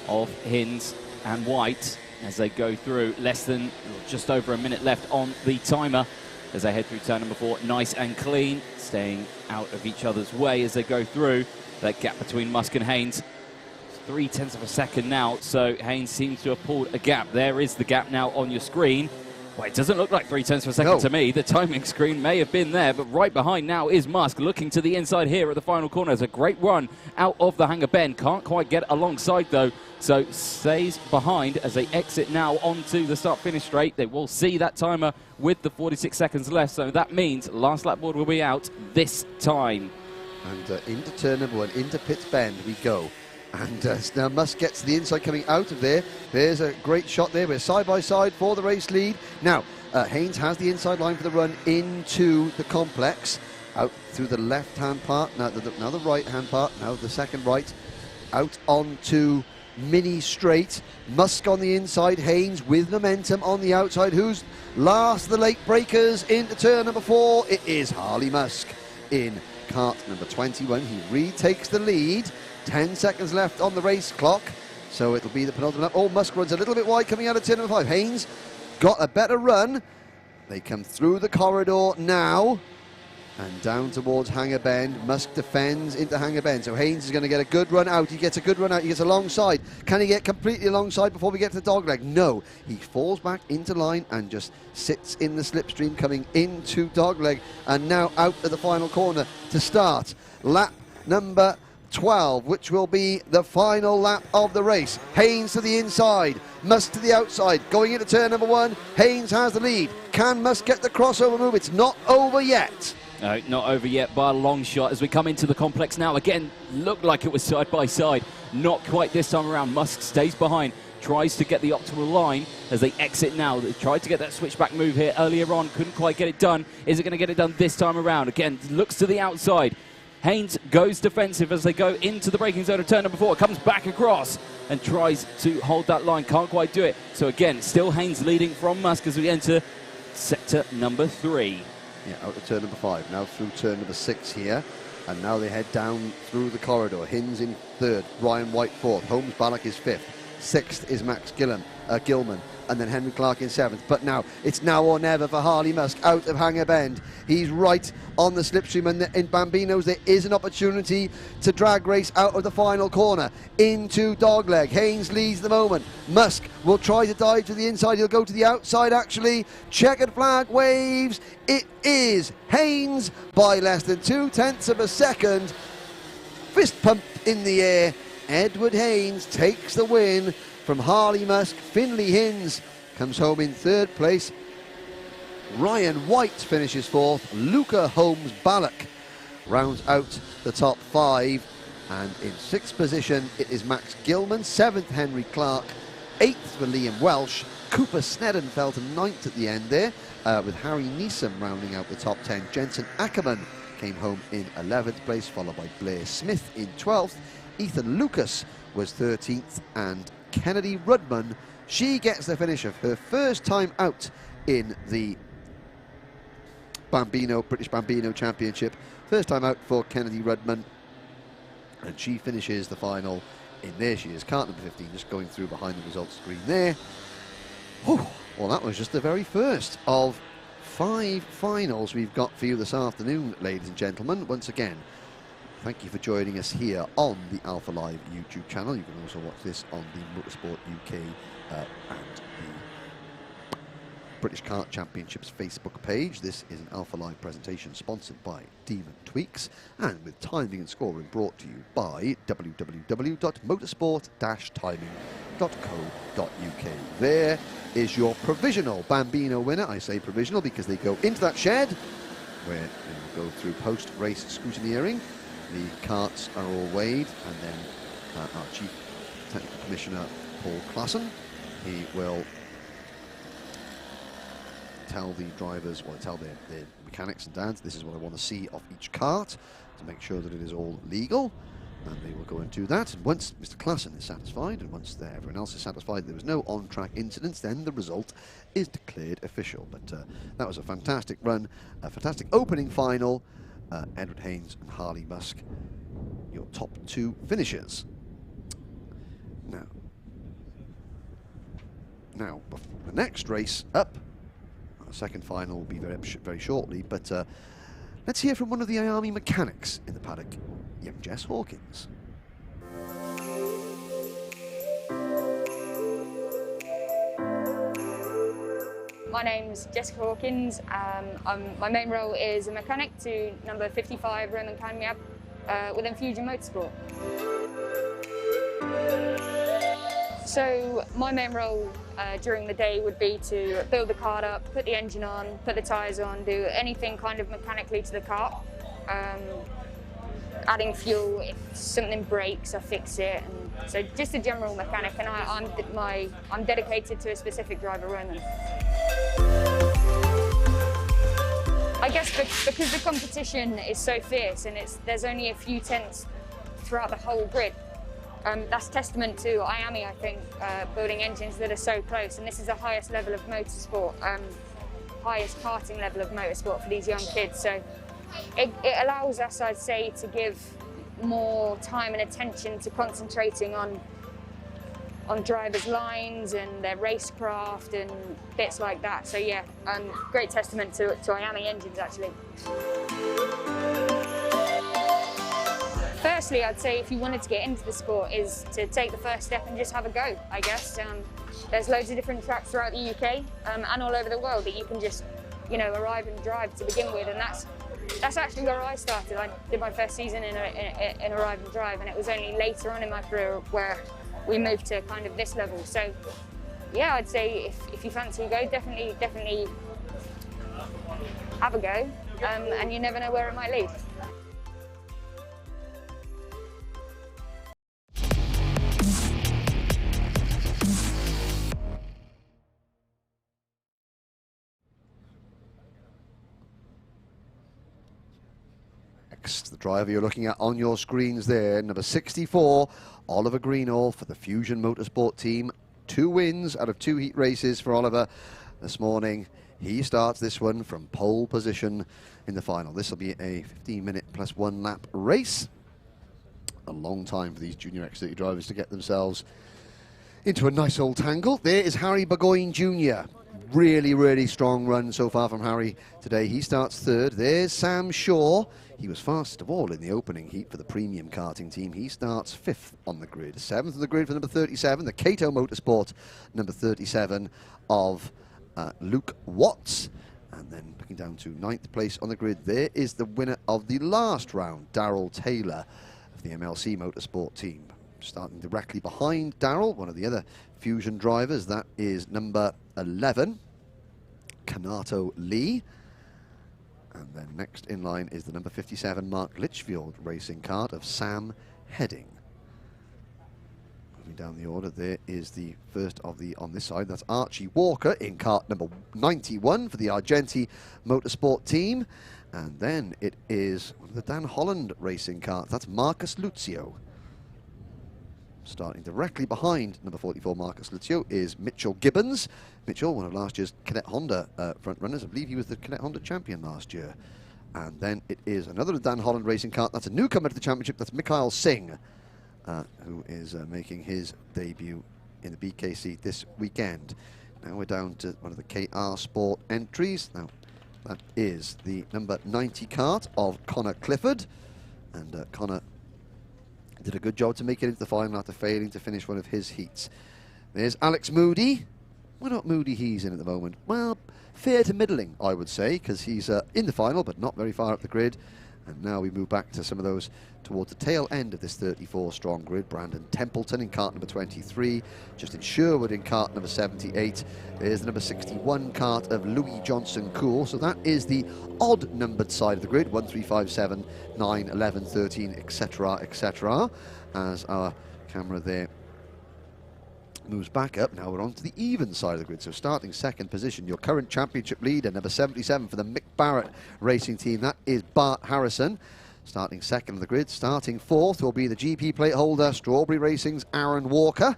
of Hinds and White as they go through. Less than just over a minute left on the timer as they head through turn number 4. Nice and clean, staying out of each other's way as they go through. That gap between Musk and Haynes, 0.3 of a second now, so Haynes seems to have pulled a gap. There is the gap now on your screen. Well, it doesn't look like 0.3 of a second to me. The timing screen may have been there, but right behind now is Musk, looking to the inside here at the final corner. It's a great run out of the Hanger Bend. Can't quite get alongside, though, So stays behind as they exit now onto the start-finish straight. They will see that timer with the 46 seconds left, so that means last lap board will be out this time. And into turn number 1, into Pitts Bend we go. And now Musk gets the inside coming out of there. There's a great shot there. We're side by side for the race lead. Now, Haynes has the inside line for the run into the complex. Out through the left-hand part, now the right-hand part, now the second right. Out onto Mini straight. Musk on the inside, Haynes with momentum on the outside. Who's last of the late breakers into turn number 4? It is Harley Musk in kart number 21. He retakes the lead. 10 seconds left on the race clock, so it'll be the penultimate lap. Oh, Musk runs a little bit wide coming out of turn number 5. Haynes got a better run. They come through the corridor now and down towards Hanger Bend. Musk defends into Hanger Bend, so Haynes is going to get a good run out. He gets a good run out. He gets alongside. Can he get completely alongside before we get to the dogleg? No. He falls back into line and just sits in the slipstream coming into dogleg, and now out at the final corner to start lap number 12, which will be the final lap of the race. Haynes to the inside, Musk to the outside, going into turn number 1. Haynes has the lead. Can Musk get the crossover move? It's not over yet. No, not over yet by a long shot as we come into the complex now. Again, looked like it was side by side. Not quite this time around. Musk stays behind, tries to get the optimal line as they exit now. They tried to get that switchback move here earlier on, couldn't quite get it done. Is it going to get it done this time around? Again, looks to the outside. Haynes goes defensive as they go into the braking zone of turn number 4. Comes back across and tries to hold that line. Can't quite do it. So again, still Haynes leading from Musk as we enter sector number 3. Yeah, out of turn number 5. Now through turn number 6 here. And now they head down through the corridor. Hinds in 3rd. Ryan White 4th. Holmes Ballack is 5th. 6th is Max Gilman. And then Henry Clark in 7th. But now, it's now or never for Harley Musk out of Hanger Bend. He's right on the slipstream, and in Bambinos there is an opportunity to drag race out of the final corner into dogleg. Haynes leads the moment. Musk will try to dive to the inside. He'll go to the outside actually. Checkered flag waves. It is Haynes by less than 0.2 of a second. Fist pump in the air. Edward Haynes takes the win from Harley Musk. Finley Hinds comes home in 3rd place. Ryan White finishes 4th. Luca Holmes Ballack rounds out the top 5. And in 6th position, it is Max Gilman. 7th, Henry Clark. 8th for Liam Welsh. Cooper Snedden fell to 9th at the end there, with Harry Neeson rounding out the top 10. Jensen Ackerman came home in 11th place, followed by Blair Smith in 12th. Ethan Lucas was 13th, and Kennedy Rudman, she gets the finish of her first time out in the British Bambino Championship. First time out for Kennedy Rudman, and she finishes the final in there. She is kart number 15, just going through behind the results screen there. Whew. Well, that was just the very first of 5 finals we've got for you this afternoon, ladies and gentlemen. Once again, thank you for joining us here on the Alpha Live YouTube channel. You can also watch this on the Motorsport UK and the British Kart Championships Facebook page. This is an Alpha Live presentation sponsored by Devon Tweeks, and with timing and scoring brought to you by www.motorsport-timing.co.uk. There is your provisional Bambino winner. I say provisional because they go into that shed where they will go through post-race scrutineering. The carts are all weighed, and then our Chief Technical Commissioner, Paul Klassen, he will tell the drivers, or tell their mechanics and dads, this is what I want to see off each cart to make sure that it is all legal, and they will go and do that. And once Mr. Klassen is satisfied, and once everyone else is satisfied there was no on-track incidents, then the result is declared official. But that was a fantastic run, a fantastic opening final. Edward Haynes and Harley Musk, your top 2 finishers. Now, the next race up, our second final will be very shortly, but let's hear from one of the IAME mechanics in the paddock, young Jess Hawkins. My name's Jessica Hawkins. My main role is a mechanic to number 55 Roman Canmiab with Infusion Motorsport. So my main role during the day would be to build the kart up, put the engine on, put the tyres on, do anything kind of mechanically to the kart. Adding fuel, if something breaks, I fix it. And so just a general mechanic, and I'm dedicated to a specific driver only. I guess because the competition is so fierce and there's only a few tenths throughout the whole grid. That's testament to IAME, I think, building engines that are so close, and this is the highest level of motorsport, highest karting level of motorsport for these young kids. So it allows us, I'd say, to give more time and attention to concentrating on drivers' lines and their racecraft and bits like that. So yeah, great testament to IAME engines, actually. Firstly, I'd say if you wanted to get into the sport is to take the first step and just have a go, I guess. There's loads of different tracks throughout the UK and all over the world that you can just, arrive and drive to begin with, and that's actually where I started. I did my first season in arrive and drive, and it was only later on in my career where we moved to kind of this level. So yeah, I'd say if you fancy a go, definitely have a go, and you never know where it might lead. The driver you're looking at on your screens there, number 64, Oliver Greenall for the Fusion Motorsport team. 2 wins out of 2 heat races for Oliver this morning. He starts this one from pole position in the final. This will be a 15-minute plus 1 lap race. A long time for these junior X30 drivers to get themselves into a nice old tangle. There is Harry Burgoyne Jr. Really strong run so far from Harry today. He starts 3rd. There's Sam Shaw. He was fastest of all in the opening heat for the premium karting team. He starts 5th on the grid. 7th on the grid for number 37, the Cato Motorsport, number 37 of Luke Watts. And then picking down to 9th place on the grid, there is the winner of the last round, Darrell Taylor of the MLC Motorsport team. Starting directly behind Darrell, one of the other Fusion drivers, that is number 11, Kanato Lee. And then next in line is the number 57 Mark Litchfield racing kart of Sam Heading. Moving down the order, there is the first of the, on this side, that's Archie Walker in kart number 91 for the Argenti Motorsport team. And then it is the Dan Holland racing kart, that's Marcus Lucio. Starting directly behind number 44 Marcus Lucio is Mitchell Gibbons. Mitchell, one of last year's Cadet Honda front runners. I believe he was the Cadet Honda champion last year. And then it is another Dan Holland racing kart. That's a newcomer to the championship. That's Mikhail Singh, who is making his debut in the BKC this weekend. Now we're down to one of the KR Sport entries. Now that is the number 90 kart of Connor Clifford. And Connor did a good job to make it into the final after failing to finish one of his heats. There's Alex Moody. Well, not Moody he's in at the moment. Well, fair to middling, I would say, because he's in the final, but not very far up the grid. And now we move back to some of those towards the tail end of this 34-strong grid. Brandon Templeton in kart number 23. Justin Sherwood in kart number 78. There's the number 61 kart of Louis Johnson Cool. So that is the odd-numbered side of the grid. 1, 3, 5, 7, 9, 11, 13, etc., etc. As our camera there moves back up. Now we're on to the even side of the grid. So starting 2nd position, your current championship leader, number 77 for the Mick Barrett racing team. That is Bart Harrison. Starting 2nd on the grid. Starting 4th will be the GP plate holder, Strawberry Racing's Aaron Walker.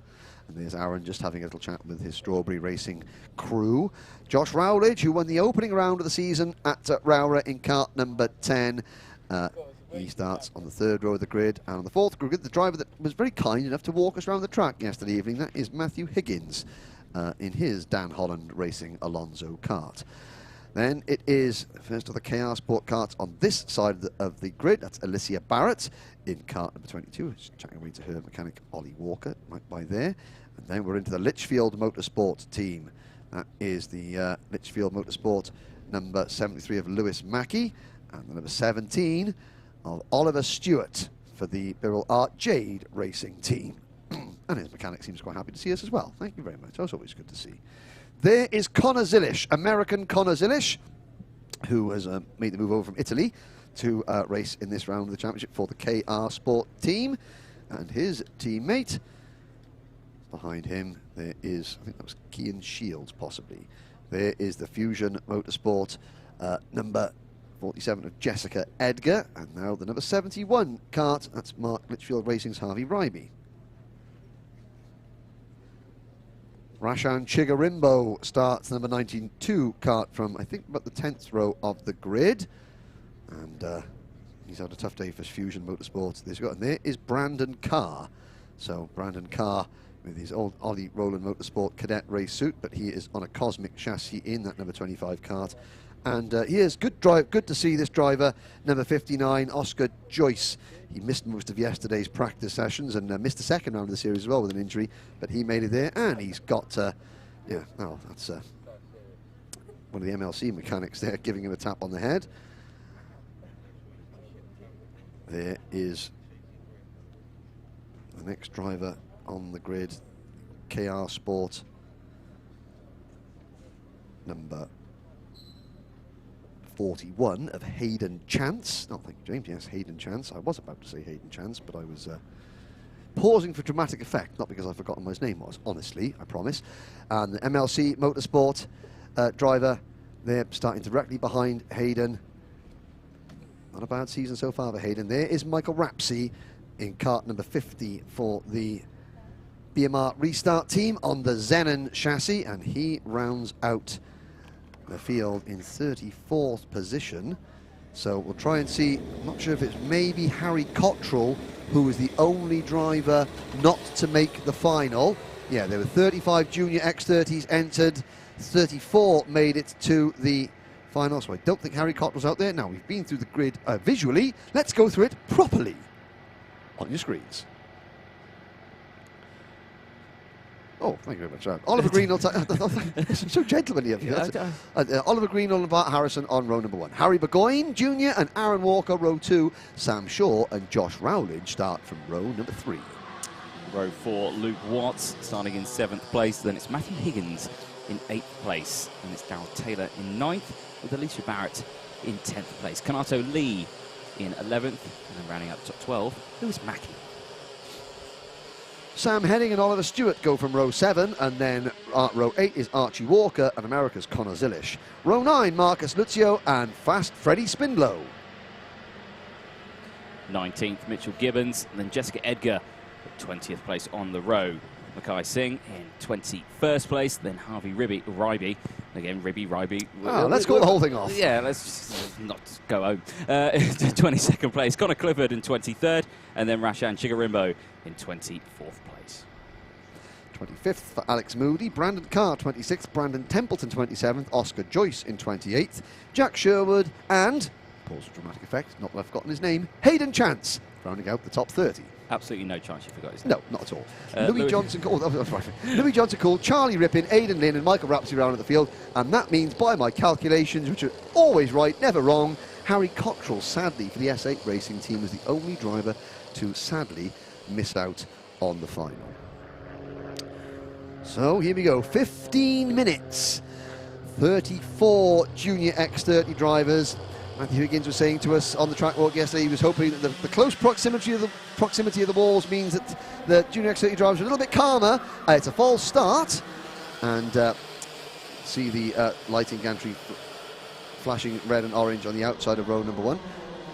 And there's Aaron just having a little chat with his Strawberry Racing crew. Josh Rowledge, who won the opening round of the season at Rowra in kart number 10. He starts on the 3rd row of the grid, and on the 4th grid, the driver that was very kind enough to walk us around the track yesterday evening, that is Matthew Higgins in his Dan Holland Racing Alonso kart. Then it is first of the KR Sport karts on this side of the grid. That's Alicia Barrett in kart number 22. Just chatting away to her mechanic Ollie Walker right by there. And then we're into the Litchfield Motorsport team. That is the Litchfield Motorsport number 73 of Lewis Mackey, and the number 17 of Oliver Stewart for the Birrell Art Jade Racing team. And his mechanic seems quite happy to see us as well. Thank you very much. That's always good to see. There is Connor Zilish, American Connor Zilish, who has made the move over from Italy to race in this round of the championship for the KR Sport team. And his teammate, behind him, there is, I think that was Kian Shields, possibly. There is the Fusion Motorsport number 47 of Jessica Edgar. And now the number 71 kart, that's Mark Litchfield Racing's Harvey Ryby. Rashan Chigarimbo starts number 92 kart from, I think, about the 10th row of the grid. And he's had a tough day for Fusion Motorsport. And there is Brandon Carr. So Brandon Carr with his old Ollie Rowland Motorsport cadet race suit, but he is on a Cosmic chassis in that number 25 kart. And he is good to see this driver, number 59, Oscar Joyce. He missed most of yesterday's practice sessions and missed the second round of the series as well with an injury, but he made it there, and he's got, yeah, well, that's one of the MLC mechanics there giving him a tap on the head. There is the next driver on the grid, KR Sport, number 41 of Hayden Chance. Oh, thank you, James. Yes, Hayden Chance. I was about to say Hayden Chance, but I was pausing for dramatic effect, not because I've forgotten what his name was, honestly, I promise. And the MLC Motorsport driver, they're starting directly behind Hayden. Not a bad season so far for Hayden. There is Michael Rapsey in kart number 50 for the BMR Restart team on the Zenon chassis, and he rounds out the field in 34th position. So we'll try and see, I'm not sure if it's maybe Harry Cottrell, who was the only driver not to make the final. Yeah, there were 35 junior X30s entered, 34 made it to the final, so I don't think Harry Cottrell's out there. Now, we've been through the grid visually. Let's go through it properly on your screens. Oh, thank you very much. Oliver Green, so gentlemanly of you. Oliver Green and Bart Harrison on row number 1. Harry Burgoyne Jr. and Aaron Walker, row 2. Sam Shaw and Josh Rowledge start from row number 3. Row 4, Luke Watts starting in 7th place. Then it's Matthew Higgins in 8th place. And it's Darryl Taylor in 9th, with Alicia Barrett in 10th place. Kanato Lee in 11th, and then rounding out the top 12, Lewis Mackey. Sam Henning and Oliver Stewart go from row 7, and then row 8 is Archie Walker and America's Connor Zilish. Row 9, Marcus Luzio and fast Freddie Spindlow. 19th, Mitchell Gibbons, and then Jessica Edgar at 20th place on the row. Mackay Singh in 21st place, then Harvey Ryby. Again, Ryby. Oh, let's call the whole thing off. Yeah, let's just not go home. 22nd place, Connor Clifford in 23rd, and then Rashan Chigarimbo in 24th place. 25th for Alex Moody, Brandon Carr 26th, Brandon Templeton 27th, Oscar Joyce in 28th, Jack Sherwood and, pause for dramatic effect, not that I've forgotten his name, Hayden Chance, rounding out the top 30. Absolutely no chance you forgot his name. No, not at all. Louis Johnson called, Louis Johnson called, Charlie Rippin, Aidan Lynn and Michael Rapsey round at the field, and that means, by my calculations, which are always right, never wrong, Harry Cottrell, sadly, for the S8 racing team, was the only driver to sadly miss out on the final. So here we go, 15 minutes, 34 junior X30 drivers. Matthew Higgins was saying to us on the track walk yesterday, he was hoping that the close proximity of the walls means that the junior X30 drivers are a little bit calmer. It's a false start, and see the lighting gantry flashing red and orange on the outside of row number 1.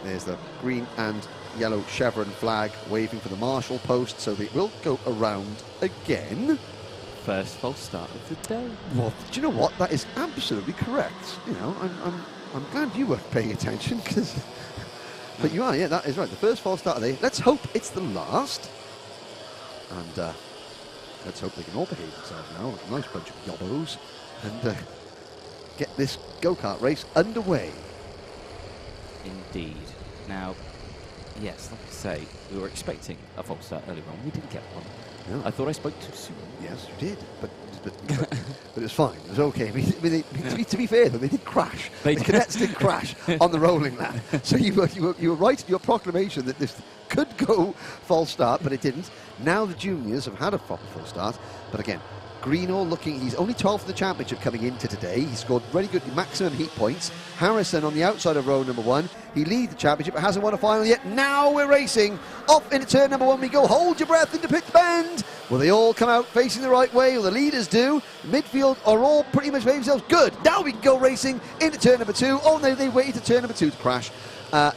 There's the green and yellow chevron flag waving for the marshal post, so they will go around again. First false start of the day. Well, do you know what? That is absolutely correct. You know, I'm glad you were paying attention, because, but you are, yeah, that is right. The first false start of the day. Let's hope it's the last, and let's hope they can all behave themselves now. A nice bunch of yobbos, and get this go-kart race underway. Indeed. Now, yes, like I say, we were expecting a false start earlier on. We didn't get one. No. I thought I spoke too soon. Yes, you did, but it was fine. It was okay. To be fair, though, they did crash. The cadets did crash on the rolling lap. So you were right in your proclamation that could go false start, but it didn't. Now the juniors have had a proper full start, but again, Greenall looking, he's only 12th in the championship coming into today. He scored very good maximum heat points. Harrison on the outside of row number 1. He leads the championship but hasn't won a final yet. Now we're racing. Off into turn number 1 we go. Hold your breath into pit bend. Will they all come out facing the right way? Well, the leaders do. Midfield are all pretty much behaving themselves. Good. Now we can go racing into turn number 2. Oh, no, they waited to turn number 2 to crash.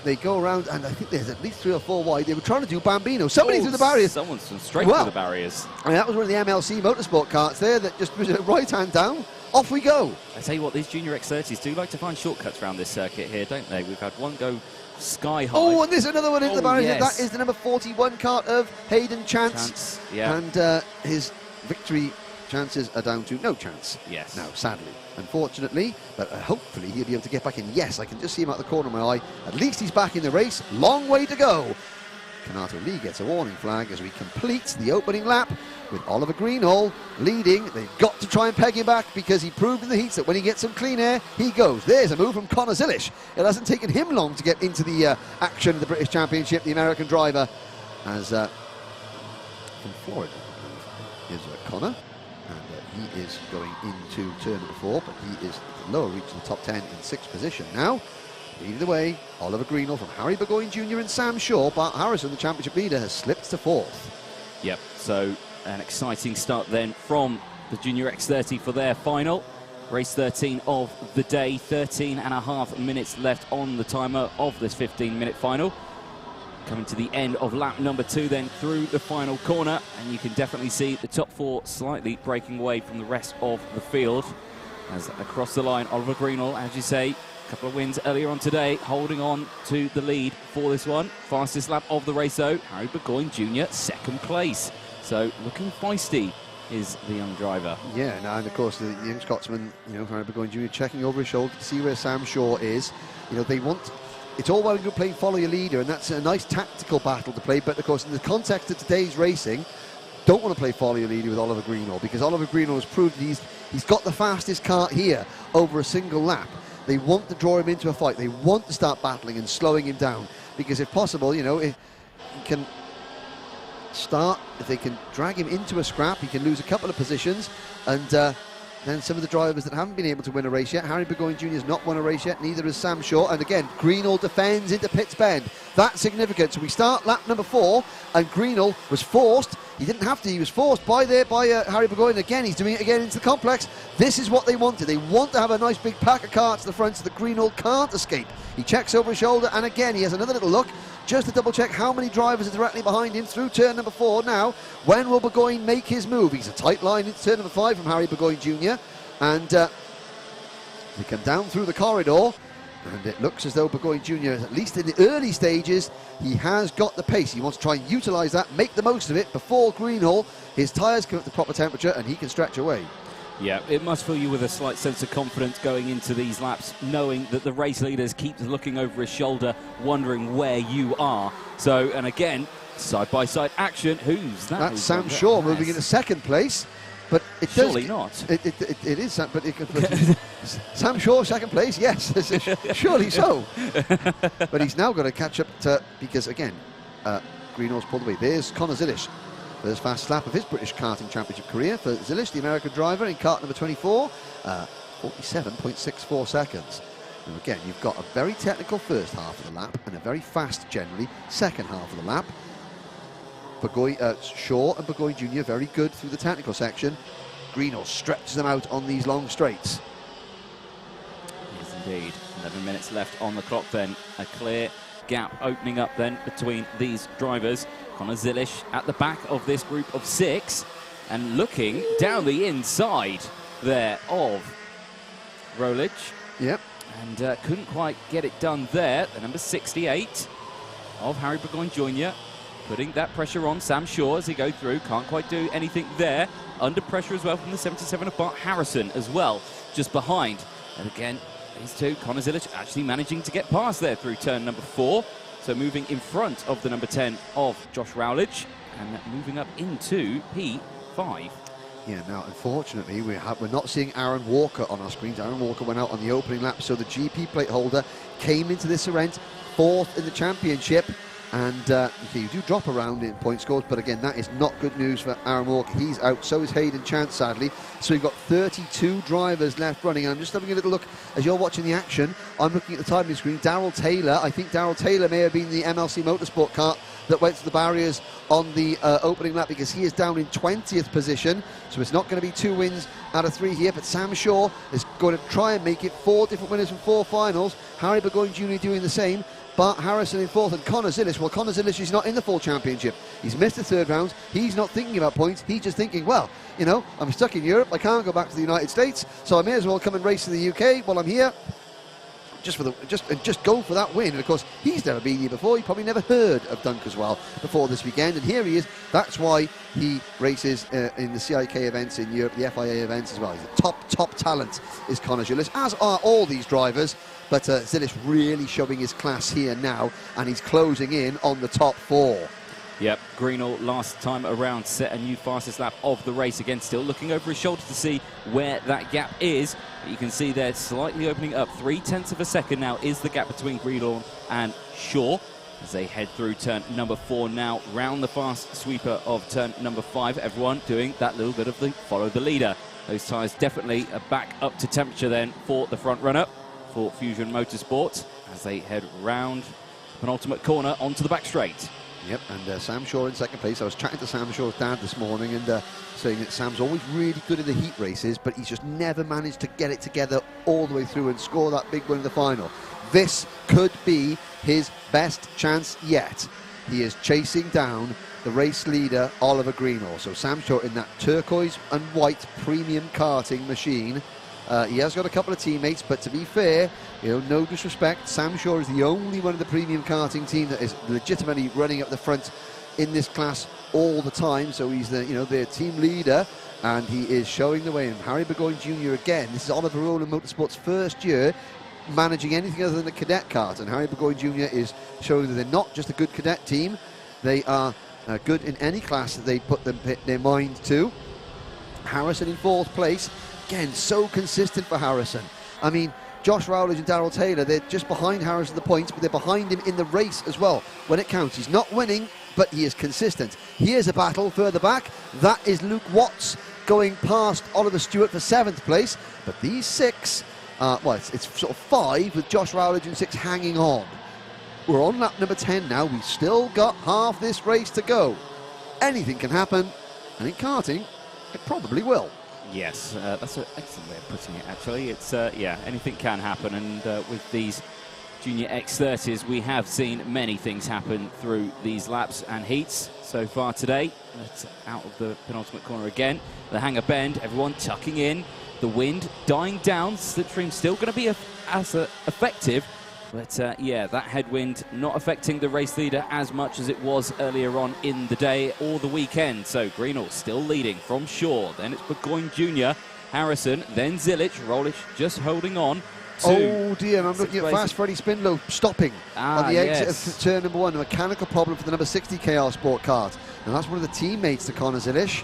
They go around, and I think there's at least 3 or 4 wide. They were trying to do Bambino. Somebody through the barriers. Someone's straight through the barriers. I mean, that was one of the MLC Motorsport carts there that just was a right hand down. Off we go. I tell you what, these Junior X30s do like to find shortcuts around this circuit here, don't they? We've had one go sky high. Oh, and there's another one into the barriers. Yes. That is the number 41 cart of Hayden Chance. Yeah. And his victory chances are down to no chance. Yes. Now, sadly, unfortunately, but hopefully he'll be able to get back in. Yes, I can just see him out the corner of my eye. At least he's back in the race. Long way to go. Kanato Lee gets a warning flag as we complete the opening lap with Oliver Greenall leading. They've got to try and peg him back because he proved in the heats that when he gets some clean air, he goes. There's a move from Connor Zilish. It hasn't taken him long to get into the action of the British Championship. The American driver, as from Florida, is Connor. And he is going into turn number 4, but he is at the lower reach of the top 10 in 6th position now. Leading the way, Oliver Greenall from Harry Burgoyne Jr. and Sam Shaw. Bart Harrison, the championship leader, has slipped to 4th. Yep, so an exciting start then from the Junior X30 for their final. Race 13 of the day, 13.5 minutes left on the timer of this 15-minute final. Coming to the end of lap number 2 then through the final corner, and you can definitely see the top 4 slightly breaking away from the rest of the field. As across the line, Oliver Greenall, as you say, a couple of wins earlier on today, holding on to the lead for this one. Fastest lap of the race though, Harry Burgoyne Jr., 2nd place. So looking feisty is the young driver. Yeah, and of course the young Scotsman, Harry Burgoyne Jr. checking over his shoulder to see where Sam Shaw is. They want. It's all well and good playing follow your leader, and that's a nice tactical battle to play, but of course in the context of today's racing, don't want to play follow your leader with Oliver Greenall, because Oliver Greenall has proved he's got the fastest kart here over a single lap. They want to draw him into a fight. They want to start battling and slowing him down, because if possible, if he can start, if they can drag him into a scrap, he can lose a couple of positions, and then some of the drivers that haven't been able to win a race yet. Harry Burgoyne Jr. has not won a race yet, neither has Sam Shaw. And again, Greenall defends into pits bend. That's significant. So we start lap number 4, and Greenall was forced. He didn't have to. He was forced by Harry Burgoyne. Again, he's doing it again into the complex. This is what they wanted. They want to have a nice big pack of karts to the front so that Greenall can't escape. He checks over his shoulder, and again, he has another little look just to double check how many drivers are directly behind him through turn number 4. Now, when will Burgoyne make his move? He's a tight line into turn number 5 from Harry Burgoyne Jr. And they come down through the corridor, and it looks as though Burgoyne Jr., at least in the early stages, he has got the pace. He wants to try and utilise that, make the most of it before Greenall. His tyres come up to proper temperature, and he can stretch away. Yeah, it must fill you with a slight sense of confidence going into these laps, knowing that the race leaders keep looking over his shoulder, wondering where you are. So, and again, side-by-side action. Who's that? That's Sam Shaw moving into 2nd place. But it Surely does, not. It is, but Sam Shaw 2nd place, yes, surely so. But he's now got to catch up to, because again, Greenall's pulled away. There's Connor Zilish. First fast lap of his British karting championship career for Zilish, the American driver, in kart number 24, 47.64 seconds. And again, you've got a very technical first half of the lap and a very fast, generally, second half of the lap. Shaw and Burgoyne Jr. very good through the technical section. Greenall stretches them out on these long straights. Yes, indeed. 11 minutes left on the clock then. A clear gap opening up then between these drivers. Connor Zilish at the back of this group of 6 and looking down the inside there of Rolich. Yep. And couldn't quite get it done there. The number 68 of Harry Burgoyne Jr. putting that pressure on Sam Shaw as he goes through. Can't quite do anything there. Under pressure as well from the 77 of Bart Harrison as well, just behind. And again, these two, Connor Zilish actually managing to get past there through turn number 4. So moving in front of the number 10 of Josh Rowledge and moving up into P5. Yeah, now unfortunately we're not seeing Aaron Walker on our screens. Aaron Walker went out on the opening lap, so the GP plate holder came into this event 4th in the championship. And okay, you do drop around in point scores, but again, that is not good news for Aaron Walker. He's out, so is Hayden Chance, sadly. So we've got 32 drivers left running. And I'm just having a little look as you're watching the action. I'm looking at the timing screen. Darrell Taylor, I think Darrell Taylor may have been the MLC Motorsport car that went to the barriers on the opening lap, because he is down in 20th position. So it's not going to be 2 wins out of 3 here, but Sam Shaw is going to try and make it 4 different winners from 4 finals. Harry Burgoyne Jr. doing the same. Bart Harrison in 4th, and Connor Zilisch. Well, Connor Zilisch is not in the full championship. He's missed the 3rd round. He's not thinking about points. He's just thinking, well, you know, I'm stuck in Europe. I can't go back to the United States, so I may as well come and race in the UK while I'm here. Just go for that win. And of course, he's never been here before. He probably never heard of Dunkeswell before this weekend, and here he is. That's why he races in the CIK events in Europe, the FIA events as well. He's a top talent, is Connor Zilisch, as are all these drivers. But Zilisch really showing his class here now, and he's closing in on the top 4. Yep, Greenall last time around set a new fastest lap of the race. Again, still looking over his shoulder to see where that gap is. But you can see they're slightly opening up. 0.3 of a second now is the gap between Greenall and Shaw as they head through turn number 4 now, round the fast sweeper of turn number 5. Everyone doing that little bit of the follow the leader. Those tyres definitely are back up to temperature then for the front runner for Fusion Motorsport as they head round penultimate corner onto the back straight. Yep, and Sam Shaw in 2nd place. I was chatting to Sam Shaw's dad this morning and saying that Sam's always really good in the heat races, but he's just never managed to get it together all the way through and score that big win in the final. This could be his best chance yet. He is chasing down the race leader, Oliver Greenall. So Sam Shaw in that turquoise and white premium karting machine. He has got a couple of teammates, but to be fair, you know, no disrespect, Sam Shaw is the only one of the premium karting team that is legitimately running up the front in this class all the time. So he's the, you know, their team leader, and he is showing the way. And Harry Burgoyne Jr. again. This is Oliver Rowland Motorsport's first year managing anything other than the cadet cart, and Harry Burgoyne Jr. is showing that they're not just a good cadet team; they are good in any class that they put their mind to. Harrison in 4th place. Again, so consistent for Harrison. I mean, Josh Rowledge and Darrell Taylor, they're just behind Harrison the points, but they're behind him in the race as well. When it counts, he's not winning, but he is consistent. Here's a battle further back. That is Luke Watts going past Oliver Stewart for 7th place. But these 6, well, it's sort of 5 with Josh Rowledge and 6 hanging on. We're on lap number 10 now. We've still got half this race to go. Anything can happen, and in karting, it probably will. Yes, that's an excellent way of putting it, actually. It's, yeah, anything can happen, and with these Junior X30s, we have seen many things happen through these laps and heats so far today. That's out of the penultimate corner again. The hanger bend, everyone tucking in. The wind dying down, slipstream still going to be as effective, but yeah, that headwind not affecting the race leader as much as it was earlier on in the day or the weekend. So Greenall still leading from Shaw, then it's Burgoyne Jr., Harrison, then Zilisch, Rowledge just holding on. Oh dear, and I'm looking at Fast Freddie Spindlow stopping on the exit of turn number 1. A mechanical problem for the number 60 KR Sport kart. And that's one of the teammates to Connor Zilisch.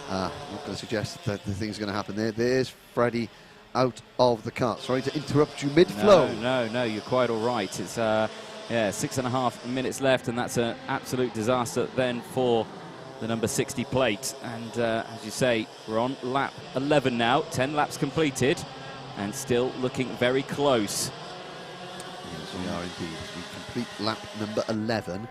I'm not going to suggest that the thing's going to happen there. There's Freddie out of the kart. Sorry to interrupt you mid-flow. No, you're quite all right. It's, yeah, 6.5 minutes left, and that's an absolute disaster then for the number 60 plate. And as you say, we're on lap 11 now, 10 laps completed, and still looking very close. Yes, we are indeed. As we complete lap number 11.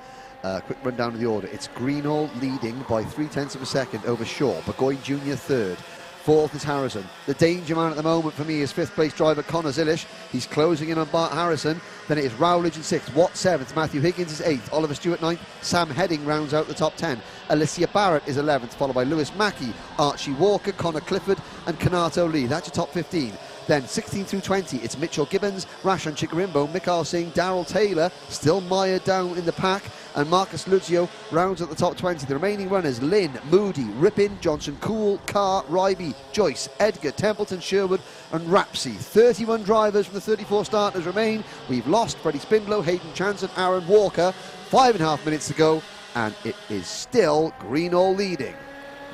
Quick rundown of the order. It's Greenall leading by 0.3 of a second over Shaw. Burgoyne Jr. 3rd. 4th is Harrison. The danger man at the moment for me is 5th place driver Connor Zilisch. He's closing in on Bart Harrison. Then it is Rowledge in 6th. Watt 7th. Matthew Higgins is 8th. Oliver Stewart 9th. Sam Heading rounds out the top 10. Alicia Barrett is 11th, followed by Lewis Mackey, Archie Walker, Connor Clifford and Kanato Lee. That's your top 15. Then 16 through 20, it's Mitchell Gibbons, Rashan Chikarimbo, Mikhail Singh, Darrell Taylor, still mired down in the pack, and Marcus Luzio rounds at the top 20. The remaining runners, Lynn, Moody, Rippin, Johnson, Cool, Carr, Ryby, Joyce, Edgar, Templeton, Sherwood and Rapsey. 31 drivers from the 34 starters remain. We've lost Freddie Spindlow, Hayden Chance and Aaron Walker. 5.5 minutes to go, and it is still Greenall leading.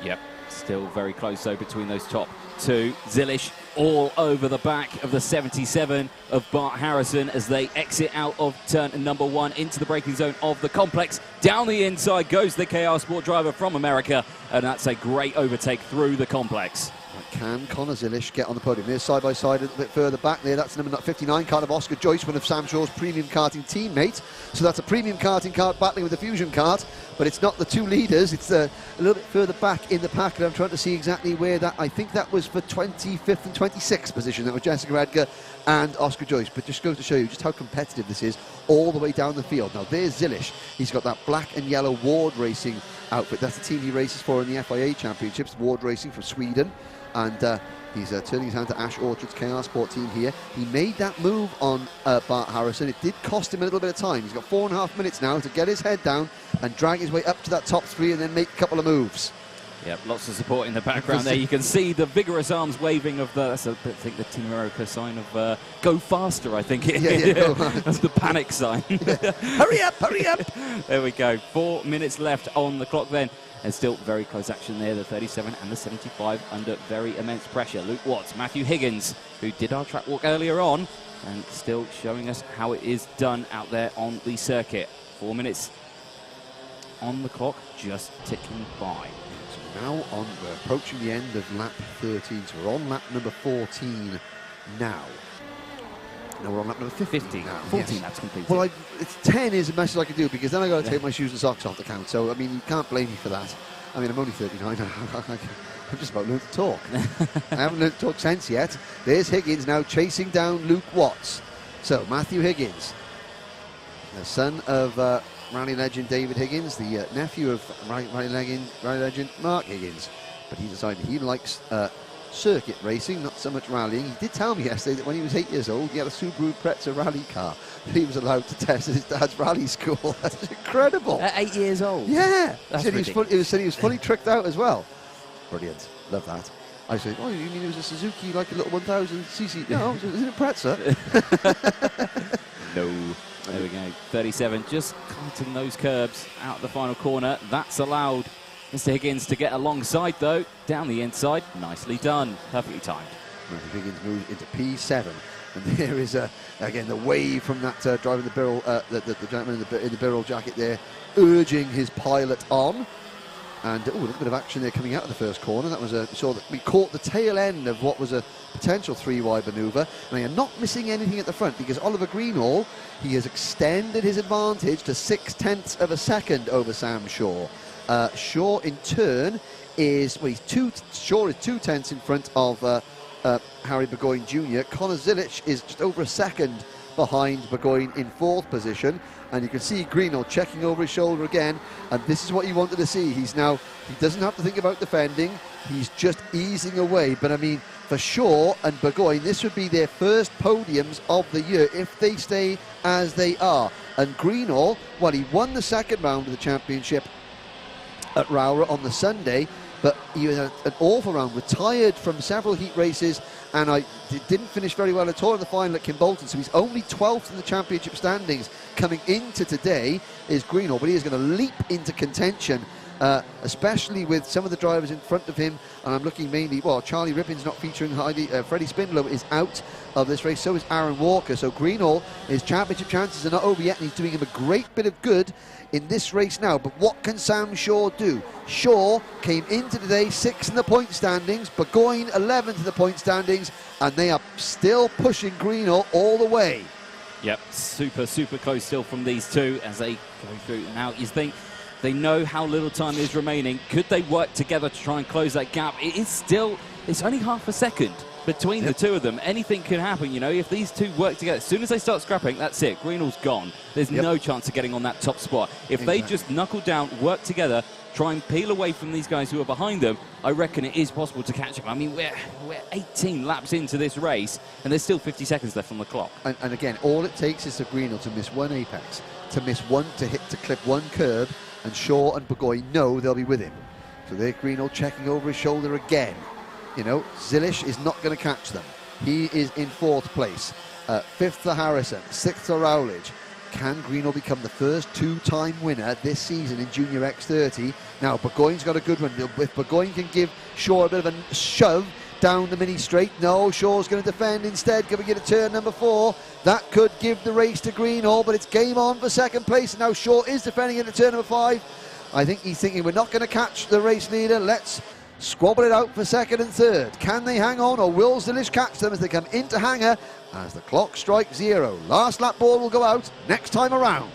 Yep, Still very close, though, between those top two. Zilish all over the back of the 77 of Bart Harrison as they exit out of turn number 1 into the braking zone of the complex. Down the inside goes the KR Sport driver from America, and that's a great overtake through the complex. Can Connor Zilish get on the podium? They're side by side a little bit further back there. That's number 59 card of Oscar Joyce, one of Sam Shaw's premium karting teammates. So that's a premium karting kart battling with a fusion kart, but it's not the two leaders. It's a little bit further back in the pack, and I'm trying to see exactly where that, I think that was for 25th and 26th position. That was Jessica Edgar and Oscar Joyce, but just goes to show you just how competitive this is all the way down the field. Now there's Zilish. He's got that black and yellow Ward Racing outfit. That's the team he races for in the FIA Championships, Ward Racing from Sweden. And he's turning his hand to Ash Orchard's KR Sport team here. He made that move on Bart Harrison. It did cost him a little bit of time. He's got 4.5 minutes now to get his head down and drag his way up to that top 3 and then make a couple of moves. Yep, lots of support in the background there. You can see the vigorous arms waving of that's I think the Team America sign of go faster, I think. Yeah, that's the panic sign. Yeah. Hurry up, hurry up. There we go. 4 minutes left on the clock then. And still very close action there, the 37 and the 75 under very immense pressure. Luke Watts, Matthew Higgins, who did our track walk earlier on, and still showing us how it is done out there on the circuit. 4 minutes on the clock, just ticking by. So now we're approaching the end of lap 13, so we're on lap number 14 now. No, we're on lap number 15 now. 14 laps completed. Well, it's 10 is the best I can do, because then I got to take my shoes and socks off the count. So, I mean, you can't blame me for that. I mean, I'm only 39. I'm just about learned to talk. I haven't learned to talk sense yet. There's Higgins now chasing down Luke Watts. So, Matthew Higgins, the son of rally legend David Higgins, the nephew of rally legend Mark Higgins. But he decided he likes circuit racing, not so much rallying. He did tell me yesterday that when he was 8 years old, he had a Subaru Impreza rally car that he was allowed to test at his dad's rally school. That's incredible. At 8 years old? Yeah. That's he said he was fully tricked out as well. Brilliant. Love that. I said, oh, you mean it was a Suzuki, like a little 1000cc? No, it was an Impreza. No. There we go. 37, just cutting those curbs out the final corner. That's allowed Mr. Higgins to get alongside, though, down the inside. Nicely done. Perfectly timed. Matthew Higgins moves into P7. And there is, again, the wave from that driving the barrel, the gentleman in the barrel jacket there, urging his pilot on. And, a little bit of action there coming out of the first corner. That was we caught the tail end of what was a potential 3-wide manoeuvre. And they are not missing anything at the front, because Oliver Greenall, he has extended his advantage to 0.6 of a second over Sam Shaw. Shaw, in turn, is 2/10 in front of Harry Burgoyne Jr. Connor Zilish is just over a second behind Burgoyne in 4th position. And you can see Greenall checking over his shoulder again. And this is what you wanted to see. He doesn't have to think about defending. He's just easing away. But I mean, for Shaw and Burgoyne, this would be their first podiums of the year if they stay as they are. And Greenall, well, he won the second round of the championship at Rowrah on the Sunday, but he had an awful round, retired from several heat races, and didn't finish very well at all in the final at Kimbolton, so he's only 12th in the championship standings. Coming into today is Greenall, but he is going to leap into contention, especially with some of the drivers in front of him, and I'm looking mainly, well, Charlie Rippin's not featuring, Freddie Spindler is out of this race, so is Aaron Walker, so Greenall, his championship chances are not over yet, and he's doing him a great bit of good in this race now. But what can Sam Shaw do? Shaw came into today 6th in the point standings, Burgoyne 11th in the point standings, and they are still pushing Greenall all the way. Yep, super close still from these two as they go through. Now, you think they know how little time is remaining. Could they work together to try and close that gap? It's only half a second between the two of them. Anything can happen, you know, if these two work together. As soon as they start scrapping, that's it. Greenall's gone. There's no chance of getting on that top spot. If they just knuckle down, work together, try and peel away from these guys who are behind them, I reckon it is possible to catch up. I mean, we're 18 laps into this race, and there's still 50 seconds left on the clock. And again, all it takes is for Greenall to miss one apex, to clip one curb, and Shaw and Burgoyne know they'll be with him. So there, Greenall checking over his shoulder again. You know, Zilish is not going to catch them. He is in 4th place. 5th for Harrison, 6th for Rowledge. can Greenall become the first two-time winner this season in Junior X30? Now, Burgoyne's got a good one. If Burgoyne can give Shaw a bit of a shove down the mini straight, no, Shaw's going to defend instead, going to get a turn number 4. That could give the race to Greenall, but it's game on for second place. And now Shaw is defending at turn number 5. I think he's thinking, we're not going to catch the race leader, let's squabble it out for second and third. Can they hang on, or will Zilish catch them as they come into hangar as the clock strikes 0? Last lap ball will go out next time around.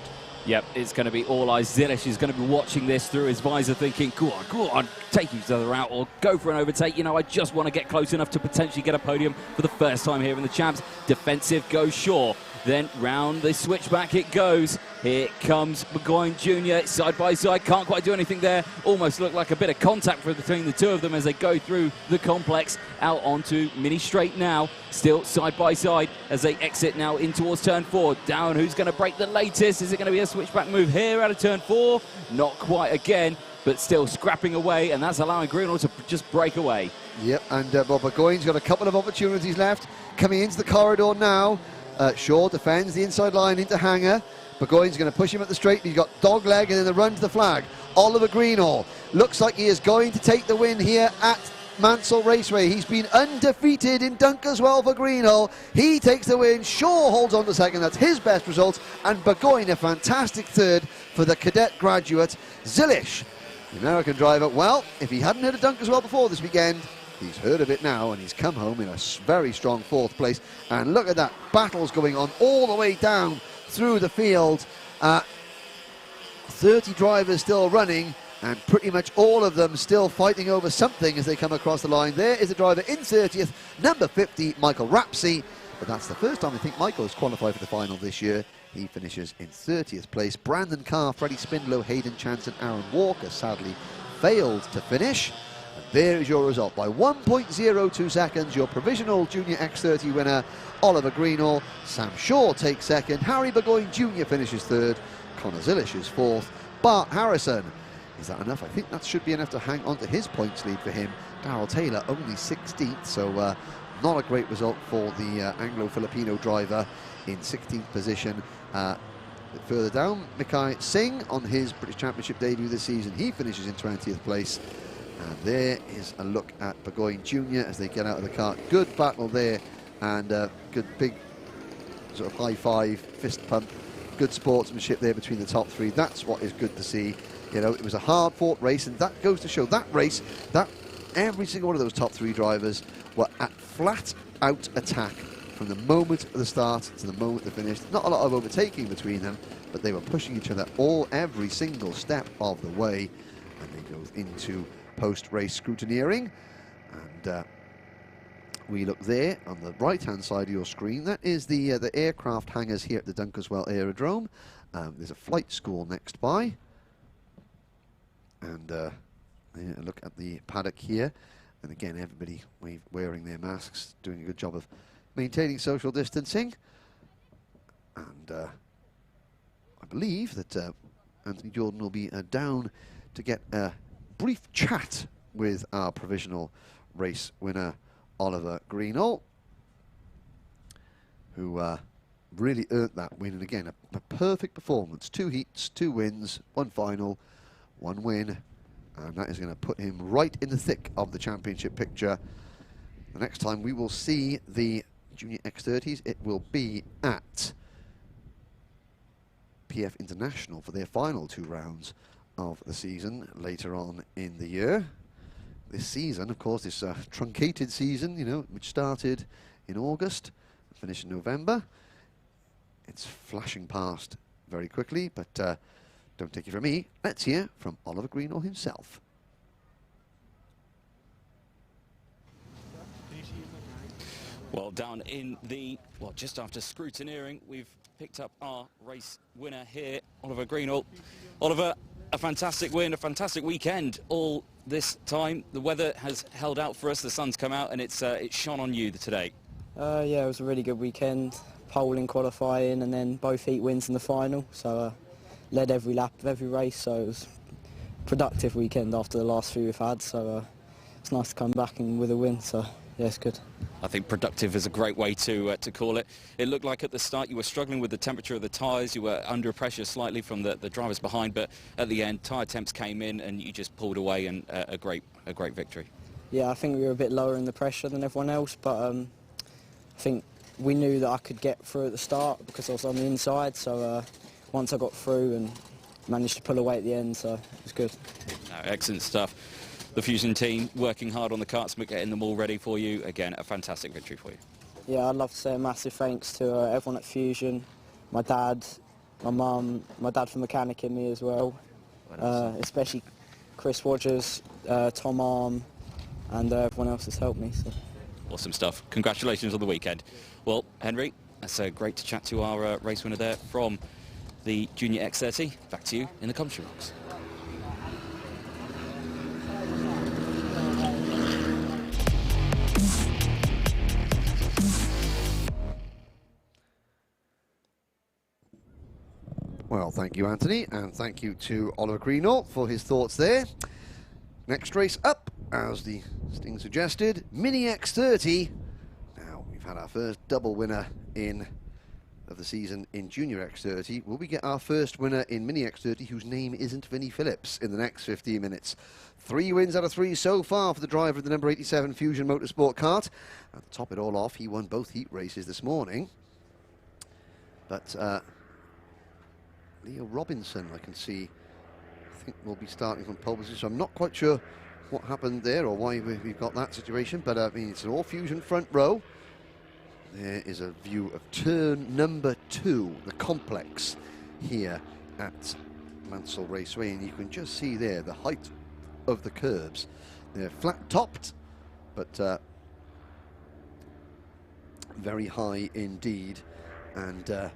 Yep, it's going to be all eyes. Zilish is going to be watching this through his visor thinking, go on, take each other out or go for an overtake. You know, I just want to get close enough to potentially get a podium for the first time here in the Champs. Defensive goes Shaw. Then round the switchback it goes. Here comes Burgoyne Jr. side by side. Can't quite do anything there. Almost looked like a bit of contact between the two of them as they go through the complex out onto mini straight now. Still side by side as they exit now in towards turn 4. Down, who's going to break the latest? Is it going to be a switchback move here out of turn 4? Not quite again, but still scrapping away, and that's allowing Greenall to just break away. Yep, and Burgoyne's got a couple of opportunities left. Coming into the corridor now. Shaw defends the inside line into hangar. Burgoyne's going to push him at the straight. He's got dog leg and then the run to the flag. Oliver Greenall looks like he is going to take the win here at Mansell Raceway. He's been undefeated in Dunkeswell for Greenall. He takes the win. Shaw holds on to second. That's his best result. And Burgoyne a fantastic third for the cadet graduate. Zilish, the American driver. Well, if he hadn't heard of Dunkeswell before this weekend, he's heard of it now, and he's come home in a very strong 4th place. And look at that, battles going on all the way down through the field. 30 drivers still running, and pretty much all of them still fighting over something as they come across the line. There is a driver in 30th, number 50, Michael Rapsey. But that's the first time I think Michael has qualified for the final this year. He finishes in 30th place. Brandon Carr, Freddie Spindlow, Hayden Chance and Aaron Walker sadly failed to finish. There is your result. By 1.02 seconds, your provisional Junior X30 winner, Oliver Greenall. Sam Shaw takes second. Harry Burgoyne Jr. finishes third. Connor Zilish is fourth. Bart Harrison, is that enough? I think that should be enough to hang on to his points lead for him. Darrell Taylor only 16th, so not a great result for the Anglo-Filipino driver in 16th position. Further down, Mikai Singh on his British Championship debut this season. He finishes in 20th place. And there is a look at Burgoyne Jr. as they get out of the car. Good battle there, and good big sort of high five, fist pump, good sportsmanship there between the top 3. That's what is good to see. You know, it was a hard-fought race, and that goes to show that race, that every single one of those top 3 drivers were at flat-out attack from the moment of the start to the moment they finished. Not a lot of overtaking between them, but they were pushing each other every single step of the way, and they go into post-race scrutineering. And we look there on the right-hand side of your screen. That is the aircraft hangars here at the Dunkeswell Aerodrome. There's a flight school next by. And look at the paddock here. And again, everybody wearing their masks, doing a good job of maintaining social distancing. And I believe that Anthony Jordan will be down to get a brief chat with our provisional race winner, Oliver Greenall, who really earned that win. And again, a perfect performance. 2 heats, 2 wins, 1 final, 1 win. And that is going to put him right in the thick of the championship picture. The next time we will see the Junior X30s, it will be at PF International for their final 2 rounds of the season later on in the year. This season, of course, this truncated season, you know, which started in August, finished in November. It's flashing past very quickly, but don't take it from me. Let's hear from Oliver Greenall himself. Well, down in the, just after scrutineering, we've picked up our race winner here, Oliver Greenall. Oliver, a fantastic win, a fantastic weekend all this time. The weather has held out for us, the sun's come out, and it's shone on you today. Yeah, it was a really good weekend. Pole in qualifying and then both heat wins in the final. So led every lap of every race, so it was a productive weekend after the last 3 we've had. So it's nice to come back and with a win. So Yeah, it's good. I think productive is a great way to call it. It looked like at the start you were struggling with the temperature of the tyres, you were under pressure slightly from the drivers behind, but at the end tyre temps came in and you just pulled away, and a great victory. Yeah, I think we were a bit lower in the pressure than everyone else, but I think we knew that I could get through at the start because I was on the inside, so once I got through and managed to pull away at the end, so it was good. Excellent stuff. The Fusion team working hard on the karts, but getting them all ready for you. Again, a fantastic victory for you. Yeah, I'd love to say a massive thanks to everyone at Fusion, my dad, my mum, my dad for mechanicking me as well, especially Chris Rogers, Tom Arm, and everyone else that's helped me. So. Awesome stuff. Congratulations on the weekend. Well, Henry, that's great to chat to our race winner there from the Junior X30. Back to you in the commentary box. Well, thank you, Anthony, and thank you to Oliver Greenall for his thoughts there. Next race up, as the sting suggested, Mini X30. Now, we've had our first double winner of the season in Junior X30. Will we get our first winner in Mini X30 whose name isn't Vinnie Phillips in the next 15 minutes? 3 wins out of 3 so far for the driver of the number 87 Fusion Motorsport kart. And to top it all off, he won both heat races this morning. But Leo Robinson, I can see, I think will be starting from pole position. So I'm not quite sure what happened there or why we've got that situation, but I mean, it's an all-Fusion front row. There is a view of turn number 2, the complex here at Mansell Raceway, and you can just see there the height of the curbs. They're flat-topped, but very high indeed, and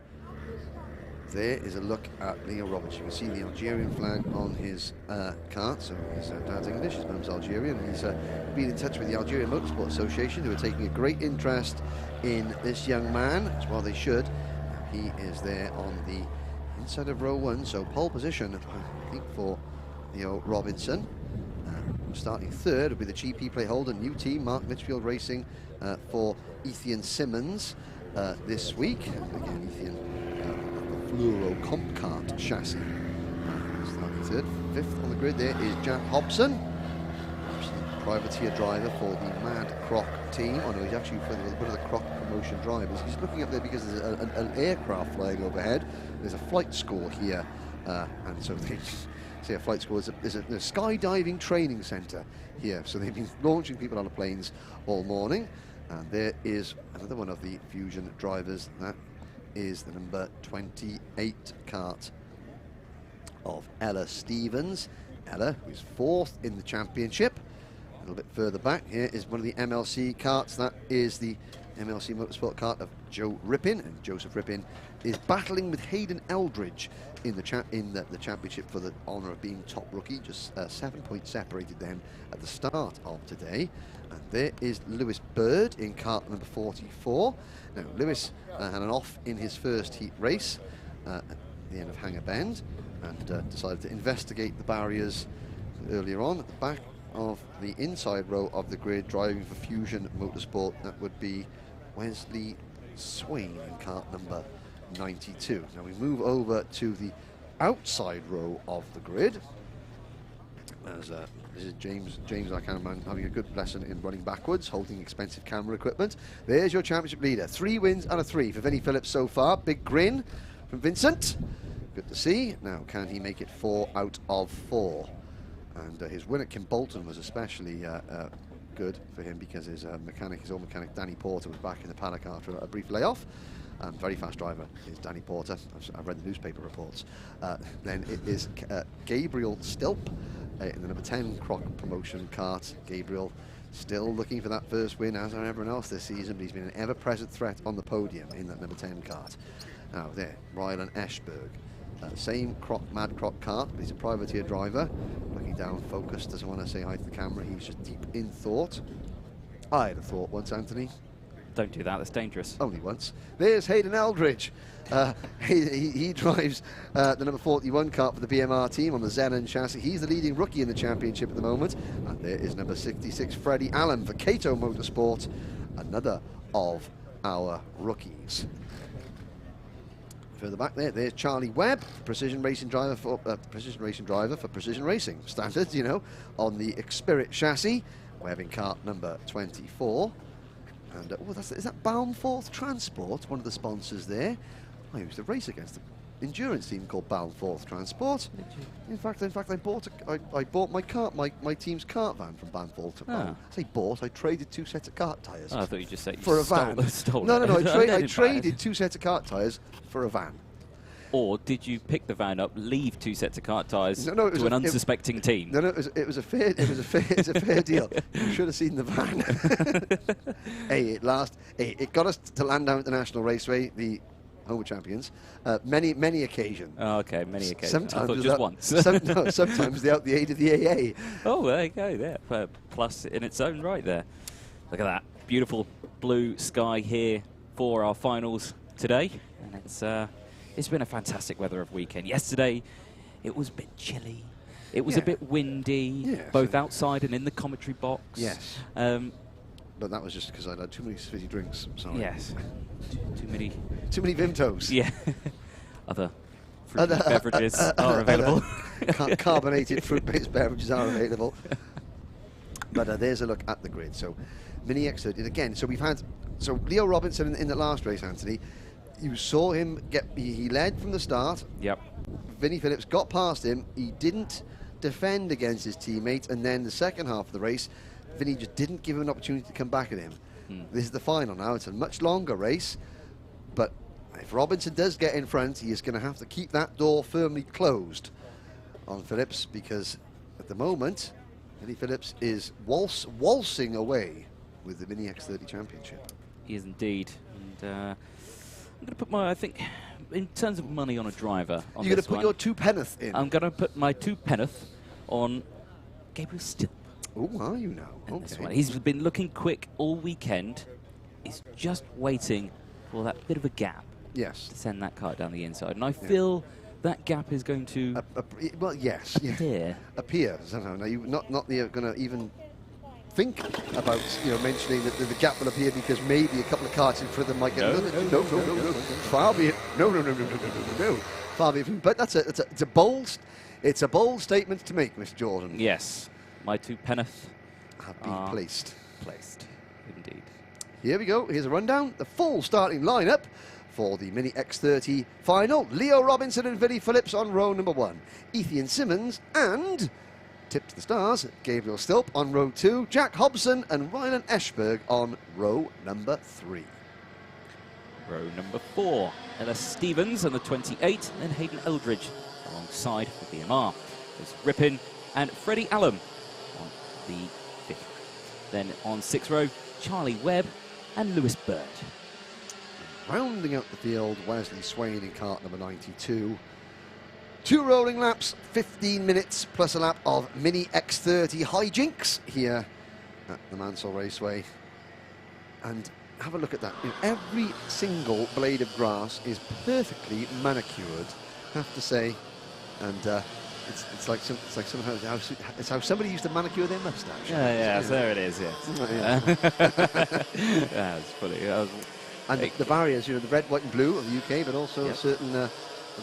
there is a look at Leo Roberts. You can see the Algerian flag on his kart, so his dad's English, his mum's Algerian. He's been in touch with the Algerian Motorsport Association, who are taking a great interest in this young man, as well they should. He is there on the inside of row 1, so pole position, I think, for Leo Robinson. Starting third will be the GP plate holder, new team, Mark Litchfield Racing, for Ethan Simmons this week. And again, Ethan, Fluoro Comp Kart chassis. Starting third. 5th on the grid there is Jack Hobson, privateer driver for the Mad Croc team. Oh no, he's actually one of the Croc promotion drivers. He's looking up there because there's an aircraft flying overhead. There's a flight school here, and so they say a flight school. There's a skydiving training centre here, so they've been launching people out of planes all morning. And there is another one of the Fusion drivers. That is the number 28 kart of Ella Stevens. Ella, who's 4th in the championship. A little bit further back here is one of the MLC karts. That is the MLC Motorsport kart of Joe Rippin, and Joseph Rippin is battling with Hayden Eldridge in the championship for the honour of being top rookie. Just 7 points separated them at the start of today. And there is Lewis Bird in kart number 44. Now, Lewis had an off in his first heat race at the end of Hanger Bend, and decided to investigate the barriers earlier on at the back of the inside row of the grid, driving for Fusion Motorsport. That would be Wesley Swain in kart number 92. Now we move over to the outside row of the grid, as this is James, our cameraman, having a good lesson in running backwards, holding expensive camera equipment. There's your championship leader. 3 wins out of 3 for Vinnie Phillips so far. Big grin from Vincent. Good to see. Now, can he make it 4 out of 4? And his win at Kim Bolton was especially good for him because his old mechanic Danny Porter was back in the paddock after a brief layoff. Very fast driver is Danny Porter. I've read the newspaper reports. Then it is Gabriel Stilp in the number 10 Croc promotion kart. Gabriel still looking for that first win, as are everyone else this season, but he's been an ever-present threat on the podium in that number 10 kart. Now there, Rylan Eschberg. Same Mad Croc kart, but he's a privateer driver. Looking down, focused, doesn't want to say hi to the camera. He's just deep in thought. I had a thought once, Anthony. Don't do that, that's dangerous. Only once. There's Hayden Eldridge. He drives the number 41 kart for the BMR team on the Zenon chassis. He's the leading rookie in the championship at the moment. And there is number 66, Freddie Allen for Cato Motorsport, another of our rookies. Further back there's Charlie Webb, precision racing driver for Precision Racing standards, you know, on the Xspirit chassis. Webb in kart number 24. And is that Boundforth Transport, one of the sponsors there? I used to race against an endurance team called Boundforth Transport. In fact, I bought my team's kart van from Boundforth. I say bought. I traded 2 sets of kart tyres. Oh, I thought you just said for a van. No. I traded 2 sets of kart tyres for a van. Or did you pick the van up, leave 2 sets of kart tyres to an unsuspecting team? No, it was a fair deal. You should have seen the van. It got us to Landau International Raceway, the home champions, many occasions. Oh, okay, many occasions. Sometimes I thought just once. Sometimes without the aid of the AA. Oh, there you go. There, plus in its own right there. Look at that beautiful blue sky here for our finals today, and it's been a fantastic weather of weekend. Yesterday, it was a bit chilly. It was a bit windy, both outside and in the commentary box. Yes. But that was just because I'd had too many fizzy drinks. Sorry. Yes. Too many Vimtos. Yeah. Other fruit beverages are available. Carbonated fruit-based beverages are available. But there's a look at the grid. So, Mini X30 again. So we've had Leo Robinson in the last race, Anthony. You saw him he led from the start. Yep. Vinnie Phillips got past him. He didn't defend against his teammate, and then the second half of the race, Vinnie just didn't give him an opportunity to come back at him. This is the final now. It's a much longer race, but if Robinson does get in front, he is going to have to keep that door firmly closed on Phillips, because at the moment, Vinnie Phillips is waltzing away with the Mini X30 Championship. He is indeed. And I'm going to put I think, in terms of money on a driver, you're going to put your 2 penneth in? I'm going to put my 2 penneth on Gabriel Still. Oh, are you now? Okay. He's been looking quick all weekend. He's just waiting for that bit of a gap. Yes. To send that kart down the inside. And I feel that gap is going to appear somehow. Now, you're not going to even think about mentioning that the gap will appear, because maybe a couple of karts in front of them might get no. Far be it. No. Far be it. But it's a bold statement to make, Mr. Jordan. Yes. My 2 penneth have been placed. Indeed. Here we go. Here's a rundown. The full starting lineup for the Mini X30 final. Leo Robinson and Vinnie Phillips on row number 1. Ethan Simmons and, tip to the stars, Gabriel Stilp on row 2. Jack Hobson and Rylan Eschberg on row number 3. Row number 4. Ellis Stevens on the 28, and Hayden Eldridge alongside the BMR. There's Rippin and Freddie Allen on the 5th. Then on 6th row, Charlie Webb and Lewis Bird. Rounding out the field, Wesley Swain in kart number 92. 2 rolling laps, 15 minutes plus a lap of Mini X30 hijinks here at the Mansell Raceway. And have a look at that. Every single blade of grass is perfectly manicured, I have to say. And it's like how somebody used to manicure their moustache. Yeah, there it is. Yeah, it's funny. And the barriers, the red, white, and blue of the UK, but also a certain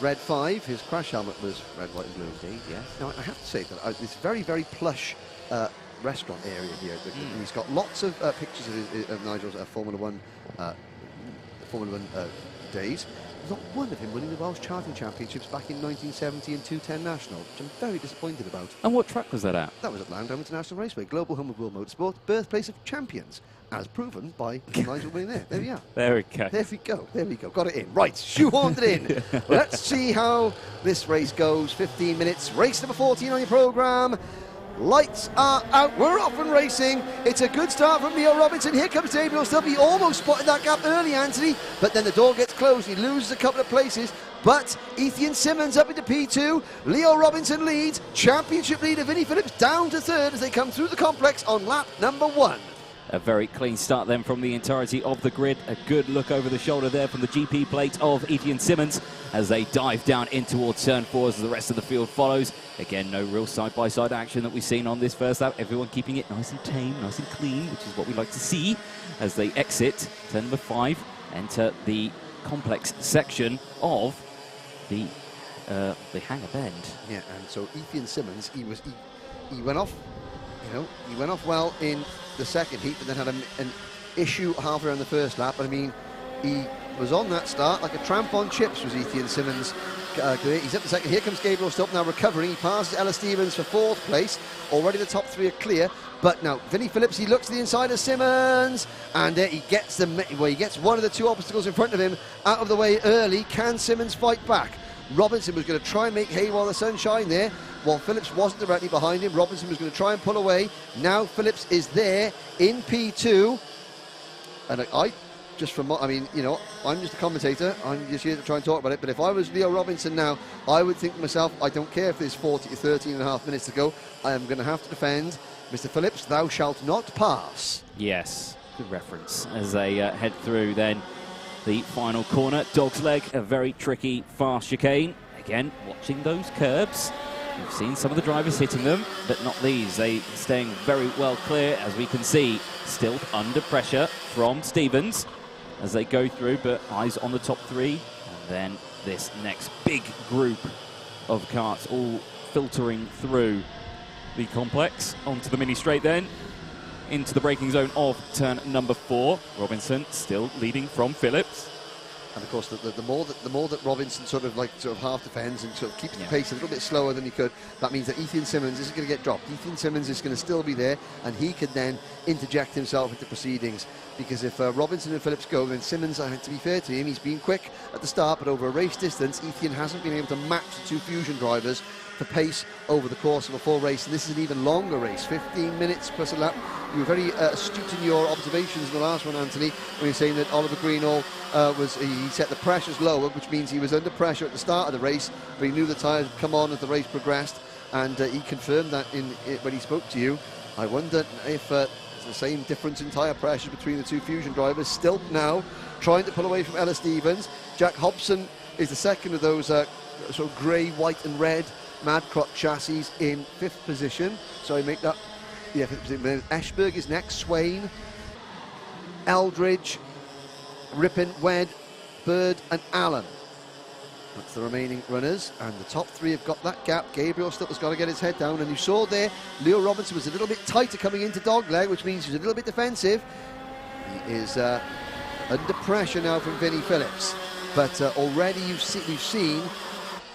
red 5. His crash helmet was red, white, and blue. Indeed, yes. Now I have to say that it's very, very plush restaurant area here. He's got lots of pictures of Nigel's Formula One days. Not one of him winning the Welsh Charting Championships back in 1970 and 210 National, which I'm very disappointed about. And what track was that at? That was at Landau International Raceway, global home of World Motorsport, birthplace of champions, as proven by Nigel winning there. There we are. There we go. There we go. Got it in. Right, shoehorned it in. Let's see how this race goes. 15 minutes. Race number 14 on your programme. Lights are out. We're off and racing. It's a good start from Leo Robinson. Here comes Gabriel Stilp. He almost spotted that gap early, Anthony, but then the door gets closed. He loses a couple of places. But Ethan Simmons up into P2. Leo Robinson leads. Championship leader Vinnie Phillips down to 3rd as they come through the complex on lap number 1. A very clean start then from the entirety of the grid. A good look over the shoulder there from the GP plate of Ethan Simmons as they dive down in towards turn 4 as the rest of the field follows. Again, no real side-by-side action that we've seen on this first lap. Everyone keeping it nice and tame, nice and clean, which is what we like to see as they exit turn number 5, enter the complex section of the Hangar Bend. Yeah, and so Ethan Simmons, he went off, he went off well in the second heat, but then had an issue halfway around the first lap. But I mean, he was on that start like a tramp on chips, was Ethan Simmons. He's up the second. Here comes Gabriel Stubb now recovering. He passes Ella Stevens for 4th place. Already the top 3 are clear. But now Vinnie Phillips, he looks to the inside of Simmons, and he gets he gets one of the 2 obstacles in front of him out of the way early. Can Simmons fight back? Robinson was going to try and make hay while the sun shined there. While Phillips wasn't directly behind him, Robinson was going to try and pull away. Now Phillips is there in P2. And I'm just a commentator. I'm just here to try and talk about it. But if I was Leo Robinson now, I would think to myself, I don't care if there's 40 to 13 and a half minutes to go. I am going to have to defend. Mr. Phillips, thou shalt not pass. Yes, good reference. As they head through then the final corner. Dog's Leg, a very tricky, fast chicane. Again, watching those curbs. We've seen some of the drivers hitting them, but not these. They staying very well clear, as we can see. Still under pressure from Stevens as they go through, but eyes on the top 3. And then this next big group of karts all filtering through the complex onto the mini straight then. Into the braking zone of turn number 4. Robinson still leading from Phillips. And of course, the more that Robinson sort of half defends and sort of keeps the pace a little bit slower than he could, that means that Ethan Simmons isn't going to get dropped. Ethan Simmons is going to still be there, and he can then interject himself into proceedings. Because if Robinson and Phillips go, then Simmons, to be fair to him, he's been quick at the start, but over a race distance, Ethan hasn't been able to match the 2 Fusion drivers for pace over the course of a full race. And this is an even longer race, 15 minutes plus a lap. You were very astute in your observations in the last one, Anthony, when you're saying that Oliver Greenall he set the pressures lower, which means he was under pressure at the start of the race, but he knew the tyres would come on as the race progressed, and he confirmed that when he spoke to you. I wonder if there's the same difference in tyre pressures between the 2 Fusion drivers. Still now trying to pull away from Ella Stevens. Jack Hobson is the second of those sort of grey, white and red Madcroc chassis in 5th position. So I make that, yeah, 5th position. Eschberg is next, Swain, Eldridge, Rippin, Wed, Bird and Allen. That's the remaining runners, and the top 3 have got that gap. Gabriel Stubb has got to get his head down, and you saw there Leo Robinson was a little bit tighter coming into Dogleg, which means he's a little bit defensive. He is under pressure now from Vinnie Phillips, but already we've seen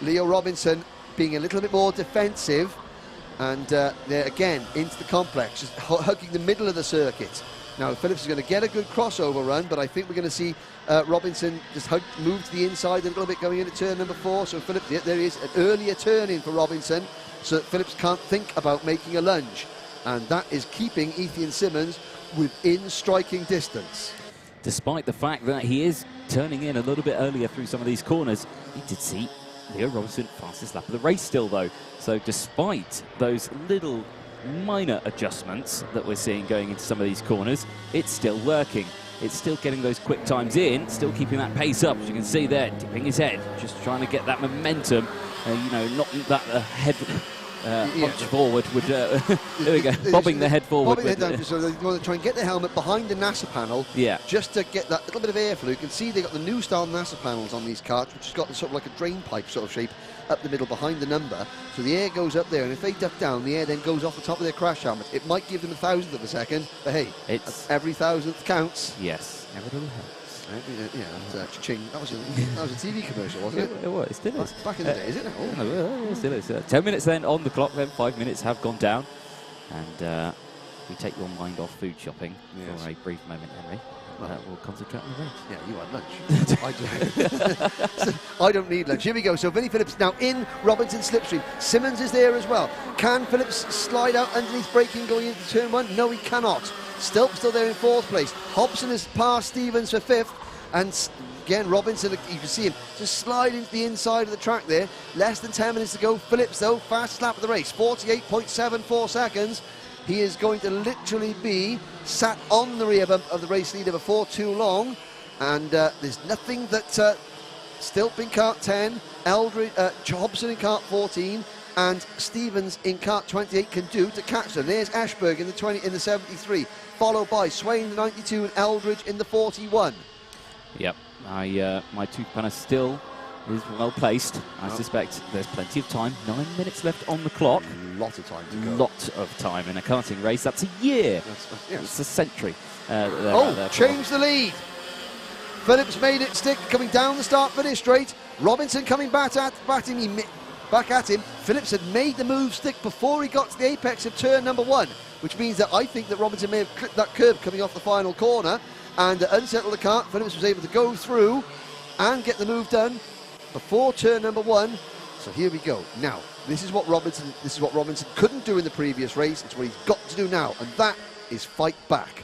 Leo Robinson being a little bit more defensive, and they're again into the complex, just hugging the middle of the circuit. Now Phillips is going to get a good crossover run, but I think we're going to see Robinson just move to the inside a little bit going into turn number 4. So Phillips, there is an earlier turn in for Robinson, so that Phillips can't think about making a lunge, and that is keeping Ethan Simmons within striking distance. Despite the fact that he is turning in a little bit earlier through some of these corners, he did see Leo Robinson fastest lap of the race still though. So despite those little minor adjustments that we're seeing going into some of these corners, it's still working. It's still getting those quick times in, still keeping that pace up, as you can see there, dipping his head, just trying to get that momentum, not that head punch forward would, there we go, bobbing the head forward. Bobbing the head down, so they want to try and get the helmet behind the NASA panel, just to get that little bit of airflow. You can see they've got the new style NASA panels on these karts, which has got sort of like a drain pipe sort of shape up the middle behind the number, so the air goes up there, and if they duck down, the air then goes off the top of their crash helmet. It might give them 1,000th of a second, but hey, every 1,000th counts. Yes, every little helps. Yeah, that's cha-ching. That was a TV commercial, wasn't it? It was, it still is. Back in the day, is it now? It still is. 10 minutes then on the clock, then 5 minutes have gone down, and we take your mind off food shopping for a brief moment, Henry. We'll concentrate on the race. Yeah, you had lunch. I don't need lunch. Here we go. So Vinnie Phillips now in Robinson slipstream. Simmons is there as well. Can Phillips slide out underneath braking going into turn 1? No, he cannot. Stilp still there in 4th place. Hobson has passed Stevens for 5th. And again, Robinson, you can see him just slide into the inside of the track there. Less than 10 minutes to go. Phillips, though, fastest lap of the race, 48.74 seconds. he is going to literally be sat on the rear bump of the race leader before too long. And there's nothing that Stilp in kart 10, Hobson in kart 14, and Stevens in kart 28 can do to catch them. There's Ashberg in the 73, followed by Swain in the 92 and Eldridge in the 41. Yep, my tooth panel still is well placed. I suspect there's plenty of time. 9 minutes left on the clock. A lot of time to go. Lot of time in a karting race. That's a year. Yes. It's a century. Change the lead. Phillips made it stick, coming down the start-finish straight. Robinson coming back at him. Phillips had made the move stick before he got to the apex of turn number 1, which means that I think that Robinson may have clipped that curb coming off the final corner and unsettled the kart. Phillips was able to go through and get the move done before turn number 1. So here we go. Now, this is what Robinson couldn't do in the previous race. It's what he's got to do now, and that is fight back.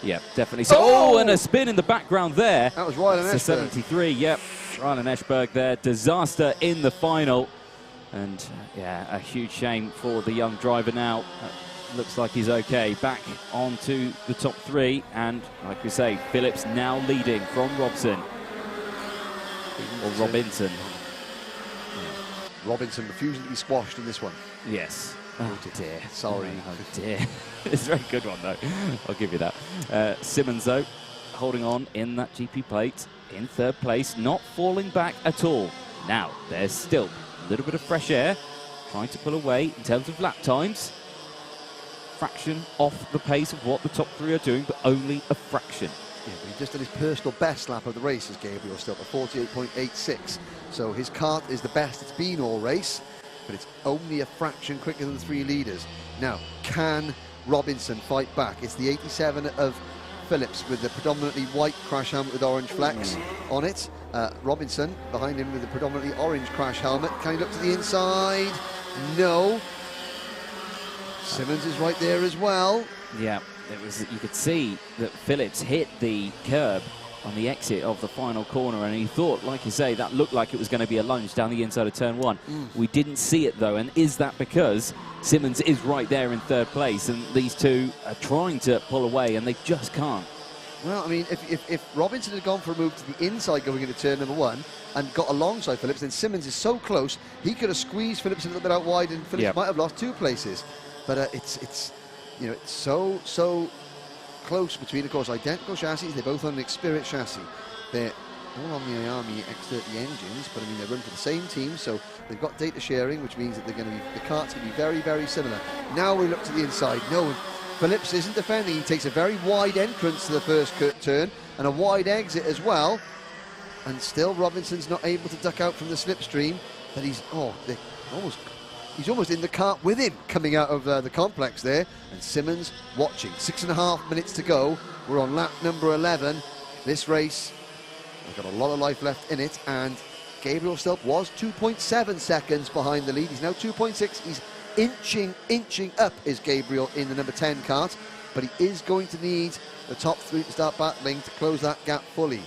Yeah, definitely. So, and a spin in the background there. That was Rylan Ashberg. 73, yep. Rylan Ashberg there. Disaster in the final. And, yeah, a huge shame for the young driver now. Looks like he's okay. Back onto the top 3. And, like we say, Phillips now leading from Robson. Or Robinson. Robinson refusing to be squashed in this one. Yes. Oh dear. Sorry. Oh dear. It's a very good one though. I'll give you that. Simmons though, holding on in that GP plate in 3rd place, not falling back at all. Now there's still a little bit of fresh air, trying to pull away in terms of lap times. Fraction off the pace of what the top 3 are doing, but only a fraction. Yeah, but he just did his personal best lap of the race as Gabriel Stilp, a 48.86. So his kart is the best it's been all race, but it's only a fraction quicker than the 3 leaders. Now, can Robinson fight back? It's the 87 of Phillips with the predominantly white crash helmet with orange flecks on it. Robinson behind him with the predominantly orange crash helmet. Can he look to the inside? No. Simmons is right there as well. Yeah, you could see that Phillips hit the curb on the exit of the final corner, and he thought, like you say, that looked like it was going to be a lunge down the inside of turn 1. We didn't see it though, and is that because Simmons is right there in 3rd place and these two are trying to pull away and they just can't? Well, I mean, if Robinson had gone for a move to the inside going into turn number 1 and got alongside Phillips, then Simmons is so close, he could have squeezed Phillips a little bit out wide and Phillips might have lost 2 places. But it's so close between, of course, identical chassis. They're both on an Experience chassis. They're all on the IAME X30 engines, but I mean, they run for the same team, so they've got data sharing, which means that the kart's going to be very, very similar. Now we look to the inside. No, Phillips isn't defending. He takes a very wide entrance to the first turn and a wide exit as well. And still Robinson's not able to duck out from the slipstream. But he's almost in the kart with him coming out of the complex there. And Simmons watching. 6.5 minutes to go. We're on lap number 11. This race has got a lot of life left in it, and Gabriel Stilp was 2.7 seconds behind the lead. He's now 2.6. He's inching up is Gabriel in the number 10 kart, but he is going to need the top 3 to start battling to close that gap fully.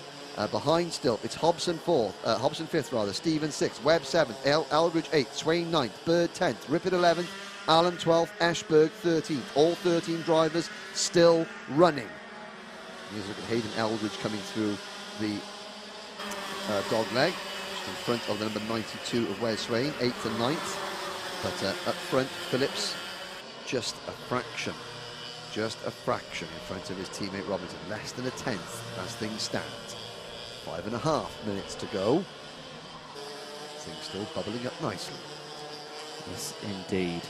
Behind Stilp, it's Hobson 5th rather, Stevens 6th, Webb 7th, Eldridge 8th, Swain 9th, Bird 10th, Rippett 11th, Allen 12th, Ashberg 13th. All 13 drivers still running. Here's a look at Hayden Eldridge coming through the dog leg, just in front of the number 92 of Wes Swain, 8th and 9th. But up front, Phillips, just a fraction in front of his teammate Robinson. Less than a 10th as things stand. 5.5 minutes to go. Things still bubbling up nicely. Yes, indeed.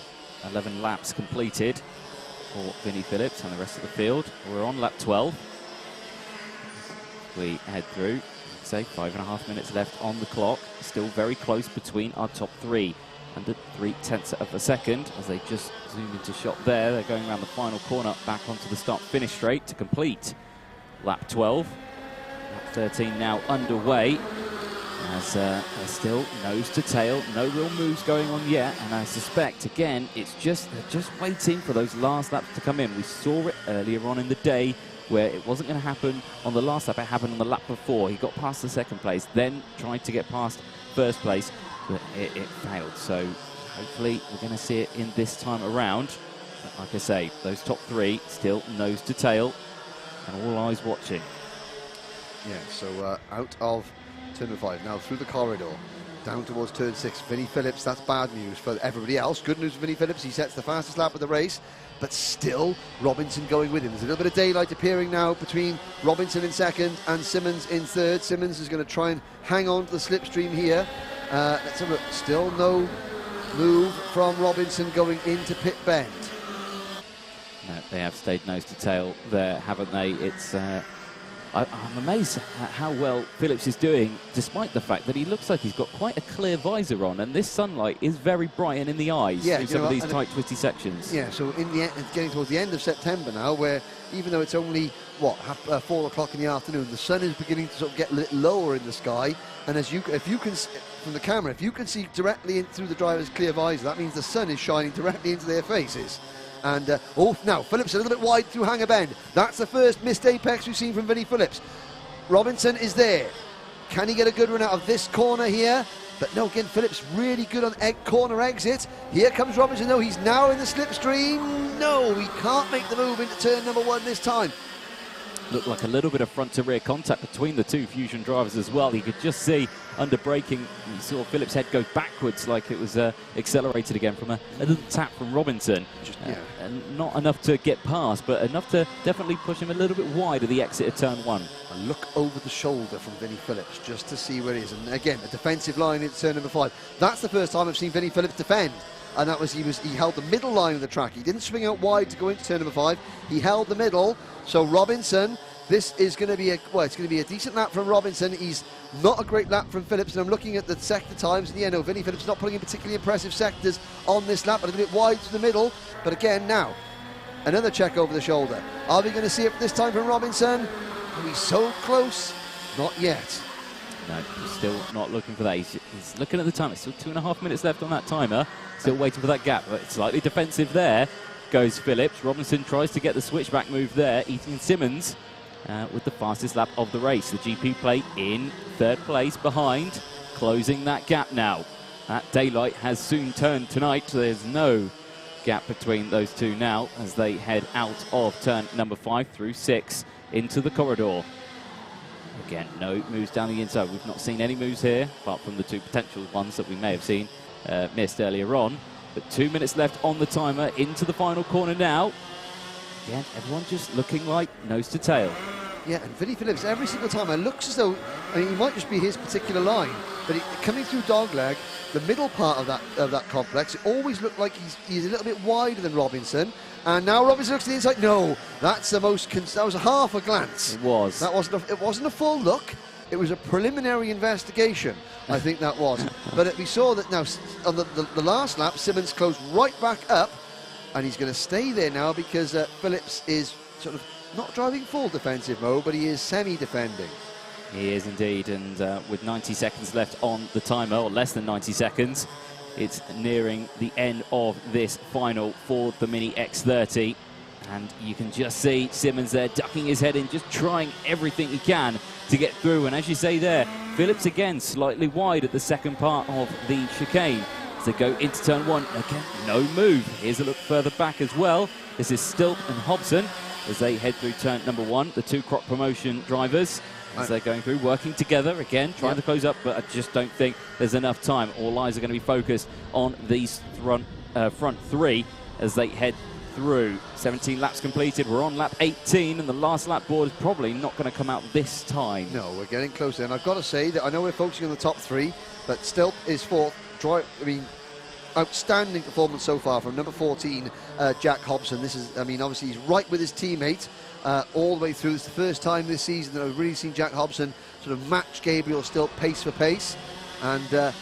11 laps completed for Vinnie Phillips and the rest of the field. We're on lap 12. We head through, say 5.5 minutes left on the clock. Still very close between our top 3. Under 0.3 of a second as they just zoom into shot there. They're going around the final corner back onto the start-finish straight to complete lap 12. Lap 13 now underway as they're still nose to tail. No real moves going on yet, and I suspect, again, they're just waiting for those last laps to come in. We saw it earlier on in the day where it wasn't going to happen on the last lap. It happened on the lap before. He got past the 2nd place, then tried to get past 1st place. But it failed, so hopefully we're going to see it in this time around. But like I say, those top three still nose to tail, and all eyes watching. Yeah, so out of turn number 5, now through the corridor, down towards turn 6. Vinnie Phillips, that's bad news for everybody else. Good news for Vinnie Phillips, he sets the fastest lap of the race, but still Robinson going with him. There's a little bit of daylight appearing now between Robinson in second and Simmons in third. Simmons is going to try and hang on to the slipstream here. Let's have a look. Still no move from Robinson going into pit bend. No, they have stayed nose to tail there, haven't they? It's I'm amazed at how well Phillips is doing, despite the fact that he looks like he's got quite a clear visor on, and this sunlight is very bright and in the eyes through some of these tight, twisty sections. Yeah, so in the end, it's getting towards the end of September now, where even though it's only, 4 o'clock in the afternoon, the sun is beginning to sort of get a little lower in the sky, and if you can, from the camera, if you can see directly in through the driver's clear visor, that means the sun is shining directly into their faces. And, now Phillips a little bit wide through Hanger Bend. That's the first missed apex we've seen from Vinnie Phillips. Robinson is there. Can he get a good run out of this corner here? But no, again, Phillips really good on corner exit. Here comes Robinson, though. He's now in the slipstream. No, he can't make the move into turn number 1 this time. Looked like a little bit of front-to-rear contact between the two Fusion drivers as well. You could just see under braking, you saw Phillips' head go backwards like it was accelerated again from a little tap from Robinson. And not enough to get past, but enough to definitely push him a little bit wide of the exit of turn 1. A look over the shoulder from Vinnie Phillips just to see where he is. And again, a defensive line into turn number 5. That's the first time I've seen Vinnie Phillips defend. And that was he held the middle line of the track. He didn't swing out wide to go into turn number 5. He held the middle. So Robinson, this is going to be a decent lap from Robinson. He's not a great lap from Phillips, and I'm looking at the sector times. And no, Vinnie Phillips not putting in particularly impressive sectors on this lap, but a little bit wide to the middle. But again, now another check over the shoulder. Are we going to see it this time from Robinson? Oh, he's so close. Not yet. No, he's still not looking for that. He's looking at the time. It's still 2.5 minutes left on that timer. Still waiting for that gap, but it's slightly defensive there. Goes Phillips. Robinson tries to get the switchback move there. Ethan Simmons with the fastest lap of the race. The GP plate in third place behind, closing that gap now. That daylight has soon turned tonight. There's no gap between those two now as they head out of turn number 5 through 6 into the corridor. Again, no moves down the inside. We've not seen any moves here, apart from the two potential ones that we may have seen missed earlier on. But 2 minutes left on the timer into the final corner now. Again, everyone just looking like nose to tail. Yeah, and Vinnie Phillips, every single time, it looks as though, I mean, it might just be his particular line, but coming through Dogleg, the middle part of that complex, it always looked like he's a little bit wider than Robinson. And now Robinson looks to the inside. No, that's the most. That was half a glance. It was. It wasn't a full look. It was a preliminary investigation. I think that was. But we saw that now on the last lap, Simmons closed right back up, and he's going to stay there now because Phillips is sort of not driving full defensive mode, but he is semi-defending. He is indeed, and with 90 seconds left on the timer, or less than 90 seconds, it's nearing the end of this final for the Mini X30. And you can just see Simmons there ducking his head in, just trying everything he can to get through. And as you say there, Phillips again slightly wide at the second part of the chicane. As they go into turn 1, again, no move. Here's a look further back as well. This is Stilp and Hobson as they head through turn number 1, the two Croc Promotion drivers. As they're going through, working together again, trying to close up, but I just don't think there's enough time. All eyes are going to be focused on these front three as they head through. 17 laps completed. We're on lap 18, and the last lap board is probably not going to come out this time. No, we're getting closer. And I've got to say that I know we're focusing on the top 3, but Stilp is 4th. Outstanding performance so far from number 14, Jack Hobson. This is, obviously he's right with his teammate all the way through. It's the first time this season that I've really seen Jack Hobson sort of match Gabriel Stilp pace for pace. And up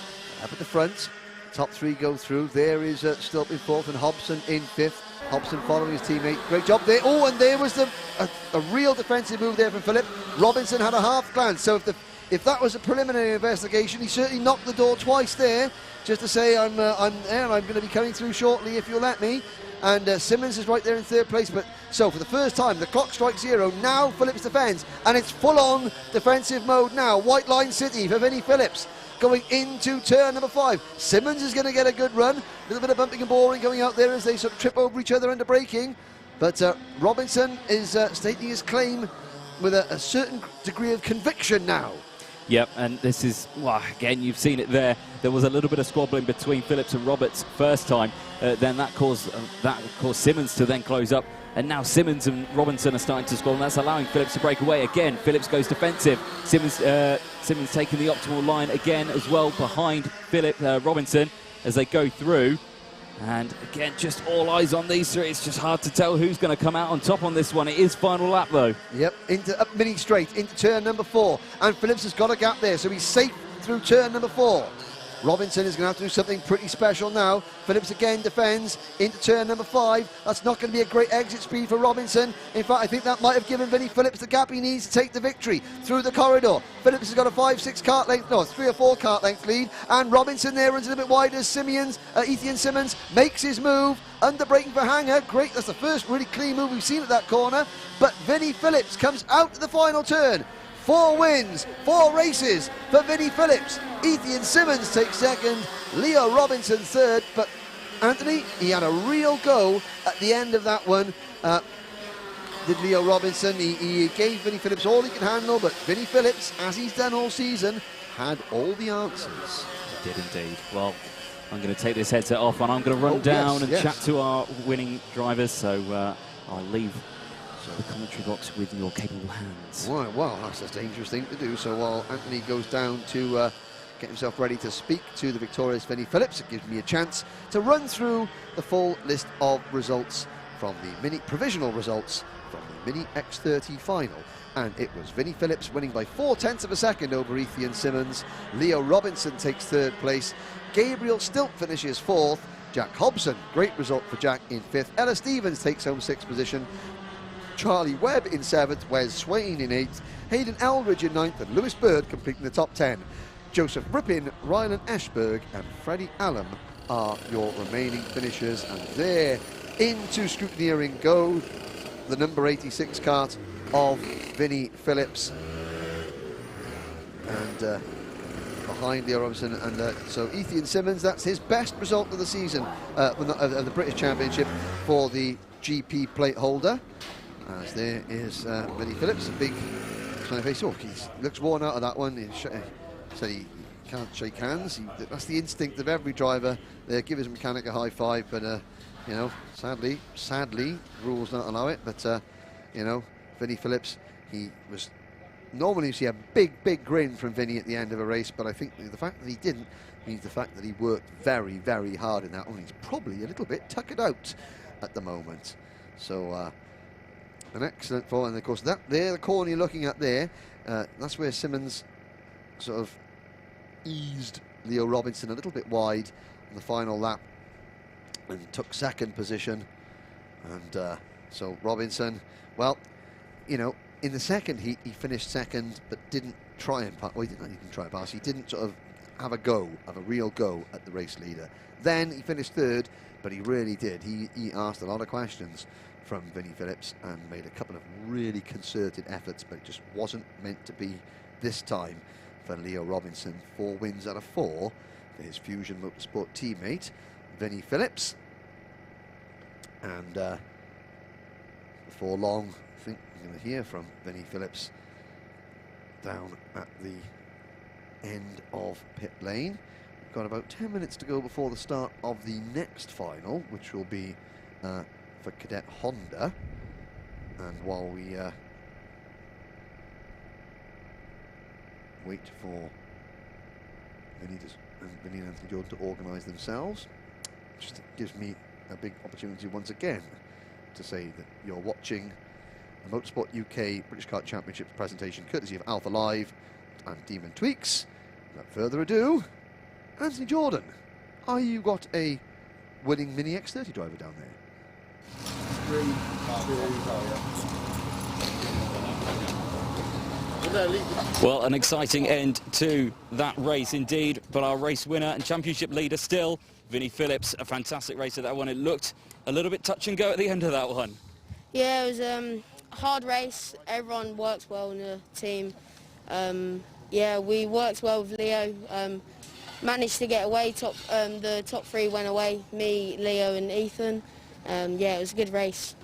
at the front, top 3 go through. There is Stilp in 4th and Hobson in 5th. Hobson following his teammate. Great job there. Oh, and there was a real defensive move there from Philip. Robinson had a half glance. So if that was a preliminary investigation, he certainly knocked the door twice there, just to say I'm there and I'm going to be coming through shortly if you'll let me. And Simmons is right there in 3rd place. But so for the first time, the clock strikes 0. Now Phillips defends, and it's full-on defensive mode now. White line city for Vinnie Phillips. going into turn number 5. Simmons is going to get a good run. A little bit of bumping and boring going out there as they sort of trip over each other under braking. But Robinson is stating his claim with a certain degree of conviction now. Yep, and this is, well, again, you've seen it there. There was a little bit of squabbling between Phillips and Roberts first time. Then that caused Simmons to then close up. And now Simmons and Robinson are starting to squabble, and that's allowing Phillips to break away. Again, Phillips goes defensive. Simmons taking the optimal line again as well behind Robinson as they go through. And again, just all eyes on these three. It's just hard to tell who's going to come out on top on this one. It is final lap, though. Yep, up mini straight, into turn number 4. And Phillips has got a gap there, so he's safe through turn number 4. Robinson is going to have to do something pretty special now. Phillips again defends into turn number 5. That's not going to be a great exit speed for Robinson. In fact, I think that might have given Vinnie Phillips the gap he needs to take the victory through the corridor. Phillips has got a 3 or 4 kart length lead, and Robinson there runs a little bit wide as Ethan Simmons makes his move, under braking for Hanger. Great, that's the first really clean move we've seen at that corner. But Vinnie Phillips comes out to the final turn. 4 wins, 4 races for Vinnie Phillips. Ethan Simmons takes second, Leo Robinson third, but Anthony, he had a real go at the end of that one. Did Leo Robinson, he gave Vinnie Phillips all he could handle, but Vinnie Phillips, as he's done all season, had all the answers. He did indeed. Well, I'm going to take this headset off and I'm going to run down and chat to our winning drivers, so I'll leave the commentary box with your capable hands. Right, well, that's a dangerous thing to do. So while Anthony goes down to get himself ready to speak to the victorious Vinnie Phillips, it gives me a chance to run through the full list of results from the provisional results from the Mini X30 final. And it was Vinnie Phillips winning by 0.4 of a second over Ethan Simmons. Leo Robinson takes 3rd place. Gabriel Stilt finishes 4th. Jack Hobson, great result for Jack, in 5th. Ella Stevens takes home 6th position. Charlie Webb in 7th, Wes Swain in 8th, Hayden Eldridge in 9th, and Lewis Bird completing the top 10. Joseph Rippin, Rylan Ashberg and Freddie Allen are your remaining finishers, and there into scrutineering go the number 86 kart of Vinnie Phillips, and behind Leo Robinson, and so Ethan Simmons, that's his best result of the season, of the British Championship for the GP plate holder. As there is Vinnie Phillips, a big smiley face. Oh, he looks worn out of that one. He said he can't shake hands. That's the instinct of every driver. They give his mechanic a high five, but you know, sadly, rules don't allow it. But you know, Vinnie Phillips, he was normally you see a big grin from Vinnie at the end of a race, but I think the fact that he didn't means the fact that he worked very hard in that one. He's probably a little bit tuckered out at the moment. So. An excellent fall, and of course that there, the corner you're looking at there, that's where Simmons sort of eased Leo Robinson a little bit wide on the final lap and took 2nd position. And so Robinson, well, you know, in the second heat he finished 2nd, but didn't try and pass. Well, he didn't try and pass. He didn't sort of have a real go at the race leader. Then he finished 3rd, but he really did. He asked a lot of questions from Vinnie Phillips and made a couple of really concerted efforts, but it just wasn't meant to be this time for Leo Robinson. 4 wins out of 4 for his Fusion Motorsport teammate, Vinnie Phillips. And before long, I think we're going to hear from Vinnie Phillips down at the end of pit lane. We've got about 10 minutes to go before the start of the next final, which will be for Cadet Honda. And while we wait for Vinnie and Anthony Jordan to organise themselves, just gives me a big opportunity once again to say that you're watching the Motorsport UK British Kart Championships presentation courtesy of Alpha Live and Demon Tweeks. Without further ado, Anthony Jordan, are you got a winning Mini X30 driver down there? Well, an exciting end to that race indeed, but our race winner and championship leader still, Vinnie Phillips, a fantastic race at that one. It looked a little bit touch and go at the end of that one. Yeah, it was a hard race. Everyone works well in the team. Yeah, we worked well with Leo. Managed to get away. The top three went away. Me, Leo, and Ethan. Yeah, it was a good race.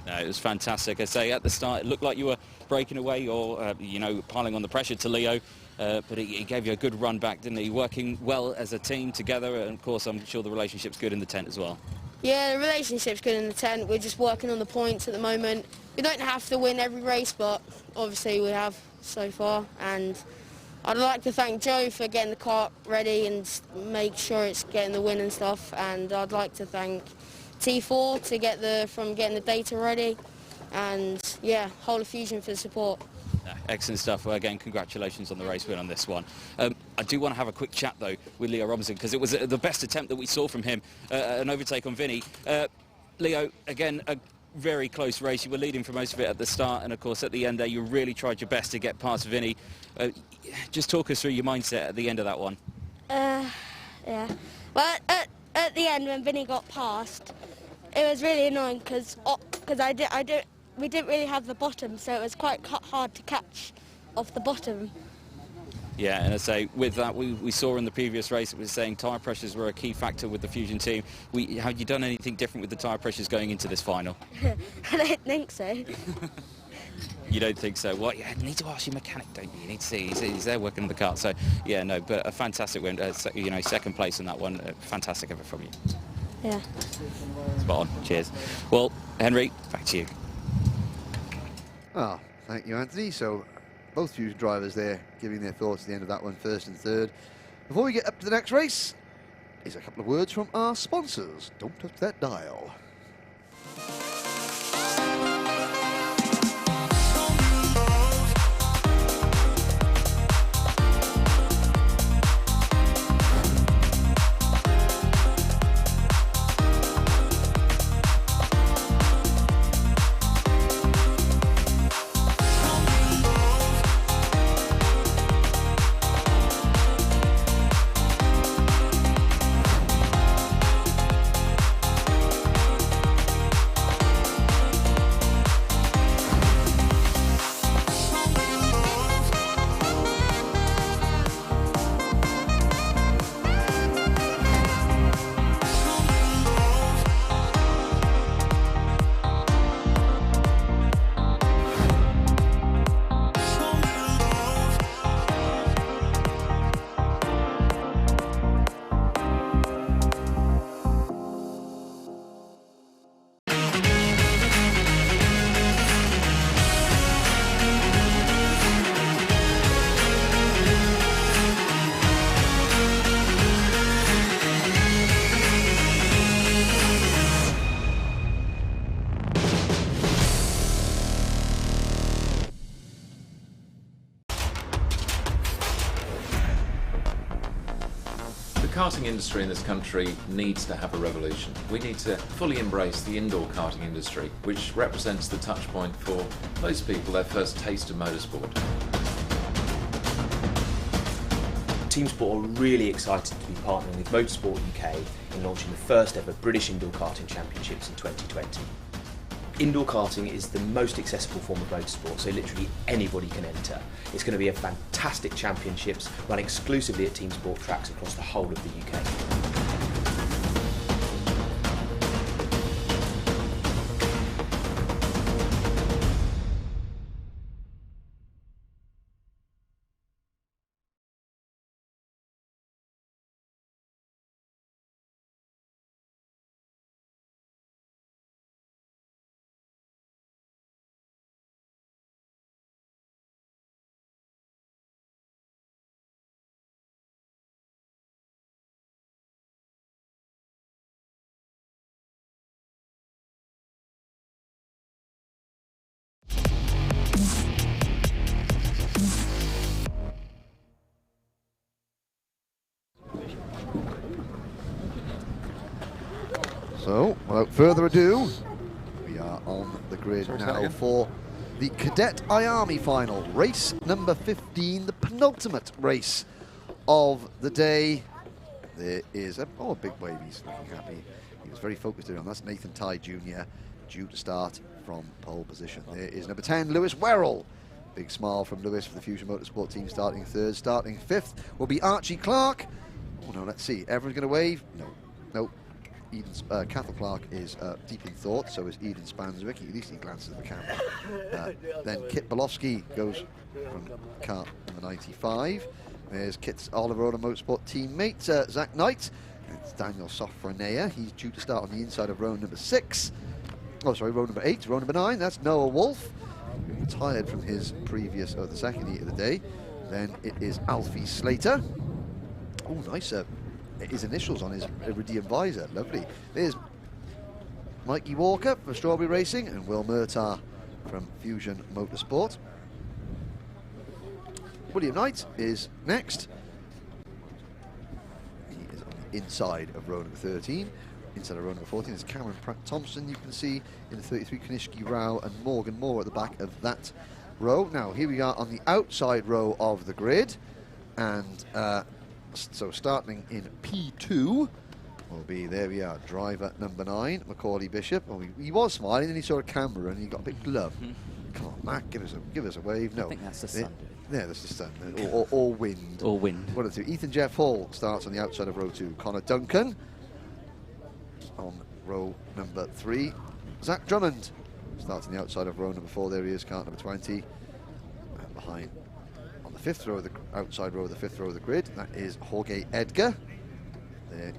No, it was fantastic. I say at the start, it looked like you were breaking away or, you know, piling on the pressure to Leo. But he gave you a good run back, didn't he? Working well as a team together, and of course I'm sure the relationship's good in the tent as well. Yeah, the relationship's good in the tent. We're just working on the points at the moment. We don't have to win every race, but obviously we have so far. And I'd like to thank Joe for getting the kart ready and make sure it's getting the win and stuff. And I'd like to thank T4 to getting the data ready. And yeah, Whole of Fusion for the support. Excellent stuff. Well, again, congratulations on the race win on this one. I do want to have a quick chat, though, with Leo Robinson, because it was the best attempt that we saw from him, an overtake on Vinny. Leo, again, a very close race. You were leading for most of it at the start, and, of course, at the end there, you really tried your best to get past Vinny. Just talk us through your mindset at the end of that one. Yeah. Well, at the end, when Vinny got past, it was really annoying because we didn't really have the bottom, so it was quite hard to catch off the bottom. Yeah, and I say with that, we saw in the previous race, it was saying tyre pressures were a key factor with the Fusion team. Have you done anything different with the tyre pressures going into this final? I don't think so. You don't think so? Well, you need to ask your mechanic, don't you? You need to see, he's there working on the car. So, yeah, no, but a fantastic win, you know, second place in that one. Fantastic effort from you. Yeah. Spot on. Cheers. Well, Henry, back to you. Ah, thank you, Anthony. So, both Fusion drivers there giving their thoughts at the end of that one, first and third. Before we get up to the next race, here's a couple of words from our sponsors. Don't touch that dial. The karting industry in this country needs to have a revolution. We need to fully embrace the indoor karting industry, which represents the touch point for most people, their first taste of motorsport. Team Sport are really excited to be partnering with Motorsport UK in launching the first ever British Indoor Karting Championships in 2020. Indoor karting is the most accessible form of motorsport, so literally anybody can enter. It's going to be a fantastic championships run exclusively at Team Sport tracks across the whole of the UK. So, without further ado, we are on the grid now for the Cadet IAME final, race number 15, the penultimate race of the day. There is a big wave, he's looking happy. He was very focused on. That's Nathan Tye Jr., due to start from pole position. There is number 10, Lewis Werrell, Big smile from Lewis for the Fusion Motorsport team starting third. Starting fifth will be Archie Clark. Oh no, let's see. Everyone's going to wave? No. Nope. Cathal Clark is deep in thought, so is Eden Spanswick. At least he glances at the camera. Then Kit Bolofsky goes from car number 95. There's Kit's Oliver Oda Motorsport teammate, Zach Knight. It's Daniel Sofranea. He's due to start on the inside of row number 6. Oh, sorry, row number 8. Row number 9, that's Noah Wolf. Retired from his previous, the second heat of the day. Then it is Alfie Slater. Oh, nice. His initials on his iridium visor. Lovely. There's Mikey Walker for Strawberry Racing and Will Murtagh from Fusion Motorsport. William Knight is next. He is on the inside of row number 13. Inside of row number 14 is Cameron Pratt-Thompson. You can see in the 33 Kanishki Rao and Morgan Moore at the back of that row. Now, here we are on the outside row of the grid. And so starting in P2 will be, there we are, driver number 9, Macaulay Bishop. Well, he was smiling and he saw a camera and he got a bit glove. Come on, Matt, give us a wave. No, I think that's the sun. Yeah, that's the sun. Or wind. Or wind. One of the two. Ethan Jeff Hall starts on the outside of row 2. Connor Duncan on row number 3. Zach Drummond starts on the outside of row number 4. There he is, cart number 20. And behind on the fifth row, the outside row of the fifth row of the grid, that is Jorge Edgar. There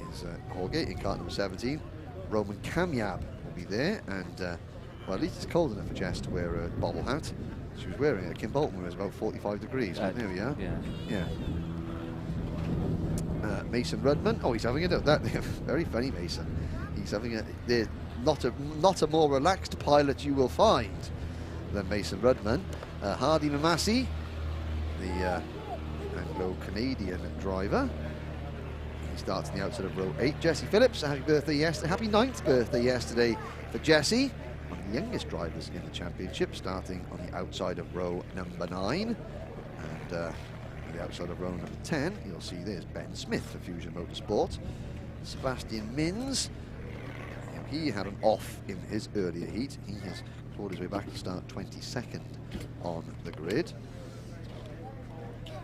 is Jorge in cart number 17. Roman Kamyab will be there, and well, at least it's cold enough for Jess to wear a bobble hat. She was wearing it at Kim Bolton when it was about 45 degrees. There we are. Yeah. Mason Rudman. Oh, he's having it. That very funny, Mason. He's having a not a more relaxed pilot you will find than Mason Rudman. Hardy Mamasi, the Anglo-Canadian driver. He starts on the outside of row 8. Jesse Phillips, happy birthday yesterday. Happy 9th birthday yesterday for Jesse. One of the youngest drivers in the championship, starting on the outside of row number 9. And on the outside of row number 10, you'll see there's Ben Smith for Fusion Motorsport. Sebastian Mins, he had an off in his earlier heat. He has clawed his way back to start 22nd on the grid.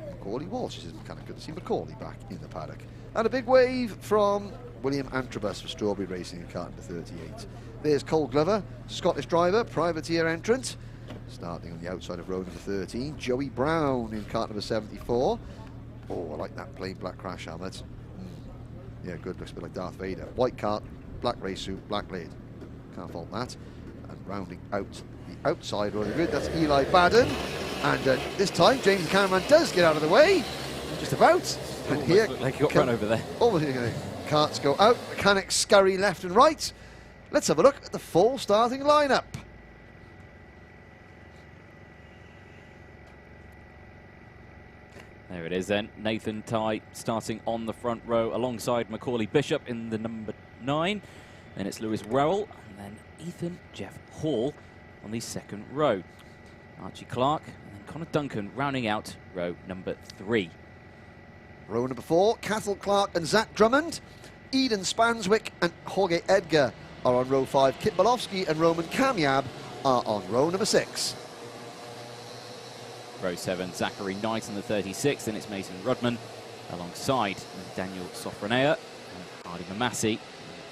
Macaulay Walsh, is kind of good to see Macaulay back in the paddock. And a big wave from William Antrobus for Strawberry Racing in car number 38. There's Cole Glover, Scottish driver, privateer entrant. Starting on the outside of row number 13, Joey Brown in car number 74. Oh, I like that plain black crash helmet. Yeah, good, looks a bit like Darth Vader. White cart, black race suit, black lid. Can't fault that. And rounding out the outside row of the grid, that's Eli Baden. And this time, James Cameron does get out of the way. Just about. And here, like he got run over there. Almost, carts go out, mechanics scurry left and right. Let's have a look at the full starting lineup. There it is then. Nathan Tye starting on the front row alongside Macaulay Bishop in the number 9. Then it's Lewis Rowell and then Ethan Jeff Hall on the second row. Archie Clark and then Connor Duncan rounding out row number 3. Row number 4, Cathal Clark and Zach Drummond. Eden Spanswick and Jorge Edgar are on row 5. Kit Bolofsky and Roman Kamyab are on row number 6. Row 7, Zachary Knight in the 36th, and it's Mason Rudman alongside Daniel Sofranea and Hardy Mamasi in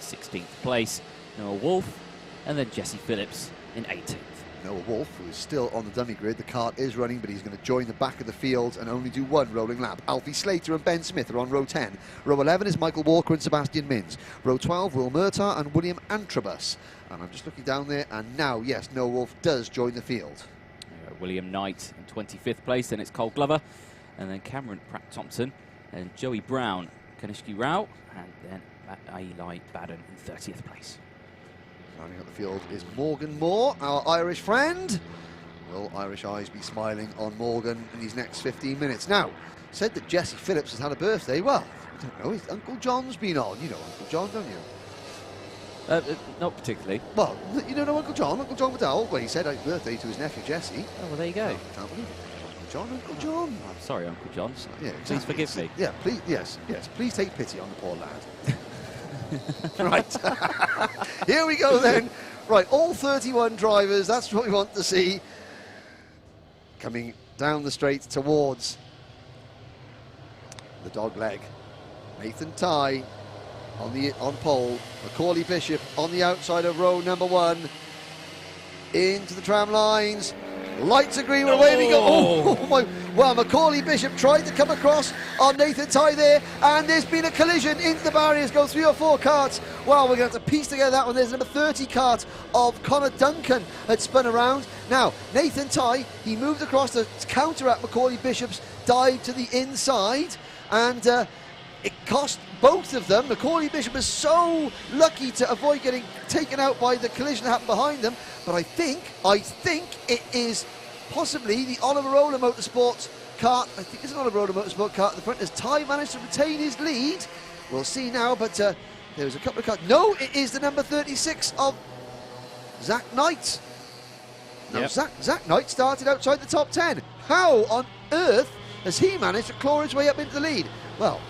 16th place, Noah Wolf, and then Jesse Phillips in 18th. Noah Wolf, who is still on the dummy grid. The kart is running, but he's going to join the back of the field and only do one rolling lap. Alfie Slater and Ben Smith are on row 10. Row 11 is Michael Walker and Sebastian Mins. Row 12, Will Murtagh and William Antrobus. And I'm just looking down there, and now, yes, Noah Wolf does join the field. William Knight in 25th place, then it's Cole Glover, and then Cameron Pratt-Thompson, and Joey Brown, Kanishki Rao, and then Eli Baden in 30th place. Rounding up the field is Morgan Moore, our Irish friend. Will Irish eyes be smiling on Morgan in these next 15 minutes? Now, said that Jesse Phillips has had a birthday. Well, I don't know, his Uncle John's been on. You know Uncle John, don't you? Not particularly. Well, you don't know Uncle John? Uncle John McDowell? Well, he said happy birthday to his nephew Jesse. Oh, well, there you go. I can't believe it. Uncle John. I'm sorry, Uncle John. Yeah, exactly. Please forgive me. Yeah, please, yes. Please take pity on the poor lad. Right. Here we go then. Right, all 31 drivers, that's what we want to see. coming down the straight towards the dog leg. Nathan Tye on pole. Macaulay Bishop on the outside of row number 1. Into the tram lines. Lights are green, away we go. Oh my, well, Macaulay Bishop tried to come across on Nathan Tye there, and there's been a collision into the barriers, go 3 or 4 karts. Well, we're going to have to piece together that one. There's number 30 kart of Connor Duncan had spun around. Now, Nathan Tye, he moved across to counteract Macaulay Bishop's dive to the inside, and it cost both of them. Macaulay Bishop is so lucky to avoid getting taken out by the collision that happened behind them. But I think it is possibly the Oliver Roller Motorsport kart. I think it's an Oliver Roller Motorsport kart at the front as Tye managed to retain his lead. We'll see now, but there's a couple of karts. No, it is the number 36 of Zach Knight. Now, yep. Zach Knight started outside the top 10. How on earth has he managed to claw his way up into the lead? Well,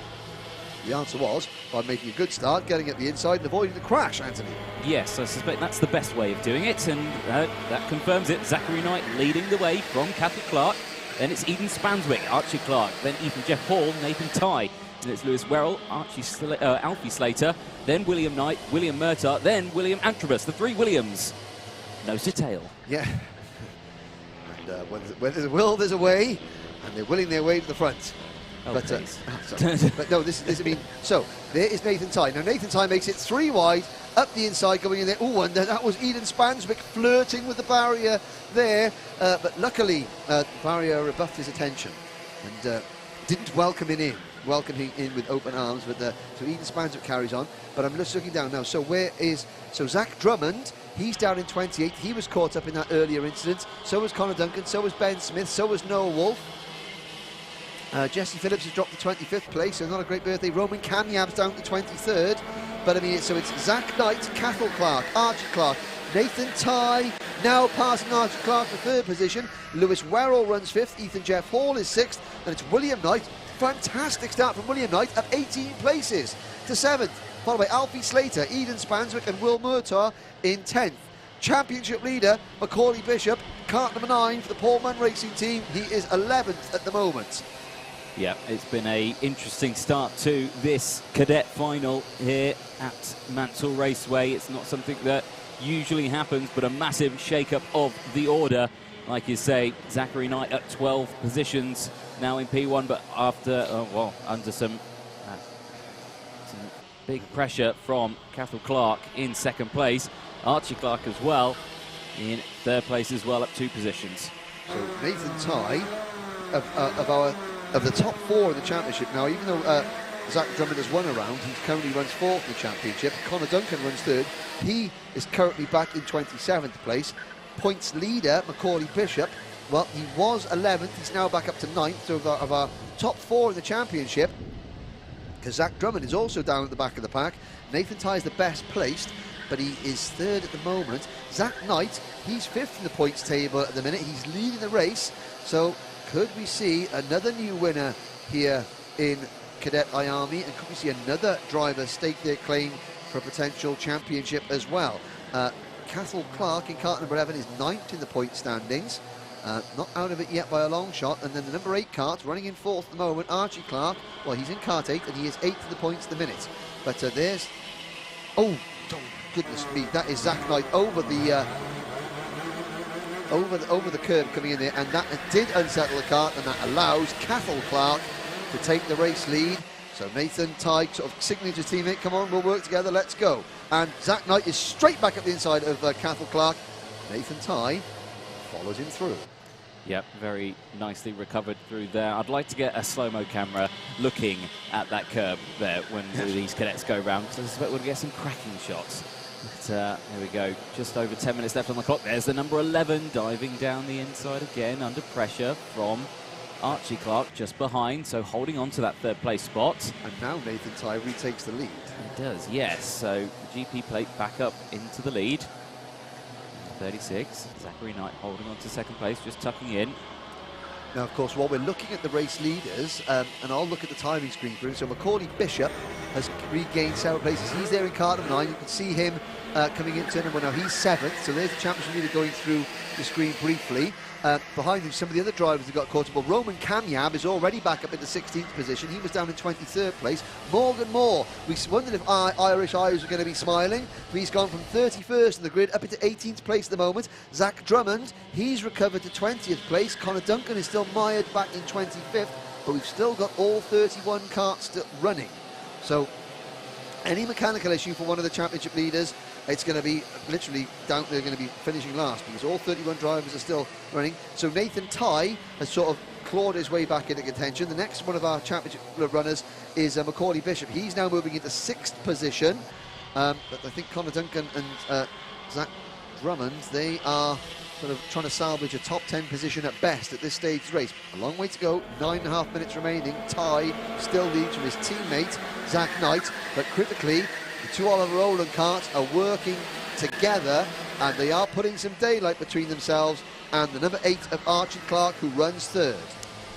the answer was by making a good start, getting at the inside and avoiding the crash, Anthony. Yes, I suspect that's the best way of doing it, and that confirms it. Zachary Knight leading the way from Cathal Clark. Then it's Eden Spanswick, Archie Clark, then Ethan Jeff Hall, Nathan Tye. Then it's Lewis Werrell, Alfie Slater, then William Knight, William Murtagh, then William Antrobus, the 3 Williams. Nose to tail. Yeah. And when there's a will, there's a way, and they're willing their way to the front. Oh, but no, this I mean, so there is Nathan Tye. Now Nathan Tye makes it 3 wide, up the inside, going in there. Oh, and that was Eden Spanswick flirting with the barrier there, but luckily the barrier rebuffed his attention and didn't welcome him in with open arms. But so Eden Spanswick carries on. But I'm just looking down now. So Zach Drummond? He's down in 28th. He was caught up in that earlier incident. So was Connor Duncan. So was Ben Smith. So was Noah Wolf. Jesse Phillips has dropped to 25th place, so not a great birthday. Roman Kanyab's down to 23rd. But I mean, so it's Zach Knight, Cathal Clark, Archie Clark, Nathan Tye now passing Archie Clark for 3rd position. Lewis Werrell runs 5th. Ethan Jeff Hall is 6th. And it's William Knight. Fantastic start from William Knight, up 18 places to 7th. Followed by Alfie Slater, Eden Spanswick and Will Murtagh in 10th. Championship leader, Macaulay Bishop, kart number 9 for the Paul Munn Racing team. He is 11th at the moment. Yeah, it's been an interesting start to this cadet final here at Mansell Raceway. It's not something that usually happens, but a massive shake-up of the order. Like you say, Zachary Knight at 12 positions now in P1, but after, under some big pressure from Cathal Clark in 2nd place. Archie Clark as well in 3rd place as well, up 2 positions. So Nathan Tye of the top 4 in the championship now, even though Zach Drummond has won a round, he currently runs 4th in the championship. Connor Duncan runs 3rd. He is currently back in 27th place. Points leader, Macaulay Bishop, well, he was 11th. He's now back up to 9th. So of our top 4 in the championship, because Zach Drummond is also down at the back of the pack. Nathan Tye is the best placed, but he is 3rd at the moment. Zach Knight, he's 5th in the points table at the minute. He's leading the race. So could we see another new winner here in Cadet IAME, and could we see another driver stake their claim for a potential championship as well? Cathal Clark in kart number 11 is 9th in the point standings. Not out of it yet by a long shot. And then the number 8 kart running in 4th at the moment, Archie Clark. Well, he's in kart 8 and he is 8th in the points at the minute. But there's, oh goodness me, that is Zach Knight over the over the curb coming in there, and that did unsettle the kart, and that allows Cathal Clark to take the race lead. So Nathan Tye sort of signaling to his teammate, come on, we'll work together, let's go. And Zach Knight is straight back at the inside of Cathal Clark. Nathan Tye follows him through. Yep, very nicely recovered through there. I'd like to get a slow-mo camera looking at that curb there when these cadets go round, because I suspect we'll get some cracking shots. But here we go, just over 10 minutes left on the clock. There's the number 11 diving down the inside again, under pressure from Archie Clark just behind, so holding on to that 3rd place spot. And now Nathan Tye retakes the lead. He does, yes. So the GP plate back up into the lead. 36, Zachary Knight holding on to 2nd place, just tucking in. Now, of course, while we're looking at the race leaders, and I'll look at the timing screen for him, so Macaulay Bishop has regained several places. He's there in kart number 9. You can see him coming into number 1. Now, he's 7th, so there's the championship leader going through the screen briefly. behind him, some of the other drivers have got caught up. Well, Roman Kamyab is already back up in the 16th position. He was down in 23rd place. Morgan Moore, we wondered if Irish eyes were going to be smiling. He's gone from 31st in the grid up into 18th place at the moment. Zach Drummond, he's recovered to 20th place. Connor Duncan is still mired back in 25th, but we've still got all 31 karts still running. So any mechanical issue for one of the championship leaders, it's going to be literally down. They're going to be finishing last because all 31 drivers are still running. So Nathan Tye has sort of clawed his way back into contention. The next one of our championship runners is Macaulay Bishop. He's now moving into 6th position. But I think Connor Duncan and Zach Drummond, they are sort of trying to salvage a top 10 position at best at this stage of the race. A long way to go, 9.5 minutes remaining. Tye still leads from his teammate, Zach Knight, but critically, the two Oliver Rowland karts are working together and they are putting some daylight between themselves and the number 8 of Archie Clark, who runs 3rd.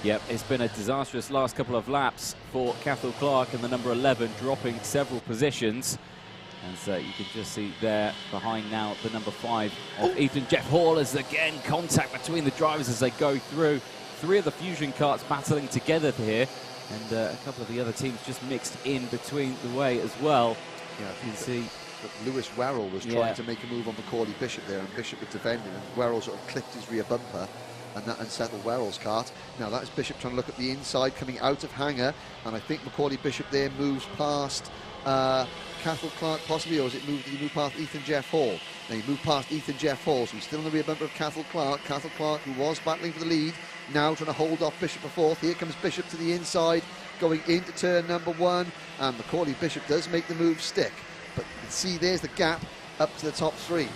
Yep, it's been a disastrous last couple of laps for Cathal Clark and the number 11 dropping several positions. And so you can just see there behind now the number 5 of Ethan Jeff Hall, as again contact between the drivers as they go through. 3 of the Fusion karts battling together here, and a couple of the other teams just mixed in between the way as well. Yeah, you can see that Lewis Werrell was trying to make a move on Macaulay Bishop there, and Bishop was defending, and Werrell sort of clipped his rear bumper, and that unsettled Werrell's kart. Now that is Bishop trying to look at the inside, coming out of hangar, and I think Macaulay Bishop there moves past Cathal Clark possibly, or has it moved? Did he move past Ethan Jeff Hall? Now he moved past Ethan Jeff Hall, so he's still in the rear bumper of Cathal Clark. Cathal Clark, who was battling for the lead, now trying to hold off Bishop for 4th. Here comes Bishop to the inside, going into turn number 1, and Macaulay Bishop does make the move stick. But you can see there's the gap up to the top 3.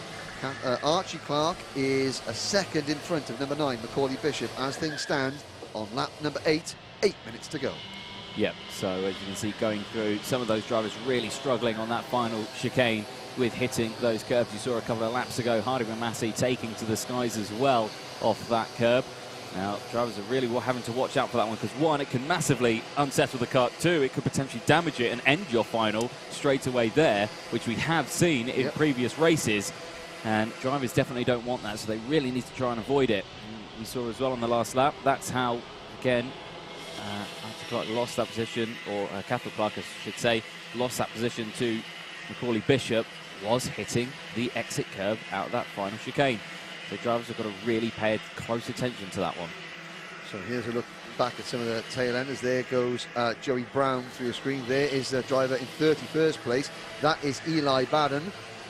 Archie Clark is a second in front of number 9, Macaulay Bishop, as things stand on lap number 8, 8 minutes to go. Yep, so as you can see going through, some of those drivers really struggling on that final chicane with hitting those curbs. You saw a couple of laps ago, Harding and Massey taking to the skies as well off that curb. Now, drivers are really having to watch out for that one because, 1, it can massively unsettle the kart. 2, it could potentially damage it and end your final straight away there, which we have seen in previous races. And drivers definitely don't want that, so they really need to try and avoid it. And we saw as well on the last lap, that's how, again, Archie Clark lost that position, or Cathal Clark, I should say, lost that position to Macaulay Bishop, was hitting the exit curb out of that final chicane. So drivers have got to really pay close attention to that one. So here's a look back at some of the tail enders. There goes Joey Brown through the screen. There is the driver in 31st place. That is Eli Baden.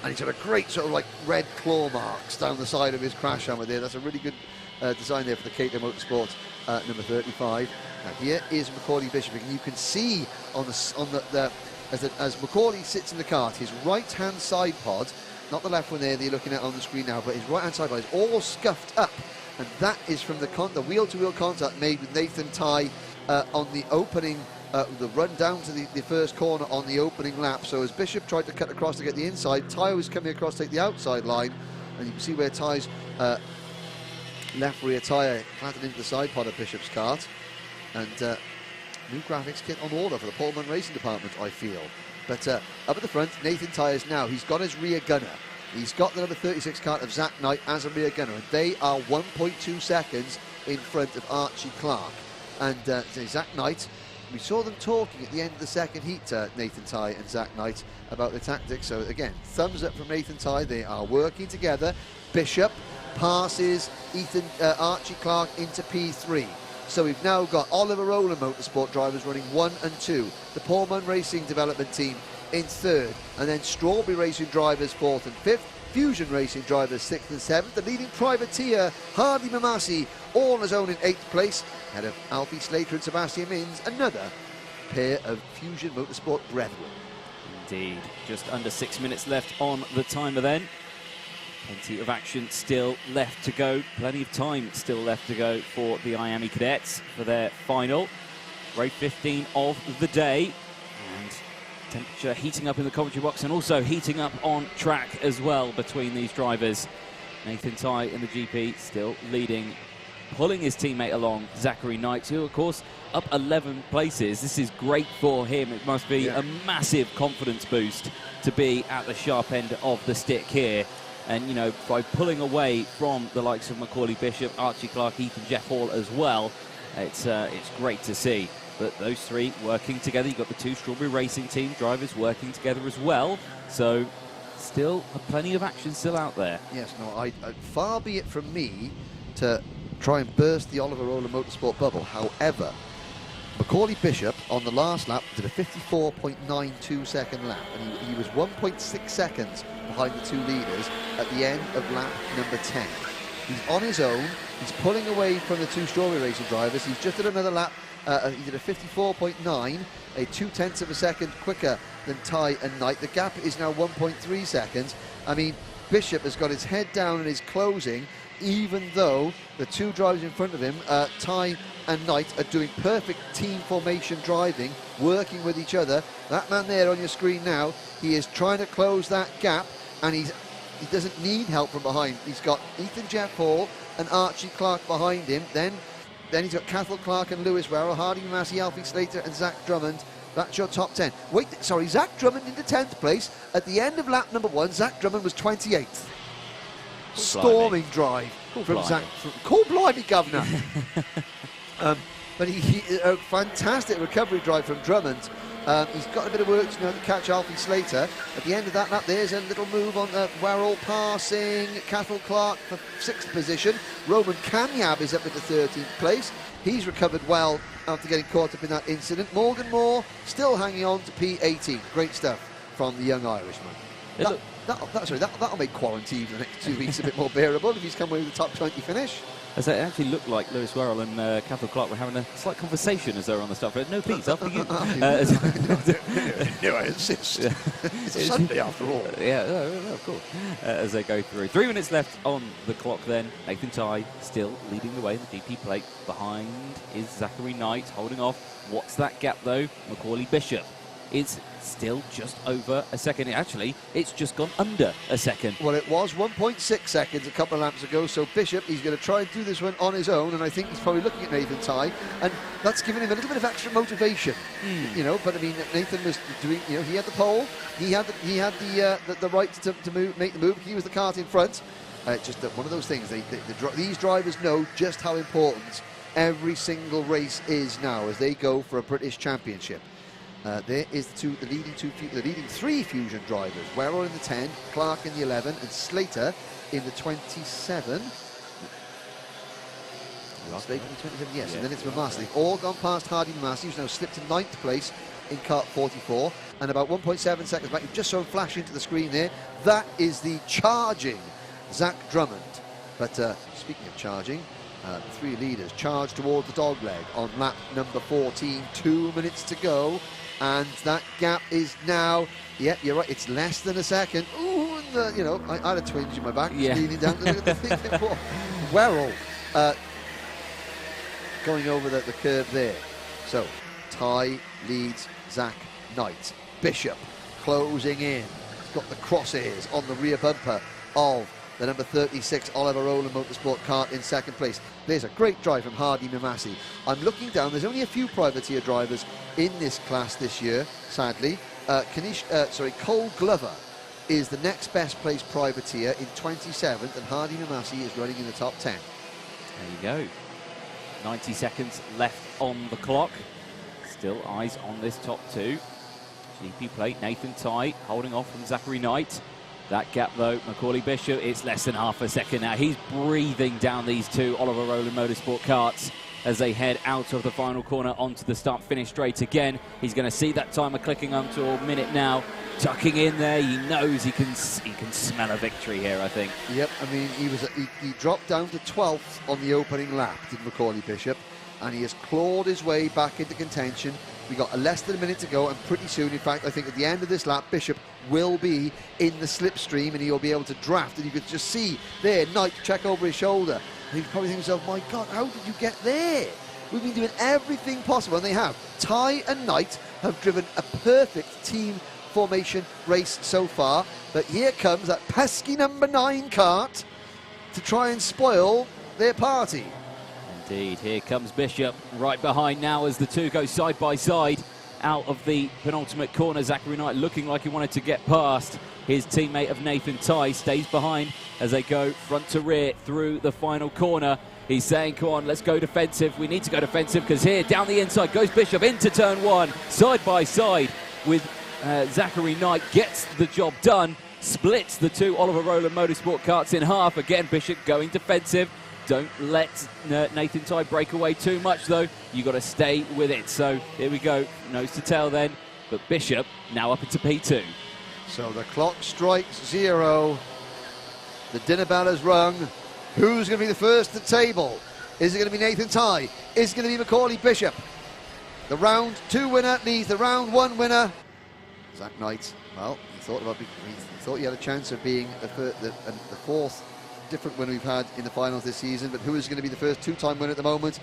And he's got a great sort of like red claw marks down the side of his crash helmet there. That's a really good design there for the Cadet Motorsport number 35. Now here is Macaulay Bishop, and you can see on the as Macaulay sits in the kart, his right-hand side pod, not the left one there that you're looking at on the screen now, but his right-hand side pod is all scuffed up, and that is from the wheel-to-wheel contact made with Nathan Tye on the opening, the run down to the first corner on the opening lap. So as Bishop tried to cut across to get the inside, Tye was coming across to take the outside line, and you can see where Tye's left rear tyre planted into the side pod of Bishop's kart. And new graphics kit on order for the Pullman Racing Department, I feel. But up at the front, Nathan Tyres now. He's got his rear gunner. He's got the number 36 kart of Zach Knight as a rear gunner. And they are 1.2 seconds in front of Archie Clark. And Zach Knight, we saw them talking at the end of the second heat, Nathan Tye and Zach Knight, about the tactics. So again, thumbs up from Nathan Tye. They are working together. Bishop passes Archie Clark into P3. So we've now got Oliver Rowland Motorsport drivers running 1 and 2. The Pullman Racing Development Team in 3rd. And then Strawberry Racing drivers 4th and 5th. Fusion Racing drivers 6th and 7th. The leading privateer, Hardy Mamasi, all on his own in 8th place. Ahead of Alfie Slater and Sebastian Mins, another pair of Fusion Motorsport brethren. Indeed. Just under 6 minutes left on the timer then. Plenty of action still left to go. Plenty of time still left to go for the IAME Cadets for their final. Race 15 of the day. And temperature heating up in the commentary box and also heating up on track as well between these drivers. Nathan Tye in the GP still leading, pulling his teammate along, Zachary Knight, who of course up 11 places. This is great for him. It must be a massive confidence boost to be at the sharp end of the stick here. And, you know, by pulling away from the likes of Macaulay Bishop, Archie Clark, Ethan Jeff Hall as well, it's great to see. But those three working together. You've got the two Strawberry Racing Team drivers working together as well. So still plenty of action still out there. Yes, no, far be it from me to try and burst the Oliver Rowland Motorsport bubble. However, Macaulay Bishop on the last lap did a 54.92 second lap, and he was 1.6 seconds behind the two leaders at the end of lap number 10. He's on his own. He's pulling away from the two Strawberry Racing drivers. He's just did another lap. He did a 54.9, a 0.2 of a second quicker than Ty and Knight. The gap is now 1.3 seconds. I mean, Bishop has got his head down and is closing, even though the two drivers in front of him, Ty and Knight, are doing perfect team formation driving, working with each other. That man there on your screen now, he is trying to close that gap, and he doesn't need help from behind. He's got Ethan Jeff Hall and Archie Clark behind him. Then he's got Cathal Clark and Lewis Werrell, Hardy Massey, Alfie Slater and Zach Drummond. That's your top 10. Wait, sorry, Zach Drummond into 10th place. At the end of lap number 1, Zach Drummond was 28th. Storming drive from Zach. Cool blimey, Governor. But he a fantastic recovery drive from Drummond. He's got a bit of work to catch Alfie Slater. At the end of that lap, there's a little move on Werrell passing Cathal Clark for 6th position. Roman Kanyab is up into 13th place. He's recovered well after getting caught up in that incident. Morgan Moore still hanging on to P18. Great stuff from the young Irishman. That'll make quarantine for the next 2 weeks a bit more bearable if he's come away with a top 20 finish. As it actually looked like Lewis Werrell and Cathal Clark were having a slight conversation as they were on the stuff. No, please, after you. No, I insist. It's a Sunday after all. Yeah, of course. As they go through. 3 minutes left on the clock then. Nathan Tighe still leading the way in the DP plate. Behind is Zachary Knight holding off. What's that gap though? Macaulay Bishop. It's still just over a second. Actually, it's just gone under a second. Well, it was 1.6 seconds a couple of laps ago, so Bishop, he's going to try and do this one on his own, and I think he's probably looking at Nathan Tighe, and that's given him a little bit of extra motivation, you know. But I mean, Nathan was doing, you know, he had the pole, he had the right to make the move. He was the kart in front. Just one of those things. These drivers know just how important every single race is now as they go for a British Championship. There is the leading three Fusion drivers. Werrell in the 10, Clark in the 11, and Slater in the 27. Slater in the 27, yes, and then it's Mamasi. They've all gone past Hardy Mamasi, who's now slipped to 9th place in kart 44, and about 1.7 seconds back. You've just saw him flash into the screen there. That is the charging Zach Drummond. But speaking of charging, the three leaders charge towards the dogleg on lap number 14. 2 minutes to go. And that gap is now, yep, you're right, it's less than a second. Ooh, and you know, I had a twinge in my back, leaning down to look at the thing. Werrell going over the curve there. So, Tighe leads Zach Knight. Bishop closing in. He's got the crosshairs on the rear bumper of the number 36 Oliver Rowland Motorsport kart in 2nd place. There's a great drive from Hardy Mamasi. I'm looking down, there's only a few privateer drivers in this class this year, sadly. Cole Glover is the next best placed privateer in 27th, and Hardy Mamasi is running in the top 10. There you go. 90 seconds left on the clock. Still eyes on this top two. GP plate, Nathan Tighe holding off from Zachary Knight. That gap though, Macaulay Bishop, it's less than half a second now. He's breathing down these two Oliver Rowland Motorsport karts as they head out of the final corner onto the start-finish straight again. He's going to see that timer clicking onto a minute now. Tucking in there, he knows he can smell a victory here, I think. Yep, I mean, he dropped down to 12th on the opening lap, did Macaulay Bishop, and he has clawed his way back into contention. We got less than a minute to go, and pretty soon, in fact, I think at the end of this lap, Bishop will be in the slipstream and he'll be able to draft. And you could just see there, Knight check over his shoulder. And he'd probably think to himself, my God, how did you get there? We've been doing everything possible, and they have. Tighe and Knight have driven a perfect team formation race so far. But here comes that pesky number 9 kart to try and spoil their party. Indeed, here comes Bishop right behind now as the two go side by side. out of the penultimate corner. Zachary Knight looking like he wanted to get past his teammate of Nathan Tighe. Stays behind as they go front to rear through the final corner. He's saying, come on, let's go defensive. We need to go defensive because here, down the inside, goes Bishop into turn one, side by side with Zachary Knight. Gets the job done, splits the two Oliver Rowland Motorsport karts in half. Again, Bishop going defensive. Don't let Nathan Tighe break away too much, though. You've got to stay with it. So here we go, nose to tail then. But Bishop now up into P2. So the clock strikes 0. The dinner bell has rung. Who's going to be the first at the table? Is it going to be Nathan Tighe? Is it going to be Macaulay Bishop? The round 2 winner leads the round 1 winner. Zach Knight, well, he thought he had a chance of being the 4th different winner we've had in the finals this season, but who is going to be the first 2-time winner at the moment?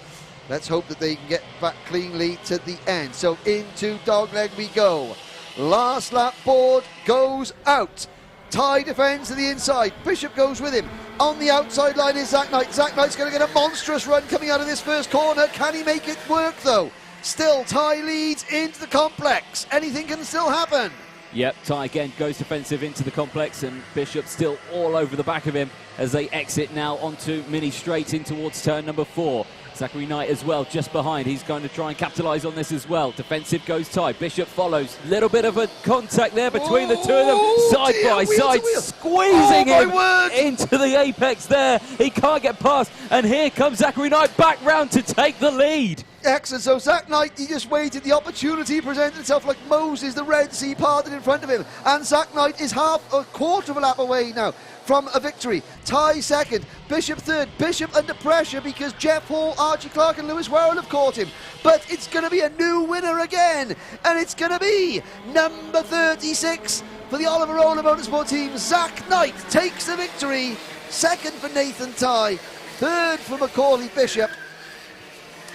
Let's hope that they can get back cleanly to the end. So into dogleg we go. Last lap board goes out. Tighe defends to the inside. Bishop goes with him. On the outside line is Zach Knight. Zach Knight's going to get a monstrous run coming out of this first corner. Can he make it work though? Still, Tighe leads into the complex. Anything can still happen. Yep, Tighe again goes defensive into the complex, and Bishop still all over the back of him as they exit now onto Mini straight in towards turn number 4. Zachary Knight as well, just behind. He's going to try and capitalise on this as well. Defensive goes Tighe. Bishop follows. Little bit of a contact there between the two of them. Side by side, squeezing him into the apex there. He can't get past. And here comes Zachary Knight back round to take the lead. Excellent. So Zach Knight, he just waited. The opportunity presented itself like Moses. The Red Sea parted in front of him. And Zach Knight is a quarter of a lap away now from a victory. Tighe second, Bishop third. Bishop under pressure because Jeff Hall, Archie Clark and Lewis Warrell have caught him. But it's going to be a new winner again. And it's going to be number 36 for the Oliver Rowland Motorsport team. Zach Knight takes the victory. Second for Nathan Tighe. Third for Macaulay Bishop.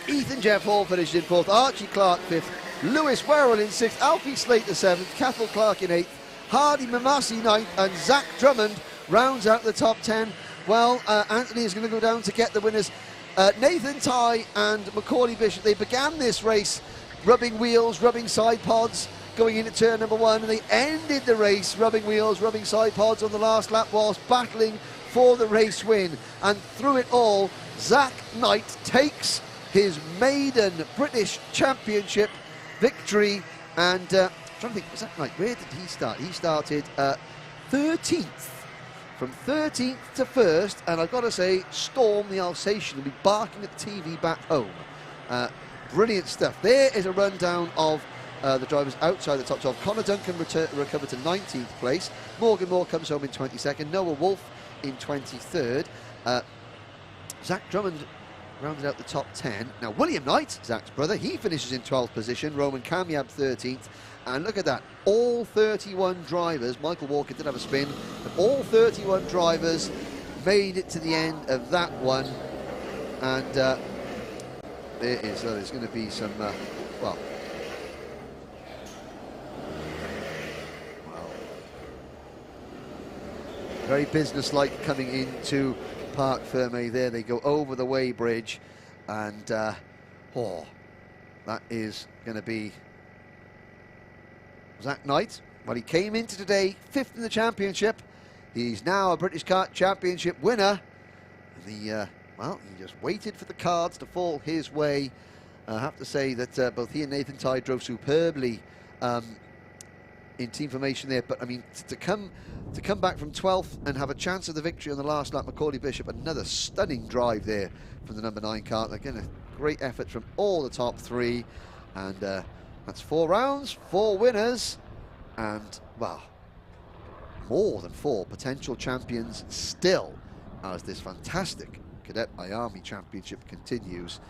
Ethan Jeff Hall finished in 4th. Archie Clark 5th. Lewis Warrell in 6th. Alfie Slater 7th. Cathal Clark in 8th. Hardy Mamasi 9th. And Zach Drummond rounds out the top 10. Well, Anthony is going to go down to get the winners. Nathan Tighe and Macaulay Bishop, they began this race rubbing wheels, rubbing side pods, going into turn number 1, and they ended the race rubbing wheels, rubbing side pods on the last lap whilst battling for the race win. And through it all, Zach Knight takes his maiden British Championship victory. And I'm trying to think, Zach Knight, where did he start? He started 13th. From 13th to 1st, and I've got to say, Storm the Alsatian will be barking at the TV back home. Brilliant stuff. There is a rundown of the drivers outside the top 12. Connor Duncan recovered to 19th place. Morgan Moore comes home in 22nd. Noah Wolf in 23rd. Zach Drummond rounded out the top 10. Now, William Knight, Zach's brother, he finishes in 12th position. Roman Kamiab 13th. And look at that, all 31 drivers, Michael Walker did have a spin, but all 31 drivers made it to the end of that one. And there's going to be some, very businesslike coming into Parc Fermé. There they go over the weighbridge, and that is going to be Zach Knight. Well, he came into today 5th in the championship. He's now a British Kart Championship winner. And he just waited for the cards to fall his way. I have to say that both he and Nathan Tighe drove superbly in team formation there. But I mean, to come back from 12th and have a chance of the victory on the last lap, Macaulay Bishop, another stunning drive there from the number 9 kart. Again, a great effort from all the top 3. And that's 4 rounds, 4 winners, and, well, more than 4 potential champions still as this fantastic Cadet IAME Championship continues.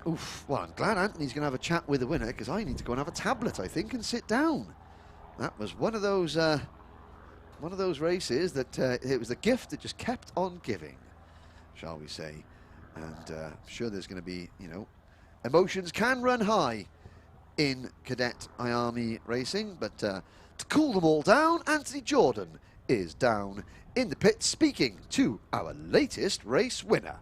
Oof, well, I'm glad Anthony's going to have a chat with the winner, because I need to go and have a tablet, I think, and sit down. That was one of those races that it was a gift that just kept on giving, shall we say. And I'm sure there's going to be, emotions can run high in Cadet IAME racing, but to cool them all down, Anthony Jordan is down in the pit speaking to our latest race winner.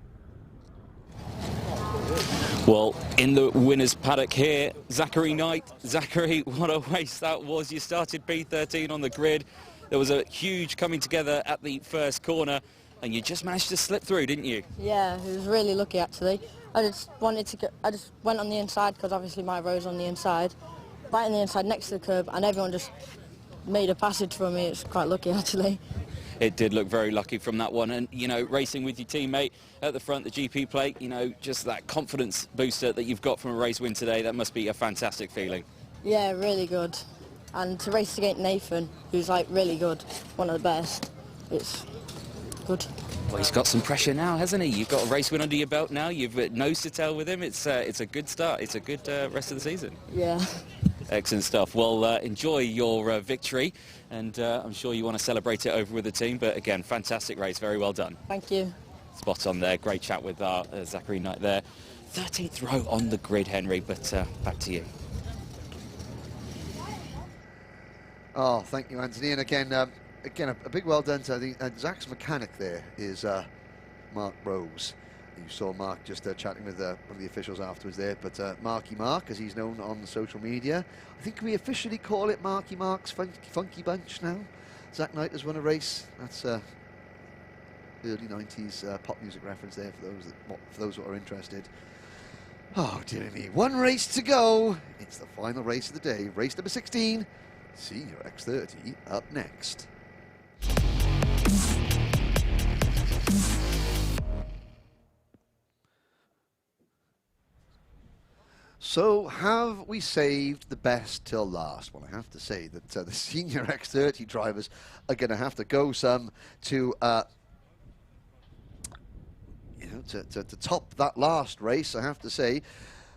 Well, in the winner's paddock here, Zachary Knight. Zachary, what a race that was. You started P13 on the grid. There was a huge coming together at the first corner, and you just managed to slip through, didn't you? Yeah, it was really lucky actually. I just went on the inside because obviously my row's on the inside, right on the inside next to the curb, and everyone just made a passage for me. It's quite lucky actually. It did look very lucky from that one, and you know, racing with your teammate at the front, the GP plate, you know, just that confidence booster that you've got from a race win today, that must be a fantastic feeling. Yeah, really good. And to race against Nathan, who's like really good, one of the best, it's good. Well, he's got some pressure now, hasn't he? You've got a race win under your belt now. You've nose to tail with him. It's a good start. It's a good rest of the season. Yeah. Excellent stuff. Well, enjoy your victory, and I'm sure you want to celebrate it over with the team. But again, fantastic race. Very well done. Thank you. Spot on there. Great chat with Zachary Knight there. 13th row on the grid, Henry, but back to you. Oh, thank you, Anthony. And again, a big well done to Zach's mechanic there is Mark Rose. You saw Mark just chatting with one of the officials afterwards there, but Marky Mark, as he's known on social media. I think we officially call it Marky Mark's Funky Bunch now. Zach Knight has won a race. That's early 90s pop music reference there for those who are interested. Oh, dear me. One race to go. It's the final race of the day. Race number 16. Senior X30 up next. So, have we saved the best till last? Well, I have to say that the Senior X30 drivers are going to have to go some to, to top that last race. I have to say,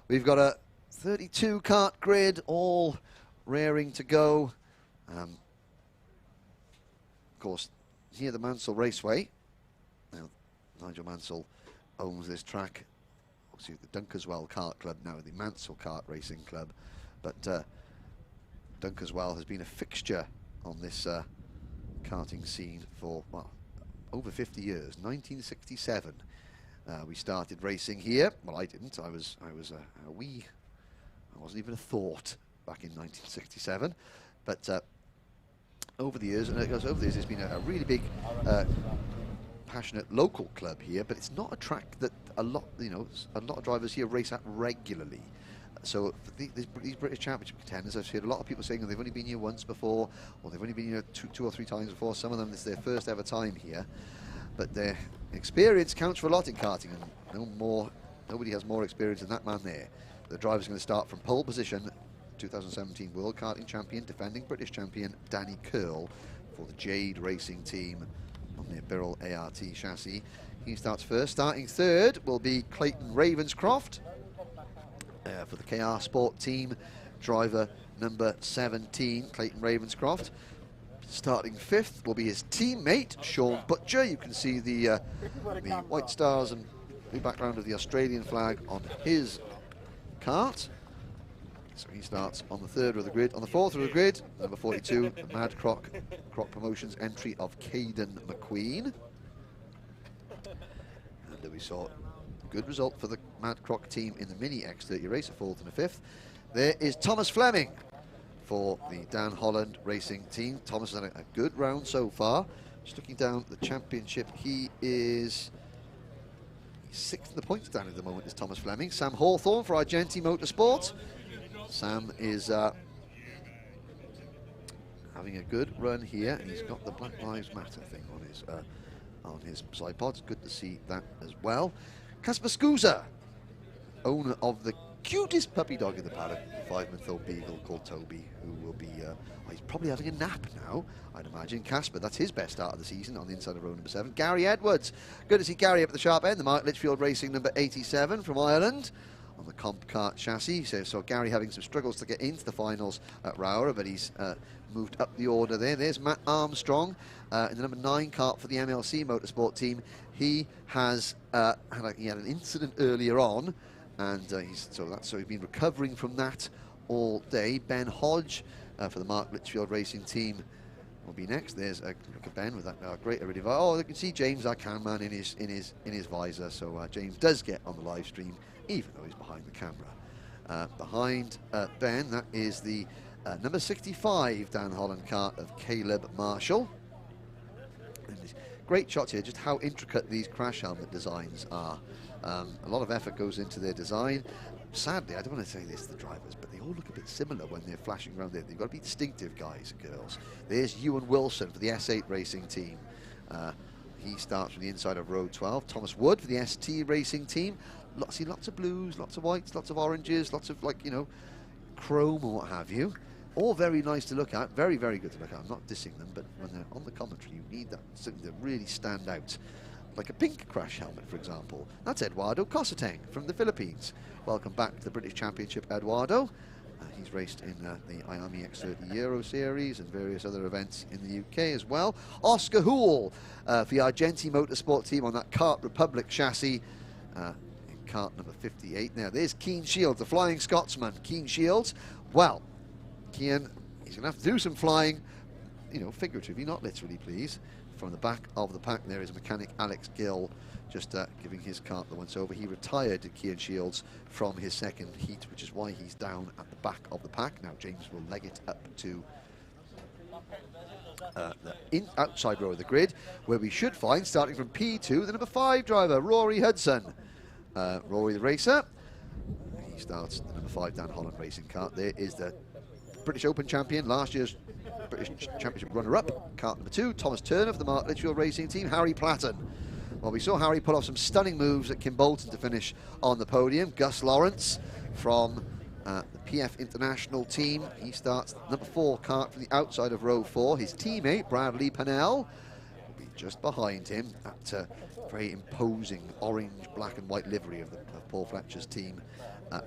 we've got a 32 kart grid, all raring to go. Of course, here the Mansell Raceway. Now, Nigel Mansell owns this track. Obviously, the Dunkeswell Kart Club, now the Mansell Kart Racing Club. But Dunkeswell has been a fixture on this karting scene for, well, over 50 years. 1967, we started racing here. Well, I didn't. I wasn't even a thought back in 1967, but over the years, there's been a really big, passionate local club here. But it's not a track that a lot of drivers here race at regularly. So for these British Championship contenders, I've heard a lot of people saying that they've only been here once before, or they've only been here two or three times before. Some of them, it's their first ever time here. But their experience counts for a lot in karting, and nobody has more experience than that man there. The driver's going to start from pole position. 2017 World Karting Champion, defending British Champion Danny Curl for the Jade Racing team on the Birrell ART chassis. He starts first. Starting third will be Clayton Ravenscroft for the KR Sport team, driver number 17, Clayton Ravenscroft. Starting fifth will be his teammate, Sean Butcher. You can see the white stars and the background of the Australian flag on his kart. So he starts on the third of the grid. On the fourth of the grid, number 42, the Mad Croc Promotions entry of Caden McQueen. And we saw a good result for the Mad Croc team in the Mini X30 race, a fourth and a fifth. There is Thomas Fleming for the Dan Holland Racing team. Thomas has had a good round so far. Just looking down the championship, he is sixth in the points down at the moment, is Thomas Fleming. Sam Hawthorne for Argenti Motorsport. Sam is having a good run here, and he's got the Black Lives Matter thing on his side pods. Good to see that as well. Casper Scusa, owner of the cutest puppy dog in the paddock, a 5-month-old beagle called Toby, who will be, he's probably having a nap now, I'd imagine. Casper, that's his best start of the season on the inside of row number 7. Gary Edwards, good to see Gary up at the sharp end, the Mark Litchfield Racing number 87 from Ireland, on the Comp Kart chassis. So Gary having some struggles to get into the finals at Rowra, but he's moved up the order there. There's Matt Armstrong in the number 9 kart for the MLC Motorsport team. He has had an incident earlier on, and he's been recovering from that all day. Ben Hodge for the Mark Litchfield Racing team will be next. There's look at Ben with that great already. Oh, you can see James, our cameraman, in his visor. So James does get on the live stream, even though he's behind the camera. Behind Ben, that is the number 65 Dan Holland kart of Caleb Marshall. And great shots here, just how intricate these crash helmet designs are. A lot of effort goes into their design. Sadly, I don't want to say this to the drivers, but they all look a bit similar when they're flashing around there. They've got to be distinctive, guys and girls. There's Ewan Wilson for the S8 racing team. He starts from the inside of row 12. Thomas Wood for the ST racing team. See lots of blues, lots of whites, lots of oranges, lots of, like, you know, chrome or what have you. All very nice to look at, very, very good to look at. I'm not dissing them, but when they're on the commentary, you need that something to really stand out. Like a pink crash helmet, for example. That's Eduardo Cosateng from the Philippines. Welcome back to the British Championship, Eduardo. He's raced in the IAME X30 Euro Series and various other events in the UK as well. Oscar Hoole for the Argenti Motorsport team on that Kart Republic chassis. In kart number 58. Now, there's Keane Shields, the Flying Scotsman. Keane Shields, well, Keane, he's going to have to do some flying, you know, figuratively, not literally, please. From the back of the pack, there is mechanic Alex Gill, just giving his kart the once over. He retired to Keane Shields from his second heat, which is why he's down at the back of the pack. Now James will leg it up to the outside row of the grid, where we should find, starting from P2, the number 5 driver, Rory Hudson. Rory the racer, he starts the number 5 Dan Holland racing kart. There is the British Open champion, last year's British Championship runner-up, kart number 2, Thomas Turner for the Mark Litchfield racing team. Harry Platten. Well, we saw Harry pull off some stunning moves at Kimbolton to finish on the podium. Gus Lawrence from the PF International team. He starts number 4 kart from the outside of row 4. His teammate, Bradley Pennell, will be just behind him. That very imposing orange, black and white livery of Paul Fletcher's team.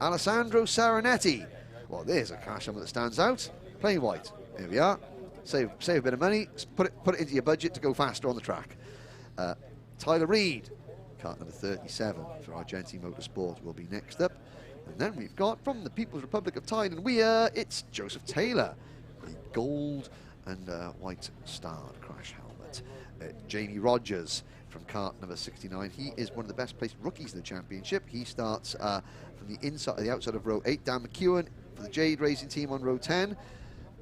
Alessandro Saranetti. Well, there's a crash helmet that stands out. Plain white. Here we are. Save a bit of money. Put it into your budget to go faster on the track. Tyler Reid, kart number 37 for Argenti Motorsport, will be next up. And then we've got, from the People's Republic of Thailand, it's Joseph Taylor, the gold and white starred crash helmet. Jamie Rogers from kart number 69. He is one of the best placed rookies in the championship. He starts from the outside of row 8. Dan McEwen for the Jade Racing team on row 10.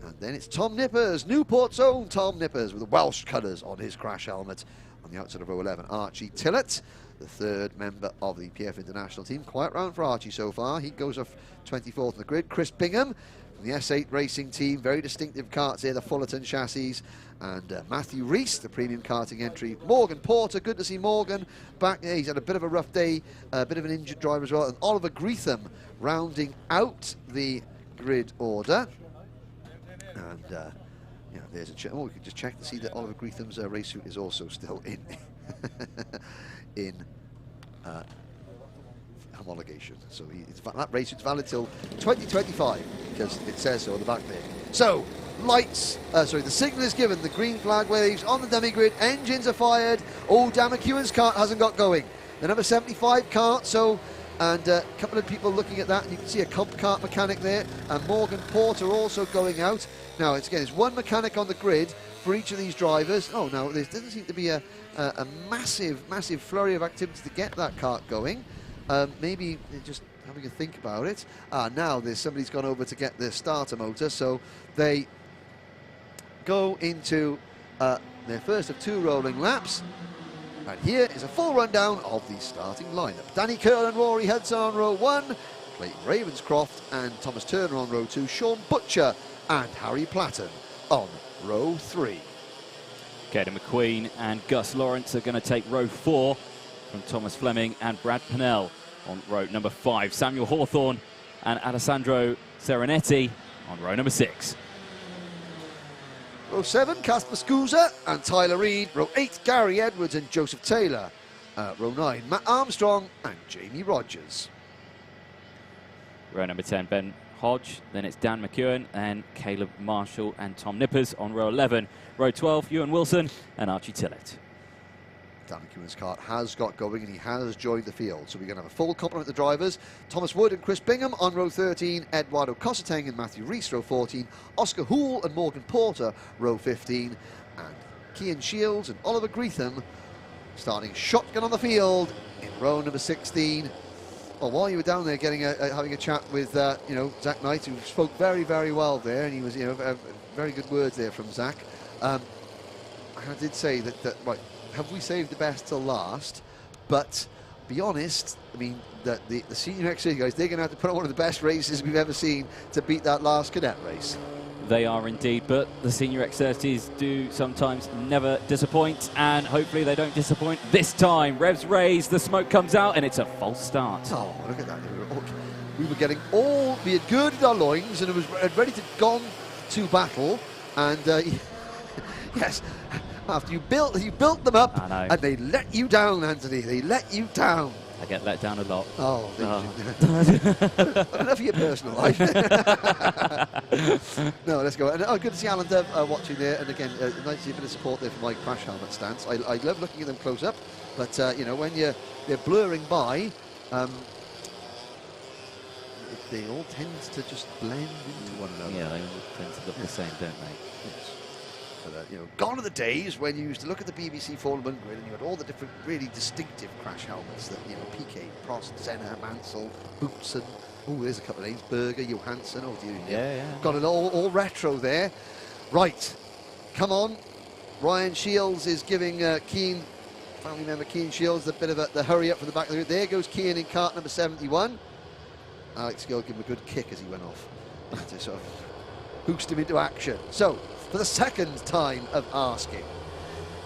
And then it's Tom Nippers, Newport's own Tom Nippers, with the Welsh colours on his crash helmet. On the outside of row 11, Archie Tillett, the 3rd member of the PF International team. Quiet round for Archie so far. He goes off 24th in the grid. Chris Bingham from the S8 racing team. Very distinctive karts here, the Fullerton chassis. And Matthew Rees, the premium karting entry. Morgan Porter, good to see Morgan back there. He's had a bit of a rough day, a bit of an injured driver as well. And Oliver Greetham rounding out the grid order. And yeah, there's a check. Oh, we can just check to see that Oliver Greetham's race suit is also still in homologation. So that race suit's valid till 2025 because it says so on the back there. So lights, the signal is given. The green flag waves on the dummy grid. Engines are fired. Oh, Dan McEwen's kart hasn't got going. The number 75 kart. And a couple of people looking at that, and you can see a comp kart mechanic there, and Morgan Porter also going out. Now, it's one mechanic on the grid for each of these drivers. Oh, now, there doesn't seem to be a massive flurry of activity to get that kart going. Maybe they're just having a think about it. Now somebody's gone over to get the starter motor, so they go into their first of 2 rolling laps. And here is a full rundown of the starting lineup. Danny Curl and Rory Hudson on row 1, Clayton Ravenscroft and Thomas Turner on row 2, Sean Butcher and Harry Platten on row 3. Caden McQueen and Gus Lawrence are going to take row 4 from Thomas Fleming and Brad Pennell on row number 5. Samuel Hawthorne and Alessandro Saranetti on row number 6. Row 7, Casper Scusa and Tyler Reid. Row 8, Gary Edwards and Joseph Taylor. Row 9, Matt Armstrong and Jamie Rogers. Row number 10, Ben Hodge. Then it's Dan McEwen and Caleb Marshall and Tom Nippers on row 11. Row 12, Ewan Wilson and Archie Tillett. Danny Kuhn's kart has got going and he has joined the field. So we're going to have a full complement of the drivers. Thomas Wood and Chris Bingham on row 13, Eduardo Cosseteng and Matthew Rees row 14, Oscar Houle and Morgan Porter row 15, and Cian Shields and Oliver Greetham starting shotgun on the field in row number 16. Well, while you were down there getting having a chat with Zach Knight, who spoke very, very well there, and he was very good words there from Zach. I did say that right, have we saved the best till last? But be honest, I mean, the senior XC guys, they're going to have to put on one of the best races we've ever seen to beat that last cadet race. They are indeed, but the senior X30s do sometimes never disappoint, and hopefully they don't disappoint this time. Revs raised, the smoke comes out, and it's a false start. Oh, look at that. We were getting all, we had girded our loins, and it was ready to gone to battle, and yes, after you built them up, and they let you down, Anthony. They let you down. I get let down a lot. Oh, enough of your personal life. No, let's go. And good to see Alan Dove watching there. And again, nice to see a bit of support there for my crash helmet stance. I love looking at them close up, but when they're blurring by, they all tend to just blend into one another. Yeah, they all tend to look the same, don't they? Yes. But, gone are the days when you used to look at the BBC Formula 1 grid and you had all the different really distinctive crash helmets that, PK, Prost, Senna, Mansell, Boots, and, there's a couple of names, Berger, Johansson, Yeah. Got it all retro there. Right, come on. Ryan Shields is giving family member Cian Shields a bit of the hurry up from the back of the grid. There goes Cian in kart number 71. Alex Gill gave him a good kick as he went off to sort of boost him into action. So, for the second time of asking,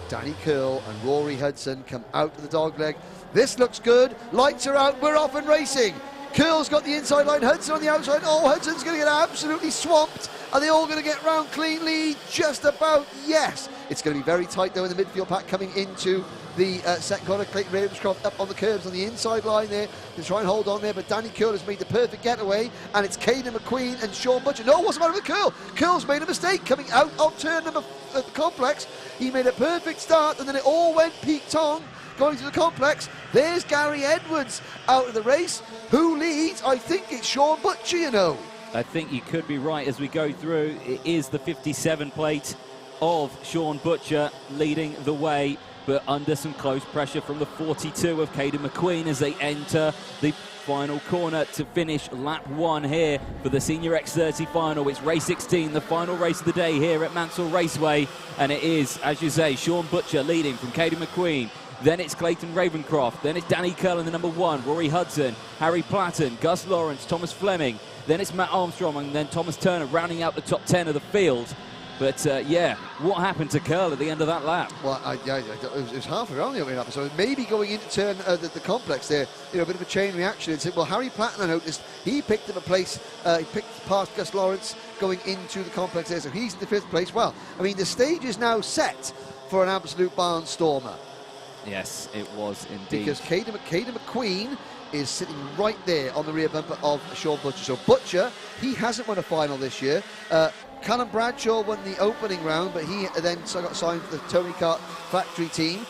Danny Curl and Rory Hudson come out to the dogleg. This looks good. Lights are out. We're off and racing. Curl's got the inside line. Hudson on the outside. Oh, Hudson's going to get absolutely swamped. Are they all going to get round cleanly? Just about, yes. It's going to be very tight, though, in the midfield pack coming into the second corner. Clayton Ravenscroft up on the curbs on the inside line there to try and hold on there, but Danny Curl has made the perfect getaway, and it's Caden McQueen and Sean Butcher. No, what's the matter with Curl? Curl's made a mistake coming out of turn number the complex. He made a perfect start, and then it all went peaked on going to the complex. There's Gary Edwards out of the race. Who leads? I think it's Sean Butcher, I think you could be right as we go through. It is the 57 plate of Sean Butcher leading the way, but under some close pressure from the 42 of Caden McQueen as they enter the final corner to finish lap 1 here for the Senior X30 final. It's race 16, the final race of the day here at Mansell Raceway, and it is, as you say, Sean Butcher leading from Caden McQueen. Then it's Clayton Ravencroft, then it's Danny Curl in the number 1, Rory Hudson, Harry Platten, Gus Lawrence, Thomas Fleming, then it's Matt Armstrong, and then Thomas Turner rounding out the top 10 of the field. But, what happened to Curl at the end of that lap? Well, it was half around the opening lap, so maybe going into turn the complex there, a bit of a chain reaction. Well, Harry Platten, I noticed, he picked up a place, he picked past Gus Lawrence going into the complex there, so he's in the 5th place. Well, I mean, the stage is now set for an absolute barnstormer. Yes, it was indeed. Because Caden McQueen is sitting right there on the rear bumper of Sean Butcher. So Butcher, he hasn't won a final this year. Callum Bradshaw won the opening round, but he then got signed for the Tony Kart factory team.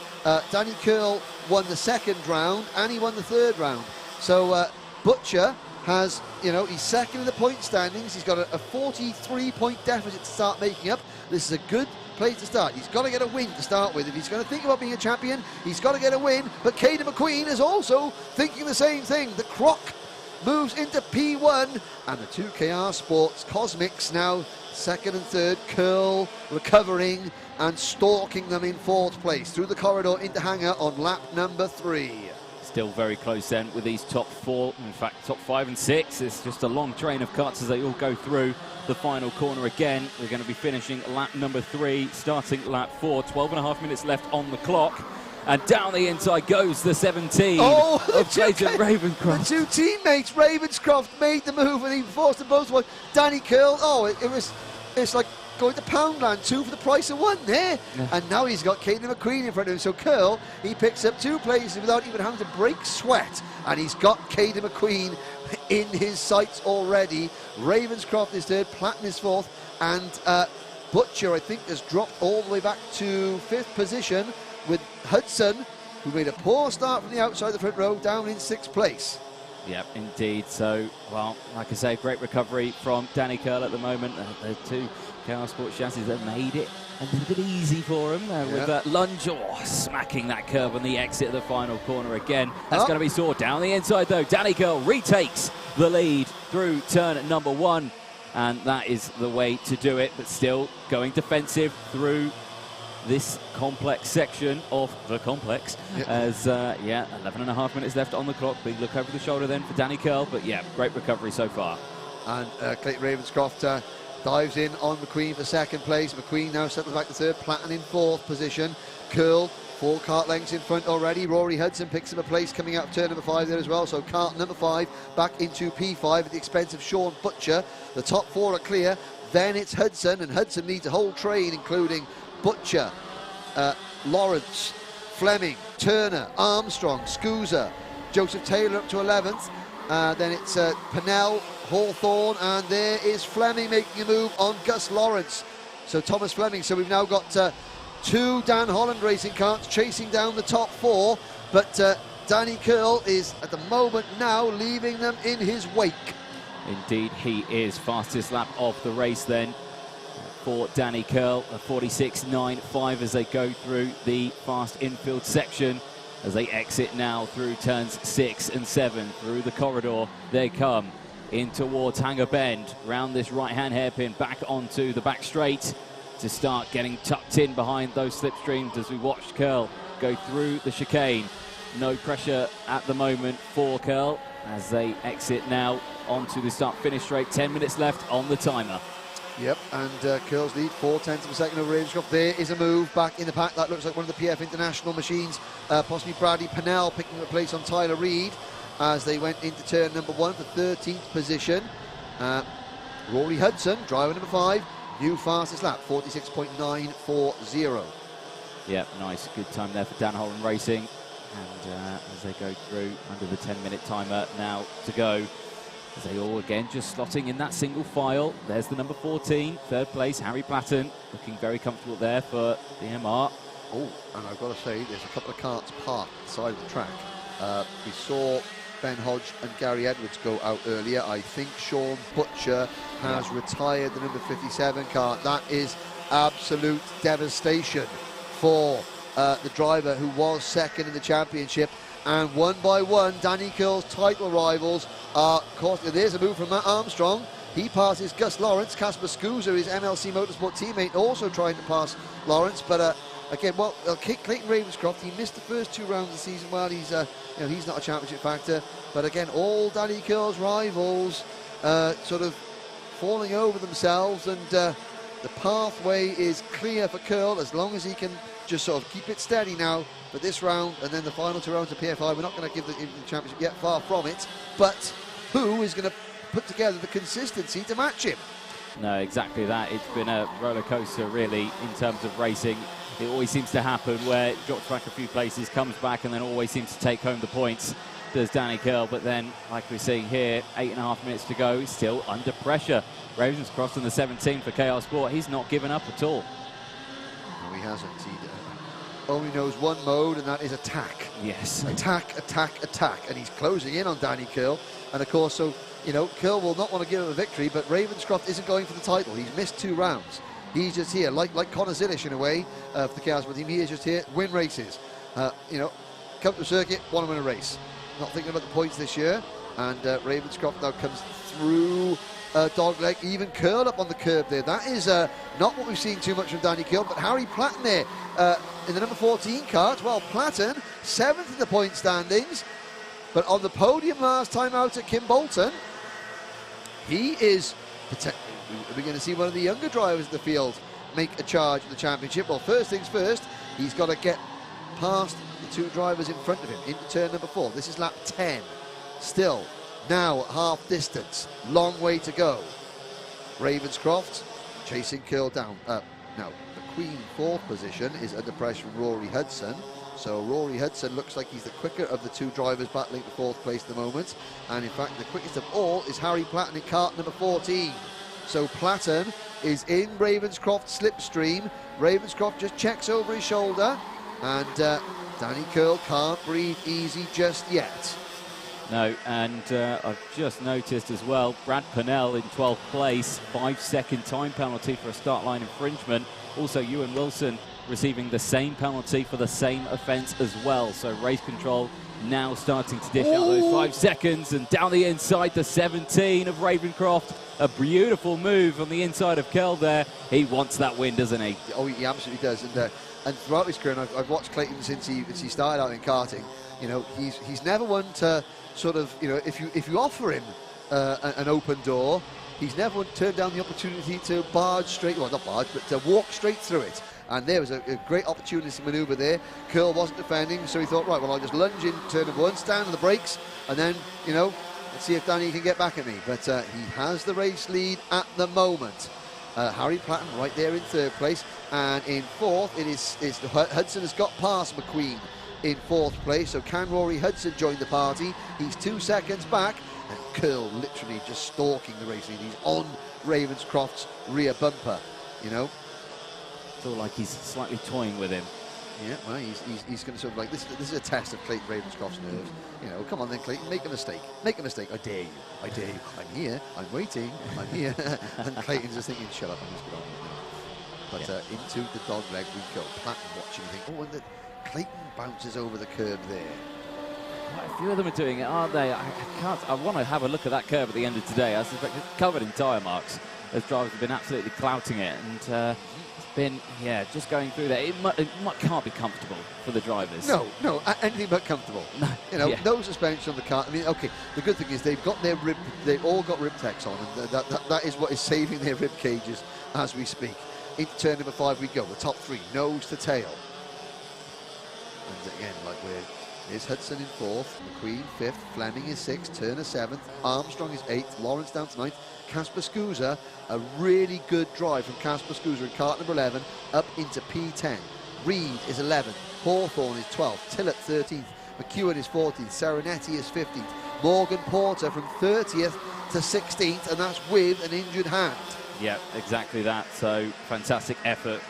Danny Curl won the 2nd round, and he won the 3rd round. So Butcher has, he's 2nd in the point standings. He's got a 43-point deficit to start making up. This is a good place to start. He's got to get a win to start with. If he's going to think about being a champion, he's got to get a win. But Caden McQueen is also thinking the same thing. The Croc moves into P1, and the 2KR Sports Cosmics now 2nd and 3rd. Curl recovering and stalking them in 4th place through the corridor into hangar on lap number 3. Still very close then with these top 4, in fact top 5 and 6. It's just a long train of cuts as they all go through the final corner again. We're going to be finishing lap number 3, starting lap 4. 12.5 minutes left on the clock. And down the inside goes the 17 of Clayton Ravenscroft. The 2 teammates, Ravenscroft made the move and he forced them both one. Danny Curl, it's like going to Poundland, 2 for the price of 1 there. Yeah. And now he's got Caden McQueen in front of him. So Curl, he picks up 2 places without even having to break sweat. And he's got Caden McQueen in his sights already. Ravenscroft is 3rd, Platten is 4th. And Butcher, I think, has dropped all the way back to 5th position, with Hudson who made a poor start from the outside of the front row, down in 6th place. Yep, indeed. So, well, like I say, great recovery from Danny Curl at the moment. The two Chaos Sport chassis that made it a little bit easy for him with that lunge, smacking that curb on the exit of the final corner again. That's going to be sore down the inside, though. Danny Curl retakes the lead through turn number 1, and that is the way to do it, but still going defensive through this complex section of the complex. As 11.5 minutes left on the clock. Big look over the shoulder then for Danny Curl, but yeah, great recovery so far. And Clayton Ravenscroft dives in on McQueen for 2nd place. McQueen now settles back to 3rd, Platten in 4th position. Curl 4 kart lengths in front already. Rory Hudson picks up a place coming out of turn number 5 there as well. So kart number 5 back into P5 at the expense of Sean Butcher. The top 4 are clear. Then it's Hudson, and Hudson needs a whole train, including Butcher, Lawrence, Fleming, Turner, Armstrong, Scusa, Joseph Taylor up to 11th. Then it's Pennell, Hawthorne, and there is Fleming making a move on Gus Lawrence. So Thomas Fleming. So we've now got 2 Dan Holland racing karts chasing down the top 4, but Danny Curl is at the moment now leaving them in his wake. Indeed, he is. Fastest lap of the race then for Danny Curl, a 46.95 as they go through the fast infield section. As they exit now through turns 6 and 7, through the corridor they come in towards Hanger Bend, round this right-hand hairpin, back onto the back straight to start getting tucked in behind those slipstreams as we watched Curl go through the chicane. No pressure at the moment for Curl as they exit now onto the start-finish straight. 10 minutes left on the timer. Yep, and Curl's lead 4/10 of a second over Ravenscroft. There is a move back in the pack. That looks like one of the PF International machines. Possibly Bradley Pennell picking up a place on Tyler Reid as they went into turn number 1 for 13th position. Rory Hudson, driver number 5, new fastest lap, 46.940. Yep, nice, good time there for Dan Holland Racing. And as they go through under the 10-minute timer now to go. As they all again just slotting in that single file. There's the number 14, 3rd place, Harry Platten, looking very comfortable there for the MR. Oh, and I've got to say, there's a couple of carts parked at the side of the track. We saw Ben Hodge and Gary Edwards go out earlier. I think Sean Butcher has retired the number 57 cart. That is absolute devastation for the driver who was 2nd in the championship. And one by one, Danny Curl's title rivals are caught. There's a move from Matt Armstrong. He passes Gus Lawrence. Casper Scusa, his MLC Motorsport teammate, also trying to pass Lawrence. But again, well, Clayton Ravenscroft, he missed the first 2 rounds of the season. Well, he's he's not a championship factor. But again, all Danny Curl's rivals sort of falling over themselves, and the pathway is clear for Curl as long as he can just sort of keep it steady now for this round, and then the final 2 rounds of PFI. We're not going to give the championship yet, far from it, but who is going to put together the consistency to match him? No, exactly that. It's been a roller coaster really in terms of racing. It always seems to happen where it drops back a few places, comes back, and then always seems to take home the points, does Danny Curl. But then, like we're seeing here, 8.5 minutes to go, still under pressure. Ravenscroft in the 17 for Chaos Sport. He's not given up at all. No, he hasn't. He only knows one mode, and that is attack. Yes. Attack, attack, attack. And he's closing in on Danny Curl. And of course, so, Curl will not want to give him a victory, but Ravenscroft isn't going for the title. He's missed 2 rounds. He's just here, like Connor Zilish in a way, for the Chaos Sport team. He is just here, win races. Come to the circuit, want to win a race. Not thinking about the points this year. And Ravenscroft now comes through dogleg, even Curl up on the curb there. That is not what we've seen too much from Danny Curl, but Harry Platten there in the number 14 cart. Well, Platten, 7th in the point standings, but on the podium last time out at Kim Bolton, he is we're going to see one of the younger drivers in the field make a charge in the championship. Well, first things first, he's got to get past the 2 drivers in front of him into turn number 4. This is lap 10. Still, now at half distance, long way to go. Ravenscroft chasing Curl down. Now, McQueen 4th position is under pressure from Rory Hudson. So Rory Hudson looks like he's the quicker of the 2 drivers battling for 4th place at the moment. And in fact, the quickest of all is Harry Platten in cart number 14. So Platten is in Ravenscroft's slipstream. Ravenscroft just checks over his shoulder, and Danny Curl can't breathe easy just yet. No, and I've just noticed as well, Brad Purnell in 12th place, 5-second time penalty for a start line infringement. Also, Ewan Wilson receiving the same penalty for the same offence as well. So race control now starting to dish out those 5 seconds, and down the inside to 17 of Ravencroft. A beautiful move on the inside of Curl there. He wants that win, doesn't he? Oh, he absolutely does. And throughout his career, and I've watched Clayton since he started out in karting. You know, he's never one to sort of, you know, if you offer him an open door, he's never one to turn down the opportunity to barge straight, well, not barge, but to walk straight through it. And there was a great opportunity manoeuvre there. Curl wasn't defending, so he thought, right, well, I'll just lunge in turn number 1, stand on the brakes, and then, you know, let's see if Danny can get back at me. But he has the race lead at the moment. Harry Platten right there in 3rd place, and in 4th it is Hudson has got past McQueen in 4th place, so can Rory Hudson join the party? He's 2 seconds back, and Curl literally just stalking the race lead. He's on Ravenscroft's rear bumper, you know. Feel like he's slightly toying with him. Yeah, well, he's going to sort of like, this is a test of Clayton Ravenscroft's nerves. You know, come on then, Clayton, make a mistake. Make a mistake. I dare you. I dare you. I'm here. I'm waiting. I'm here. And Clayton's just thinking, shut up, I'm just going on. But into the dog leg we go. Platten watching, think, oh, and Clayton bounces over the curb there. Quite a few of them are doing it, aren't they? I want to have a look at that curve at the end of today. I suspect it's covered in tyre marks, as drivers have been absolutely clouting it. And been, just going through there. It can't be comfortable for the drivers. No, anything but comfortable. No, you know, no suspension on the car. I mean, okay, the good thing is they've all got rib techs on, and that is what is saving their rib cages as we speak. Into turn number 5 we go, the top 3, nose to tail. And again, like here's Hudson in 4th, McQueen 5th, Fleming is 6th, Turner 7th, Armstrong is 8th, Lawrence down to 9th, Casper Scusa, a really good drive from Casper Scusa in kart number 11 up into P10. Reed is 11th, Hawthorne is 12th, Tillett 13th, McEwen is 14th, Serenetti is 15th, Morgan Porter from 30th to 16th, and that's with an injured hand. Yeah, exactly that. So fantastic effort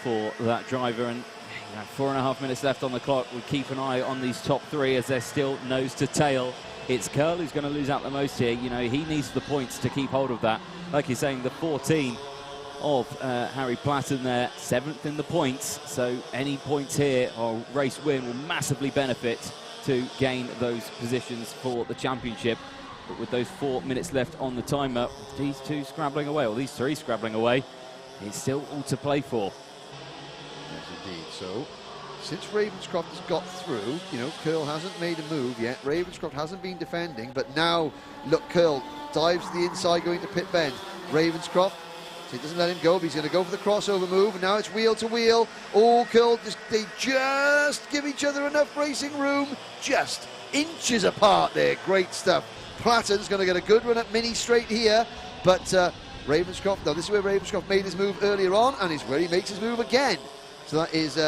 for that driver, and 4.5 minutes left on the clock. We'll keep an eye on these top 3 as they're still nose to tail. It's Curl who's going to lose out the most here. You know, he needs the points to keep hold of that. Like you're saying, the 14 of Harry Platten there, 7th in the points. So any points here or race win will massively benefit to gain those positions for the championship. But with those 4 minutes left on the timer, these 2 scrabbling away, or these 3 scrabbling away, it's still all to play for. Yes, indeed. So, since Ravenscroft has got through, you know, Curl hasn't made a move yet. Ravenscroft hasn't been defending, but now, look, Curl dives to the inside going to pit bend. Ravenscroft, so he doesn't let him go, but he's going to go for the crossover move, and now it's wheel to wheel. Oh, Curl, they just give each other enough racing room, just inches apart there. Great stuff. Platten's going to get a good run at Mini straight here, but Ravenscroft, no, this is where Ravenscroft made his move earlier on, and it's where he makes his move again. So that is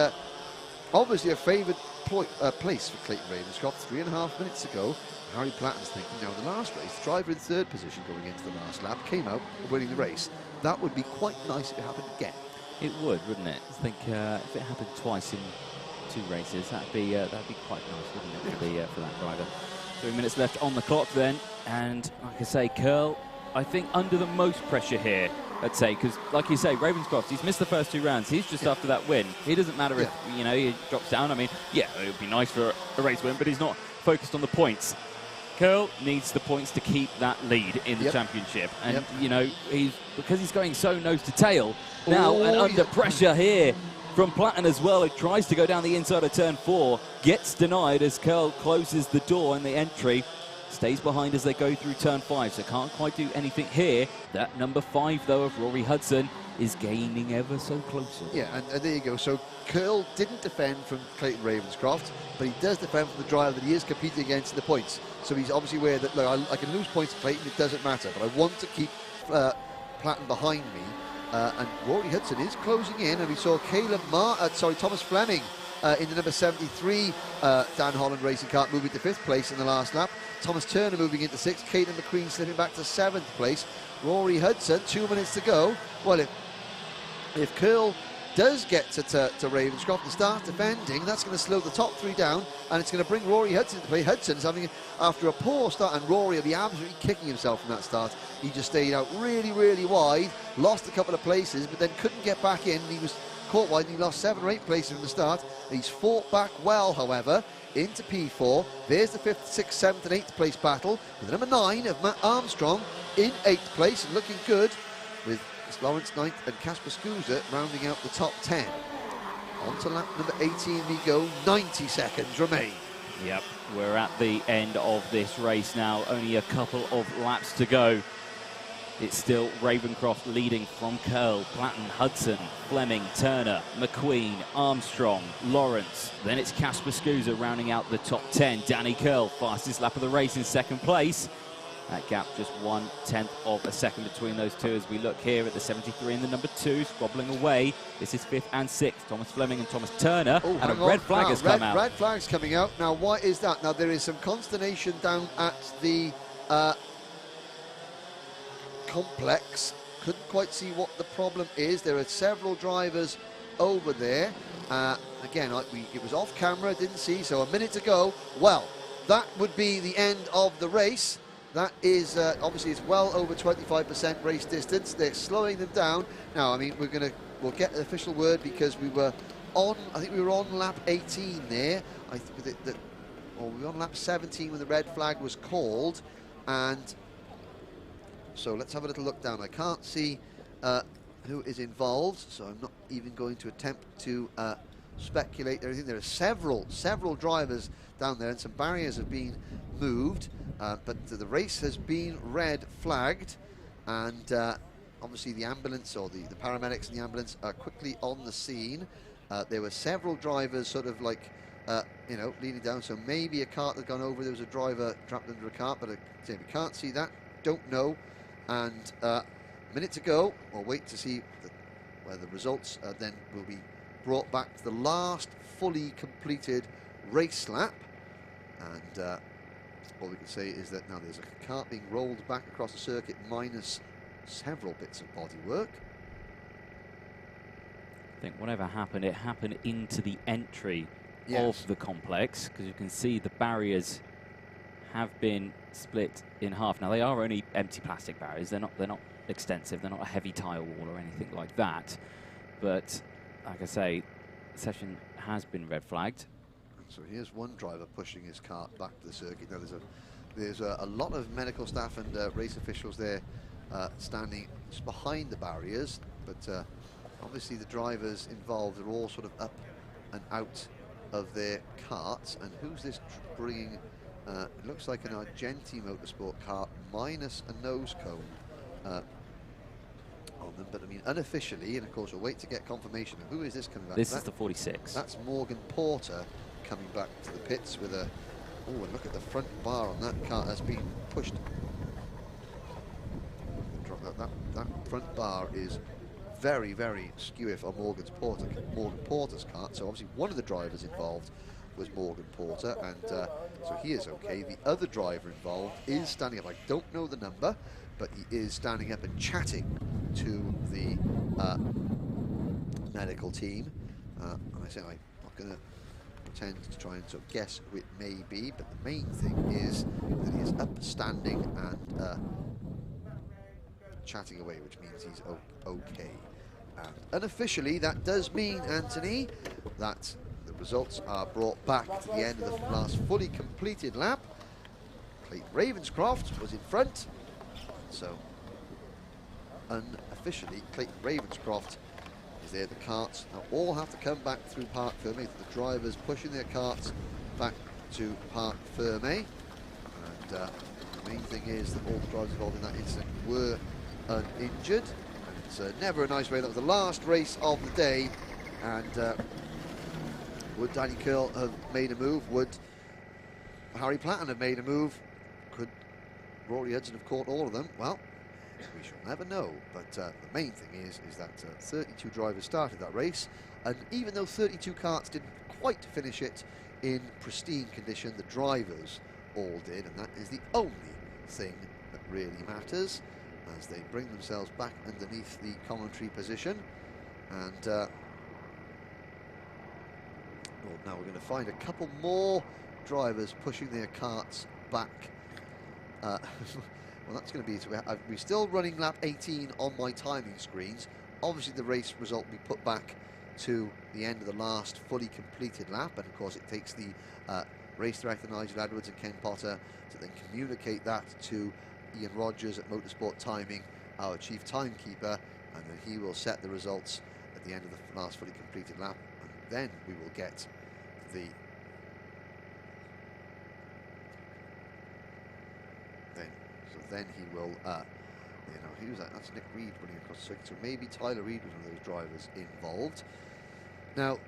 obviously a favoured place for Clayton Ravenscroft. 3.5 minutes ago, Harry Platten's thinking, now the last race, the driver in 3rd position going into the last lap came out winning the race. That would be quite nice if it happened again. It would, wouldn't it? I think if it happened twice in 2 races, that'd be quite nice, wouldn't it, for that driver. 3 minutes left on the clock then, and like I say, Curl, I think under the most pressure here, I'd say, because like you say, Ravenscroft, he's missed the first 2 rounds. He's just after that win. It doesn't matter if, you know, he drops down. I mean, yeah, it would be nice for a race win, but he's not focused on the points. Curl needs the points to keep that lead in the championship. And, you know, because he's going so nose to tail now, and under pressure here from Platten as well. It tries to go down the inside of turn 4, gets denied as Curl closes the door in the entry. Stays behind as they go through turn 5, so can't quite do anything here. That number 5, though, of Rory Hudson is gaining ever so closer. Yeah, and there you go. So Curl didn't defend from Clayton Ravenscroft, but he does defend from the driver that he is competing against in the points. So he's obviously aware that, look, I can lose points to Clayton, it doesn't matter, but I want to keep Platten behind me. And Rory Hudson is closing in, and we saw Thomas Fleming in the number 73 Dan Holland racing kart moving to 5th place in the last lap. Thomas Turner moving into 6th, Caden McQueen slipping back to 7th place. Rory Hudson, 2 minutes to go. Well, if Curl does get to Ravenscroft and starts defending, that's going to slow the top three down, and it's going to bring Rory Hudson to play. Hudson's having, after a poor start, and Rory will be absolutely kicking himself from that start. He just stayed out really, really wide, lost a couple of places, but then couldn't get back in. He was caught wide, and he lost 7 or 8 places from the start. He's fought back well, however, into P4. There's the 5th, 6th, 7th and 8th place battle, with the number 9 of Matt Armstrong in 8th place and looking good, with Lawrence 9th and Casper Scusa rounding out the top 10. On to lap number 18 we go, 90 seconds remain. Yep, we're at the end of this race now, only a couple of laps to go. It's still Ravenscroft leading from Curl, Platten, Hudson, Fleming, Turner, McQueen, Armstrong, Lawrence. Then it's Casper Scusa rounding out the top 10. Danny Curl, fastest lap of the race in 2nd place. That gap just 1/10 of a second between those two as we look here at the 73 and the number 2, squabbling away. This is 5th and 6th, Thomas Fleming and Thomas Turner, and a red flag has come out. Red flag's coming out. Now, why is that? Now, there is some consternation down at the complex. Couldn't quite see what the problem is. There are several drivers over there. Again, it was off camera, didn't see, so a minute to go. Well, that would be the end of the race. That is, obviously, it's well over 25% race distance. They're slowing them down. Now, I mean, we'll get an official word because we were on, I think we were on lap 18 there. Or we were on lap 17 when the red flag was called. And so let's have a little look down. I can't see who is involved, so I'm not even going to attempt to speculate or anything. There are several drivers down there, and some barriers have been moved. But the race has been red flagged, and obviously the ambulance, or the paramedics and the ambulance, are quickly on the scene. There were several drivers sort of like, you know, leading down, so maybe a cart had gone over. There was a driver trapped under a cart, but we can't see that, don't know. And minute to go. We'll wait to see where the results then will be brought back to the last fully completed race lap. And all we can say is that now there's a cart being rolled back across the circuit minus several bits of bodywork. I think whatever happened, it happened into the entry of the complex, because you can see the barriers have been split in half. Now, they are only empty plastic barriers. They're not extensive. They're not a heavy tile wall or anything like that. But like I say, the session has been red flagged. So here's one driver pushing his cart back to the circuit. Now there's a lot of medical staff and race officials there standing just behind the barriers, but obviously the drivers involved are all sort of up and out of their carts. And who's this bringing? It looks like an Argenti Motorsport cart minus a nose cone on them, but I mean unofficially, and of course we'll wait to get confirmation of who is this coming back. This is the 46. That's Morgan Porter coming back to the pits with a, oh, and look at the front bar on that car has been pushed. That front bar is very, very skewy on Morgan Porter's kart. So obviously one of the drivers involved was Morgan Porter, and so he is okay. The other driver involved is standing up. I don't know the number, but he is standing up and chatting to the medical team. And I say I'm not going to pretend to try and sort of guess who it may be, but the main thing is that he is upstanding and chatting away, which means he's okay. And unofficially, that does mean, Anthony, that the results are brought back to the end of the last fully completed lap. Clayton Ravenscroft was in front, so unofficially Clayton Ravenscroft is there. The carts now all have to come back through Parc Ferme. The drivers pushing their carts back to Parc Ferme, and the main thing is that all the drivers involved in that incident were uninjured. And it's never a nice way. That was the last race of the day, and would Danny Curl have made a move? Would Harry Platten have made a move? Could Rory Hudson have caught all of them? Well, we shall never know. But the main thing is that 32 drivers started that race, and even though 32 karts didn't quite finish it in pristine condition, the drivers all did, and that is the only thing that really matters as they bring themselves back underneath the commentary position. And Well, now we're going to find a couple more drivers pushing their karts back. Well, that's going to be it. We're still running lap 18 on my timing screens. Obviously, the race result will be put back to the end of the last fully completed lap, and of course, it takes the race director Nigel Edwards and Ken Potter to then communicate that to Ian Rogers at Motorsport Timing, our chief timekeeper, and then he will set the results at the end of the last fully completed lap, and then we will get the then he will, you know, who's that? That's Nick Reed running across the circuit, so maybe Tyler Reed was one of those drivers involved. Now,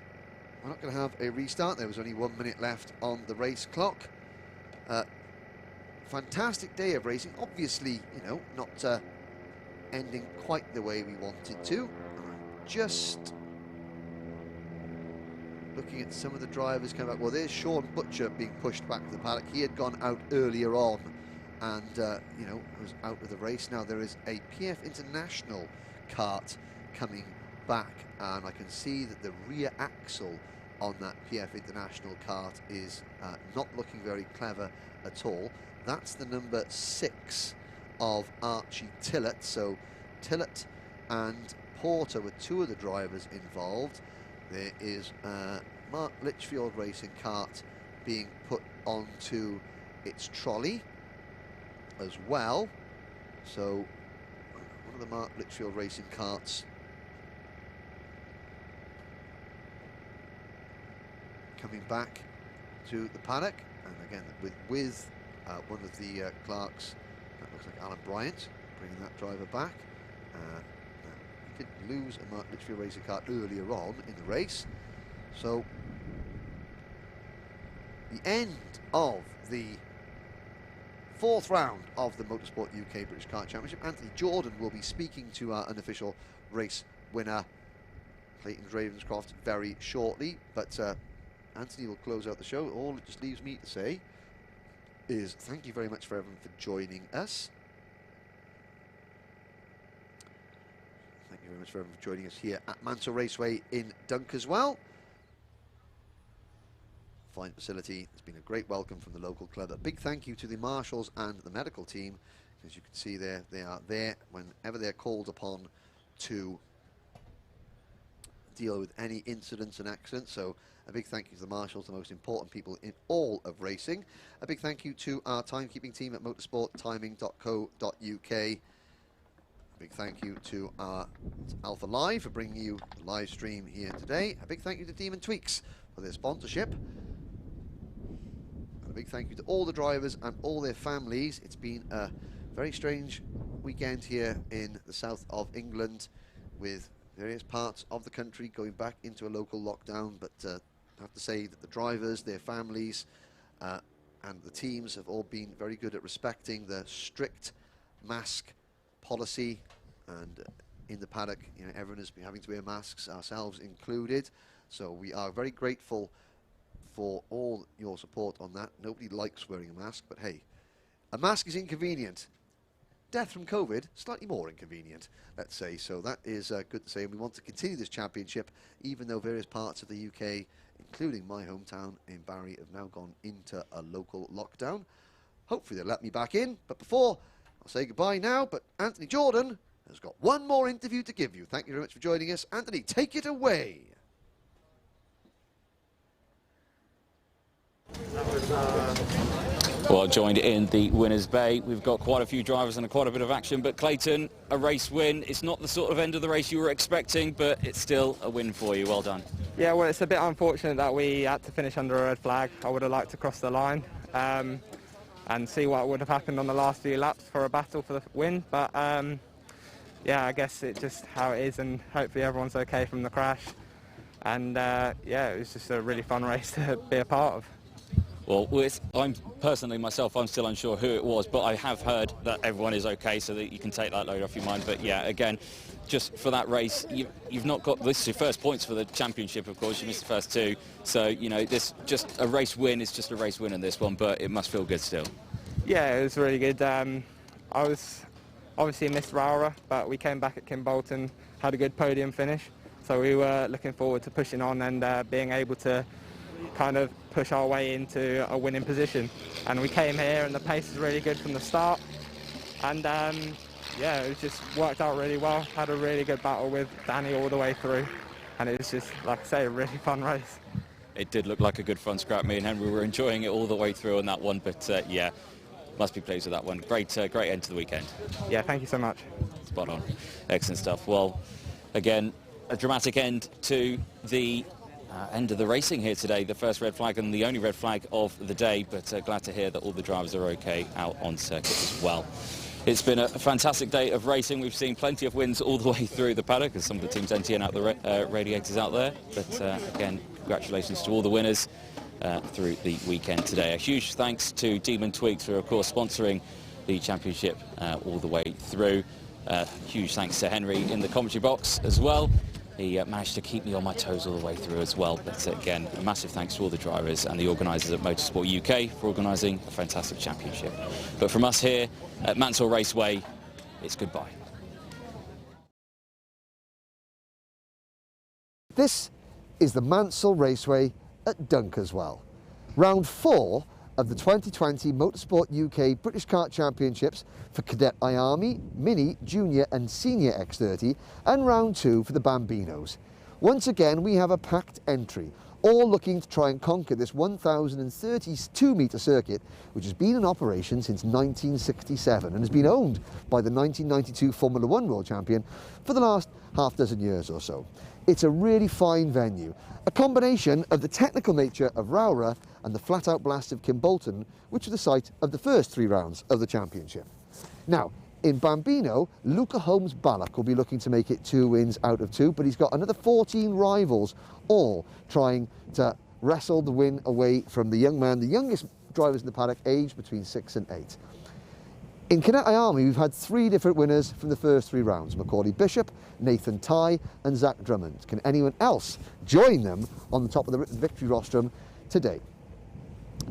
we're not going to have a restart. There was only 1 minute left on the race clock. Fantastic day of racing. Obviously, you know, not ending quite the way we wanted to. Just looking at some of the drivers coming back. Well, there's Sean Butcher being pushed back to the paddock. He had gone out earlier on and, you know, was out of the race. Now there is a PF International kart coming back, and I can see that the rear axle on that PF International kart is not looking very clever at all. That's the number 6 of Archie Tillett. So Tillett and Porter were two of the drivers involved. There is Mark Litchfield Racing kart being put onto its trolley as well. So one of the Mark Litchfield Racing karts coming back to the paddock, and again with one of the Clarks, that looks like Alan Bryant, bringing that driver back. He did lose a Mark Litchfield Racing kart earlier on in the race. So the end of the 4th round of the Motorsport UK British Kart Championship. Anthony Jordan will be speaking to our unofficial race winner, Clayton Ravenscroft, very shortly, but Anthony will close out the show. All it just leaves me to say is thank you very much for everyone for joining us. Thank you very much for everyone for joining us here at Mansell Raceway in Dunkeswell. Fine facility. It's been a great welcome from the local club. A big thank you to the marshals and the medical team. As you can see there, they are there whenever they're called upon to deal with any incidents and accidents. So a big thank you to the marshals, the most important people in all of racing. A big thank you to our timekeeping team at motorsporttiming.co.uk. A big thank you to our Alpha Live for bringing you the live stream here today. A big thank you to Demon Tweeks for their sponsorship. And a big thank you to all the drivers and all their families. It's been a very strange weekend here in the south of England, with various parts of the country going back into a local lockdown, but I have to say that the drivers, their families, and the teams have all been very good at respecting the strict mask policy, and in the paddock, you know, everyone has been having to wear masks, ourselves included. So we are very grateful for all your support on that. Nobody likes wearing a mask, but hey, a mask is inconvenient. Death from COVID, slightly more inconvenient, let's say. So that is good to say, and we want to continue this championship, even though various parts of the UK, including my hometown in Barry, have now gone into a local lockdown. Hopefully they'll let me back in, but before, I'll say goodbye now, but Anthony Jordan has got one more interview to give you. Thank you very much for joining us. Anthony, take it away. Well, joined in the winner's bay, we've got quite a few drivers and quite a bit of action, but Clayton, a race win. It's not the sort of end of the race you were expecting, but it's still a win for you. Well done. Yeah, well, it's a bit unfortunate that we had to finish under a red flag. I would have liked to cross the line and see what would have happened on the last few laps for a battle for the win, but yeah, I guess it's just how it is, and hopefully everyone's okay from the crash. And yeah, it was just a really fun race to be a part of. Well, I'm personally myself, I'm still unsure who it was, but I have heard that everyone is okay, so that you can take that load off your mind. But yeah, again, just for that race, you've not got, this is your first points for the championship, of course. You missed the first two, so you know, this just a race win is just a race win in this one, but it must feel good still. Yeah, it was really good. I was obviously missed Raura, but we came back at Kimbolton, had a good podium finish, so we were looking forward to pushing on and being able to kind of push our way into a winning position. And we came here and the pace was really good from the start. And yeah, it just worked out really well. Had a really good battle with Danny all the way through. And it was just, like I say, a really fun race. It did look like a good fun scrap. Me and Henry were enjoying it all the way through on that one, but yeah, must be pleased with that one. Great end to the weekend. Yeah, thank you so much. Spot on. Excellent stuff. Well, again, a dramatic end to the end of the racing here today. The first red flag and the only red flag of the day, but glad to hear that all the drivers are okay out on circuit as well. It's been a fantastic day of racing. We've seen plenty of wins all the way through the paddock as some of the teams emptying out the radiators out there. But again, congratulations to all the winners through the weekend today. A huge thanks to Demon Tweeks for, of course, sponsoring the championship all the way through. Huge thanks to Henry in the commentary box as well. He managed to keep me on my toes all the way through as well. But again, a massive thanks to all the drivers and the organisers at Motorsport UK for organising a fantastic championship. But from us here at Mansell Raceway, it's goodbye. This is the Mansell Raceway at Dunkeswell. Round 4 of the 2020 Motorsport UK British Kart Championships for Cadet IAME, Mini, Junior and Senior X30, and round 2 for the Bambinos. Once again, we have a packed entry, all looking to try and conquer this 1,032-metre circuit, which has been in operation since 1967 and has been owned by the 1992 Formula 1 World Champion for the last half dozen years or so. It's a really fine venue, a combination of the technical nature of Rowra and the flat-out blast of Kimbolton, which are the site of the first 3 rounds of the championship. Now, in Bambino, Luca Holmes-Ballock will be looking to make it 2 wins out of 2, but he's got another 14 rivals, all trying to wrestle the win away from the young man, the youngest drivers in the paddock, aged between 6 and 8. In Cadet IAME, we've had 3 different winners from the first 3 rounds: Macaulay Bishop, Nathan Tye and Zach Drummond. Can anyone else join them on the top of the victory rostrum today?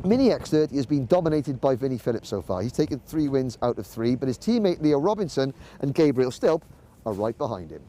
Mini X30 has been dominated by Vinnie Phillips so far. He's taken 3 wins out of 3, but his teammate Leo Robinson and Gabriel Stilp are right behind him.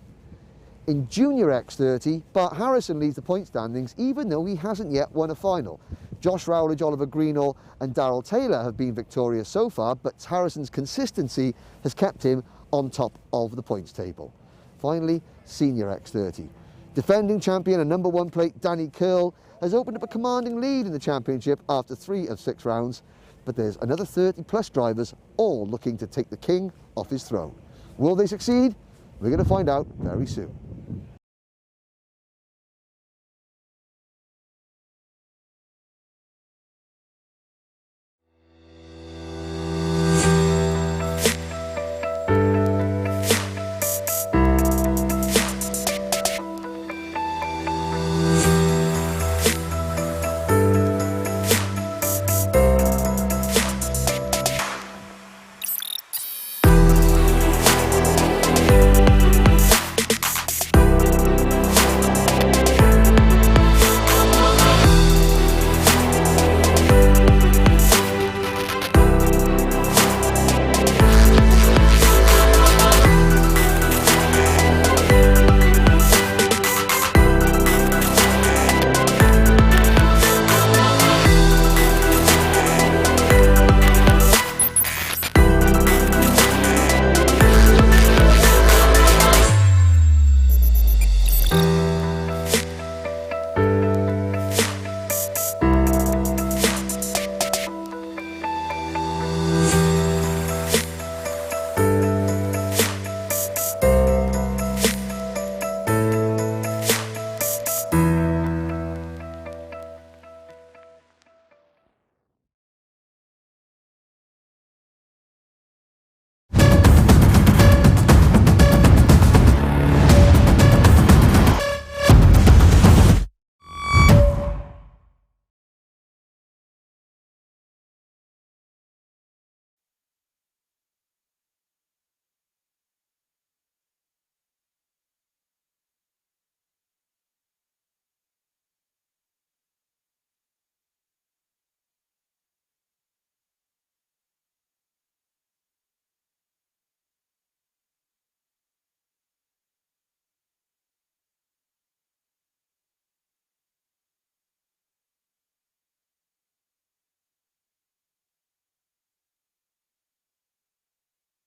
In Junior X30, Bart Harrison leads the point standings, even though he hasn't yet won a final. Josh Rowledge, Oliver Greenall and Darrell Taylor have been victorious so far, but Harrison's consistency has kept him on top of the points table. Finally, Senior X30. Defending champion and number 1 plate Danny Curl has opened up a commanding lead in the championship after 3 of 6 rounds, but there's another 30+ drivers all looking to take the king off his throne. Will they succeed? We're going to find out very soon.